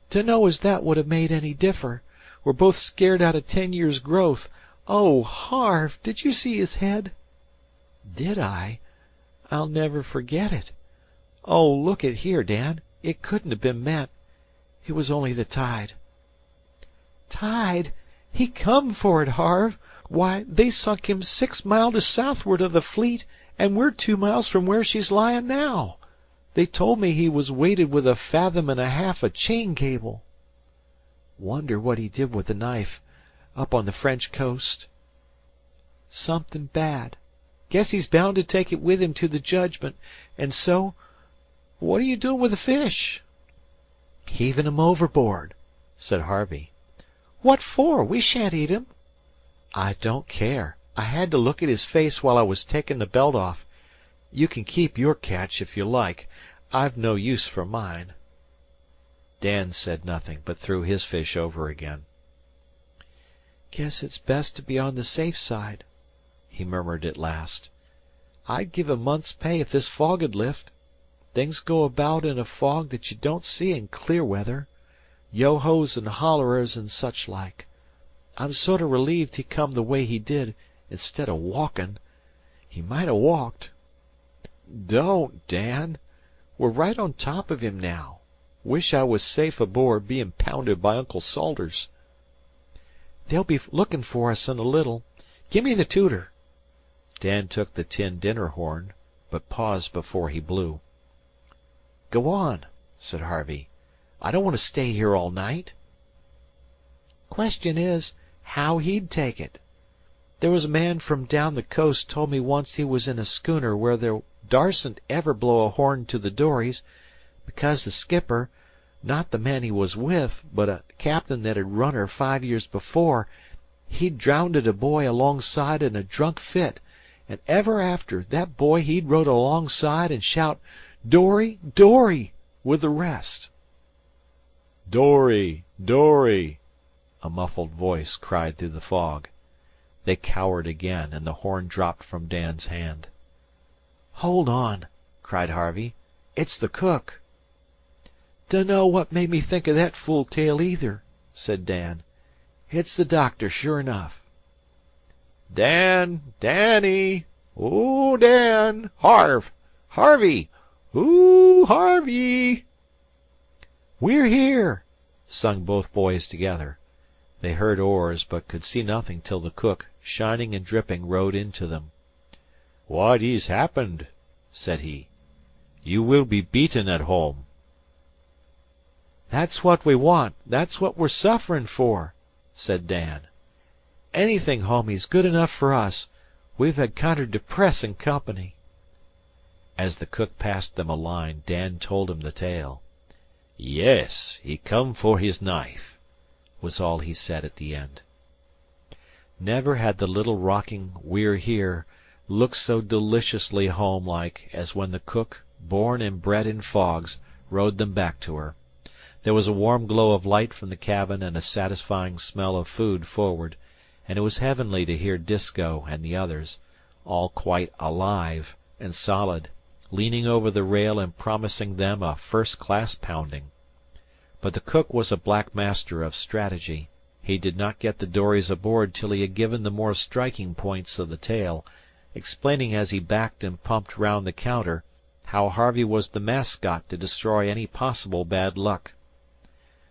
"Dunno as that would have made any differ. We're both scared out of 10 years' growth. Oh, Harve, did you see his head?" "Did I? I'll never forget it. Oh, look at here, Dan. It couldn't have been meant. It was only the tide." "Tide? He come for it, Harve. Why, they sunk him 6 mile to southward of the fleet, and we're 2 miles from where she's lyin' now. They told me he was weighted with 1.5 fathoms of chain cable. Wonder what he did with the knife, up on the French coast. Something bad. Guess he's bound to take it with him to the judgment, and so, what are you doing with the fish?" "Heaving 'em overboard," said Harvey. "What for? We shan't eat him." "I don't care. I had to look at his face while I was taking the belt off. You can keep your catch if you like. I've no use for mine." Dan said nothing, but threw his fish over again. "Guess it's best to be on the safe side," he murmured at last. "I'd give a month's pay if this fog'd lift. Things go about in a fog that you don't see in clear weather. Yo-hos and hollerers and such like. I'm sort o' relieved he come the way he did, instead o' walkin'. He might ha' walked." "Don't, Dan. We're right on top of him now. Wish I was safe aboard, bein' pounded by Uncle Salters." "They'll be lookin' for us in a little. Gimme the tooter." Dan took the tin dinner horn, but paused before he blew. "Go on," said Harvey. "I don't want to stay here all night." "Question is, how he'd take it. There was a man from down the coast told me once he was in a schooner where there darsn't ever blow a horn to the dories, because the skipper, not the man he was with, but a captain that had run her 5 years before, he'd drownded a boy alongside in a drunk fit, and ever after, that boy he'd rowed alongside and shout, 'Dory, Dory!' with the rest." "Dory! Dory!" a muffled voice cried through the fog. They cowered again, and the horn dropped from Dan's hand. "Hold on!" cried Harvey. "It's the cook." "Dunno what made me think o' that fool tale either," said Dan. "It's the doctor, sure enough." Dan! Danny! Ooh, Dan! Harvey! Ooh, Harvey!" "We're here!" sung both boys together. They heard oars, but could see nothing till the cook, shining and dripping, rowed into them. "What is happened?" said he. "You will be beaten at home." "That's what we want. That's what we're sufferin' for," said Dan. "Anything, homie's good enough for us. We've had kinder depressin' company." As the cook passed them a line, Dan told him the tale. "Yes, he come for his knife," was all he said at the end. Never had the little rocking We're Here looked so deliciously homelike as when the cook, born and bred in fogs, rowed them back to her. There was a warm glow of light from the cabin and a satisfying smell of food forward, and it was heavenly to hear Disko and the others, all quite alive and solid, leaning over the rail and promising them a first-class pounding. But the cook was a black master of strategy. He did not get the dories aboard till he had given the more striking points of the tale, explaining as he backed and pumped round the counter how Harvey was the mascot to destroy any possible bad luck.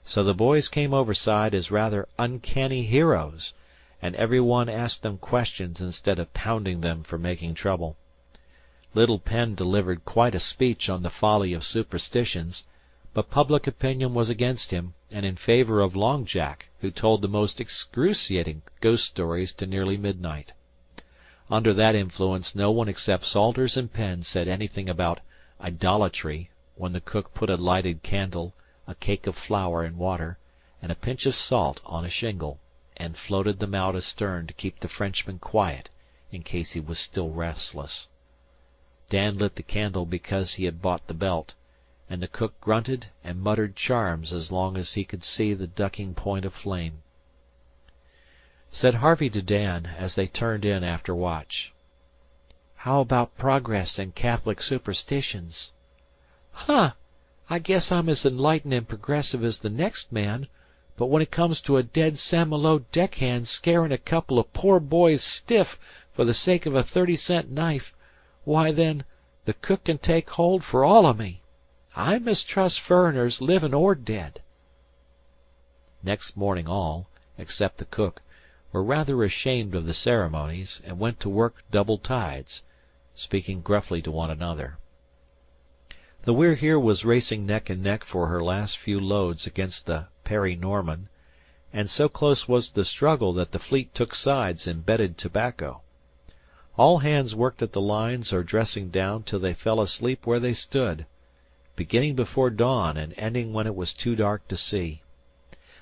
So the boys came overside as rather uncanny heroes, and every one asked them questions instead of pounding them for making trouble. Little Penn delivered quite a speech on the folly of superstitions, but public opinion was against him and in favor of Long Jack, who told the most excruciating ghost stories to nearly midnight. Under that influence no one except Salters and Penn said anything about idolatry when the cook put a lighted candle, a cake of flour and water, and a pinch of salt on a shingle, and floated them out astern to keep the Frenchman quiet in case he was still restless. Dan lit the candle because he had bought the belt, and the cook grunted and muttered charms as long as he could see the ducking point of flame. Said Harvey to Dan, as they turned in after watch, "How about progress and Catholic superstitions?" "Huh! I guess I'm as enlightened and progressive as the next man, but when it comes to a dead St. Malo deckhand scarin' a couple of poor boys stiff for the sake of a 30-cent knife, why then, the cook can take hold for all o' me. I mistrust furriners, livin' or dead." Next morning all, except the cook, were rather ashamed of the ceremonies, and went to work double tides, speaking gruffly to one another. The We're Here was racing neck and neck for her last few loads against the Perry Norman, and so close was the struggle that the fleet took sides and betted tobacco. All hands worked at the lines or dressing down till they fell asleep where they stood, beginning before dawn and ending when it was too dark to see.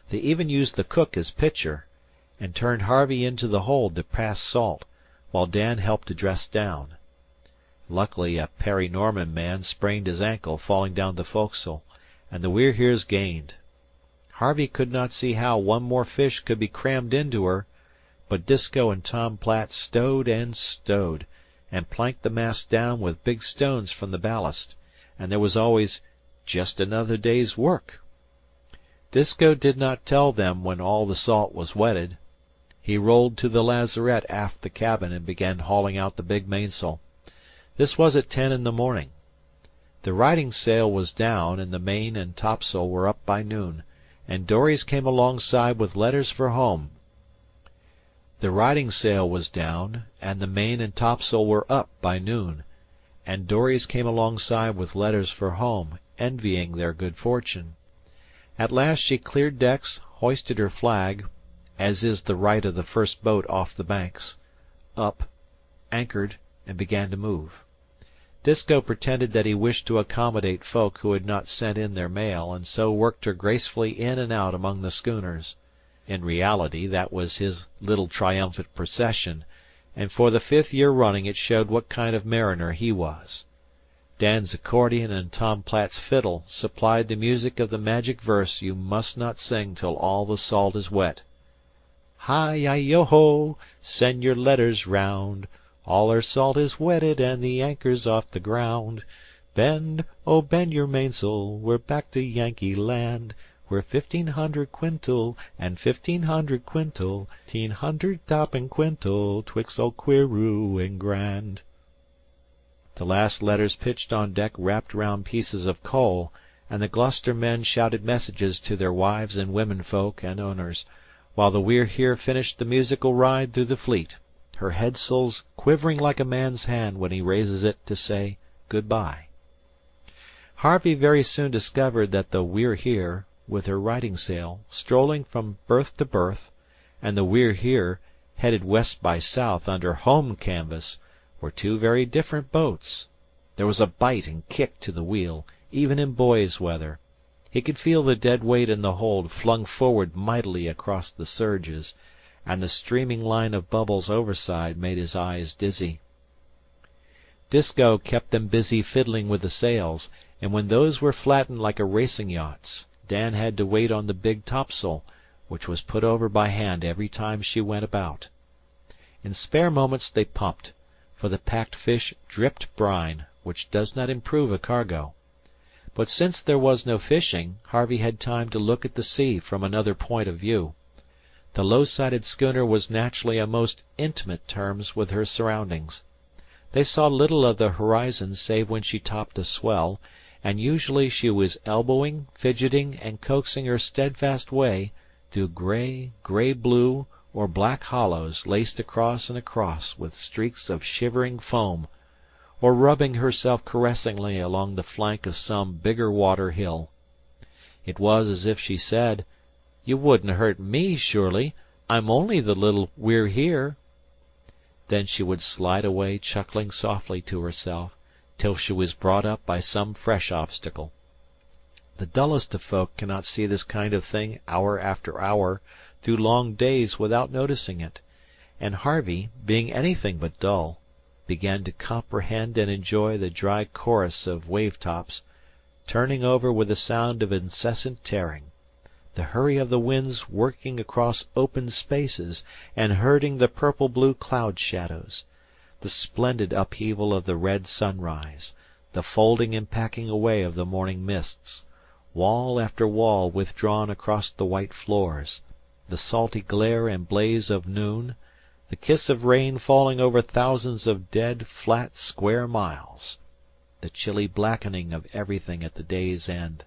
They even used the cook as pitcher, and turned Harvey into the hold to pass salt, while Dan helped to dress down. Luckily a Perry Norman man sprained his ankle falling down the forecastle, and the We're Heres gained. Harvey could not see how one more fish could be crammed into her, but Disko and Tom Platt stowed and stowed, and planked the mast down with big stones from the ballast, and there was always "just another day's work." Disko did not tell them when all the salt was wetted, He rolled to the lazarette aft the cabin and began hauling out the big mainsail. This was at 10 in the morning. The riding sail was down, and the main and topsail were up by noon, and dories came alongside with letters for home. The riding sail was down, and the main and topsail were up by noon, and dories came alongside with letters for home, envying their good fortune. At last she cleared decks, hoisted her flag, as is the right of the first boat off the Banks, up, anchored, and began to move. Disko pretended that he wished to accommodate folk who had not sent in their mail, and so worked her gracefully in and out among the schooners. In reality that was his little triumphant procession, and for the 5th year running it showed what kind of mariner he was. Dan's accordion and Tom Platt's fiddle supplied the music of the magic verse you must not sing till all the salt is wet. Hi-yi-yo-ho, send your letters round. All our salt is wetted and the anchor's off the ground. Bend, oh bend your mainsail, we're back to Yankee land. We're 1,500 quintal and 1,500 quintal, 1,500 topping quintal, twixt old Queeroo and Grand. The last letters pitched on deck wrapped round pieces of coal, and the Gloucester men shouted messages to their wives and womenfolk and owners, while the We're Here finished the musical ride through the fleet, her headsails quivering like a man's hand when he raises it to say good-bye. Harvey very soon discovered that the We're Here, with her riding sail, strolling from berth to berth, and the We're Here, headed west by south under home canvas, were two very different boats. There was a bite and kick to the wheel, even in boys' weather. He could feel the dead weight in the hold flung forward mightily across the surges, and the streaming line of bubbles overside made his eyes dizzy. Disko kept them busy fiddling with the sails, and when those were flattened like a racing yacht's, Dan had to wait on the big topsail, which was put over by hand every time she went about. In spare moments they pumped, for the packed fish dripped brine, which does not improve a cargo. But since there was no fishing, Harvey had time to look at the sea from another point of view. The low-sided schooner was naturally on most intimate terms with her surroundings. They saw little of the horizon save when she topped a swell, and usually she was elbowing, fidgeting, and coaxing her steadfast way through gray-blue, or black hollows laced across and across with streaks of shivering foam, or rubbing herself caressingly along the flank of some bigger water hill. It was as if she said, "You wouldn't hurt me, surely. I'm only the little We're Here." Then she would slide away chuckling softly to herself, till she was brought up by some fresh obstacle. The dullest of folk cannot see this kind of thing hour after hour through long days without noticing it, and Harvey, being anything but dull, began to comprehend and enjoy the dry chorus of wave-tops, turning over with a sound of incessant tearing, the hurry of the winds working across open spaces and herding the purple-blue cloud-shadows, the splendid upheaval of the red sunrise, the folding and packing away of the morning mists, wall after wall withdrawn across the white floors, the salty glare and blaze of noon, the kiss of rain falling over thousands of dead, flat, square miles, the chilly blackening of everything at the day's end,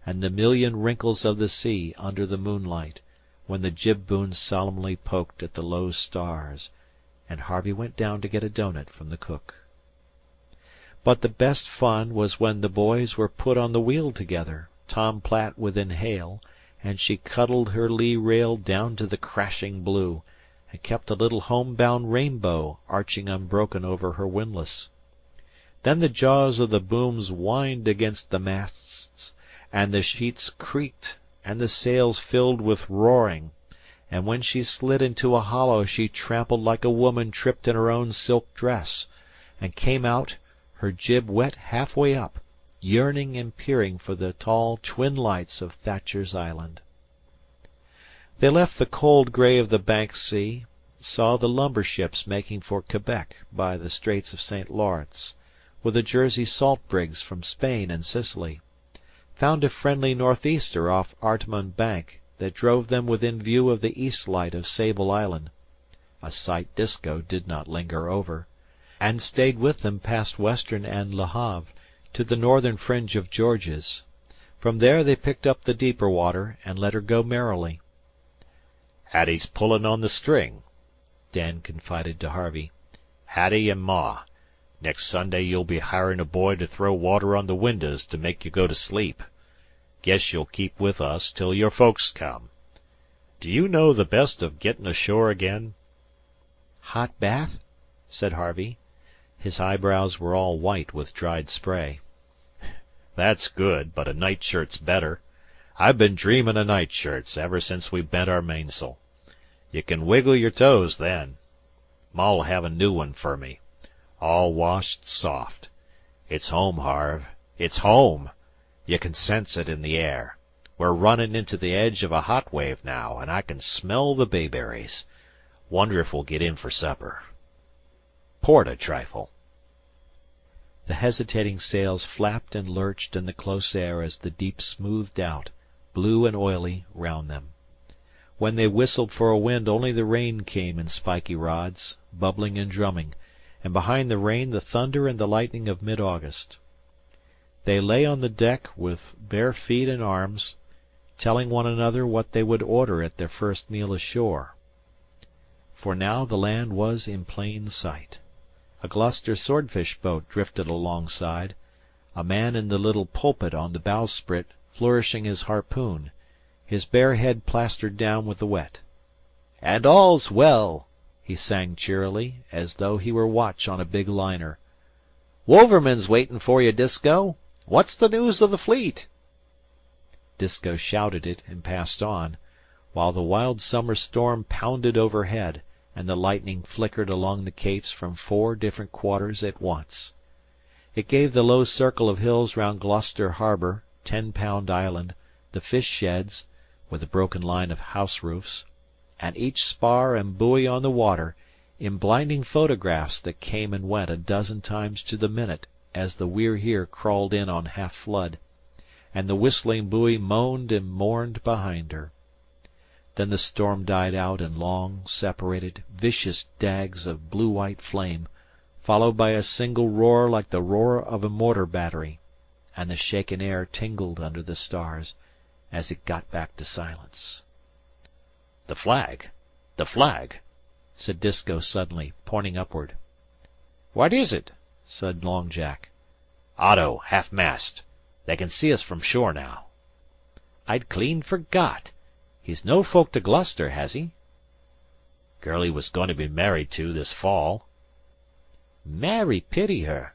and the million wrinkles of the sea under the moonlight, when the jib-boom solemnly poked at the low stars, and Harvey went down to get a doughnut from the cook. But the best fun was when the boys were put on the wheel together, Tom Platt within hail, and she cuddled her lee rail down to the crashing blue, and kept a little home-bound rainbow arching unbroken over her windlass. Then the jaws of the booms whined against the masts, and the sheets creaked, and the sails filled with roaring, and when she slid into a hollow she trampled like a woman tripped in her own silk dress, and came out, her jib wet half-way up, yearning and peering for the tall twin lights of Thatcher's Island. They left the cold gray of the Banks sea, saw the lumber ships making for Quebec by the Straits of St. Lawrence, with the Jersey salt brigs from Spain and Sicily, found a friendly northeaster off Artimon Bank that drove them within view of the east light of Sable Island, a sight Disko did not linger over, and stayed with them past Western and Le Havre to the northern fringe of Georges. From there they picked up the deeper water and let her go merrily. "Hattie's pullin' on the string," Dan confided to Harvey. "Hattie and Ma. Next Sunday you'll be hirin' a boy to throw water on the windows to make you go to sleep. Guess you'll keep with us till your folks come. Do you know the best of gettin' ashore again?" "Hot bath?" said Harvey. His eyebrows were all white with dried spray. "That's good, but a nightshirt's better. I've been dreamin' of nightshirts ever since we bent our mainsail. You can wiggle your toes then. Ma'll have a new one fer me, all washed soft. It's home, Harve. It's home. You can sense it in the air. We're runnin' into the edge of a hot wave now, and I can smell the bayberries. Wonder if we'll get in for supper. Port a trifle." The hesitating sails flapped and lurched in the close air as the deep smoothed out, blue and oily, round them. When they whistled for a wind only the rain came in spiky rods, bubbling and drumming, and behind the rain the thunder and the lightning of mid-August. They lay on the deck with bare feet and arms, telling one another what they would order at their first meal ashore. For now the land was in plain sight. A Gloucester swordfish boat drifted alongside, a man in the little pulpit on the bowsprit flourishing his harpoon, his bare head plastered down with the wet. "And all's well," he sang cheerily, as though he were watch on a big liner. "Wouverman's waitin' for you, Disko. What's the news of the fleet?" Disko shouted it and passed on, while the wild summer storm pounded overhead, and the lightning flickered along the capes from 4 different quarters at once. It gave the low circle of hills round Gloucester Harbour, 10-Pound Island, the fish sheds, with a broken line of house roofs, and each spar and buoy on the water, in blinding photographs that came and went a dozen times to the minute as the We're Here crawled in on half flood, and the whistling buoy moaned and mourned behind her. Then the storm died out in long, separated, vicious dags of blue-white flame, followed by a single roar like the roar of a mortar battery, and the shaken air tingled under the stars as it got back to silence. "The flag! The flag!" said Disko suddenly, pointing upward. "What is it?" said Long Jack. "Otto, half-mast. They can see us from shore now." "I'd clean forgot. He's no folk to Gloucester, has he?" "Girl he was goin' to be married to this fall." "Marry pity her,"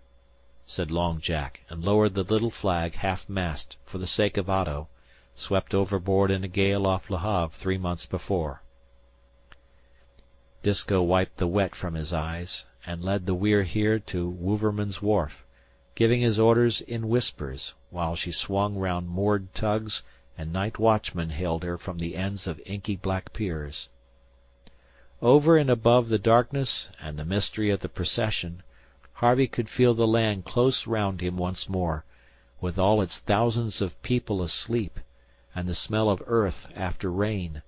said Long Jack, and lowered the little flag half-mast for the sake of Otto, swept overboard in a gale off Le Havre 3 months before. Disko wiped the wet from his eyes, and led the We're Here to Wouverman's wharf, giving his orders in whispers, while she swung round moored tugs, and night watchmen hailed her from the ends of inky black piers. Over and above the darkness and the mystery of the procession, Harvey could feel the land close round him once more, with all its thousands of people asleep, and the smell of earth after rain,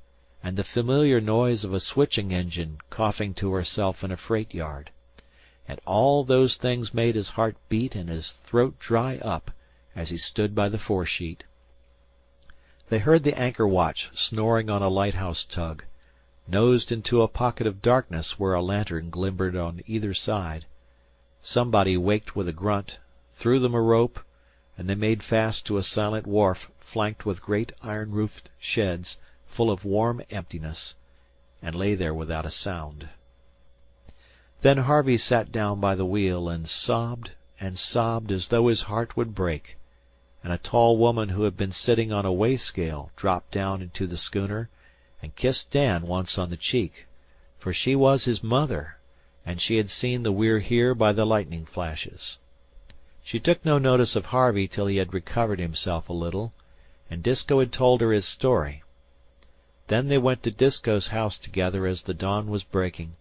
and the familiar noise of a switching engine coughing to herself in a freight yard. And all those things made his heart beat and his throat dry up as he stood by the foresheet. They heard the anchor watch snoring on a lighthouse tug, nosed into a pocket of darkness where a lantern glimmered on either side. Somebody waked with a grunt, threw them a rope, and they made fast to a silent wharf flanked with great iron-roofed sheds full of warm emptiness, and lay there without a sound. Then Harvey sat down by the wheel and sobbed as though his heart would break, and a tall woman who had been sitting on a weigh-scale dropped down into the schooner and kissed Dan once on the cheek, for she was his mother, and she had seen the We're Here by the lightning flashes. She took no notice of Harvey till he had recovered himself a little, and Disko had told her his story. Then they went to Disko's house together as the dawn was breaking,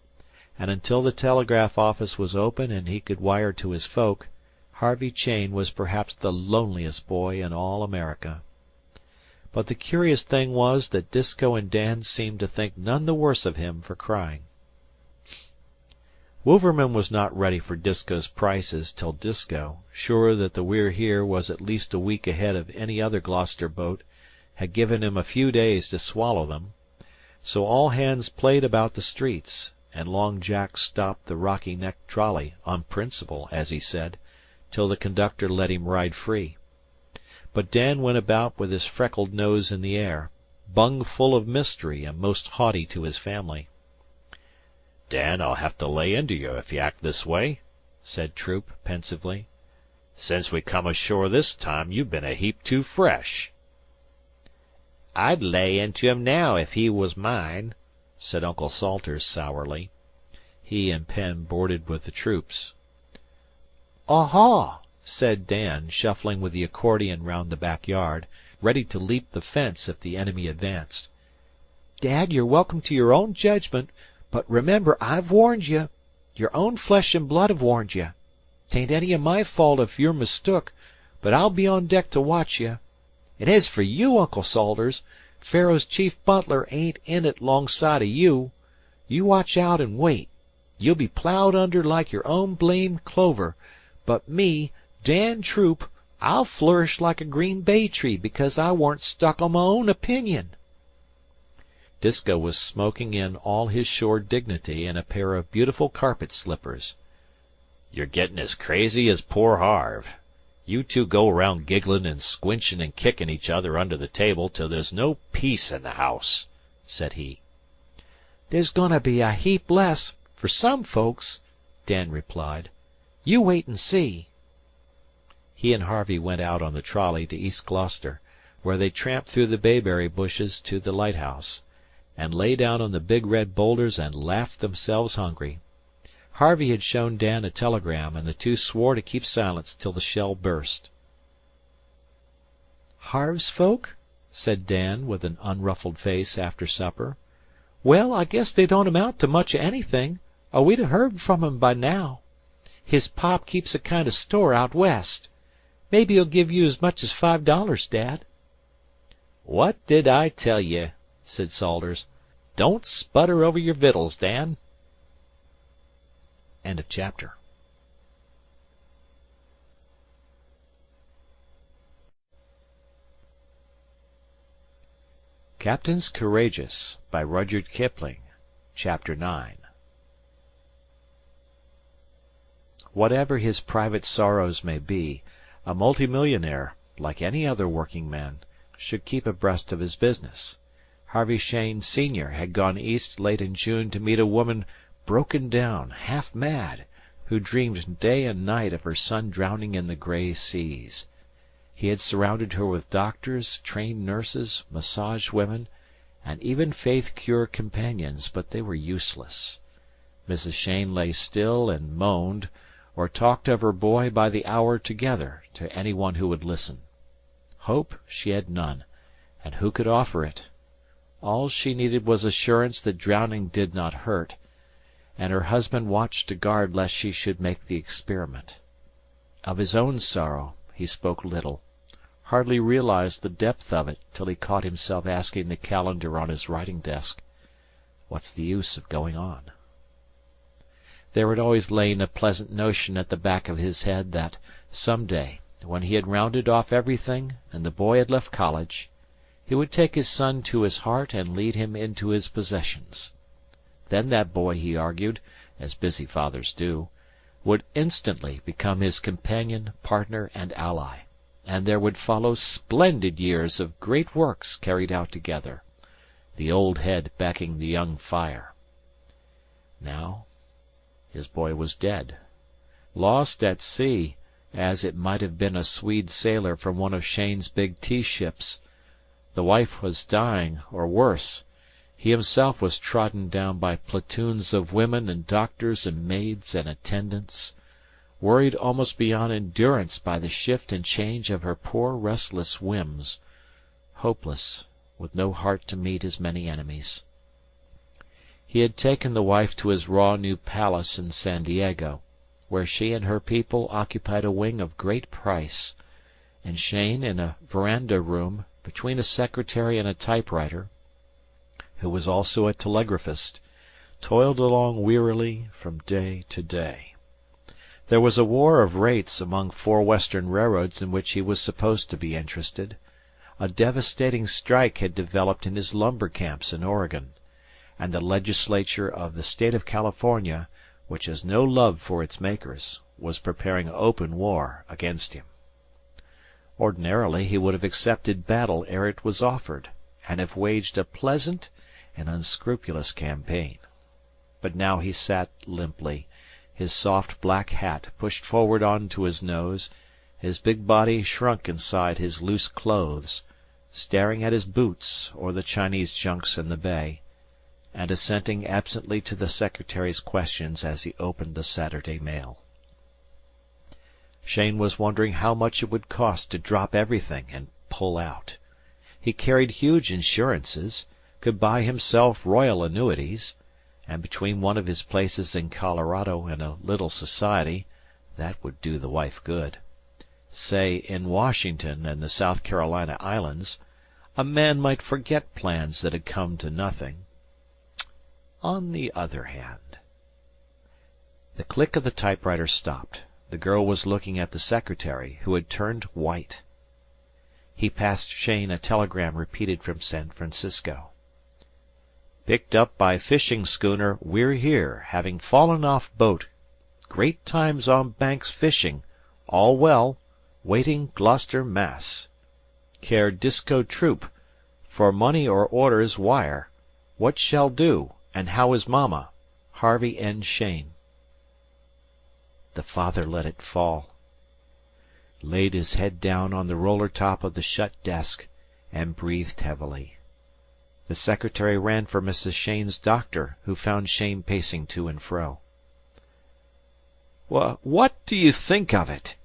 and until the telegraph office was open and he could wire to his folk, Harvey Cheyne was perhaps the loneliest boy in all America. But the curious thing was that Disko and Dan seemed to think none the worse of him for crying. Wouverman was not ready for Disko's prices till Disko, sure that the We're Here was at least a week ahead of any other Gloucester boat, had given him a few days to swallow them. So all hands played about the streets, and Long Jack stopped the Rocky Neck trolley, on principle, as he said, till the conductor let him ride free. But Dan went about with his freckled nose in the air, bung full of mystery and most haughty to his family. Dan, I'll have to lay into you if you act this way, said Troop, pensively. Since we come ashore this time, you've been a heap too fresh. I'd lay into him now if he was mine, said Uncle Salters sourly. He and Penn boarded with the troops. "Aha!" said Dan, shuffling with the accordion round the back yard, ready to leap the fence if the enemy advanced. "Dad, you're welcome to your own judgment, but remember I've warned you. Your own flesh and blood have warned you. 'Tain't any o' my fault if you're mistook, but I'll be on deck to watch you. And as for you, Uncle Salters, Pharaoh's chief butler ain't in it 'longside o' you. You watch out and wait. You'll be plowed under like your own blamed clover, but me, Dan Troop, I'll flourish like a green bay tree because I warn't stuck on my own opinion." Disko was smoking in all his shore dignity in a pair of beautiful carpet slippers. "You're getting as crazy as poor Harve. You two go around giggling and squinchin' and kicking each other under the table till there's no peace in the house," said he. "There's goin' to be a heap less, for some folks," Dan replied. "You wait and see." He and Harvey went out on the trolley to East Gloucester, where they tramped through the bayberry bushes to the lighthouse, and lay down on the big red boulders and laughed themselves hungry. Harvey had shown Dan a telegram, and the two swore to keep silence till the shell burst. "Harve's folk?" said Dan, with an unruffled face after supper. "Well, I guess they don't amount to much o' anything, or we'd ha' heard from 'em by now. His pop keeps a kind o' store out west. Maybe he'll give you as much as $5, Dad." "What did I tell ye?" said Salters. "Don't sputter over your vittles, Dan." End of chapter. Captains Courageous by Rudyard Kipling. Chapter 9. Whatever his private sorrows may be, a multimillionaire, like any other working man, should keep abreast of his business. Harvey Cheyne, Sr., had gone east late in June to meet a woman broken down, half mad, who dreamed day and night of her son drowning in the gray seas. He had surrounded her with doctors, trained nurses, massage women, and even faith cure companions, but they were useless. Mrs. Cheyne lay still and moaned, or talked of her boy by the hour together to any one who would listen. Hope she had none, and who could offer it? All she needed was assurance that drowning did not hurt, and her husband watched to guard lest she should make the experiment. Of his own sorrow he spoke little, hardly realized the depth of it till he caught himself asking the calendar on his writing desk, "What's the use of going on?" There had always lain a pleasant notion at the back of his head that, some day, when he had rounded off everything and the boy had left college, he would take his son to his heart and lead him into his possessions. Then that boy, he argued, as busy fathers do, would instantly become his companion, partner, and ally, and there would follow splendid years of great works carried out together, the old head backing the young fire. Now his boy was dead, lost at sea, as it might have been a Swede sailor from one of Cheyne's big tea ships. The wife was dying, or worse. He himself was trodden down by platoons of women and doctors and maids and attendants, worried almost beyond endurance by the shift and change of her poor restless whims, hopeless, with no heart to meet his many enemies. He had taken the wife to his raw new palace in San Diego, where she and her people occupied a wing of great price, and Cheyne in a veranda room between a secretary and a typewriter, who was also a telegraphist, toiled along wearily from day to day. There was a war of rates among 4 Western railroads in which he was supposed to be interested. A devastating strike had developed in his lumber camps in Oregon, and the legislature of the state of California, which has no love for its makers, was preparing open war against him. Ordinarily he would have accepted battle ere it was offered, and have waged a pleasant and unscrupulous campaign. But now he sat limply, his soft black hat pushed forward on to his nose, his big body shrunk inside his loose clothes, staring at his boots or the Chinese junks in the bay, and assenting absently to the secretary's questions as he opened the Saturday mail. Cheyne was wondering how much it would cost to drop everything and pull out. He carried huge insurances, could buy himself royal annuities, and between one of his places in Colorado and a little society, that would do the wife good, say in Washington and the South Carolina islands, a man might forget plans that had come to nothing. On the other hand... The click of the typewriter stopped. The girl was looking at the secretary, who had turned white. He passed Cheyne a telegram repeated from San Francisco. Picked up by fishing schooner We're Here, having fallen off boat. Great times on Banks fishing. All well. Waiting Gloucester, Mass. Care Disco Troop. For money or orders wire. What shall do, and how is Mama? Harvey N. Cheyne. The father let it fall, laid his head down on the roller top of the shut desk, and breathed heavily. The secretary ran for Mrs. Cheyne's doctor, who found Cheyne pacing to and fro. "What do you think of it?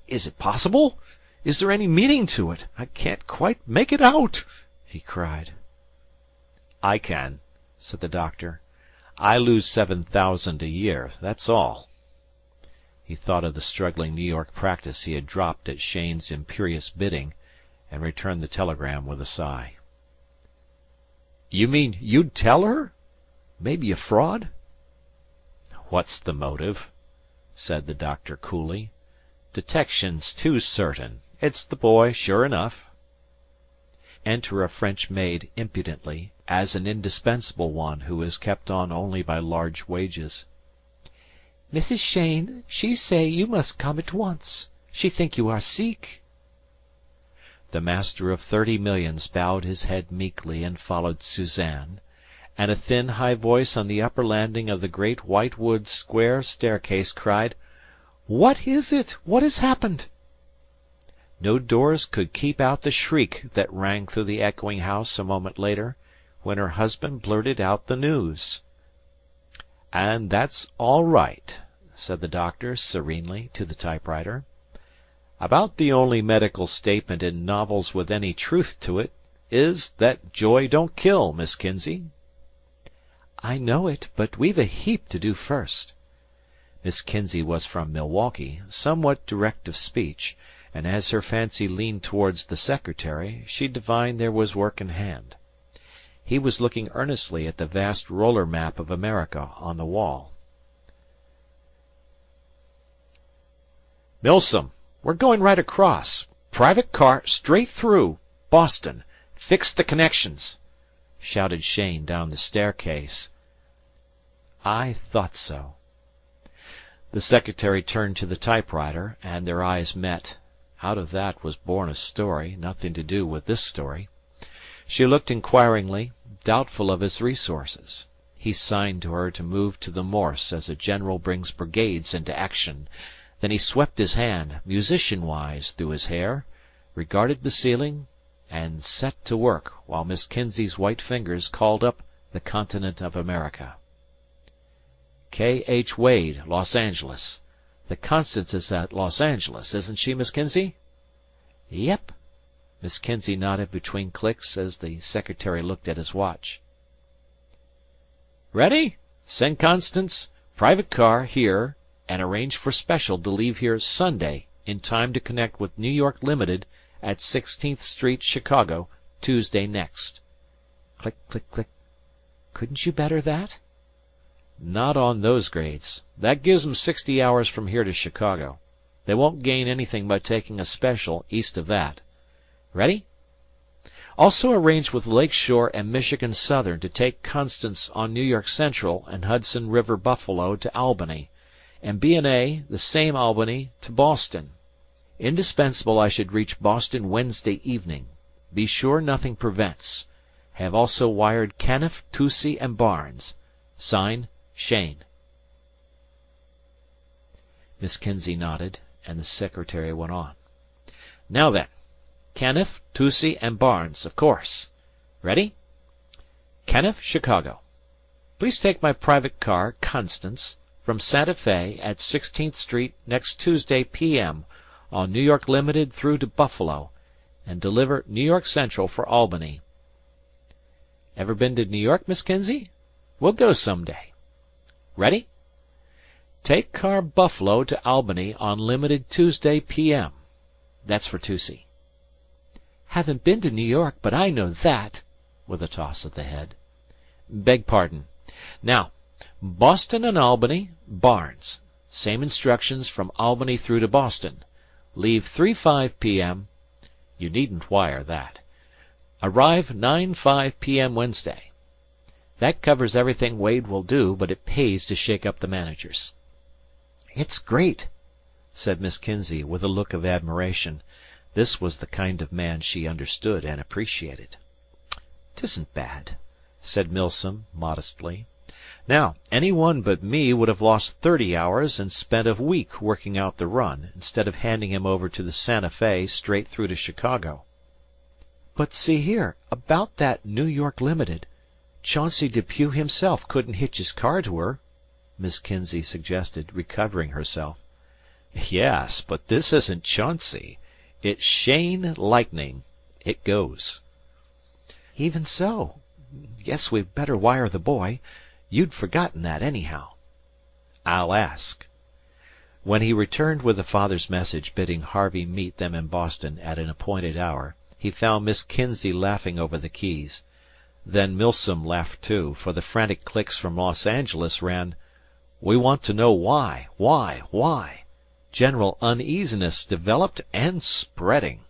Is it possible? Is there any meaning to it? I can't quite make it out," he cried. "I can," said the doctor. "I lose $7,000 a year, that's all." He thought of the struggling New York practice he had dropped at Cheyne's imperious bidding, and returned the telegram with a sigh. "You mean you'd tell her? Maybe a fraud?" "What's the motive?" said the doctor coolly. "Detection's too certain. It's the boy, sure enough." Enter a French maid impudently, as an indispensable one who is kept on only by large wages. "Mrs. Cheyne, she say you must come at once. She think you are sick." The master of 30 millions bowed his head meekly and followed Suzanne, and a thin, high voice on the upper landing of the great white-wood square staircase cried, "What is it? What has happened?" No doors could keep out the shriek that rang through the echoing house a moment later, when her husband blurted out the news. "And that's all right," said the doctor serenely to the typewriter. "About the only medical statement in novels with any truth to it is that joy don't kill, Miss Kinsey." "I know it, but we've a heap to do first." Miss Kinsey was from Milwaukee, somewhat direct of speech, and as her fancy leaned towards the secretary, she divined there was work in hand. He was looking earnestly at the vast roller map of America on the wall. "Milsom, we're going right across. Private car straight through. Boston. Fix the connections," shouted Cheyne down the staircase. "I thought so." The secretary turned to the typewriter, and their eyes met. Out of that was born a story, nothing to do with this story. She looked inquiringly, doubtful of his resources. He signed to her to move to the Morse as a general brings brigades into action. Then he swept his hand, musician-wise, through his hair, regarded the ceiling, and set to work while Miss Kinsey's white fingers called up the continent of America. K. H. Wade, Los Angeles. The Constance is at Los Angeles, isn't she, Miss Kinsey? Yep. Miss Kinsey nodded between clicks as the secretary looked at his watch. "Ready? Send Constance, private car, here, and arrange for special to leave here Sunday in time to connect with New York Limited at 16th Street, Chicago, Tuesday next." Click, click, click. "Couldn't you better that?" Not on those grades. That gives 'em 60 hours from here to Chicago. They won't gain anything by taking a special east of that. Ready? Also arrange with Lake Shore and Michigan Southern to take Constance on New York Central and Hudson River Buffalo to Albany, and B&A the same Albany to Boston. Indispensable I should reach Boston Wednesday evening. Be sure nothing prevents. Have also wired Caniff, Toucey, and Barnes. Sign, Shane. Miss Kinsey nodded, and the secretary went on. Now then, Caniff, Toucey, and Barnes, of course. Ready? Caniff, Chicago. Please take my private car, Constance, from Santa Fe at 16th Street next Tuesday p.m. on New York Limited through to Buffalo, and deliver New York Central for Albany. Ever been to New York, Miss Kinsey? We'll go some day. Ready? Take car Buffalo to Albany on Limited Tuesday p.m. That's for Toucey. Haven't been to New York, but I know that, with a toss of the head. Beg pardon. Now, Boston and Albany, Barnes. Same instructions from Albany through to Boston. Leave 3:05 p.m. You needn't wire that. Arrive 9:05 p.m. Wednesday. That covers everything Wade will do, but it pays to shake up the managers. It's great, said Miss Kinsey, with a look of admiration. This was the kind of man she understood and appreciated. "'Tisn't bad," said Milsom, modestly. "Now, any one but me would have lost 30 hours and spent a week working out the run, instead of handing him over to the Santa Fe straight through to Chicago." "But see here, about that New York Limited. Chauncey Depew himself couldn't hitch his car to her," Miss Kinsey suggested, recovering herself. "Yes, but this isn't Chauncey. It's Shane Lightning. It goes." "Even so. Guess we'd better wire the boy. You'd forgotten that, anyhow." "I'll ask." When he returned with the father's message bidding Harvey meet them in Boston at an appointed hour, he found Miss Kinsey laughing over the keys. Then Milsom laughed too, for the frantic clicks from Los Angeles ran, "We want to know why. General uneasiness developed and spreading."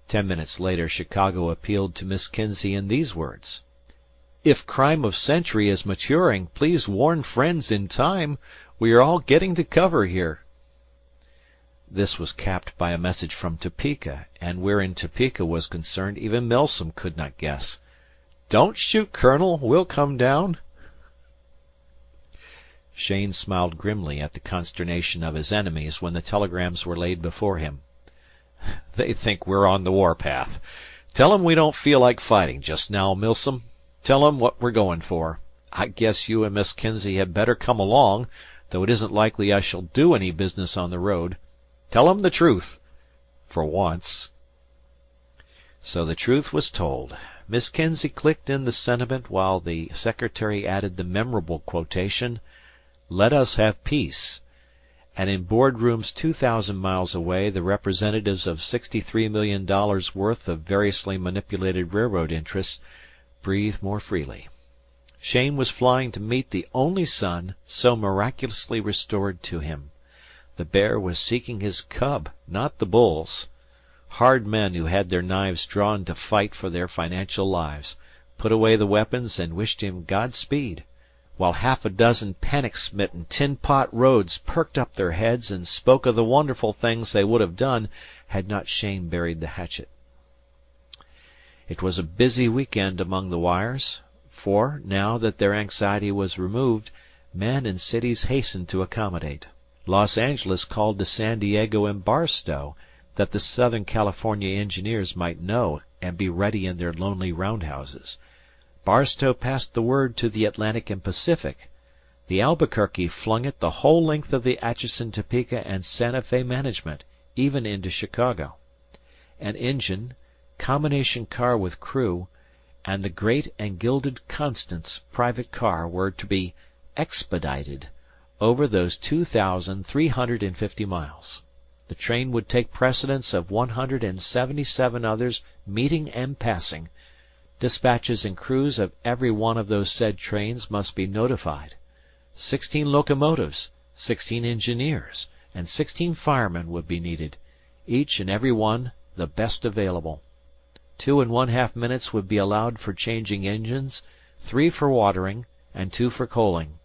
10 minutes later Chicago appealed to Miss Kinsey in these words: "If crime of century is maturing, please warn friends in time. We are all getting to cover here." This was capped by a message from Topeka, and wherein Topeka was concerned even Milsom could not guess. "Don't shoot, Colonel. We'll come down." Shane smiled grimly at the consternation of his enemies when the telegrams were laid before him. "They think we're on the warpath. Tell 'em we don't feel like fighting just now, Milsom. Tell 'em what we're going for. I guess you and Miss Kinsey had better come along, though it isn't likely I shall do any business on the road. Tell 'em the truth. For once." So the truth was told. Miss Kinsey clicked in the sentiment while the secretary added the memorable quotation, "Let us have peace," and in board rooms 2,000 miles away the representatives of $63 million worth of variously manipulated railroad interests breathed more freely. Shane was flying to meet the only son so miraculously restored to him. The bear was seeking his cub, not the bulls. Hard men who had their knives drawn to fight for their financial lives put away the weapons and wished him Godspeed, while half a dozen panic-smitten tin-pot roads perked up their heads and spoke of the wonderful things they would have done had not Shane buried the hatchet. It was a busy week-end among the wires, for, now that their anxiety was removed, men and cities hastened to accommodate. Los Angeles called to San Diego and Barstow, that the Southern California engineers might know and be ready in their lonely roundhouses. Barstow passed the word to the Atlantic and Pacific. The Albuquerque flung it the whole length of the Atchison, Topeka, and Santa Fe management, even into Chicago. An engine, combination car with crew, and the great and gilded Constance private car were to be expedited over those 2,350 miles. The train would take precedence of 177 others meeting and passing, Dispatches and crews of every one of those said trains must be notified. 16 locomotives, 16 engineers, and 16 firemen would be needed, each and every one the best available. 2 1/2 minutes would be allowed for changing engines, 3 for watering, and 2 for coaling.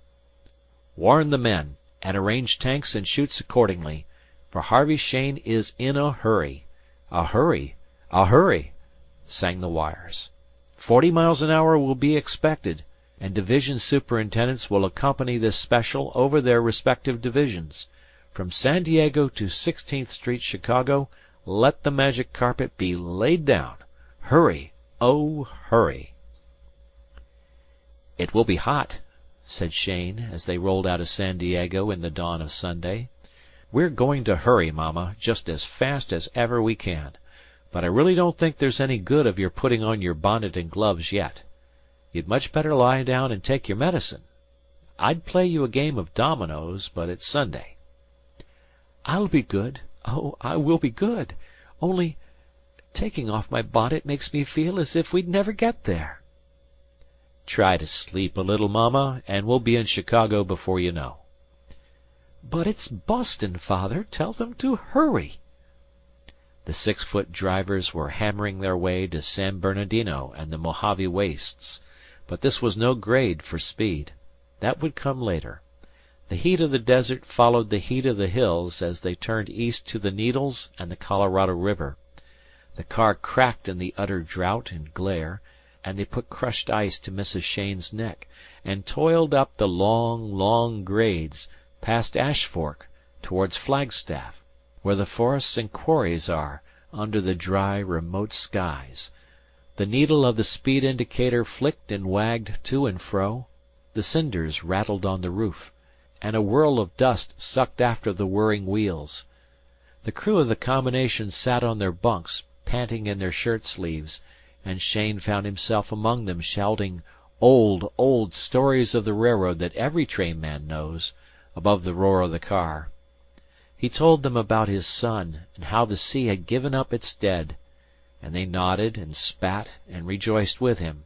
Warn the men, and arrange tanks and chutes accordingly, for Harvey Cheyne is in a hurry. A hurry, a hurry, sang the wires. 40 miles an hour will be expected, and division superintendents will accompany this special over their respective divisions. From San Diego to 16th Street, Chicago, let the magic carpet be laid down. Hurry, oh, hurry. It will be hot, said Cheyne, as they rolled out of San Diego in the dawn of Sunday. We're going to hurry, Mama, just as fast as ever we can. But I really don't think there's any good of your putting on your bonnet and gloves yet. You'd much better lie down and take your medicine. I'd play you a game of dominoes, but it's Sunday. I'll be good. Oh, I will be good. Only taking off my bonnet makes me feel as if we'd never get there. Try to sleep a little, Mama, and we'll be in Chicago before you know. But it's Boston, Father. Tell them to hurry. The 6-foot drivers were hammering their way to San Bernardino and the Mojave wastes, but this was no grade for speed. That would come later. The heat of the desert followed the heat of the hills as they turned east to the Needles and the Colorado River. The car cracked in the utter drought and glare, and they put crushed ice to Mrs. Cheyne's neck, and toiled up the long, long grades, past Ash Fork, towards Flagstaff, where the forests and quarries are, under the dry, remote skies. The needle of the speed indicator flicked and wagged to and fro, the cinders rattled on the roof, and a whirl of dust sucked after the whirring wheels. The crew of the combination sat on their bunks, panting in their shirt-sleeves, and Cheyne found himself among them shouting old, old stories of the railroad that every trainman knows, above the roar of the car. He told them about his son, and how the sea had given up its dead, and they nodded and spat and rejoiced with him,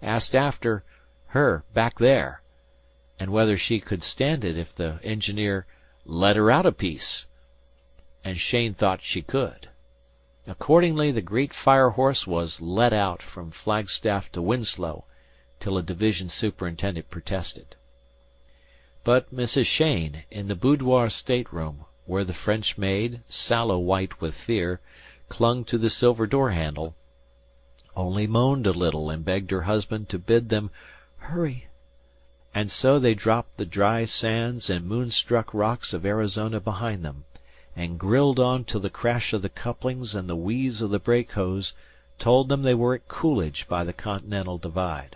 asked after her back there, and whether she could stand it if the engineer let her out a piece, and Cheyne thought she could. Accordingly, the great fire-horse was let out from Flagstaff to Winslow, till a division superintendent protested. But Mrs. Cheyne, in the boudoir stateroom, where the French maid, sallow white with fear, clung to the silver door-handle, only moaned a little and begged her husband to bid them hurry. And so they dropped the dry sands and moonstruck rocks of Arizona behind them, and grilled on till the crash of the couplings and the wheeze of the brake hose told them they were at Coolidge by the Continental Divide.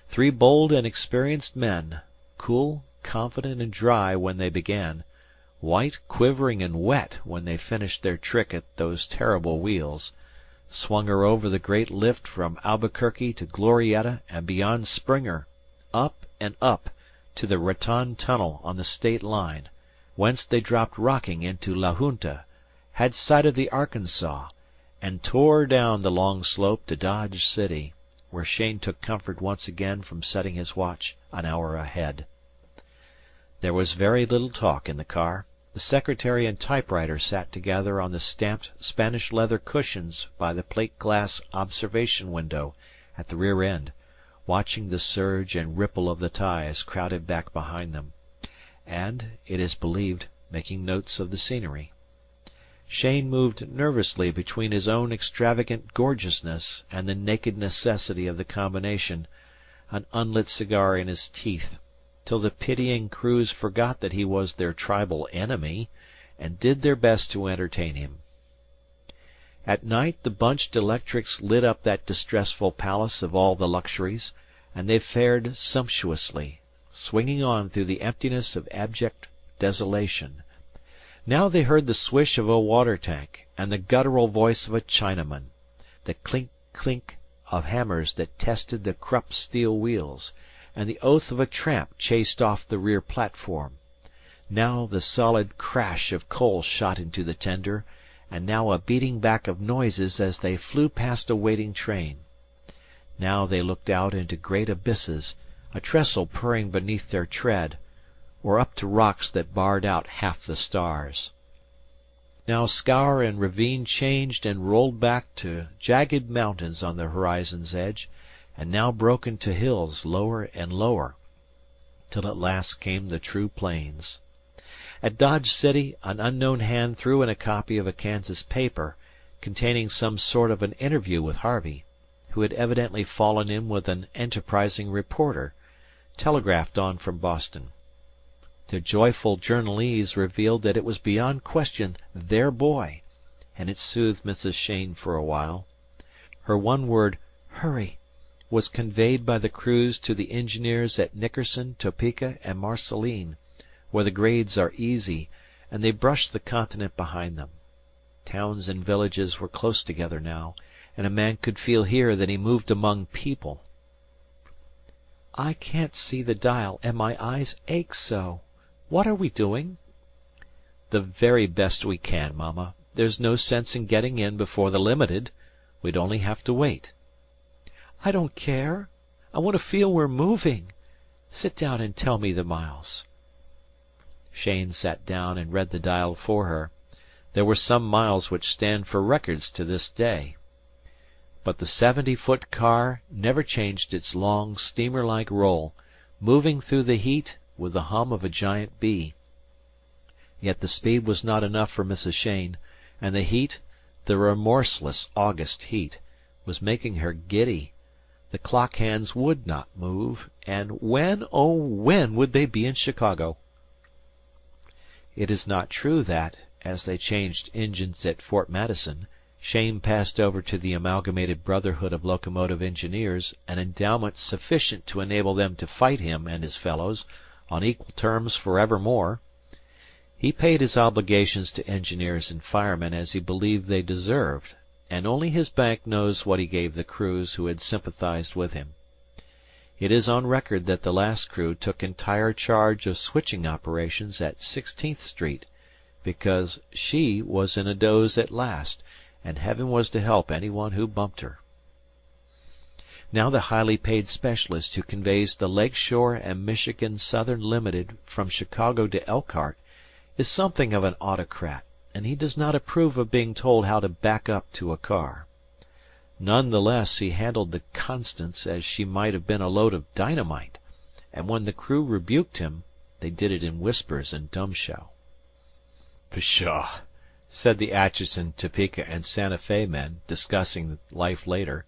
3 bold and experienced men, cool, confident, and dry when they began, white, quivering, and wet when they finished their trick at those terrible wheels, swung her over the great lift from Albuquerque to Glorietta and beyond Springer, up and up to the Raton Tunnel on the state line, whence they dropped rocking into La Junta, had sight of the Arkansas, and tore down the long slope to Dodge City, where Cheyne took comfort once again from setting his watch an hour ahead. There was very little talk in the car. The secretary and typewriter sat together on the stamped Spanish leather cushions by the plate-glass observation window at the rear end, watching the surge and ripple of the ties crowded back behind them, and, it is believed, making notes of the scenery. Cheyne moved nervously between his own extravagant gorgeousness and the naked necessity of the combination, an unlit cigar in his teeth, till the pitying crews forgot that he was their tribal enemy, and did their best to entertain him. At night the bunched electrics lit up that distressful palace of all the luxuries, and they fared sumptuously, swinging on through the emptiness of abject desolation. Now they heard the swish of a water-tank, and the guttural voice of a Chinaman, the clink-clink of hammers that tested the Krupp steel wheels, and the oath of a tramp chased off the rear platform. Now the solid crash of coal shot into the tender, and now a beating back of noises as they flew past a waiting train. Now they looked out into great abysses, a trestle purring beneath their tread, or up to rocks that barred out half the stars. Now scaur and ravine changed and rolled back to jagged mountains on the horizon's edge, and now broke into hills lower and lower, till at last came the true plains. At Dodge City an unknown hand threw in a copy of a Kansas paper, containing some sort of an interview with Harvey, who had evidently fallen in with an enterprising reporter, telegraphed on from Boston. The joyful journalese revealed that it was beyond question their boy, and it soothed Mrs. Cheyne for a while. Her one word, "Hurry," was conveyed by the crews to the engineers at Nickerson, Topeka, and Marceline, where the grades are easy, and they brushed the continent behind them. Towns and villages were close together now, and a man could feel here that he moved among people. "I can't see the dial, and my eyes ache so. What are we doing?" "The very best we can, Mama. There's no sense in getting in before the limited. We'd only have to wait." "I don't care. I want to feel we're moving. Sit down and tell me the miles." Cheyne sat down and read the dial for her. There were some miles which stand for records to this day. But the 70-foot car never changed its long, steamer-like roll, moving through the heat with the hum of a giant bee. Yet the speed was not enough for Mrs. Cheyne, and the heat, the remorseless August heat, was making her giddy. The clock hands would not move, and when, oh when, would they be in Chicago? It is not true that, as they changed engines at Fort Madison, Cheyne passed over to the Amalgamated Brotherhood of Locomotive Engineers an endowment sufficient to enable them to fight him and his fellows on equal terms forevermore. He paid his obligations to engineers and firemen as he believed they deserved, and only his bank knows what he gave the crews who had sympathized with him. It is on record that the last crew took entire charge of switching operations at 16th Street, because she was in a doze at last, and heaven was to help any one who bumped her. Now the highly paid specialist who conveys the Lake Shore and Michigan Southern Limited from Chicago to Elkhart is something of an autocrat, and he does not approve of being told how to back up to a car. None the less he handled the Constance as she might have been a load of dynamite, and when the crew rebuked him, they did it in whispers and dumb show. "Pshaw!" said the Atchison, Topeka, and Santa Fe men, discussing life later.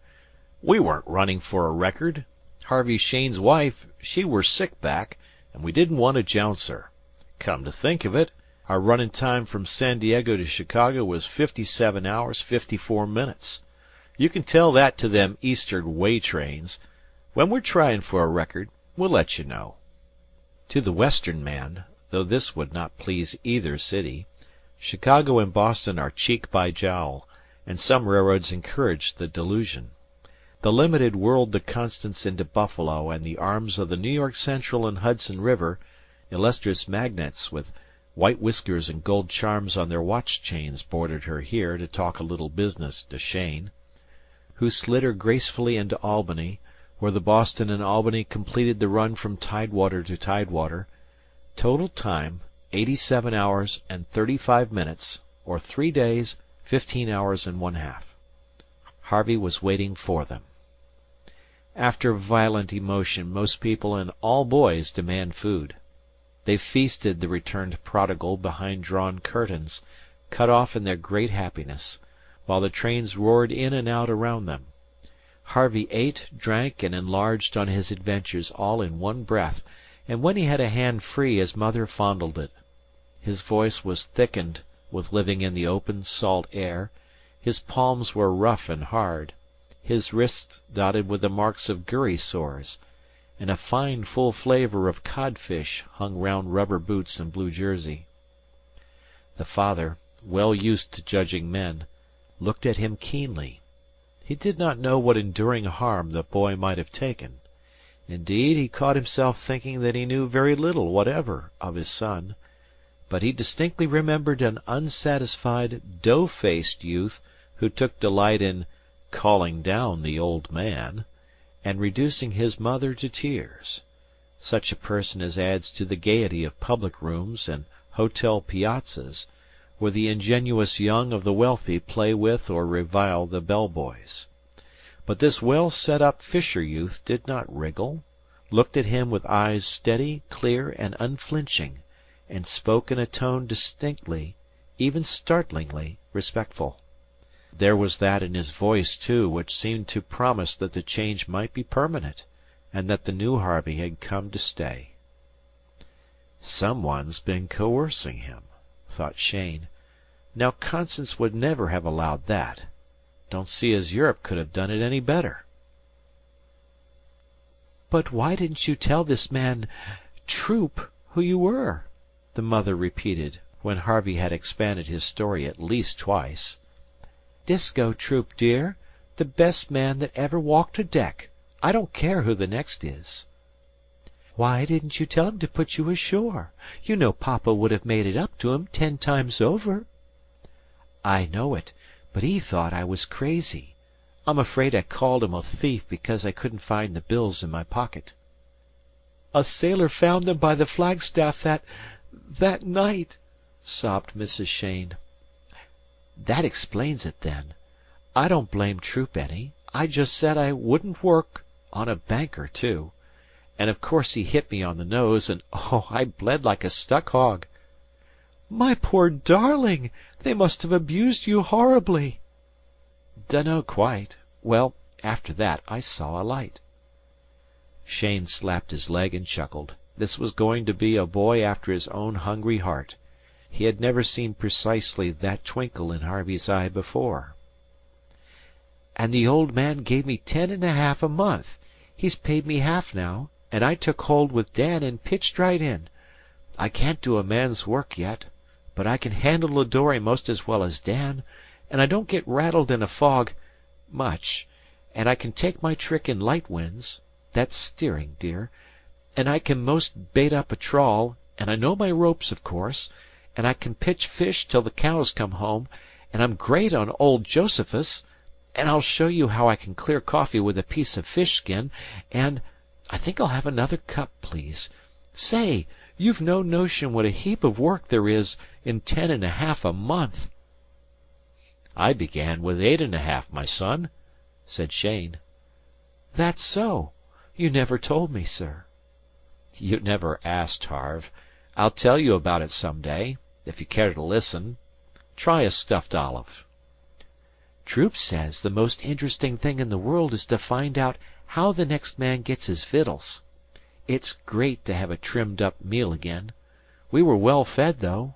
"We weren't running for a record. Harvey Cheyne's wife, she were sick back, and we didn't want to jounce her. Come to think of it, our running time from San Diego to Chicago was 57 hours 54 minutes. You can tell that to them eastern way trains. When we're trying for a record, we'll let you know." To the western man, though this would not please either city, Chicago and Boston are cheek by jowl, and some railroads encourage the delusion. The Limited whirled the Constance into Buffalo and the arms of the New York Central and Hudson River, illustrious magnates with white whiskers and gold charms on their watch chains boarded her here to talk a little business to Cheyne, who slid her gracefully into Albany, where the Boston and Albany completed the run from Tidewater to Tidewater. Total time 87 hours and 35 minutes, or 3 days, 15 hours and 1/2. Harvey was waiting for them. After violent emotion, most people and all boys demand food. They feasted the returned prodigal behind drawn curtains, cut off in their great happiness, while the trains roared in and out around them. Harvey ate, drank, and enlarged on his adventures all in one breath, and when he had a hand free his mother fondled it. His voice was thickened with living in the open, salt air, his palms were rough and hard, his wrists dotted with the marks of gurry sores, and a fine full flavor of codfish hung round rubber boots and blue jersey. The father, well used to judging men, looked at him keenly. He did not know what enduring harm the boy might have taken. Indeed, he caught himself thinking that he knew very little whatever of his son, but he distinctly remembered an unsatisfied, dough-faced youth who took delight in calling down the old man, and reducing his mother to tears. Such a person as adds to the gaiety of public rooms and hotel piazzas, where the ingenuous young of the wealthy play with or revile the bell-boys. But this well-set-up fisher youth did not wriggle, looked at him with eyes steady, clear, and unflinching, and spoke in a tone distinctly, even startlingly, respectful. There was that in his voice, too, which seemed to promise that the change might be permanent, and that the new Harvey had come to stay. "Some one's been coercing him," thought Cheyne. "Now Constance would never have allowed that. Don't see as Europe could have done it any better." "But why didn't you tell this man Troop who you were?" the mother repeated, when Harvey had expanded his story at least twice. "Disko Troop, dear. The best man that ever walked a deck. I don't care who the next is." "Why didn't you tell him to put you ashore? You know papa would have made it up to him 10 times over." "I know it, but he thought I was crazy. I'm afraid I called him a thief because I couldn't find the bills in my pocket." "A sailor found them by the flagstaff that night," sobbed Mrs. Cheyne. "That explains it, then. I don't blame Troop any. I just said I wouldn't work on a banker, too. And of course he hit me on the nose, and oh, I bled like a stuck hog." "My poor darling! They must have abused you horribly." "Dunno quite. Well, after that I saw a light." Cheyne slapped his leg and chuckled. This was going to be a boy after his own hungry heart. He had never seen precisely that twinkle in Harvey's eye before. "And the old man gave me 10.5 a month. He's paid me half now, and I took hold with Dan and pitched right in. I can't do a man's work yet, but I can handle a dory most as well as Dan, and I don't get rattled in a fog much, and I can take my trick in light winds that's steering, dear, and I can most bait up a trawl, and I know my ropes, of course, and I can pitch fish till the cows come home, and I'm great on old Josephus, and I'll show you how I can clear coffee with a piece of fish skin, and I think I'll have another cup, please. Say, you've no notion what a heap of work there is in 10.5 a month." "I began with 8.5, my son," said Cheyne. "That's so. You never told me, sir." "You never asked, Harve. I'll tell you about it some day, if you care to listen. Try a stuffed olive." "Troop says the most interesting thing in the world is to find out how the next man gets his victuals. It's great to have a trimmed-up meal again. We were well fed, though.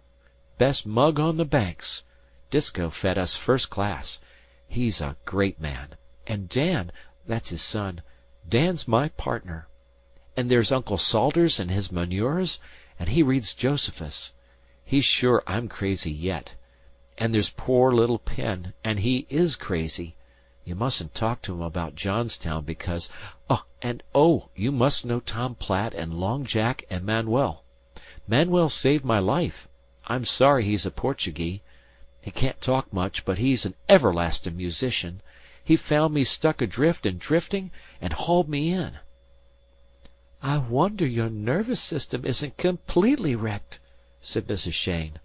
Best mug on the Banks. Disko fed us first class. He's a great man. And Dan, that's his son, Dan's my partner. And there's Uncle Salters and his manures, and he reads Josephus. He's sure I'm crazy yet. And there's poor little Penn, and he is crazy. You mustn't talk to him about Johnstown because you must know Tom Platt and Long Jack and Manuel. Manuel saved my life. I'm sorry he's a Portuguese. He can't talk much, but he's an everlasting musician. He found me stuck adrift and drifting, and hauled me in." "I wonder your nervous system isn't completely wrecked," said Mrs. Cheyne.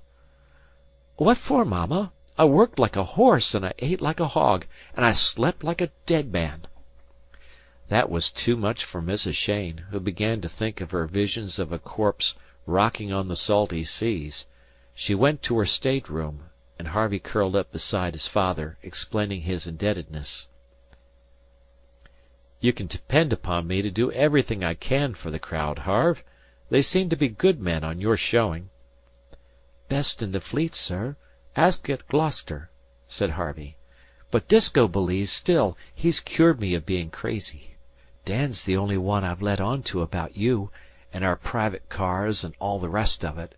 "What for, Mama? I worked like a horse, and I ate like a hog, and I slept like a dead man." That was too much for Mrs. Cheyne, who began to think of her visions of a corpse rocking on the salty seas. She went to her stateroom, and Harvey curled up beside his father, explaining his indebtedness. "You can depend upon me to do everything I can for the crowd, Harve. They seem to be good men on your showing." "Best in the fleet, sir. Ask at Gloucester," said Harvey. "But Disko believes still. He's cured me of being crazy. Dan's the only one I've let on to about you, and our private cars and all the rest of it,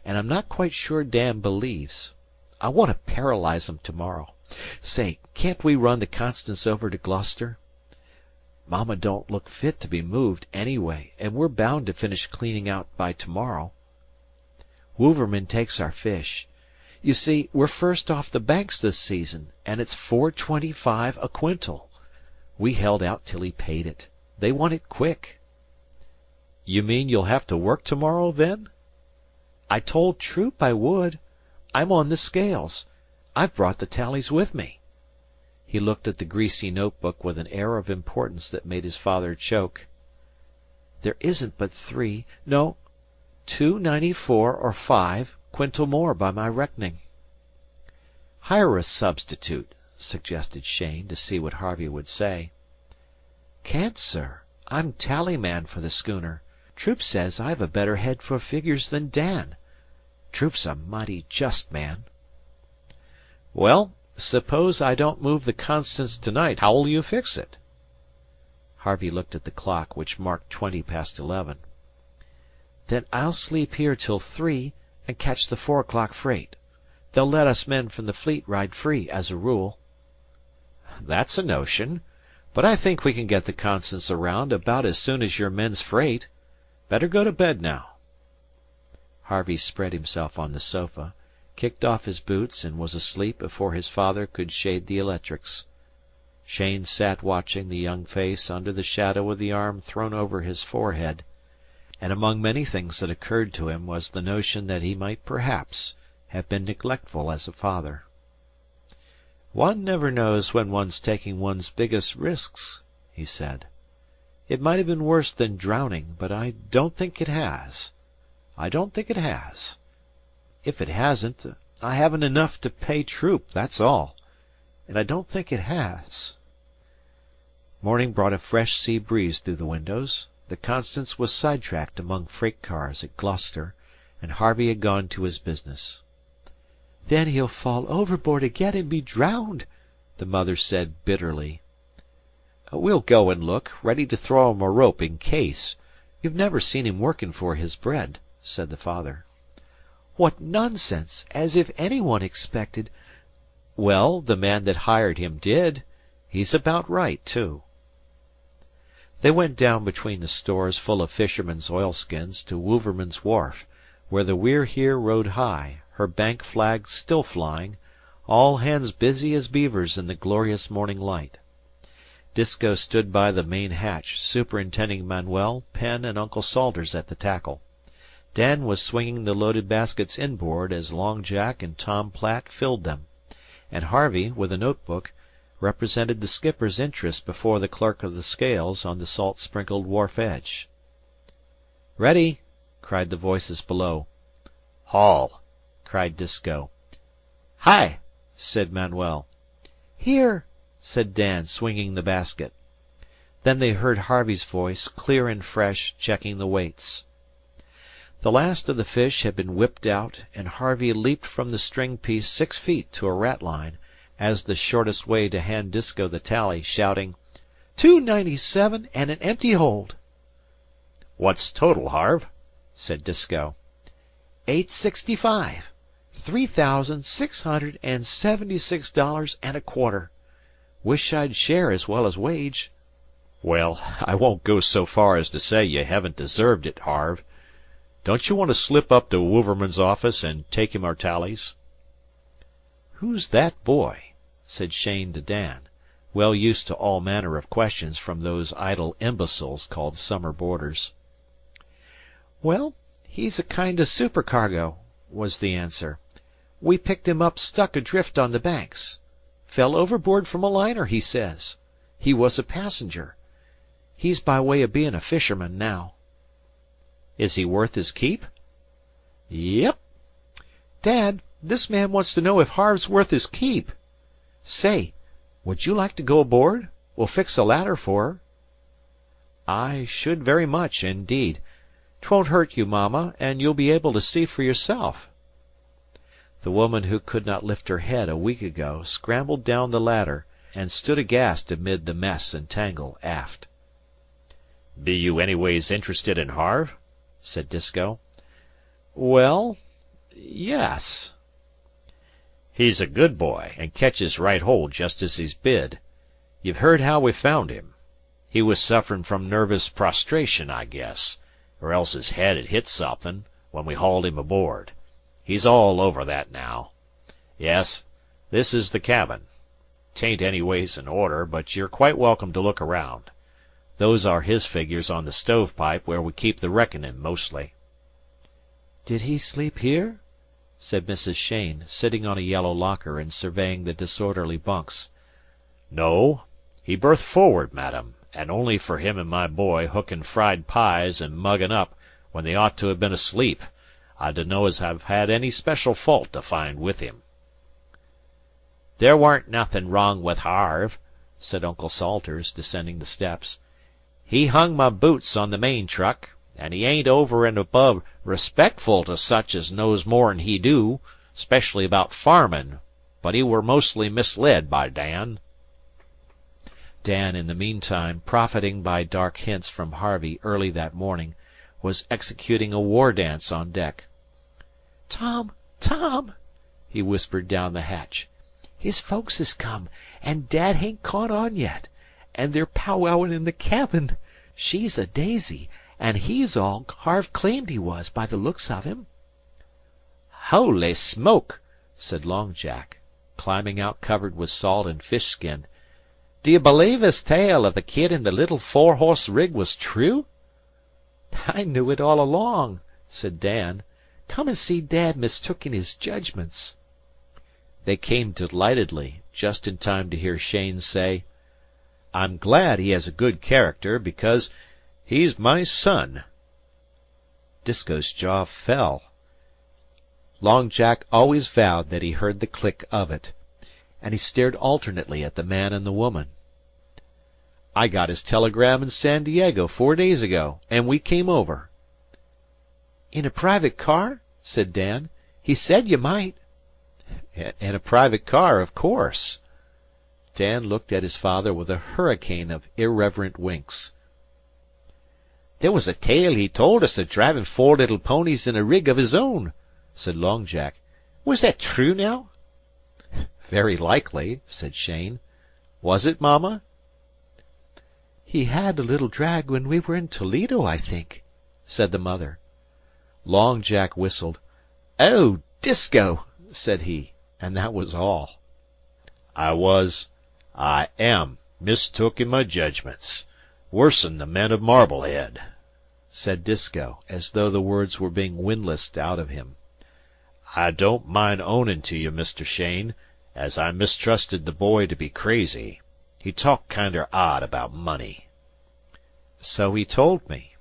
and I'm not quite sure Dan believes. I want to paralyze him to-morrow. Say, can't we run the Constance over to Gloucester? Mama don't look fit to be moved, anyway, and we're bound to finish cleaning out by to-morrow. Wouverman takes our fish. You see, we're first off the Banks this season, and it's $4.25 a quintal. We held out till he paid it. They want it quick." "You mean you'll have to work to-morrow, then?" "I told Troop I would. I'm on the scales. I've brought the tallies with me." He looked at the greasy note-book with an air of importance that made his father choke. "There isn't but 3, no, 294 or 5 quintal more by my reckoning." "Hire a substitute," suggested Cheyne, to see what Harvey would say. "Can't, sir. I'm tallyman for the schooner. Troop says I've a better head for figures than Dan. Troop's a mighty just man." "Well, suppose I don't move the Constance to-night, how'll you fix it?" Harvey looked at the clock, which marked 20 past 11. "Then I'll sleep here till 3 and catch the 4 o'clock freight. They'll let us men from the fleet ride free, as a rule." "That's a notion. But I think we can get the Constance around about as soon as your men's freight. Better go to bed now." Harvey spread himself on the sofa, kicked off his boots, and was asleep before his father could shade the electrics. Cheyne sat watching the young face under the shadow of the arm thrown over his forehead, and among many things that occurred to him was the notion that he might perhaps have been neglectful as a father. "One never knows when one's taking one's biggest risks," he said. "It might have been worse than drowning, but I don't think it has. I don't think it has. If it hasn't, I haven't enough to pay Troop, that's all. And I don't think it has." Morning brought a fresh sea breeze through the windows. The Constance was sidetracked among freight cars at Gloucester, and Harvey had gone to his business. "Then he'll fall overboard again and be drowned," the mother said bitterly. "We'll go and look, ready to throw him a rope in case. You've never seen him working for his bread," said the father. "What nonsense! As if any one expected—" "Well, the man that hired him did. He's about right, too." They went down between the stores full of fishermen's oilskins to Wouverman's wharf, where the We're Here rode high, her bank flag still flying, all hands busy as beavers in the glorious morning light. Disko stood by the main hatch, superintending Manuel, Penn, and Uncle Salters at the tackle. Dan was swinging the loaded baskets inboard as Long Jack and Tom Platt filled them, and Harvey, with a notebook, represented the skipper's interest before the clerk of the scales on the salt-sprinkled wharf edge. "Ready!" cried the voices below. "Haul!" cried Disko. "Hi!" said Manuel. "Here!" said Dan, swinging the basket. Then they heard Harvey's voice, clear and fresh, checking the weights. The last of the fish had been whipped out, and Harvey leaped from the string piece 6 feet to a ratline, as the shortest way to hand Disko the tally, shouting, "297 and an empty hold." "What's total, Harv?" said Disko. "865. $3,676.25. Wish I'd share as well as wage." "Well, I won't go so far as to say you haven't deserved it, Harv. Don't you want to slip up to Wouverman's office and take him our tallies?" "Who's that boy?" said Cheyne to Dan, well used to all manner of questions from those idle imbeciles called summer boarders. "Well, he's a kind of supercargo," was the answer. "We picked him up stuck adrift on the banks. Fell overboard from a liner, he says. He was a passenger. He's by way of being a fisherman now." "Is he worth his keep?" "Yep. Dad, this man wants to know if Harv's worth his keep. Say, would you like to go aboard? We'll fix a ladder for her." "I should very much, indeed. 'Twon't hurt you, Mama, and you'll be able to see for yourself." The woman who could not lift her head a week ago scrambled down the ladder and stood aghast amid the mess and tangle aft. "Be you anyways interested in Harve?" said Disko. "Well, yes." "He's a good boy, and catches right hold just as he's bid. You've heard how we found him. He was sufferin' from nervous prostration, I guess, or else his head had hit somethin' when we hauled him aboard. He's all over that now. Yes, this is the cabin. 'Tain't anyways in order, but you're quite welcome to look around. Those are his figures on the stovepipe where we keep the reckoning mostly." "Did he sleep here?" said Mrs. Cheyne, sitting on a yellow locker and surveying the disorderly bunks. "No. He berthed forward, madam, and only for him and my boy hooking fried pies and mugging up when they ought to have been asleep. I dunno as I've had any special fault to find with him." "There warn't nothin' wrong with Harve," said Uncle Salters, descending the steps. "He hung my boots on the main truck, and he ain't over and above respectful to such as knows more'n he do, 'specially about farmin', but he were mostly misled by Dan." Dan, in the meantime, profiting by dark hints from Harvey early that morning, was executing a war dance on deck. "Tom, Tom," he whispered down the hatch, "his folks has come, and Dad hain't caught on yet, and they're powwowing in the cabin. She's a daisy, and he's all Harve claimed he was, by the looks of him." "Holy smoke!" said Long Jack, climbing out covered with salt and fish skin. "D'ye believe his tale of the kid in the little 4-horse rig was true?" "I knew it all along," said Dan. "Come and see Dad mistooking his judgments." They came delightedly, just in time to hear Cheyne say, "I'm glad he has a good character, because he's my son." Disko's jaw fell. Long Jack always vowed that he heard the click of it, and he stared alternately at the man and the woman. "I got his telegram in San Diego 4 days ago, and we came over." "In a private car?" said Dan. "He said you might." "In a private car, of course." Dan looked at his father with a hurricane of irreverent winks. "There was a tale he told us of driving 4 little ponies in a rig of his own," said Long Jack. "Was that true, now?" "Very likely," said Cheyne. "Was it, Mama?" "He had a little drag when we were in Toledo, I think," said the mother. Long Jack whistled. "Oh, Disko!" said he, and that was all. I am mistook in my judgments. Worse'n the men of Marblehead," said Disko, as though the words were being windlassed out of him. "I don't mind ownin' to you, Mr. Cheyne, as I mistrusted the boy to be crazy. He talked kinder odd about money." "So he told me."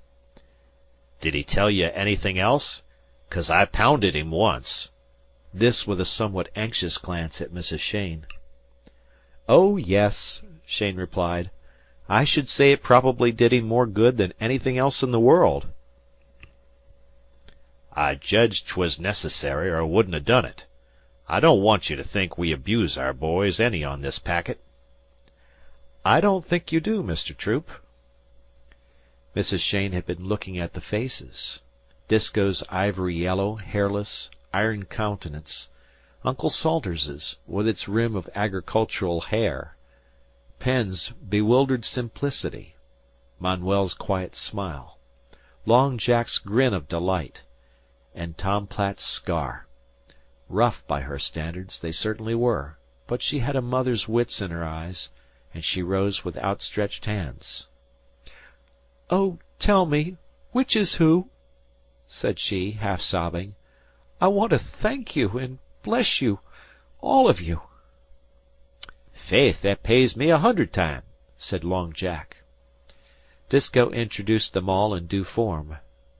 "Did he tell you anything else? 'Cause I pounded him once." This with a somewhat anxious glance at Mrs. Cheyne. "Oh, yes," Cheyne replied. "I should say it probably did him more good than anything else in the world." "I judged 'twas necessary, or I wouldn't ha' done it. I don't want you to think we abuse our boys any on this packet." "I don't think you do, Mr. Troop." Mrs. Cheyne had been looking at the faces. Disko's ivory yellow, hairless, iron countenance, Uncle Salters's, with its rim of agricultural hair, Penn's bewildered simplicity, Manuel's quiet smile, Long Jack's grin of delight, and Tom Platt's scar. Rough by her standards they certainly were, but she had a mother's wits in her eyes, and she rose with outstretched hands. "Oh, tell me, which is who?" said she, half sobbing. "I want to thank you and bless you, all of you." "Faith, that pays me 100 times," said Long Jack. Disko introduced them all in due form.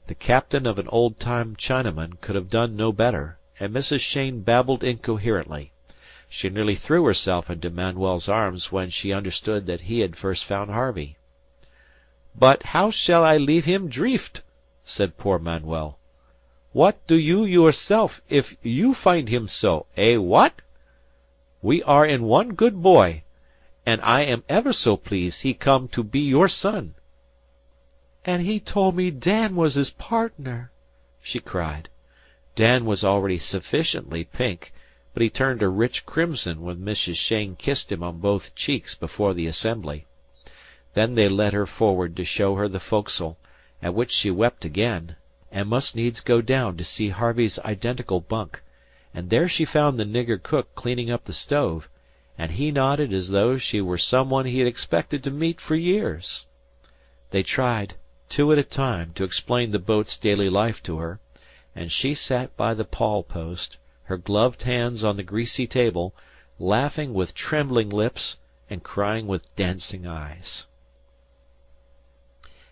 The captain of an old-time Chinaman could have done no better, and Mrs. Cheyne babbled incoherently. She nearly threw herself into Manuel's arms when she understood that he had first found Harvey. "But how shall I leave him drieft?" said poor Manuel. "What do you yourself if you find him so? Eh, what? We are in one good boy, and I am ever so pleased he come to be your son." "And he told me Dan was his partner," she cried. Dan was already sufficiently pink, but he turned a rich crimson when Mrs. Cheyne kissed him on both cheeks before the assembly. Then they led her forward to show her the foc'sle, at which she wept again, and must needs go down to see Harvey's identical bunk, and there she found the nigger cook cleaning up the stove, and he nodded as though she were someone he had expected to meet for years. They tried, two at a time, to explain the boat's daily life to her, and she sat by the pawl-post, her gloved hands on the greasy table, laughing with trembling lips and crying with dancing eyes.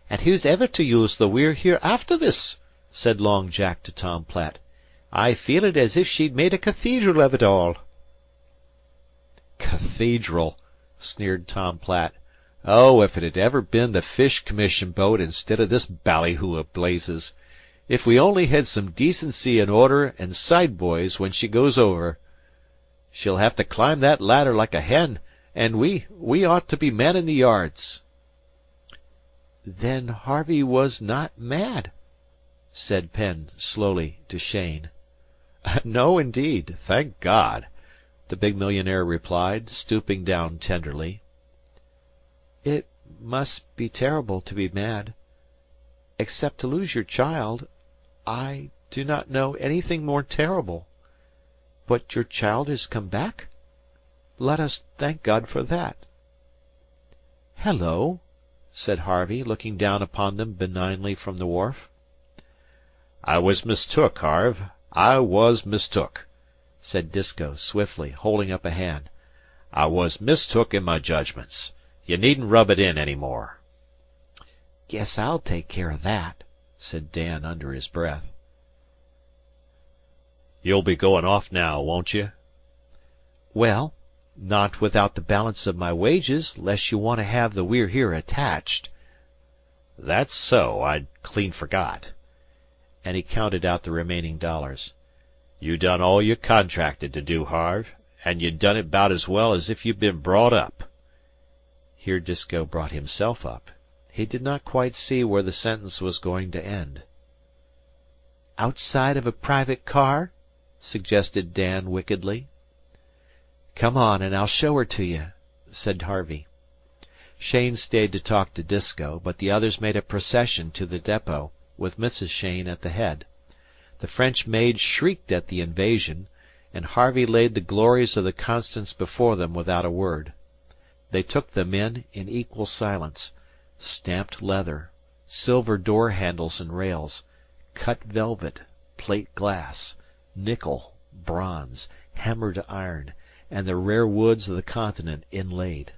"And who's ever to use the We're Here after this?" said Long Jack to Tom Platt. "I feel it as if she'd made a cathedral of it all." "Cathedral!" sneered Tom Platt. "Oh, if it had ever been the Fish Commission boat instead of this ballyhoo of blazes! If we only had some decency and order and side boys when she goes over! She'll have to climb that ladder like a hen, and we ought to be manning the yards." "Then Harvey was not mad," said Penn slowly to Cheyne. "No, indeed, thank God," the big millionaire replied, stooping down tenderly. "It must be terrible to be mad. Except to lose your child, I do not know anything more terrible. But your child has come back? Let us thank God for that." "Hello," said Harvey, looking down upon them benignly from the wharf. "I was mistook, Harve. I was mistook," said Disko swiftly, holding up a hand. "I was mistook in my judgments. You needn't rub it in any more." "Guess I'll take care of that," said Dan under his breath. "You'll be going off now, won't you?" "Well, not without the balance of my wages, 'less you want to have the We're Here attached." "That's so. I'd clean forgot." And he counted out the remaining dollars. "You done all you contracted to do, Harve, and you done it 'baout as well as if you'd been brought up." Here Disko brought himself up. He did not quite see where the sentence was going to end. "Outside of a private car?" suggested Dan wickedly. "Come on, and I'll show her to you," said Harvey. Cheyne stayed to talk to Disko, but the others made a procession to the depot, with Mrs. Cheyne at the head. The French maid shrieked at the invasion, and Harvey laid the glories of the Constance before them without a word. They took them in equal silence. Stamped leather, silver door handles and rails, cut velvet, plate glass, nickel, bronze, hammered iron, and the rare woods of the continent inlaid.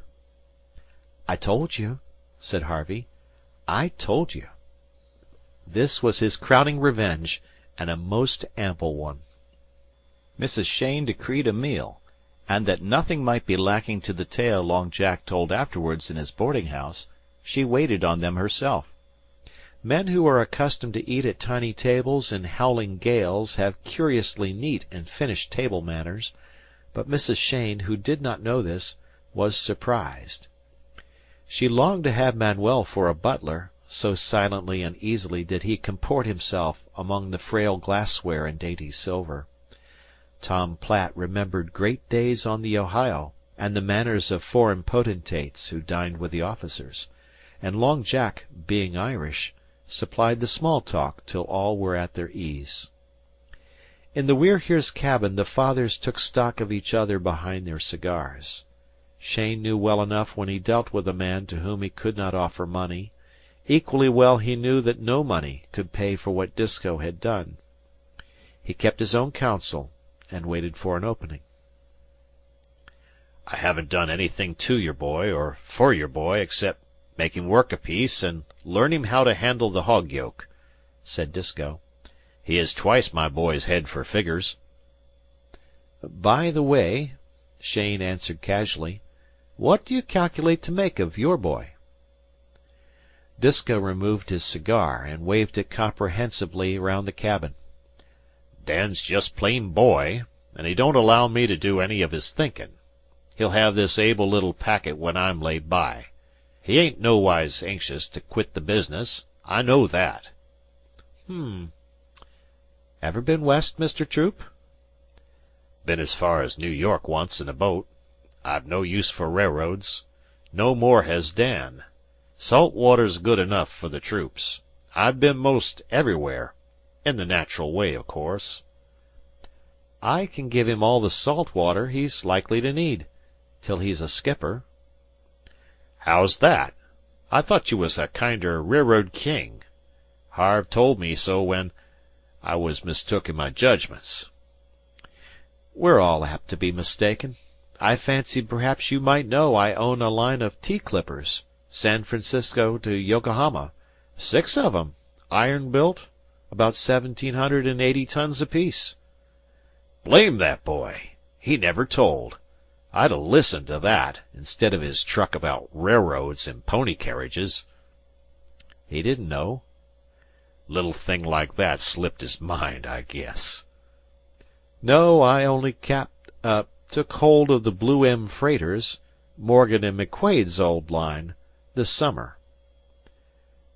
"I told you," said Harvey. "I told you." This was his crowning revenge, and a most ample one. Mrs. Cheyne decreed a meal, and that nothing might be lacking to the tale Long Jack told afterwards in his boarding-house, she waited on them herself. Men who are accustomed to eat at tiny tables in howling gales have curiously neat and finished table manners, but Mrs. Cheyne, who did not know this, was surprised. She longed to have Manuel for a butler, so silently and easily did he comport himself among the frail glassware and dainty silver. Tom Platt remembered great days on the Ohio, and the manners of foreign potentates who dined with the officers, and Long Jack, being Irish, supplied the small talk till all were at their ease. In the We're Here's cabin the fathers took stock of each other behind their cigars. Cheyne knew well enough when he dealt with a man to whom he could not offer money. Equally well he knew that no money could pay for what Disko had done. He kept his own counsel, and waited for an opening. "I haven't done anything to your boy, or for your boy, except make him work a piece and learn him how to handle the hog yoke," said Disko. "He is twice my boy's head for figures." "By the way," Cheyne answered casually, "what do you calculate to make of your boy?" Disko removed his cigar, and waved it comprehensively round the cabin. "Dan's just plain boy, and he don't allow me to do any of his thinkin'. He'll have this able little packet when I'm laid by. He ain't nowise anxious to quit the business. I know that." Ever been west, Mr. Troop?" "Been as far as New York once in a boat. I've no use for railroads. No more has Dan. Salt water's good enough for the troops. I've been most everywhere, in the natural way, of course." "I can give him all the salt water he's likely to need. till he's a skipper. How's that? I thought you was a kinder railroad king. Harve told me so when I was mistook in my judgments. We're all apt to be mistaken. I fancied perhaps you might know I own a line of tea-clippers, San Francisco to Yokohama, 6 of 'em, iron-built, about 1,780 tons apiece. Blame that boy! He never told. I'd 'a' listened to that, instead of his truck about railroads and pony carriages. He didn't know. Little thing like that slipped his mind, I guess. No, I only took hold of the Blue M freighters, Morgan and McQuade's old line, this summer.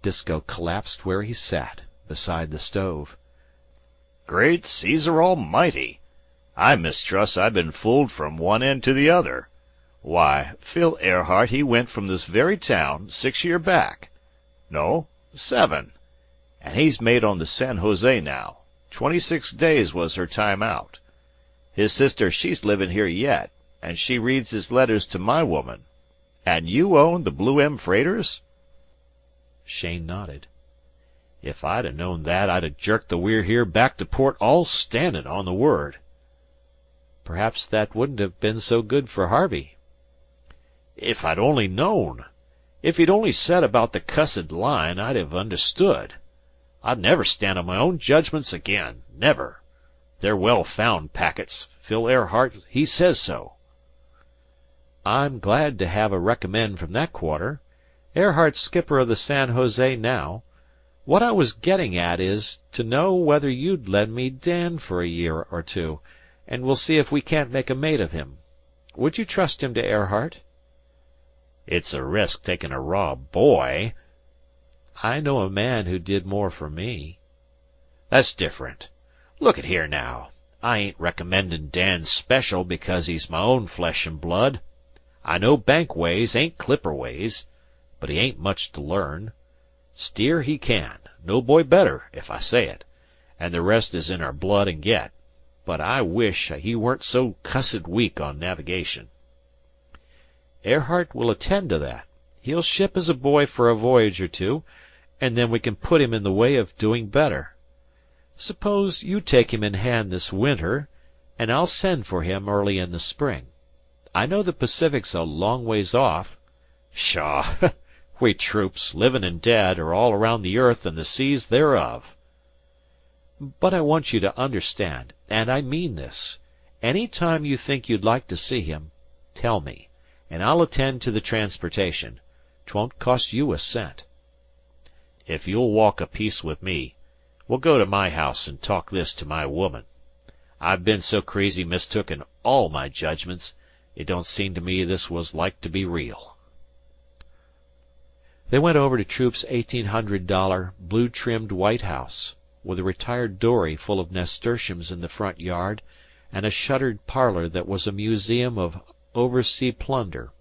Disco collapsed where he sat, beside the stove. Great Caesar Almighty! I mistrust I've been fooled from one end to the other. Why, Phil Earhart, he went from this very town 6 year back. No, 7. And he's mate on the San Jose now. 26 days was her time out. His sister, she's livin' here yet, and she reads his letters to my woman. And you own the Blue M freighters? Cheyne nodded. If I'd 'a' known that, I'd 'a' jerked the We're Here back to port all standin' on the word. Perhaps that wouldn't have been so good for Harvey. If I'd only known. If he'd only said about the cussed line, I'd have understood. I'd never stand on my own judgments again. Never. They're well-found packets. Phil Earhart, he says so. I'm glad to have a recommend from that quarter. Earhart's skipper of the San Jose now. What I was getting at is to know whether you'd lend me Dan for a year or two, and we'll see if we can't make a mate of him. Would you trust him to Earhart? It's a risk taking a raw boy. I know a man who did more for me. That's different. Look at here now. I ain't recommendin' Dan special because he's my own flesh and blood. I know bank ways ain't clipper ways, but he ain't much to learn. Steer he can, no boy better, if I say it, and the rest is in our blood and get. But I wish he weren't so cussed weak on navigation. Earhart will attend to that. He'll ship as a boy for a voyage or two, and then we can put him in the way of doing better. Suppose you take him in hand this winter, and I'll send for him early in the spring. I know the Pacific's a long ways off. Pshaw! We troops, livin' and dead, are all around the earth and the seas thereof. But I want you to understand, and I mean this. Any time you think you'd like to see him, tell me, and I'll attend to the transportation. 'Twon't cost you a cent. If you'll walk a piece with me, we'll go to my house and talk this to my woman. I've been so crazy mistook in all my judgments, it don't seem to me this was like to be real. They went over to Troop's $1,800 blue-trimmed white house, with a retired dory full of nasturtiums in the front yard, and a shuttered parlor that was a museum of oversea plunder.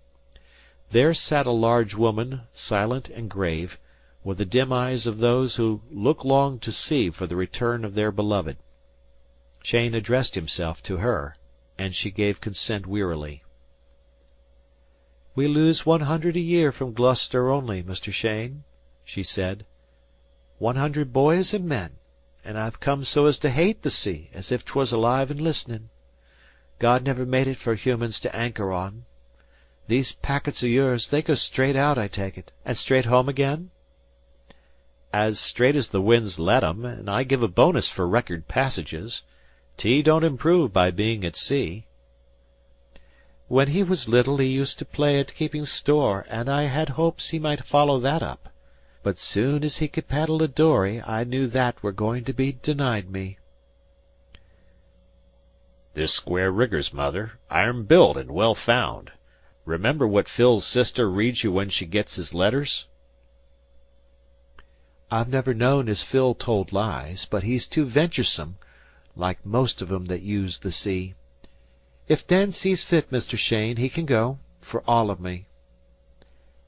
There sat a large woman, silent and grave, with the dim eyes of those who look long to sea for the return of their beloved. Cheyne addressed himself to her, and she gave consent wearily. "We lose 100 a year from Gloucester only, Mr. Cheyne," she said. "100 boys and men, and I've come so as to hate the sea, as if 'twas alive and listenin'. God never made it for humans to anchor on. These packets o' yours, they go straight out, I take it, and straight home again?" "As straight as the winds let 'em, and I give a bonus for record passages. Tea don't improve by being at sea." "When he was little he used to play at keeping store, and I had hopes he might follow that up. But soon as he could paddle a dory I knew that were going to be denied me." "They're square riggers, mother, iron built and well found. Remember what Phil's sister reads you when she gets his letters?" "I've never known as Phil told lies, but he's too venturesome, like most of 'em that use the sea. If Dan sees fit, Mr. Cheyne, he can go, for all of me."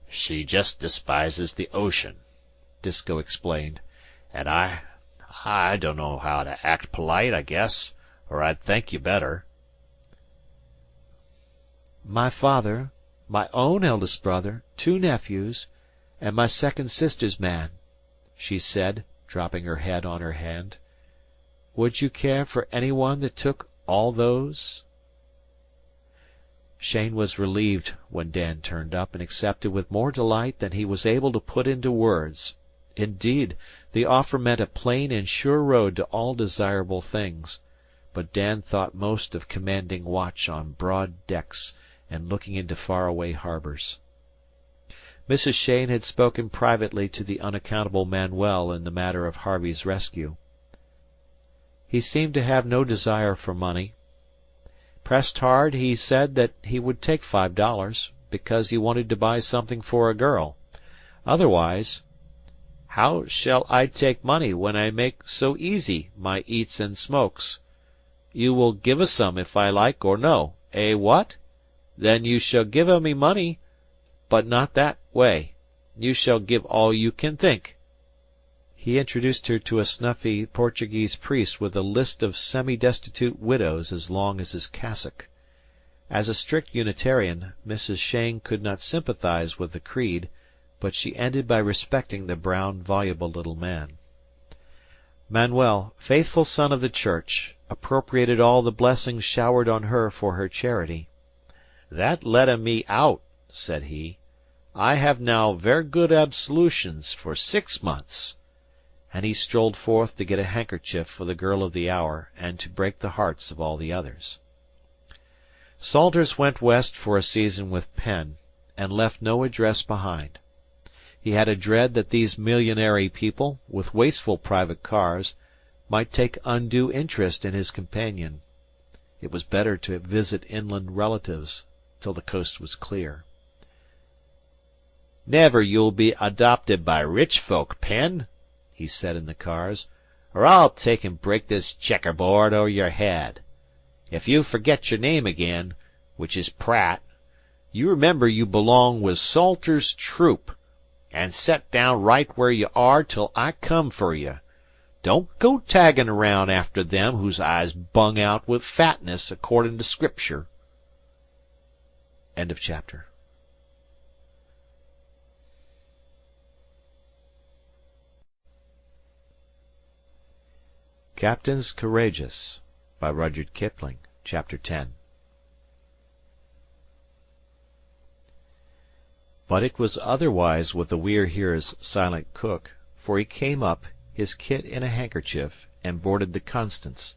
"She just despises the ocean," Disco explained, "and I don't know how to act polite, I guess, or I'd thank you better." My father, my own eldest brother, 2 nephews, and my second sister's man," she said, dropping her head on her hand. "Would you care for any one that took all those?" Cheyne was relieved when Dan turned up, and accepted with more delight than he was able to put into words. Indeed, the offer meant a plain and sure road to all desirable things, but Dan thought most of commanding watch on broad decks and looking into far-away harbors. Mrs. Cheyne had spoken privately to the unaccountable Manuel in the matter of Harvey's rescue. He seemed to have no desire for money. Pressed hard, he said that he would take $5, because he wanted to buy something for a girl. Otherwise, "How shall I take money when I make so easy my eats and smokes? You will give a some if I like or no. Eh, what? Then you shall give a me money, but not that way. You shall give all you can think." He introduced her to a snuffy Portuguese priest with a list of semi-destitute widows as long as his cassock. As a strict Unitarian, Mrs. Cheyne could not sympathize with the creed, but she ended by respecting the brown, voluble little man. Manuel, faithful son of the Church, appropriated all the blessings showered on her for her charity. "That letta me out," said he. "I have now ver good absolutions for 6 months." And he strolled forth to get a handkerchief for the girl of the hour and to break the hearts of all the others. Salters went west for a season with Penn, and left no address behind. He had a dread that these millionary people, with wasteful private cars, might take undue interest in his companion. It was better to visit inland relatives till the coast was clear. "Never you'll be adopted by rich folk, Penn," he said in the cars, "or I'll take and break this checkerboard o'er your head. If you forget your name again, which is Pratt, you remember you belong with Salter's troop, and set down right where you are till I come fer you. Don't go taggin' around after them whose eyes bung out with fatness accordin' to Scripture." End of chapter. Captains Courageous by Rudyard Kipling, Chapter 10. But it was otherwise with the We're Here's silent cook, for he came up, his kit in a handkerchief, and boarded the Constance.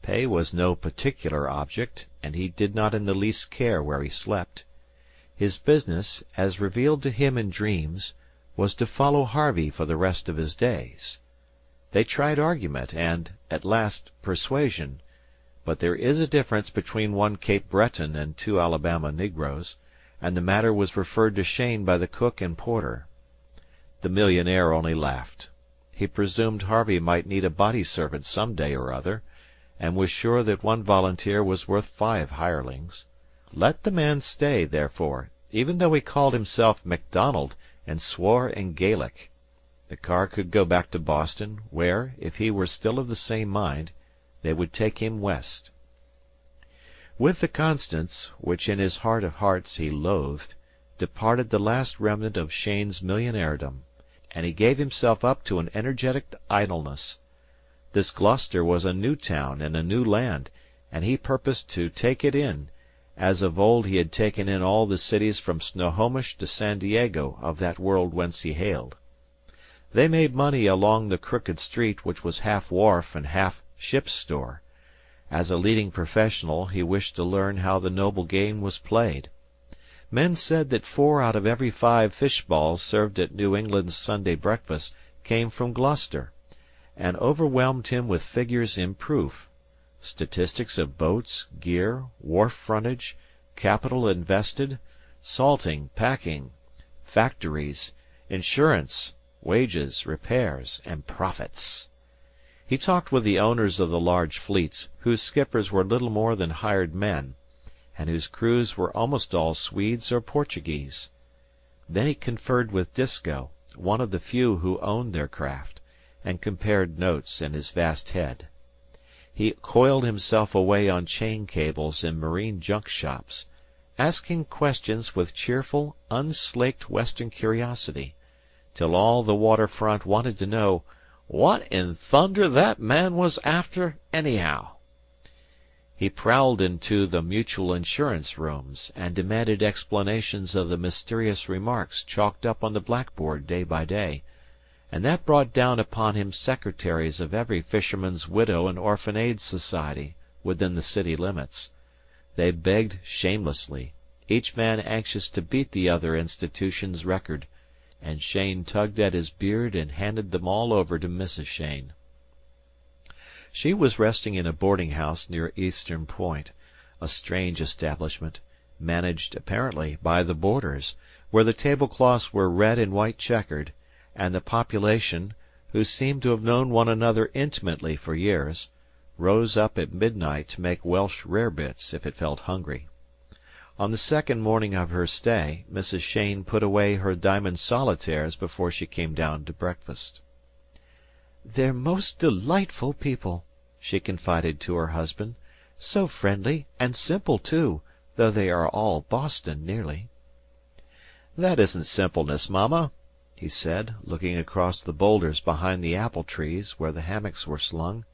Pay was no particular object, and he did not in the least care where he slept. His business, as revealed to him in dreams, was to follow Harvey for the rest of his days. They tried argument and, at last, persuasion, but there is a difference between one Cape Breton and 2 Alabama negroes, and the matter was referred to Cheyne by the cook and porter. The millionaire only laughed. He presumed Harvey might need a body servant some day or other, and was sure that one volunteer was worth 5 hirelings. Let the man stay, therefore, even though he called himself MacDonald and swore in Gaelic. The car could go back to Boston, where, if he were still of the same mind, they would take him west. With the Constance, which in his heart of hearts he loathed, departed the last remnant of Cheyne's millionairedom, and he gave himself up to an energetic idleness. This Gloucester was a new town in a new land, and he purposed to take it in, as of old he had taken in all the cities from Snohomish to San Diego of that world whence he hailed. They made money along the crooked street which was half wharf and half ship's store. As a leading professional he wished to learn how the noble game was played. Men said that 4 out of every 5 fish balls served at New England's Sunday breakfast came from Gloucester, and overwhelmed him with figures in proof: statistics of boats, gear, wharf frontage, capital invested, salting, packing, factories, insurance, wages, repairs, and profits. He talked with the owners of the large fleets, whose skippers were little more than hired men, and whose crews were almost all Swedes or Portuguese. Then he conferred with Disko, one of the few who owned their craft, and compared notes in his vast head. He coiled himself away on chain cables in marine junk shops, asking questions with cheerful, unslaked Western curiosity, till all the water front wanted to know what in thunder that man was after, anyhow. He prowled into the mutual insurance rooms, and demanded explanations of the mysterious remarks chalked up on the blackboard day by day, and that brought down upon him secretaries of every fisherman's widow and orphan aid society within the city limits. They begged shamelessly, each man anxious to beat the other institution's record, and Cheyne tugged at his beard and handed them all over to Mrs. Cheyne. She was resting in a boarding-house near Eastern Point, a strange establishment, managed apparently by the boarders, where the tablecloths were red and white checkered, and the population, who seemed to have known one another intimately for years, rose up at midnight to make Welsh rarebits if it felt hungry. On the second morning of her stay, Mrs. Cheyne put away her diamond solitaires before she came down to breakfast. "They're most delightful people," she confided to her husband. "So friendly and simple, too, though they are all Boston, nearly." "That isn't simpleness, Mama," he said, looking across the boulders behind the apple trees where the hammocks were slung.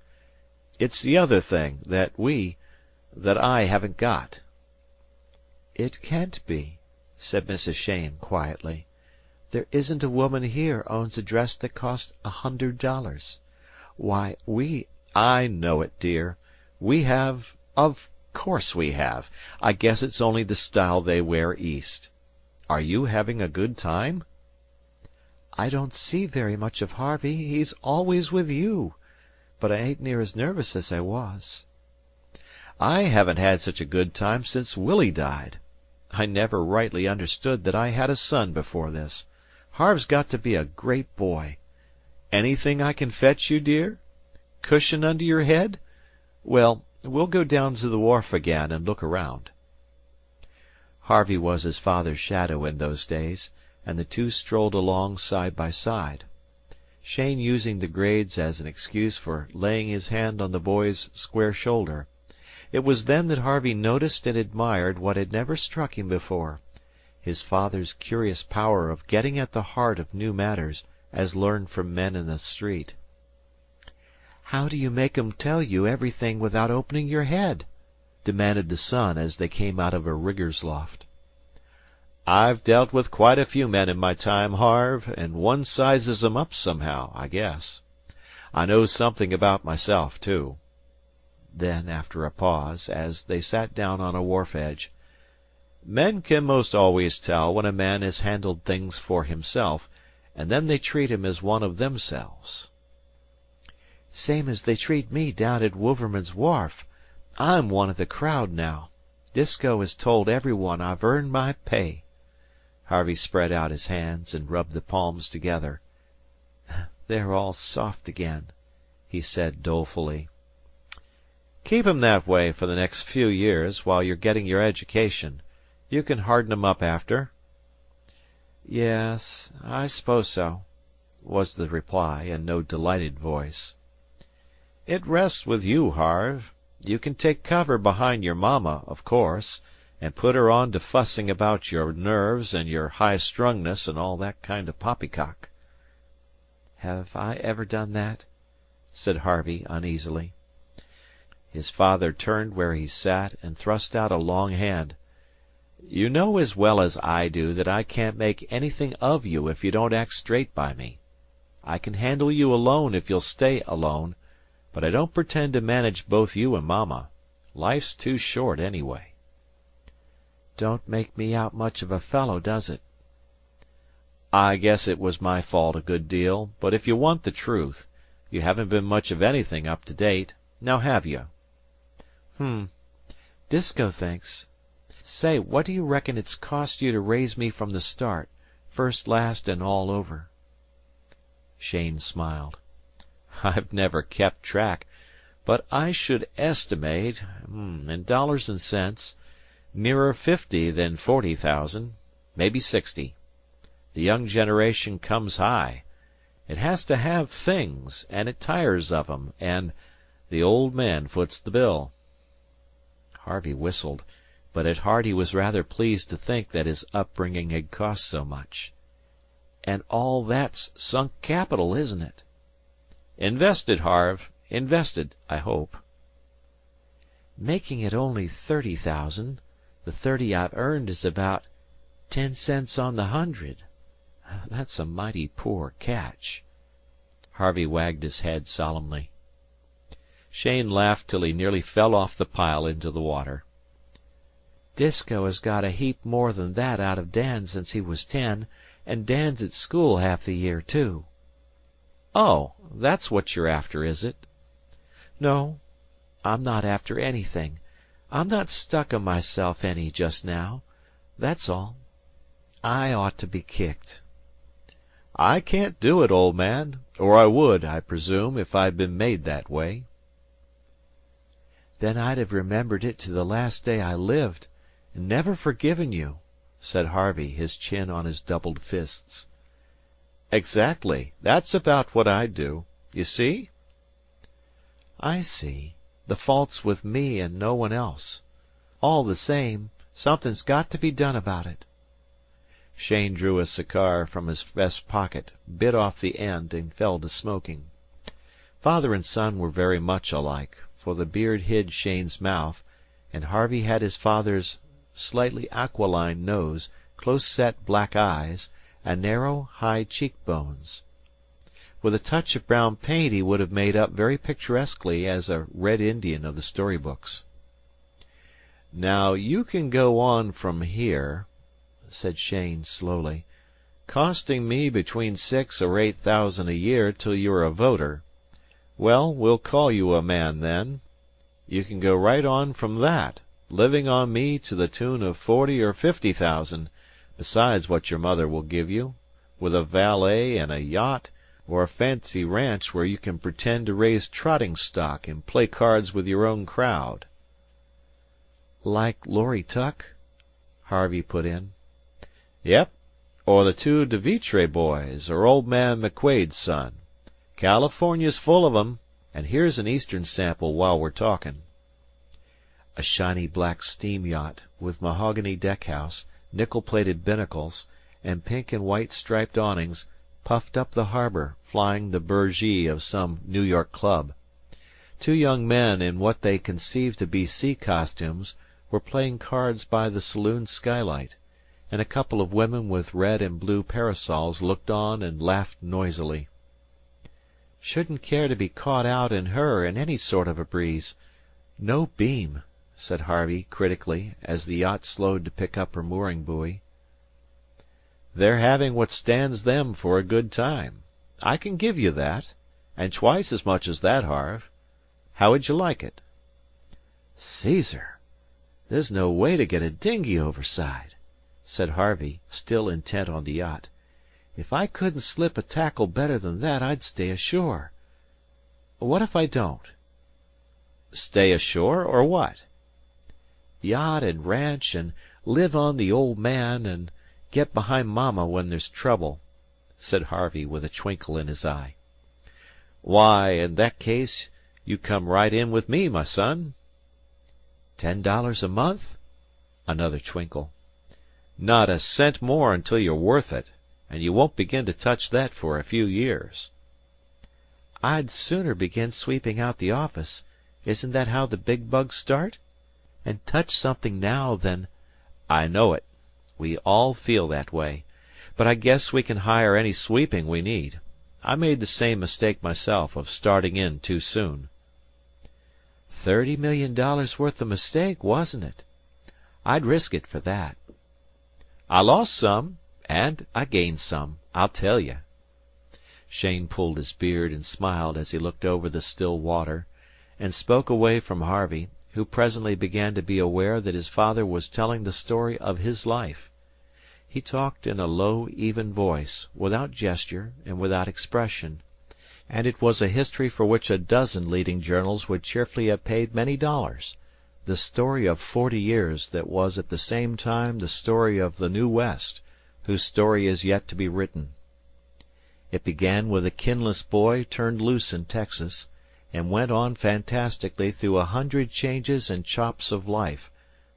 "It's the other thing that I haven't got." "It can't be," said Mrs. Cheyne quietly. "There isn't a woman here owns a dress that cost $100. Why, I know it, dear. We have. Of course we have. I guess it's only the style they wear East. Are you having a good time?" "I don't see very much of Harvey. He's always with you. But I ain't near as nervous as I was." "I haven't had such a good time since Willie died. I never rightly understood that I had a son before this. Harv's got to be a great boy. Anything I can fetch you, dear? Cushion under your head? Well, we'll go down to the wharf again and look around." Harvey was his father's shadow in those days, and the two strolled along side by side, Cheyne using the grades as an excuse for laying his hand on the boy's square shoulder. It was then that Harvey noticed and admired what had never struck him before, his father's curious power of getting at the heart of new matters as learned from men in the street. "How do you make 'em tell you everything without opening your head?" demanded the son as they came out of a rigger's loft. "I've dealt with quite a few men in my time, Harve, and one sizes 'em up somehow, I guess. I know something about myself, too." Then, after a pause, as they sat down on a wharf edge, "Men can most always tell when a man has handled things for himself, and then they treat him as one of themselves." "Same as they treat me down at Wouverman's wharf. I'm one of the crowd now. Disko has told every one I've earned my pay." Harvey spread out his hands and rubbed the palms together. "They're all soft again," he said dolefully. "Keep 'em that way for the next few years, while you're getting your education. You can harden 'em up after." "Yes, I suppose so," was the reply, in no delighted voice. "It rests with you, Harve. You can take cover behind your mamma, of course, and put her on to fussing about your nerves and your high-strungness and all that kind of poppycock." "Have I ever done that?" said Harvey uneasily. His father turned where he sat and thrust out a long hand. "You know as well as I do that I can't make anything of you if you don't act straight by me. I can handle you alone if you'll stay alone, but I don't pretend to manage both you and mamma. Life's too short, anyway." "Don't make me out much of a fellow, does it?" "I guess it was my fault a good deal, but if you want the truth, you haven't been much of anything up to date. Now have you?" Disko thinks. Say, what do you reckon it's cost you to raise me from the start, first, last, and all over?" Cheyne smiled. "I've never kept track, but I should estimate, in dollars and cents, nearer 50 than 40,000, maybe 60. The young generation comes high. It has to have things, and it tires of 'em, and the old man foots the bill." Harvey whistled. but at heart he was rather pleased to think that his upbringing had cost so much. "And all that's sunk capital, isn't it?" "Invested, Harve. Invested, I hope." "Making it only 30,000, the 30 I've earned is about 10 cents on the 100. That's a mighty poor catch." Harvey wagged his head solemnly. Cheyne laughed till he nearly fell off the pile into the water. "Disko has got a heap more than that out of Dan since he was 10, and Dan's at school half the year, too." "Oh, that's what you're after, is it?" "No, I'm not after anything. I'm not stuck on myself any just now. That's all. I ought to be kicked." "I can't do it, old man. Or I would, I presume, if I'd been made that way." "Then I'd have remembered it to the last day I lived, and never forgiven you," said Harvey, his chin on his doubled fists. "Exactly. That's about what I'd do. You see?" "I see. The fault's with me and no one else. All the same, something's got to be done about it." Cheyne drew a cigar from his vest pocket, bit off the end, and fell to smoking. Father and son were very much alike, for the beard hid Cheyne's mouth, and Harvey had his father's slightly aquiline nose, close-set black eyes, and narrow, high cheek-bones. With a touch of brown paint he would have made up very picturesquely as a Red Indian of the story books. "Now you can go on from here," said Cheyne slowly, "costing me between $6,000 or $8,000 a year till you're a voter. Well, we'll call you a man then. You can go right on from that, living on me to the tune of $40,000 or $50,000, besides what your mother will give you, with a valet and a yacht, or a fancy ranch where you can pretend to raise trotting stock and play cards with your own crowd." "Like Lorry Tuck?" Harvey put in. "Yep. Or the two DeVitre boys, or old man McQuade's son. California's full of 'em, and here's an Eastern sample while we're talking." A shiny black steam yacht, with mahogany deckhouse, nickel-plated binnacles, and pink and white striped awnings, puffed up the harbor, flying the burgee of some New York club. Two young men in what they conceived to be sea costumes were playing cards by the saloon skylight, and a couple of women with red and blue parasols looked on and laughed noisily. "Shouldn't care to be caught out in her in any sort of a breeze. No beam," said Harvey critically, as the yacht slowed to pick up her mooring buoy. "They're having what stands them for a good time. I can give you that, and twice as much as that, Harve. How would you like it?" "Caesar! There's no way to get a dinghy overside," said Harvey, still intent on the yacht. "If I couldn't slip a tackle better than that, I'd stay ashore. What if I don't?" "Stay ashore, or what?" "Yacht and ranch, and live on the old man, and get behind Mama when there's trouble," said Harvey, with a twinkle in his eye. "Why, in that case, you come right in with me, my son." $10 a month?" Another twinkle. "Not a cent more until you're worth it, and you won't begin to touch that for a few years." "I'd sooner begin sweeping out the office. Isn't that how the big bugs start? And touch something now than—" "I know it. We all feel that way. But I guess we can hire any sweeping we need. I made the same mistake myself of starting in too soon." $30 million worth of mistake, wasn't it? I'd risk it for that." "I lost some, and I gained some, I'll tell you." Cheyne pulled his beard and smiled as he looked over the still water, and spoke away from Harvey, who presently began to be aware that his father was telling the story of his life. He talked in a low, even voice, without gesture and without expression, and it was a history for which a dozen leading journals would cheerfully have paid many dollars, the story of 40 years that was at the same time the story of the New West, whose story is yet to be written. It began with a kinless boy turned loose in Texas, and went on fantastically through 100 changes and chops of life,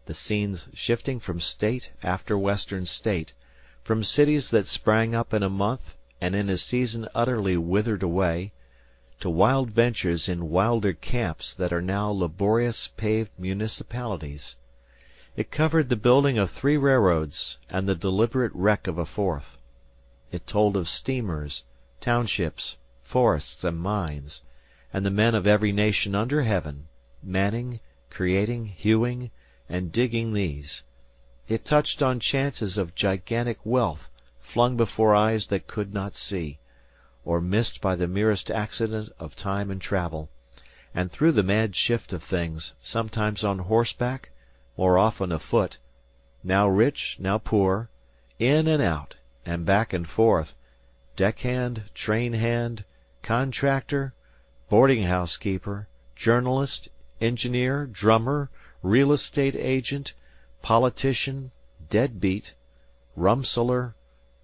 the scenes shifting from state after western state, from cities that sprang up in a month and in a season utterly withered away, to wild ventures in wilder camps that are now laborious paved municipalities. It covered the building of 3 railroads and the deliberate wreck of a 4th. It told of steamers, townships, forests, and mines, and the men of every nation under heaven, manning, creating, hewing, and digging these. It touched on chances of gigantic wealth flung before eyes that could not see, or missed by the merest accident of time and travel, and through the mad shift of things, sometimes on horseback, more often afoot, now rich, now poor, in and out, and back and forth, deckhand, train hand, contractor, boarding-house keeper, journalist, engineer, drummer, real estate agent, politician, dead-beat, rumseller,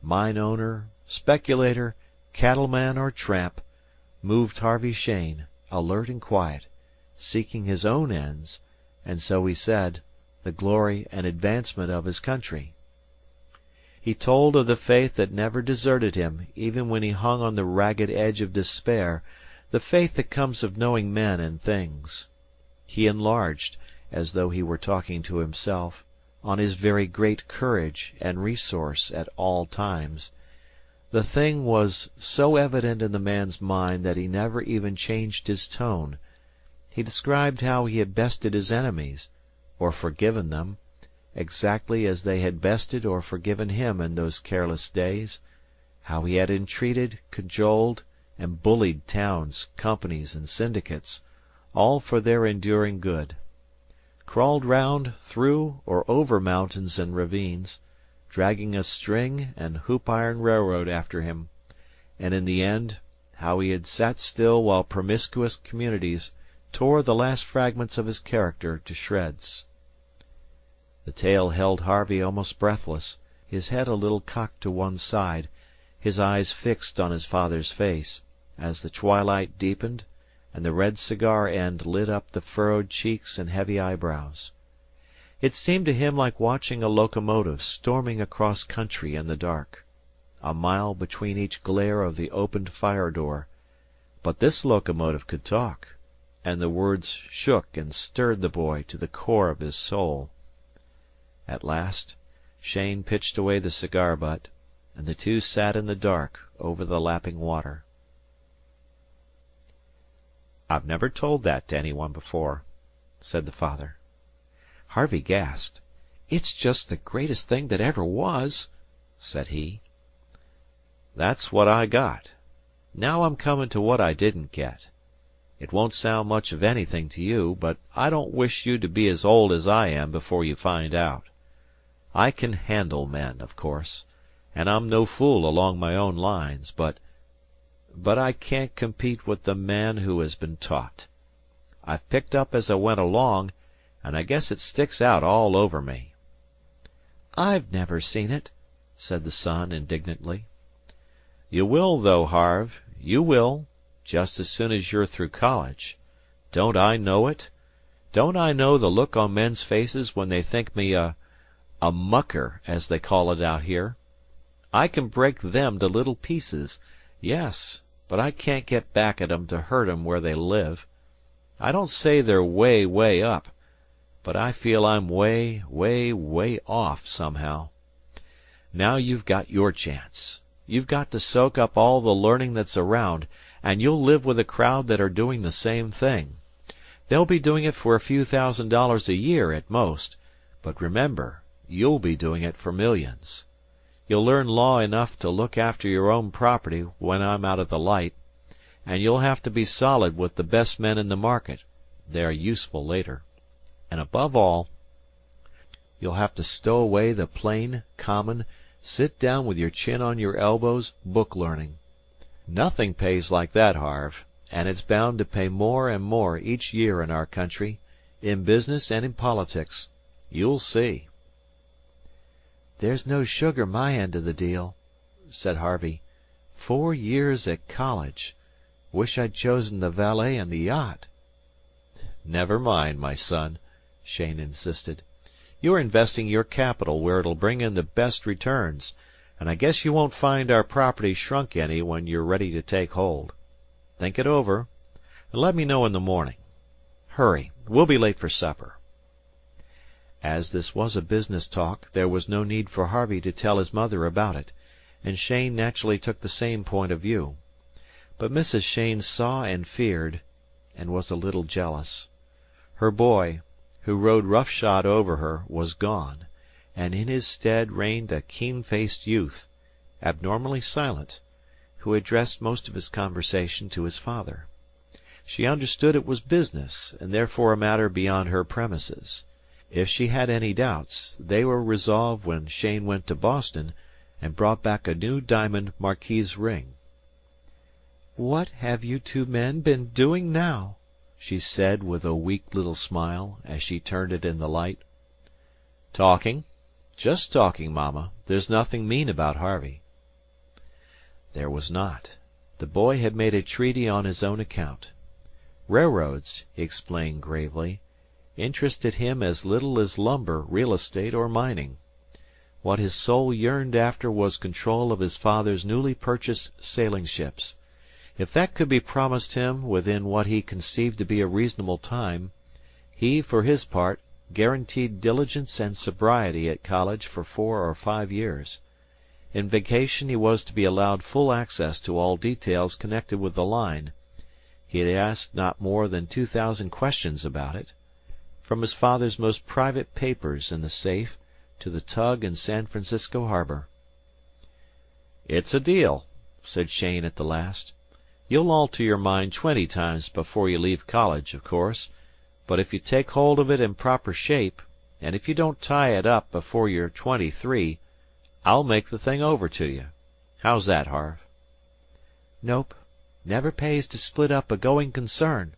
mine-owner, speculator, cattleman or tramp, moved Harvey Cheyne, alert and quiet, seeking his own ends, and so he said, the glory and advancement of his country. He told of the faith that never deserted him even when he hung on the ragged edge of despair, the faith that comes of knowing men and things. He enlarged, as though he were talking to himself, on his very great courage and resource at all times. The thing was so evident in the man's mind that he never even changed his tone. He described how he had bested his enemies, or forgiven them, exactly as they had bested or forgiven him in those careless days, how he had entreated, cajoled, and bullied towns, companies, and syndicates, all for their enduring good; crawled round, through, or over mountains and ravines, dragging a string and hoop-iron railroad after him, and in the end how he had sat still while promiscuous communities tore the last fragments of his character to shreds. The tale held Harvey almost breathless, his head a little cocked to one side, his eyes fixed on his father's face, as the twilight deepened and the red cigar end lit up the furrowed cheeks and heavy eyebrows. It seemed to him like watching a locomotive storming across country in the dark, a mile between each glare of the opened fire door. But this locomotive could talk, and the words shook and stirred the boy to the core of his soul. At last Cheyne pitched away the cigar butt, and the two sat in the dark over the lapping water. "I've never told that to any one before," said the father. Harvey gasped. "It's just the greatest thing that ever was," said he. "That's what I got. Now I'm comin' to what I didn't get. It won't sound much of anything to you, but I don't wish you to be as old as I am before you find out. I can handle men, of course, and I'm no fool along my own lines, but I can't compete with the man who has been taught. I've picked up as I went along, and I guess it sticks out all over me." "I've never seen it," said the son indignantly. "You will, though, Harve. You will, just as soon as you're through college. Don't I know it? Don't I know the look on men's faces when they think me a mucker, as they call it out here? I can break them to little pieces, yes, but I can't get back at 'em to hurt 'em where they live. I don't say they're way, way up, but I feel I'm way, way, way off, somehow. Now you've got your chance. You've got to soak up all the learning that's around, and you'll live with a crowd that are doing the same thing. They'll be doing it for a few $1,000s a year at most, but remember, you'll be doing it for millions. You'll learn law enough to look after your own property when I'm out of the light, and you'll have to be solid with the best men in the market. They are useful later. And above all, you'll have to stow away the plain, common, sit down with your chin on your elbows, book learning. Nothing pays like that, Harve, and it's bound to pay more and more each year in our country, in business and in politics. You'll see." "There's no sugar my end of the deal," said Harvey. 4 years at college. Wish I'd chosen the valet and the yacht." "Never mind, my son," Cheyne insisted. You're investing your capital where it'll bring in the best returns, and I guess you won't find our property shrunk any when you're ready to take hold. Think it over, and let me know in the morning. Hurry, we'll be late for supper." As this was a business talk, there was no need for Harvey to tell his mother about it, and Cheyne naturally took the same point of view. But Mrs. Cheyne saw and feared, and was a little jealous. Her boy, who rode roughshod over her, was gone, and in his stead reigned a keen-faced youth, abnormally silent, who addressed most of his conversation to his father. She understood it was business, and therefore a matter beyond her premises. If she had any doubts, they were resolved when Cheyne went to Boston and brought back a new diamond marquise ring. "What have you two men been doing now?" she said with a weak little smile, as she turned it in the light. "Talking. Just talking, Mama. There's nothing mean about Harvey." There was not. The boy had made a treaty on his own account. Railroads, he explained gravely, interested him as little as lumber, real estate, or mining. What his soul yearned after was control of his father's newly purchased sailing ships. If that could be promised him within what he conceived to be a reasonable time, he, for his part, guaranteed diligence and sobriety at college for 4 or 5 years. In vacation he was to be allowed full access to all details connected with the line. He had asked not more than 2,000 questions about it, from his father's most private papers in the safe to the tug in San Francisco harbor. "It's a deal," said Cheyne at the last. "You'll alter your mind 20 times before you leave college, of course, but if you take hold of it in proper shape, and if you don't tie it up before you're 23, I'll make the thing over to you. How's that, Harve?" "Nope. Never pays to split up a going concern.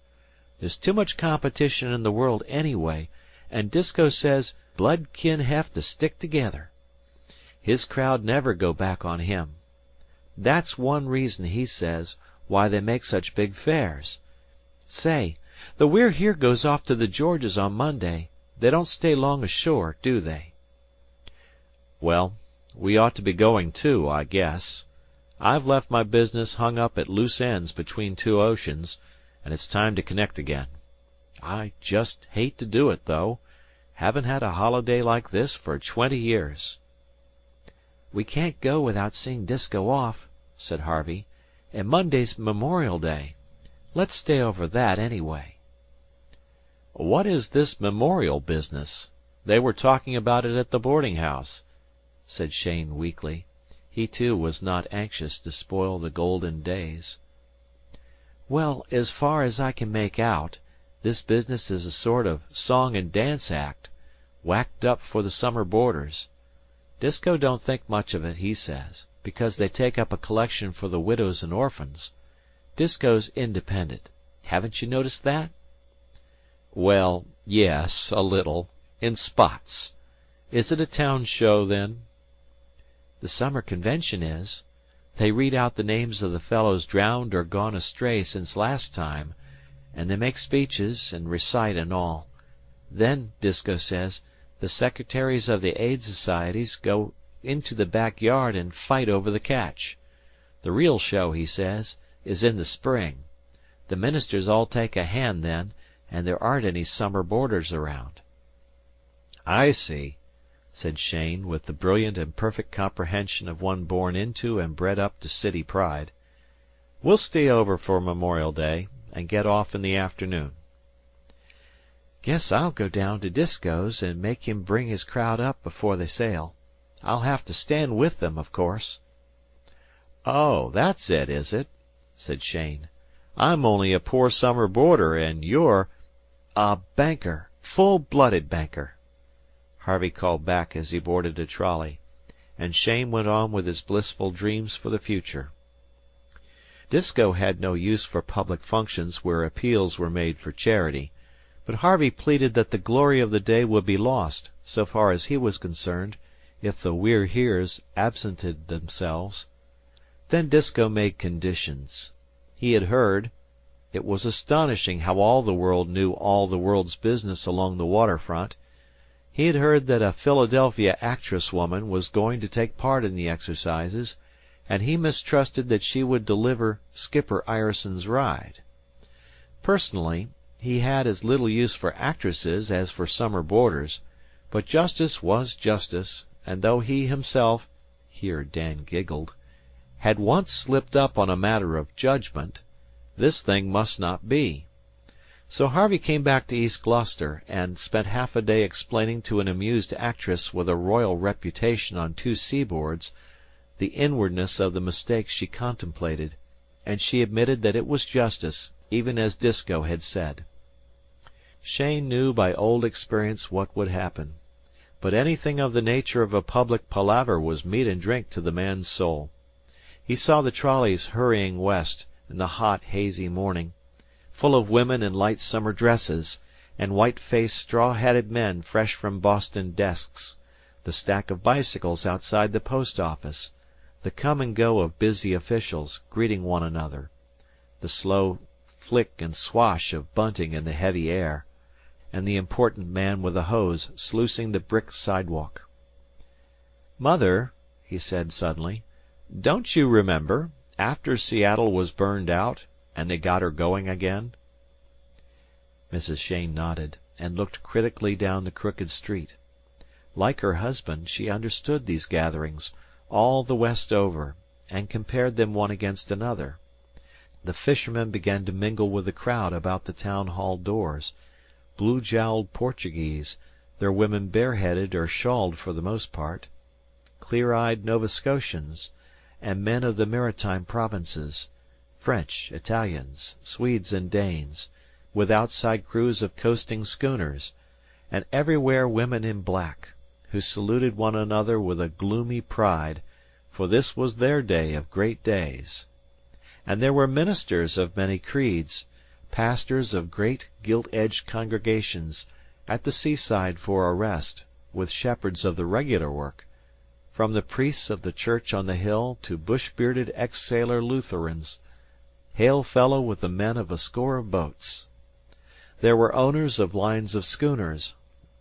There's too much competition in the world anyway, and Disko says blood kin have to stick together. His crowd never go back on him. That's one reason, he says, why they make such big fares. Say, the We're Here goes off to the Georges on Monday. They don't stay long ashore, do they?" "Well, we ought to be going too, I guess. I've left my business hung up at loose ends between two oceans, and it's time to connect again. I just hate to do it, though. Haven't had a holiday like this for 20 years." "We can't go without seeing Disko off," said Harvey. "And Monday's Memorial Day. Let's stay over that, anyway." "What is this memorial business? They were talking about it at the boarding-house," said Cheyne weakly. He, too, was not anxious to spoil the golden days. "Well, as far as I can make out, this business is a sort of song and dance act, whacked up for the summer boarders. Disko don't think much of it, he says, because they take up a collection for the widows and orphans. Disko's independent. Haven't you noticed that?" "Well, yes, a little. In spots. Is it a town show, then?" "The summer convention is. They read out the names of the fellows drowned or gone astray since last time, and they make speeches and recite and all. Then, Disko says, the secretaries of the aid societies go into the back yard and fight over the catch. The real show, he says, is in the spring. The ministers all take a hand then, and there aren't any summer boarders around." "I see," said Cheyne, with the brilliant and perfect comprehension of one born into and bred up to city pride. "We'll stay over for Memorial Day, and get off in the afternoon." "Guess I'll go down to Disko's and make him bring his crowd up before they sail. I'll have to stand with them, of course." "Oh, that's it, is it?" said Cheyne. "I'm only a poor summer boarder, and you're—" "A banker, full-blooded banker," Harvey called back as he boarded a trolley, and Cheyne went on with his blissful dreams for the future. Disko had no use for public functions where appeals were made for charity, but Harvey pleaded that the glory of the day would be lost, so far as he was concerned, if the We're Heres absented themselves. Then Disko made conditions. He had heard. It was astonishing how all the world knew all the world's business along the water front. He had heard that a Philadelphia actress woman was going to take part in the exercises, and he mistrusted that she would deliver Skipper Ireson's ride. Personally, he had as little use for actresses as for summer boarders, but justice was justice, and though he himself here Dan giggled had once slipped up on a matter of judgment, this thing must not be. So Harvey came back to East Gloucester, and spent half a day explaining to an amused actress with a royal reputation on 2 seaboards the inwardness of the mistake she contemplated, and she admitted that it was justice, even as Disko had said. Cheyne knew by old experience what would happen, but anything of the nature of a public palaver was meat and drink to the man's soul. He saw the trolleys hurrying west in the hot, hazy morning, full of women in light summer dresses, and white-faced, straw-hatted men fresh from Boston desks, the stack of bicycles outside the post-office, the come and go of busy officials greeting one another, the slow flick and swash of bunting in the heavy air, and the important man with a hose sluicing the brick sidewalk. "Mother," he said suddenly, "don't you remember, after Seattle was burned out, and they got her going again?" Mrs. Cheyne nodded, and looked critically down the crooked street. Like her husband, she understood these gatherings, all the West over, and compared them one against another. The fishermen began to mingle with the crowd about the town hall doors, blue-jowled Portuguese, their women bareheaded or shawled for the most part, clear-eyed Nova Scotians, and men of the maritime provinces, French, Italians, Swedes and Danes, with outside crews of coasting schooners, and everywhere women in black, who saluted one another with a gloomy pride, for this was their day of great days. And there were ministers of many creeds, pastors of great gilt-edged congregations, at the seaside for a rest, with shepherds of the regular work, from the priests of the church on the hill to bush-bearded ex-sailor Lutherans, hail fellow with the men of a score of boats. There were owners of lines of schooners,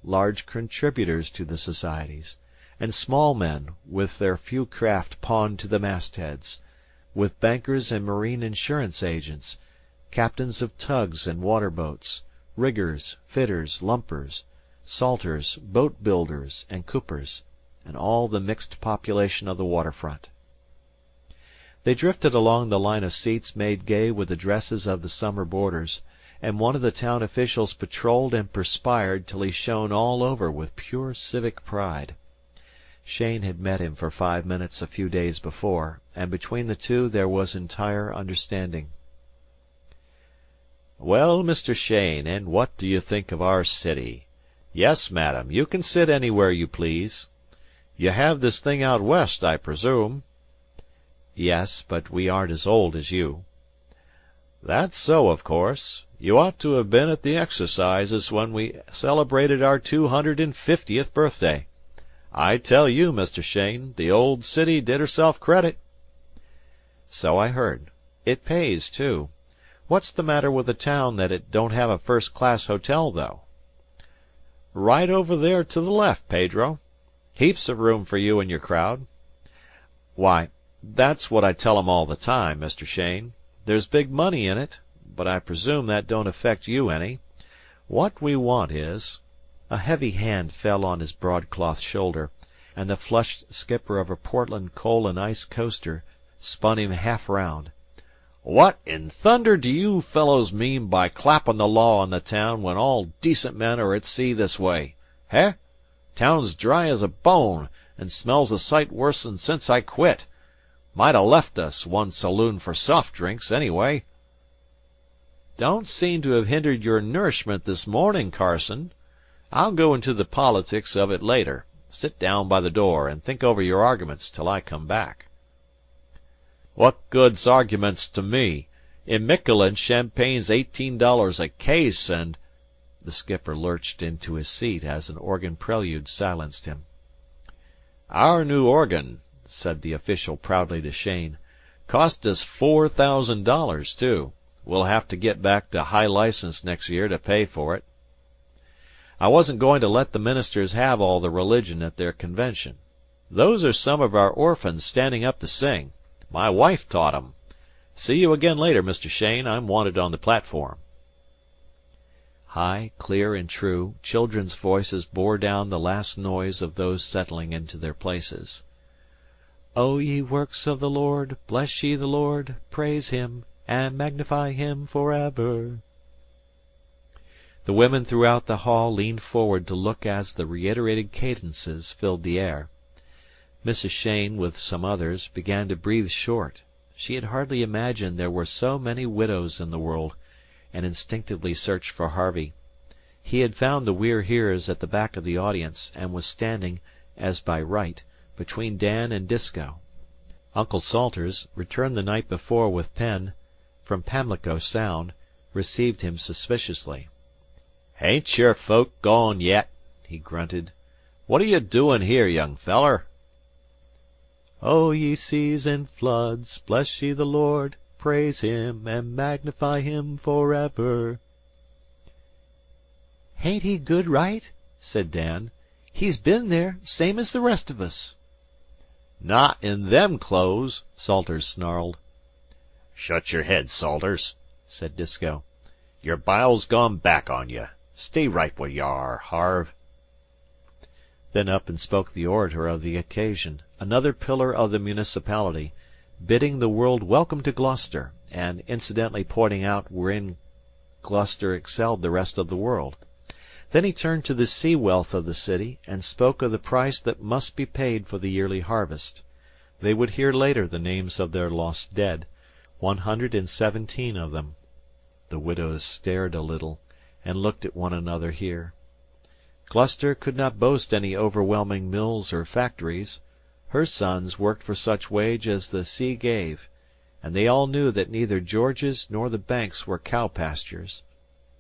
large contributors to the societies, and small men with their few craft pawned to the mastheads, with bankers and marine insurance agents, captains of tugs and water-boats, riggers, fitters, lumpers, salters, boat-builders, and coopers, and all the mixed population of the waterfront. They drifted along the line of seats made gay with the dresses of the summer boarders, and one of the town officials patrolled and perspired till he shone all over with pure civic pride. Cheyne had met him for 5 minutes a few days before, and between the two there was entire understanding. "Well, Mr. Cheyne, and what do you think of our city? Yes, madam, you can sit anywhere you please. You have this thing out west, I presume?" "Yes, but we aren't as old as you." "That's so, of course. You ought to have been at the exercises when we celebrated our 250th birthday. I tell you, Mr. Cheyne, the old city did herself credit." "So I heard. It pays, too. What's the matter with the town that it don't have a first-class hotel, though?" "Right over there to the left, Pedro. Heaps of room for you and your crowd." "Why, that's what I tell 'em all the time, Mr. Cheyne. There's big money in it, but I presume that don't affect you any. What we want is—" A heavy hand fell on his broadcloth shoulder, and the flushed skipper of a Portland coal and ice coaster spun him half round. "What in thunder do you fellows mean by clappin' the law on the town when all decent men are at sea this way? Heh? Town's dry as a bone, and smells a sight worse'n since I quit. Might ha' left us one saloon for soft drinks, anyway." "Don't seem to have hindered your nourishment this morning, Carson. I'll go into the politics of it later. Sit down by the door, and think over your arguments till I come back." "What good's arguments to me? In Miquelon, champagne's $18 a case, and—" The skipper lurched into his seat as an organ prelude silenced him. "Our new organ," said the official proudly to Cheyne, "cost us $4,000, too. We'll have to get back to high license next year to pay for it." I wasn't going to let the ministers have all the religion at their convention. Those are some of our orphans standing up to sing. My wife taught 'em. See you again later, Mr. Shane. I'm wanted on the platform." High, clear, and true, children's voices bore down the last noise of those settling into their places. "O ye works of the Lord, bless ye the Lord, praise him, and magnify him forever." The women throughout the hall leaned forward to look as the reiterated cadences filled the air. Mrs. Shane, with some others, began to breathe short. She had hardly imagined there were so many widows in the world, and instinctively searched for Harvey. He had found the We're Heres at the back of the audience, and was standing, as by right, between Dan and Disko. Uncle Salters, returned the night before with Penn, from Pamlico Sound, received him suspiciously. "Hain't your folk gone yet?" he grunted. "What are you doin' here, young feller?" "O ye seas and floods, bless ye the Lord, praise him, and magnify him forever." "Hain't he good right?" said Dan. "He's been there, same as the rest of us." "Not in them clothes," Salters snarled. "Shut your head, Salters," said Disko. "Your bile's gone back on you. Stay right where you are, Harve." Then up and spoke the orator of the occasion, another pillar of the municipality, bidding the world welcome to Gloucester, and incidentally pointing out wherein Gloucester excelled the rest of the world. Then he turned to the sea wealth of the city, and spoke of the price that must be paid for the yearly harvest. They would hear later the names of their lost dead, 117 of them. The widows stared a little, and looked at one another here. Gloucester could not boast any overwhelming mills or factories. Her sons worked for such wage as the sea gave, and they all knew that neither George's nor the Banks were cow pastures.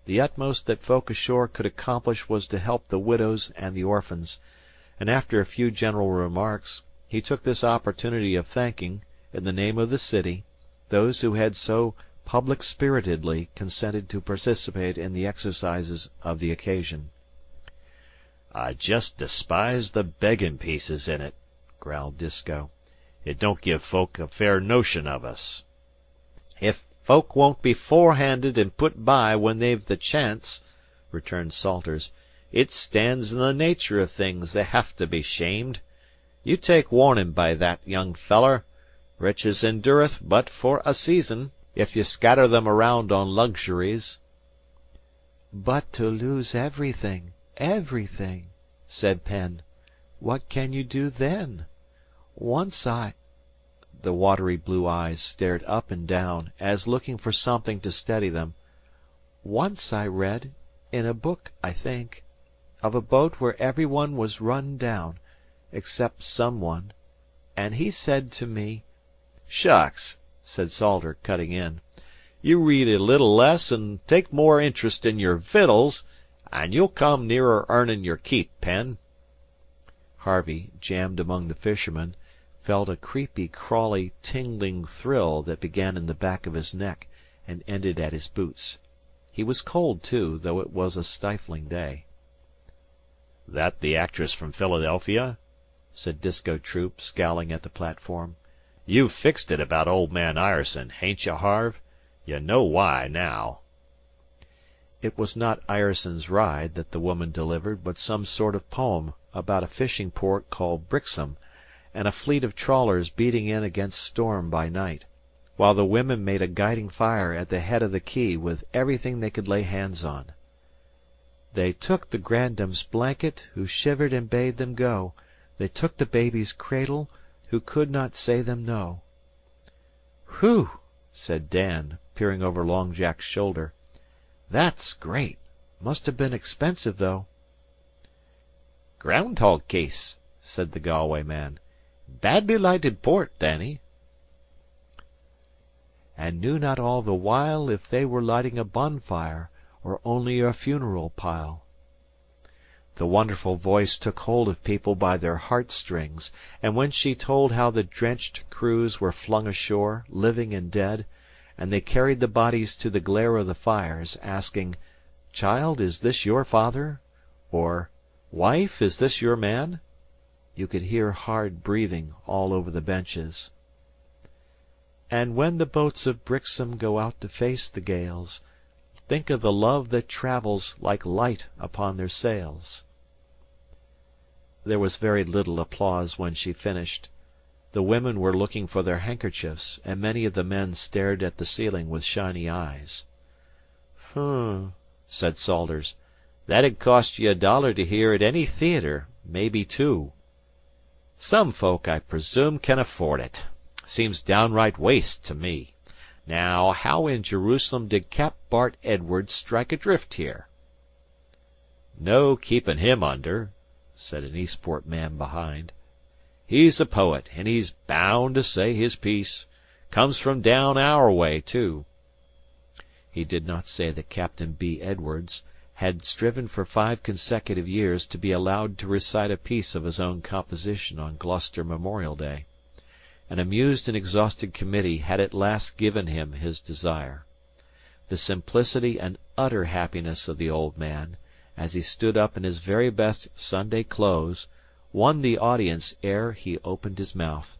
The utmost that folk ashore could accomplish was to help the widows and the orphans, and after a few general remarks, he took this opportunity of thanking, in the name of the city, those who had so public-spiritedly consented to participate in the exercises of the occasion. "I jest despise the beggin' pieces in it," growled Disko. "It don't give folk a fair notion of us." "If folk won't be forehanded and put by when they've the chance," returned Salters, "it stands in the nature of things they hev to be shamed. You take warnin' by that, young feller. Riches endureth but for a season, if you scatter them around on luxuries." "But to lose everything, everything," said Penn, "what can you do then? Once I—" The watery blue eyes stared up and down, as looking for something to steady them. "Once I read, in a book, I think, of a boat where every one was run down, except some one, and he said to me—" "Shucks!" said Salter, cutting in. "You read a little less an' take more interest in your vittles, and you'll come nearer earnin' your keep, Penn." Harvey, jammed among the fishermen, felt a creepy, crawly, tingling thrill that began in the back of his neck and ended at his boots. He was cold, too, though it was a stifling day. "That the actress from Philadelphia?" said Disko Troop, scowling at the platform. "You've fixed it about old man Ireson, hain't you, Harve? You know why now." It was not Ireson's Ride that the woman delivered, but some sort of poem about a fishing port called Brixham, and a fleet of trawlers beating in against storm by night, while the women made a guiding fire at the head of the quay with everything they could lay hands on. "They took the grandam's blanket, who shivered and bade them go. They took the baby's cradle, who could not say them no." "Whew!" said Dan, peering over Long Jack's shoulder. "That's great. Must have been expensive, though." "Groundhog case," said the Galway man. "Badly lighted port, Danny." "And knew not all the while if they were lighting a bonfire or only a funeral pile." The wonderful voice took hold of people by their heart-strings, and when she told how the drenched crews were flung ashore, living and dead, and they carried the bodies to the glare of the fires, asking, "Child, is this your father?" or "Wife, is this your man?" You could hear hard breathing all over the benches. And when the boats of Brixham go out to face the gales, think of the love that travels like light upon their sails. There was very little applause when she finished. The women were looking for their handkerchiefs, and many of the men stared at the ceiling with shiny eyes. Said Salters. "That'd cost ye $1 to hear at any theatre, maybe $2. Some folk, I presume, can afford it. Seems downright waste to me. Now, how in Jerusalem did Cap Bart Edwards strike adrift here?" "No keepin' him under," said an Eastport man behind. "He's a poet, and he's bound to say his piece. Comes from down our way, too." He did not say that Captain B. Edwards had striven for 5 consecutive years to be allowed to recite a piece of his own composition on Gloucester Memorial Day. An amused and exhausted committee had at last given him his desire. The simplicity and utter happiness of the old man, as he stood up in his very best Sunday clothes, won the audience ere he opened his mouth.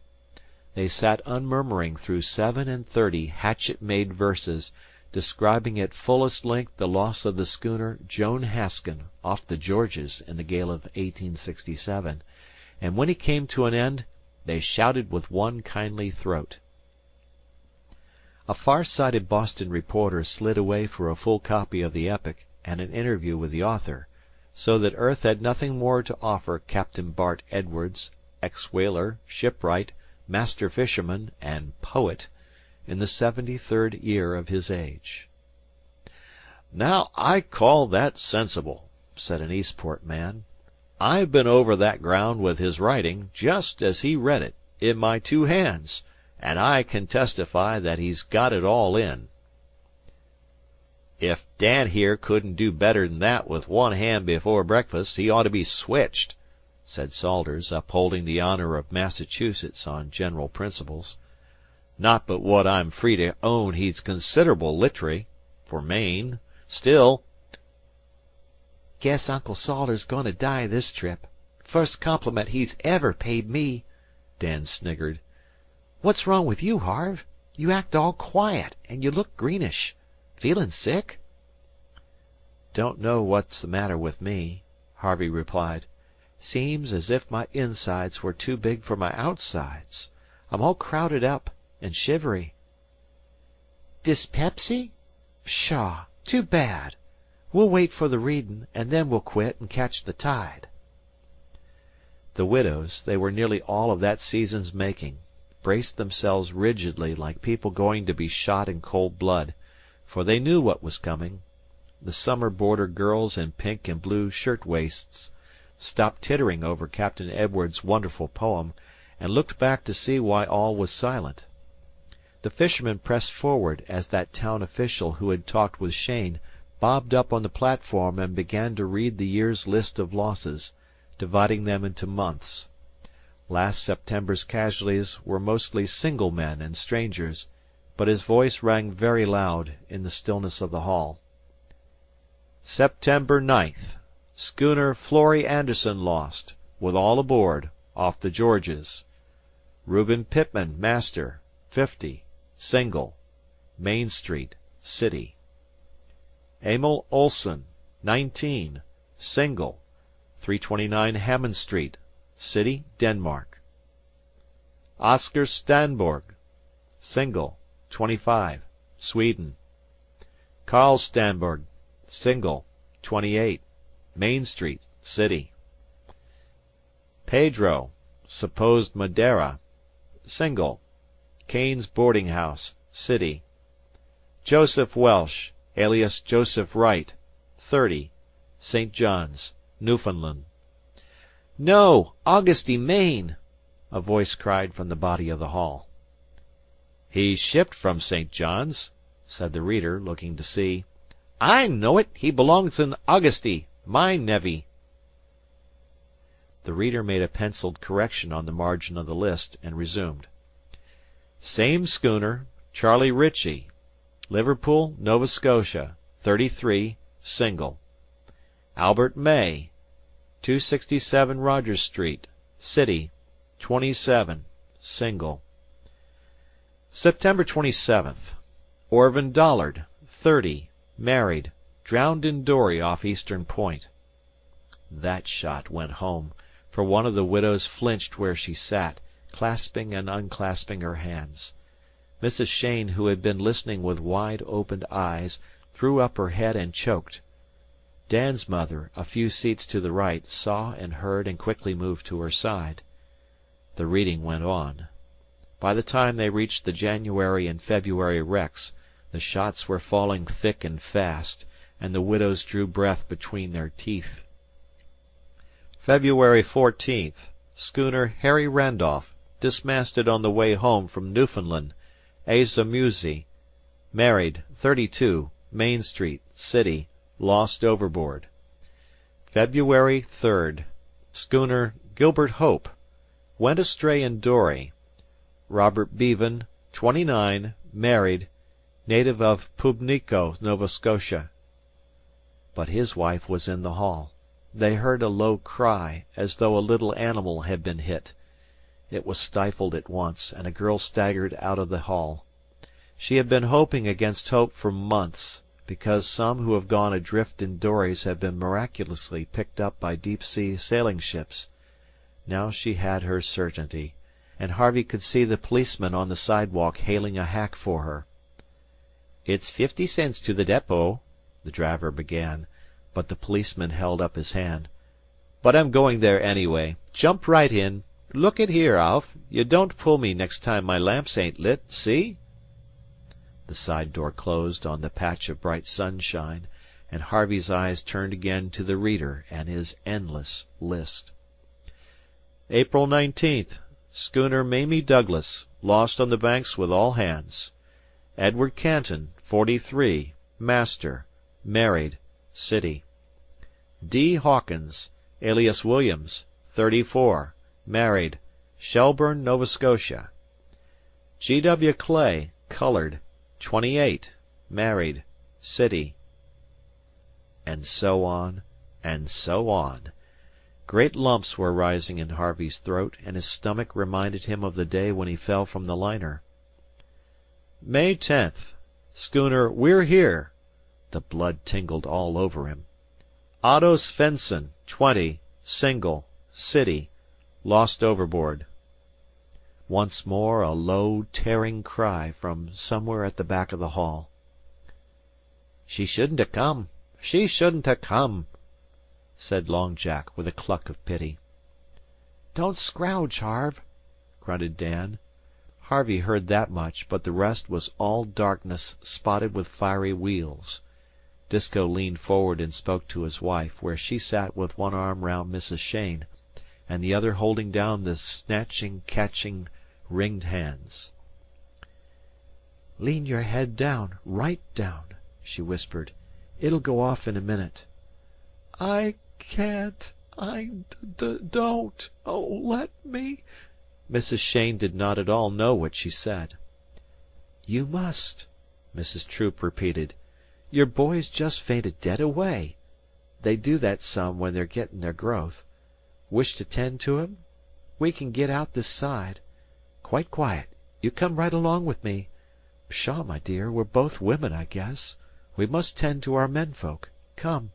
They sat unmurmuring through 37 hatchet-made verses, describing at fullest length the loss of the schooner Joan Haskin off the Georges in the gale of 1867, and when he came to an end, they shouted with one kindly throat. A far-sighted Boston reporter slid away for a full copy of the epic and an interview with the author, so that earth had nothing more to offer Captain Bart Edwards, ex-whaler, shipwright, master fisherman, and poet, in the 73rd year of his age. "Now I call that sensible," said an Eastport man. "I've been over that ground with his writing, just as he read it, in my 2 hands, and I can testify that he's got it all in." "If Dan here couldn't do better than that with one hand before breakfast, he ought to be switched," said Salters, upholding the honor of Massachusetts on general principles. "Not but what I'm free to own he's considerable littery for Maine. Still—" "Guess Uncle Salters's going to die this trip. First compliment he's ever paid me," Dan sniggered. "What's wrong with you, Harve? You act all quiet, and you look greenish. Feelin' sick?" "Don't know what's the matter with me," Harvey replied. "Seems as if my insides were too big for my outsides. I'm all crowded up and shivery." "Dyspepsy? Pshaw! Too bad. We'll wait for the readin', and then we'll quit and catch the tide." The widows, they were nearly all of that season's making, braced themselves rigidly like people going to be shot in cold blood, for they knew what was coming. The summer boarder girls in pink and blue shirt-waists stopped tittering over Captain Edwards' wonderful poem, and looked back to see why all was silent. The fishermen pressed forward as that town official who had talked with Cheyne bobbed up on the platform and began to read the year's list of losses, dividing them into months. Last September's casualties were mostly single men and strangers, but his voice rang very loud in the stillness of the hall. "September 9th. Schooner Florrie Anderson lost, with all aboard, off the Georges. Reuben Pittman, master, 50, single, Main Street, City. Emil Olson, 19, single, 329 Hammond Street, City, Denmark. Oscar Stanborg, single, 25, Sweden. Carl Stanborg, single, 28, Main Street, City. Pedro, supposed Madeira, single, Kane's Boarding House, City. Joseph Welsh, alias Joseph Wright, 30, St. John's, Newfoundland. "No, Augusty, Maine!" a voice cried from the body of the hall. "He shipped from St. John's," said the reader, looking to see. "I know it. He belongs in Augusty, my nevy." The reader made a penciled correction on the margin of the list, and resumed. "Same schooner, Charlie Ritchie, Liverpool, Nova Scotia, 33, single. Albert May, 267 Rogers Street, City, 27, single. September 27th. Orvin Dollard, 30, married, drowned in dory off Eastern Point. That shot went home, for one of the widows flinched where she sat, clasping and unclasping her hands. Mrs. Cheyne, who had been listening with wide-opened eyes, threw up her head and choked. Dan's mother, a few seats to the right, saw and heard and quickly moved to her side. The reading went on. By the time they reached the January and February wrecks, the shots were falling thick and fast, and the widows drew breath between their teeth. February 14th. Schooner Harry Randolph, dismasted on the way home from Newfoundland, Asa Musey, married, 32, Main Street, City, lost overboard. February 3rd. Schooner Gilbert Hope, went astray in dory. Robert Bevan, 29, married, native of Pubnico, Nova Scotia. But his wife was in the hall. They heard a low cry, as though a little animal had been hit. It was stifled at once, and a girl staggered out of the hall. She had been hoping against hope for months, because some who have gone adrift in dories have been miraculously picked up by deep-sea sailing ships. Now she had her certainty, and Harvey could see the policeman on the sidewalk hailing a hack for her. "It's 50 cents to the depot," the driver began, but the policeman held up his hand. "But I'm going there anyway. Jump right in. Look at here, Alf. You don't pull me next time my lamps ain't lit, see?" The side door closed on the patch of bright sunshine, and Harvey's eyes turned again to the reader and his endless list. April 19th. Schooner Mamie Douglas, lost on the Banks with all hands. Edward Canton, 43, master, married, City. D. Hawkins, alias Williams, 34, married, Shelburne, Nova Scotia. G. W. Clay, colored, 28, married, City. And so on, and so on. Great lumps were rising in Harvey's throat, and his stomach reminded him of the day when he fell from the liner. May 10th. Schooner We're Here. The blood tingled all over him. Otto Svensson, 20, single, City, lost overboard. Once more a low, tearing cry from somewhere at the back of the hall. "She shouldn't ha' come. She shouldn't ha' come," said Long Jack, with a cluck of pity. "Don't scrouge, Harve," grunted Dan. Harvey heard that much, but the rest was all darkness spotted with fiery wheels. Disko leaned forward and spoke to his wife, where she sat with one arm round Mrs. Cheyne, and the other holding down the snatching, catching, ringed hands. "Lean your head down, right down," she whispered. "It'll go off in a minute." "I can't. Don't. Oh, let me." Mrs. Cheyne did not at all know what she said. "You must," Mrs. Troop repeated. "Your boy's just fainted dead away. They do that some when they're getting their growth. Wish to tend to him? We can get out this side. Quite quiet. You come right along with me. Pshaw, my dear, we're both women, I guess. We must tend to our menfolk. Come."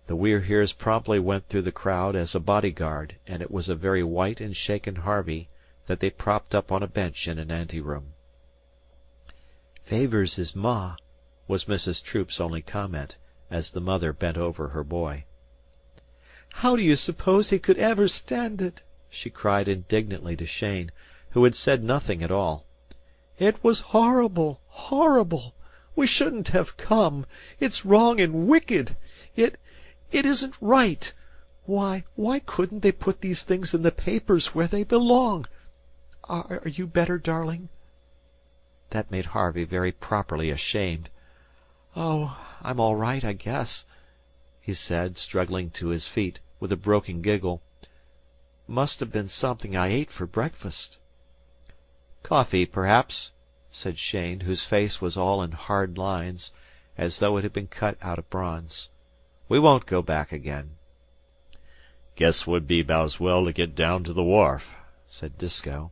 The We're Heres promptly went through the crowd as a bodyguard, and it was a very white and shaken Harvey that they propped up on a bench in an anteroom. "Favors his ma," was Mrs. Troop's only comment, as the mother bent over her boy. "How do you suppose he could ever stand it?" she cried indignantly to Cheyne, who had said nothing at all. "It was horrible, horrible. We shouldn't have come. It's wrong and wicked. It isn't right. Why couldn't they put these things in the papers where they belong? Are you better, darling?" That made Harvey very properly ashamed. "Oh, I'm all right, I guess," he said, struggling to his feet, with a broken giggle. "Must have been something I ate for breakfast." "Coffee, perhaps," said Cheyne, whose face was all in hard lines, as though it had been cut out of bronze. "We won't go back again." "Guess 'twould be 'baout as well to get down to the wharf," said Disko.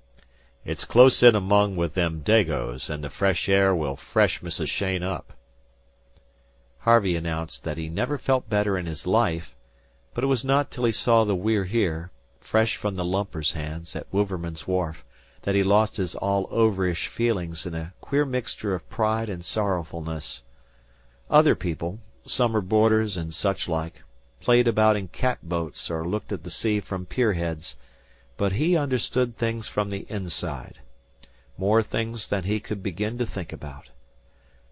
"It's close in among with them Dagos, and the fresh air will fresh Mrs. Cheyne up." Harvey announced that he never felt better in his life, but it was not till he saw the We're Here, fresh from the lumper's hands, at Wouverman's wharf, that he lost his all-overish feelings in a queer mixture of pride and sorrowfulness. Other people, summer boarders and such like, played about in cat-boats or looked at the sea from pier-heads, but he understood things from the inside, more things than he could begin to think about.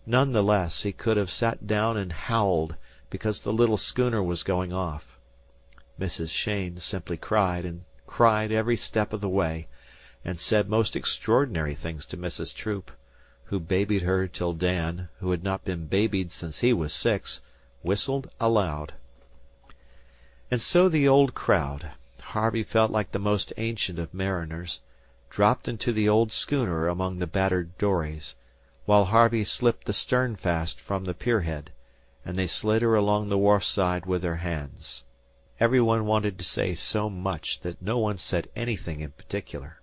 None the less, he could have sat down and howled because the little schooner was going off. Mrs. Cheyne simply cried, and cried every step of the way, and said most extraordinary things to Mrs. Troop, who babied her till Dan, who had not been babied since he was 6, whistled aloud. And so the old crowd, Harvey felt like the most ancient of mariners, dropped into the old schooner among the battered dories, while Harvey slipped the stern-fast from the pier-head, and they slid her along the wharf-side with their hands. Every one wanted to say so much that no one said anything in particular.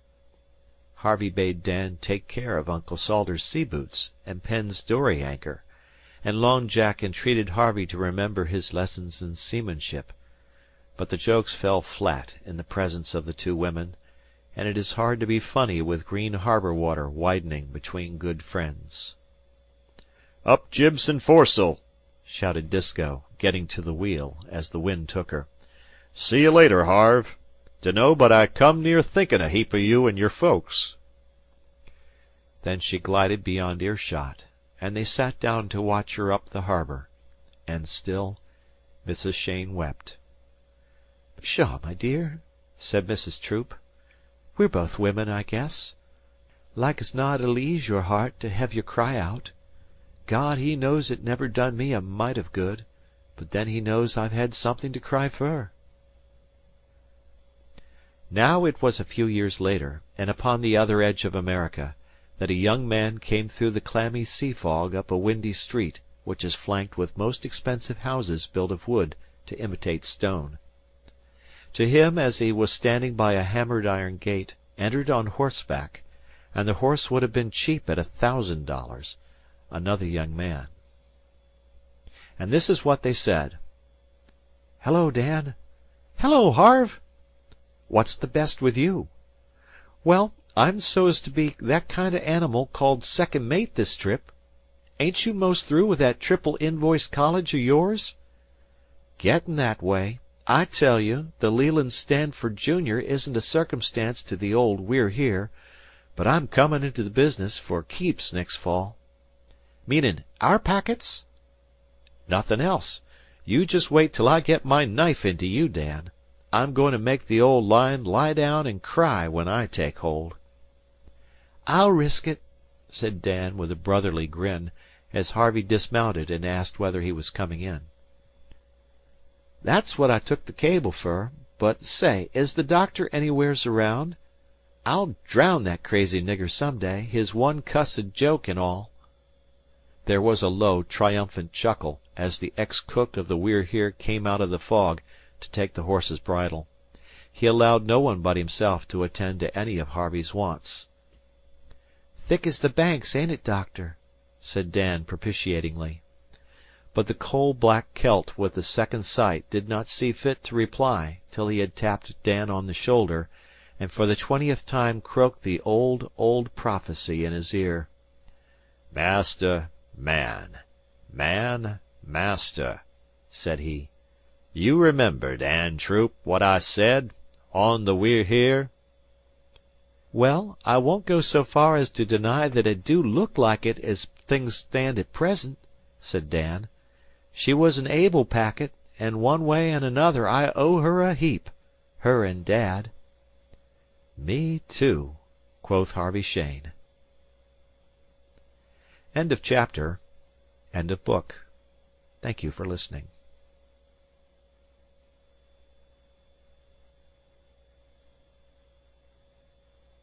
Harvey bade Dan take care of Uncle Salters's sea-boots and Penn's dory-anchor, and Long Jack entreated Harvey to remember his lessons in seamanship. But the jokes fell flat in the presence of the two women, and it is hard to be funny with green harbor water widening between good friends. "Up jibs and foresail!" shouted Disko, getting to the wheel as the wind took her. "See you later, Harve. Dunno but I come near thinkin' a heap o' you and your folks." Then she glided beyond earshot, and they sat down to watch her up the harbor, and still Mrs. Cheyne wept. "Pshaw, my dear," said Mrs. Troop. "We're both women, I guess. Like as not it'll ease your heart to hev you cry out. God, he knows it never done me a mite of good, but then he knows I've had something to cry fer." Now it was a few years later, and upon the other edge of America, that a young man came through the clammy sea fog up a windy street which is flanked with most expensive houses built of wood to imitate stone. To him, as he was standing by a hammered iron gate, entered on horseback, and the horse would have been cheap at $1,000, another young man. And this is what they said. "Hello, Dan." "Hello, Harve." "What's the best with you?" "Well, I'm so's to be that kind of animal called second mate this trip. Ain't you most through with that triple invoice college o' yours?" "Gettin' that way. I tell you, the Leland Stanford Junior isn't a circumstance to the old We're Here, but I'm comin' into the business for keeps next fall." "Meanin' our packets?" "Nothin' else. You just wait till I get my knife into you, Dan. I'm goin' to make the old line lie down and cry when I take hold." "I'll risk it," said Dan, with a brotherly grin, as Harvey dismounted and asked whether he was coming in. "That's what I took the cable fer. But say, is the doctor anywheres around? I'll drown that crazy nigger some day, his one cussed joke and all." There was a low, triumphant chuckle as the ex-cook of the We're Here came out of the fog to take the horse's bridle. He allowed no one but himself to attend to any of Harvey's wants. "Thick as the Banks, ain't it, doctor?" said Dan propitiatingly. But the coal-black Celt with the second sight did not see fit to reply till he had tapped Dan on the shoulder, and for the 20th time croaked the old prophecy in his ear. "Master, man, master," said he. "You remember, Dan Troop, what I said on the We're Here?" "Well, I won't go so far as to deny that it do look like it as things stand at present," said Dan. "She was an able packet, and one way and another I owe her a heap, her and Dad." "Me too," quoth Harvey Cheyne. End of chapter. End of book. Thank you for listening.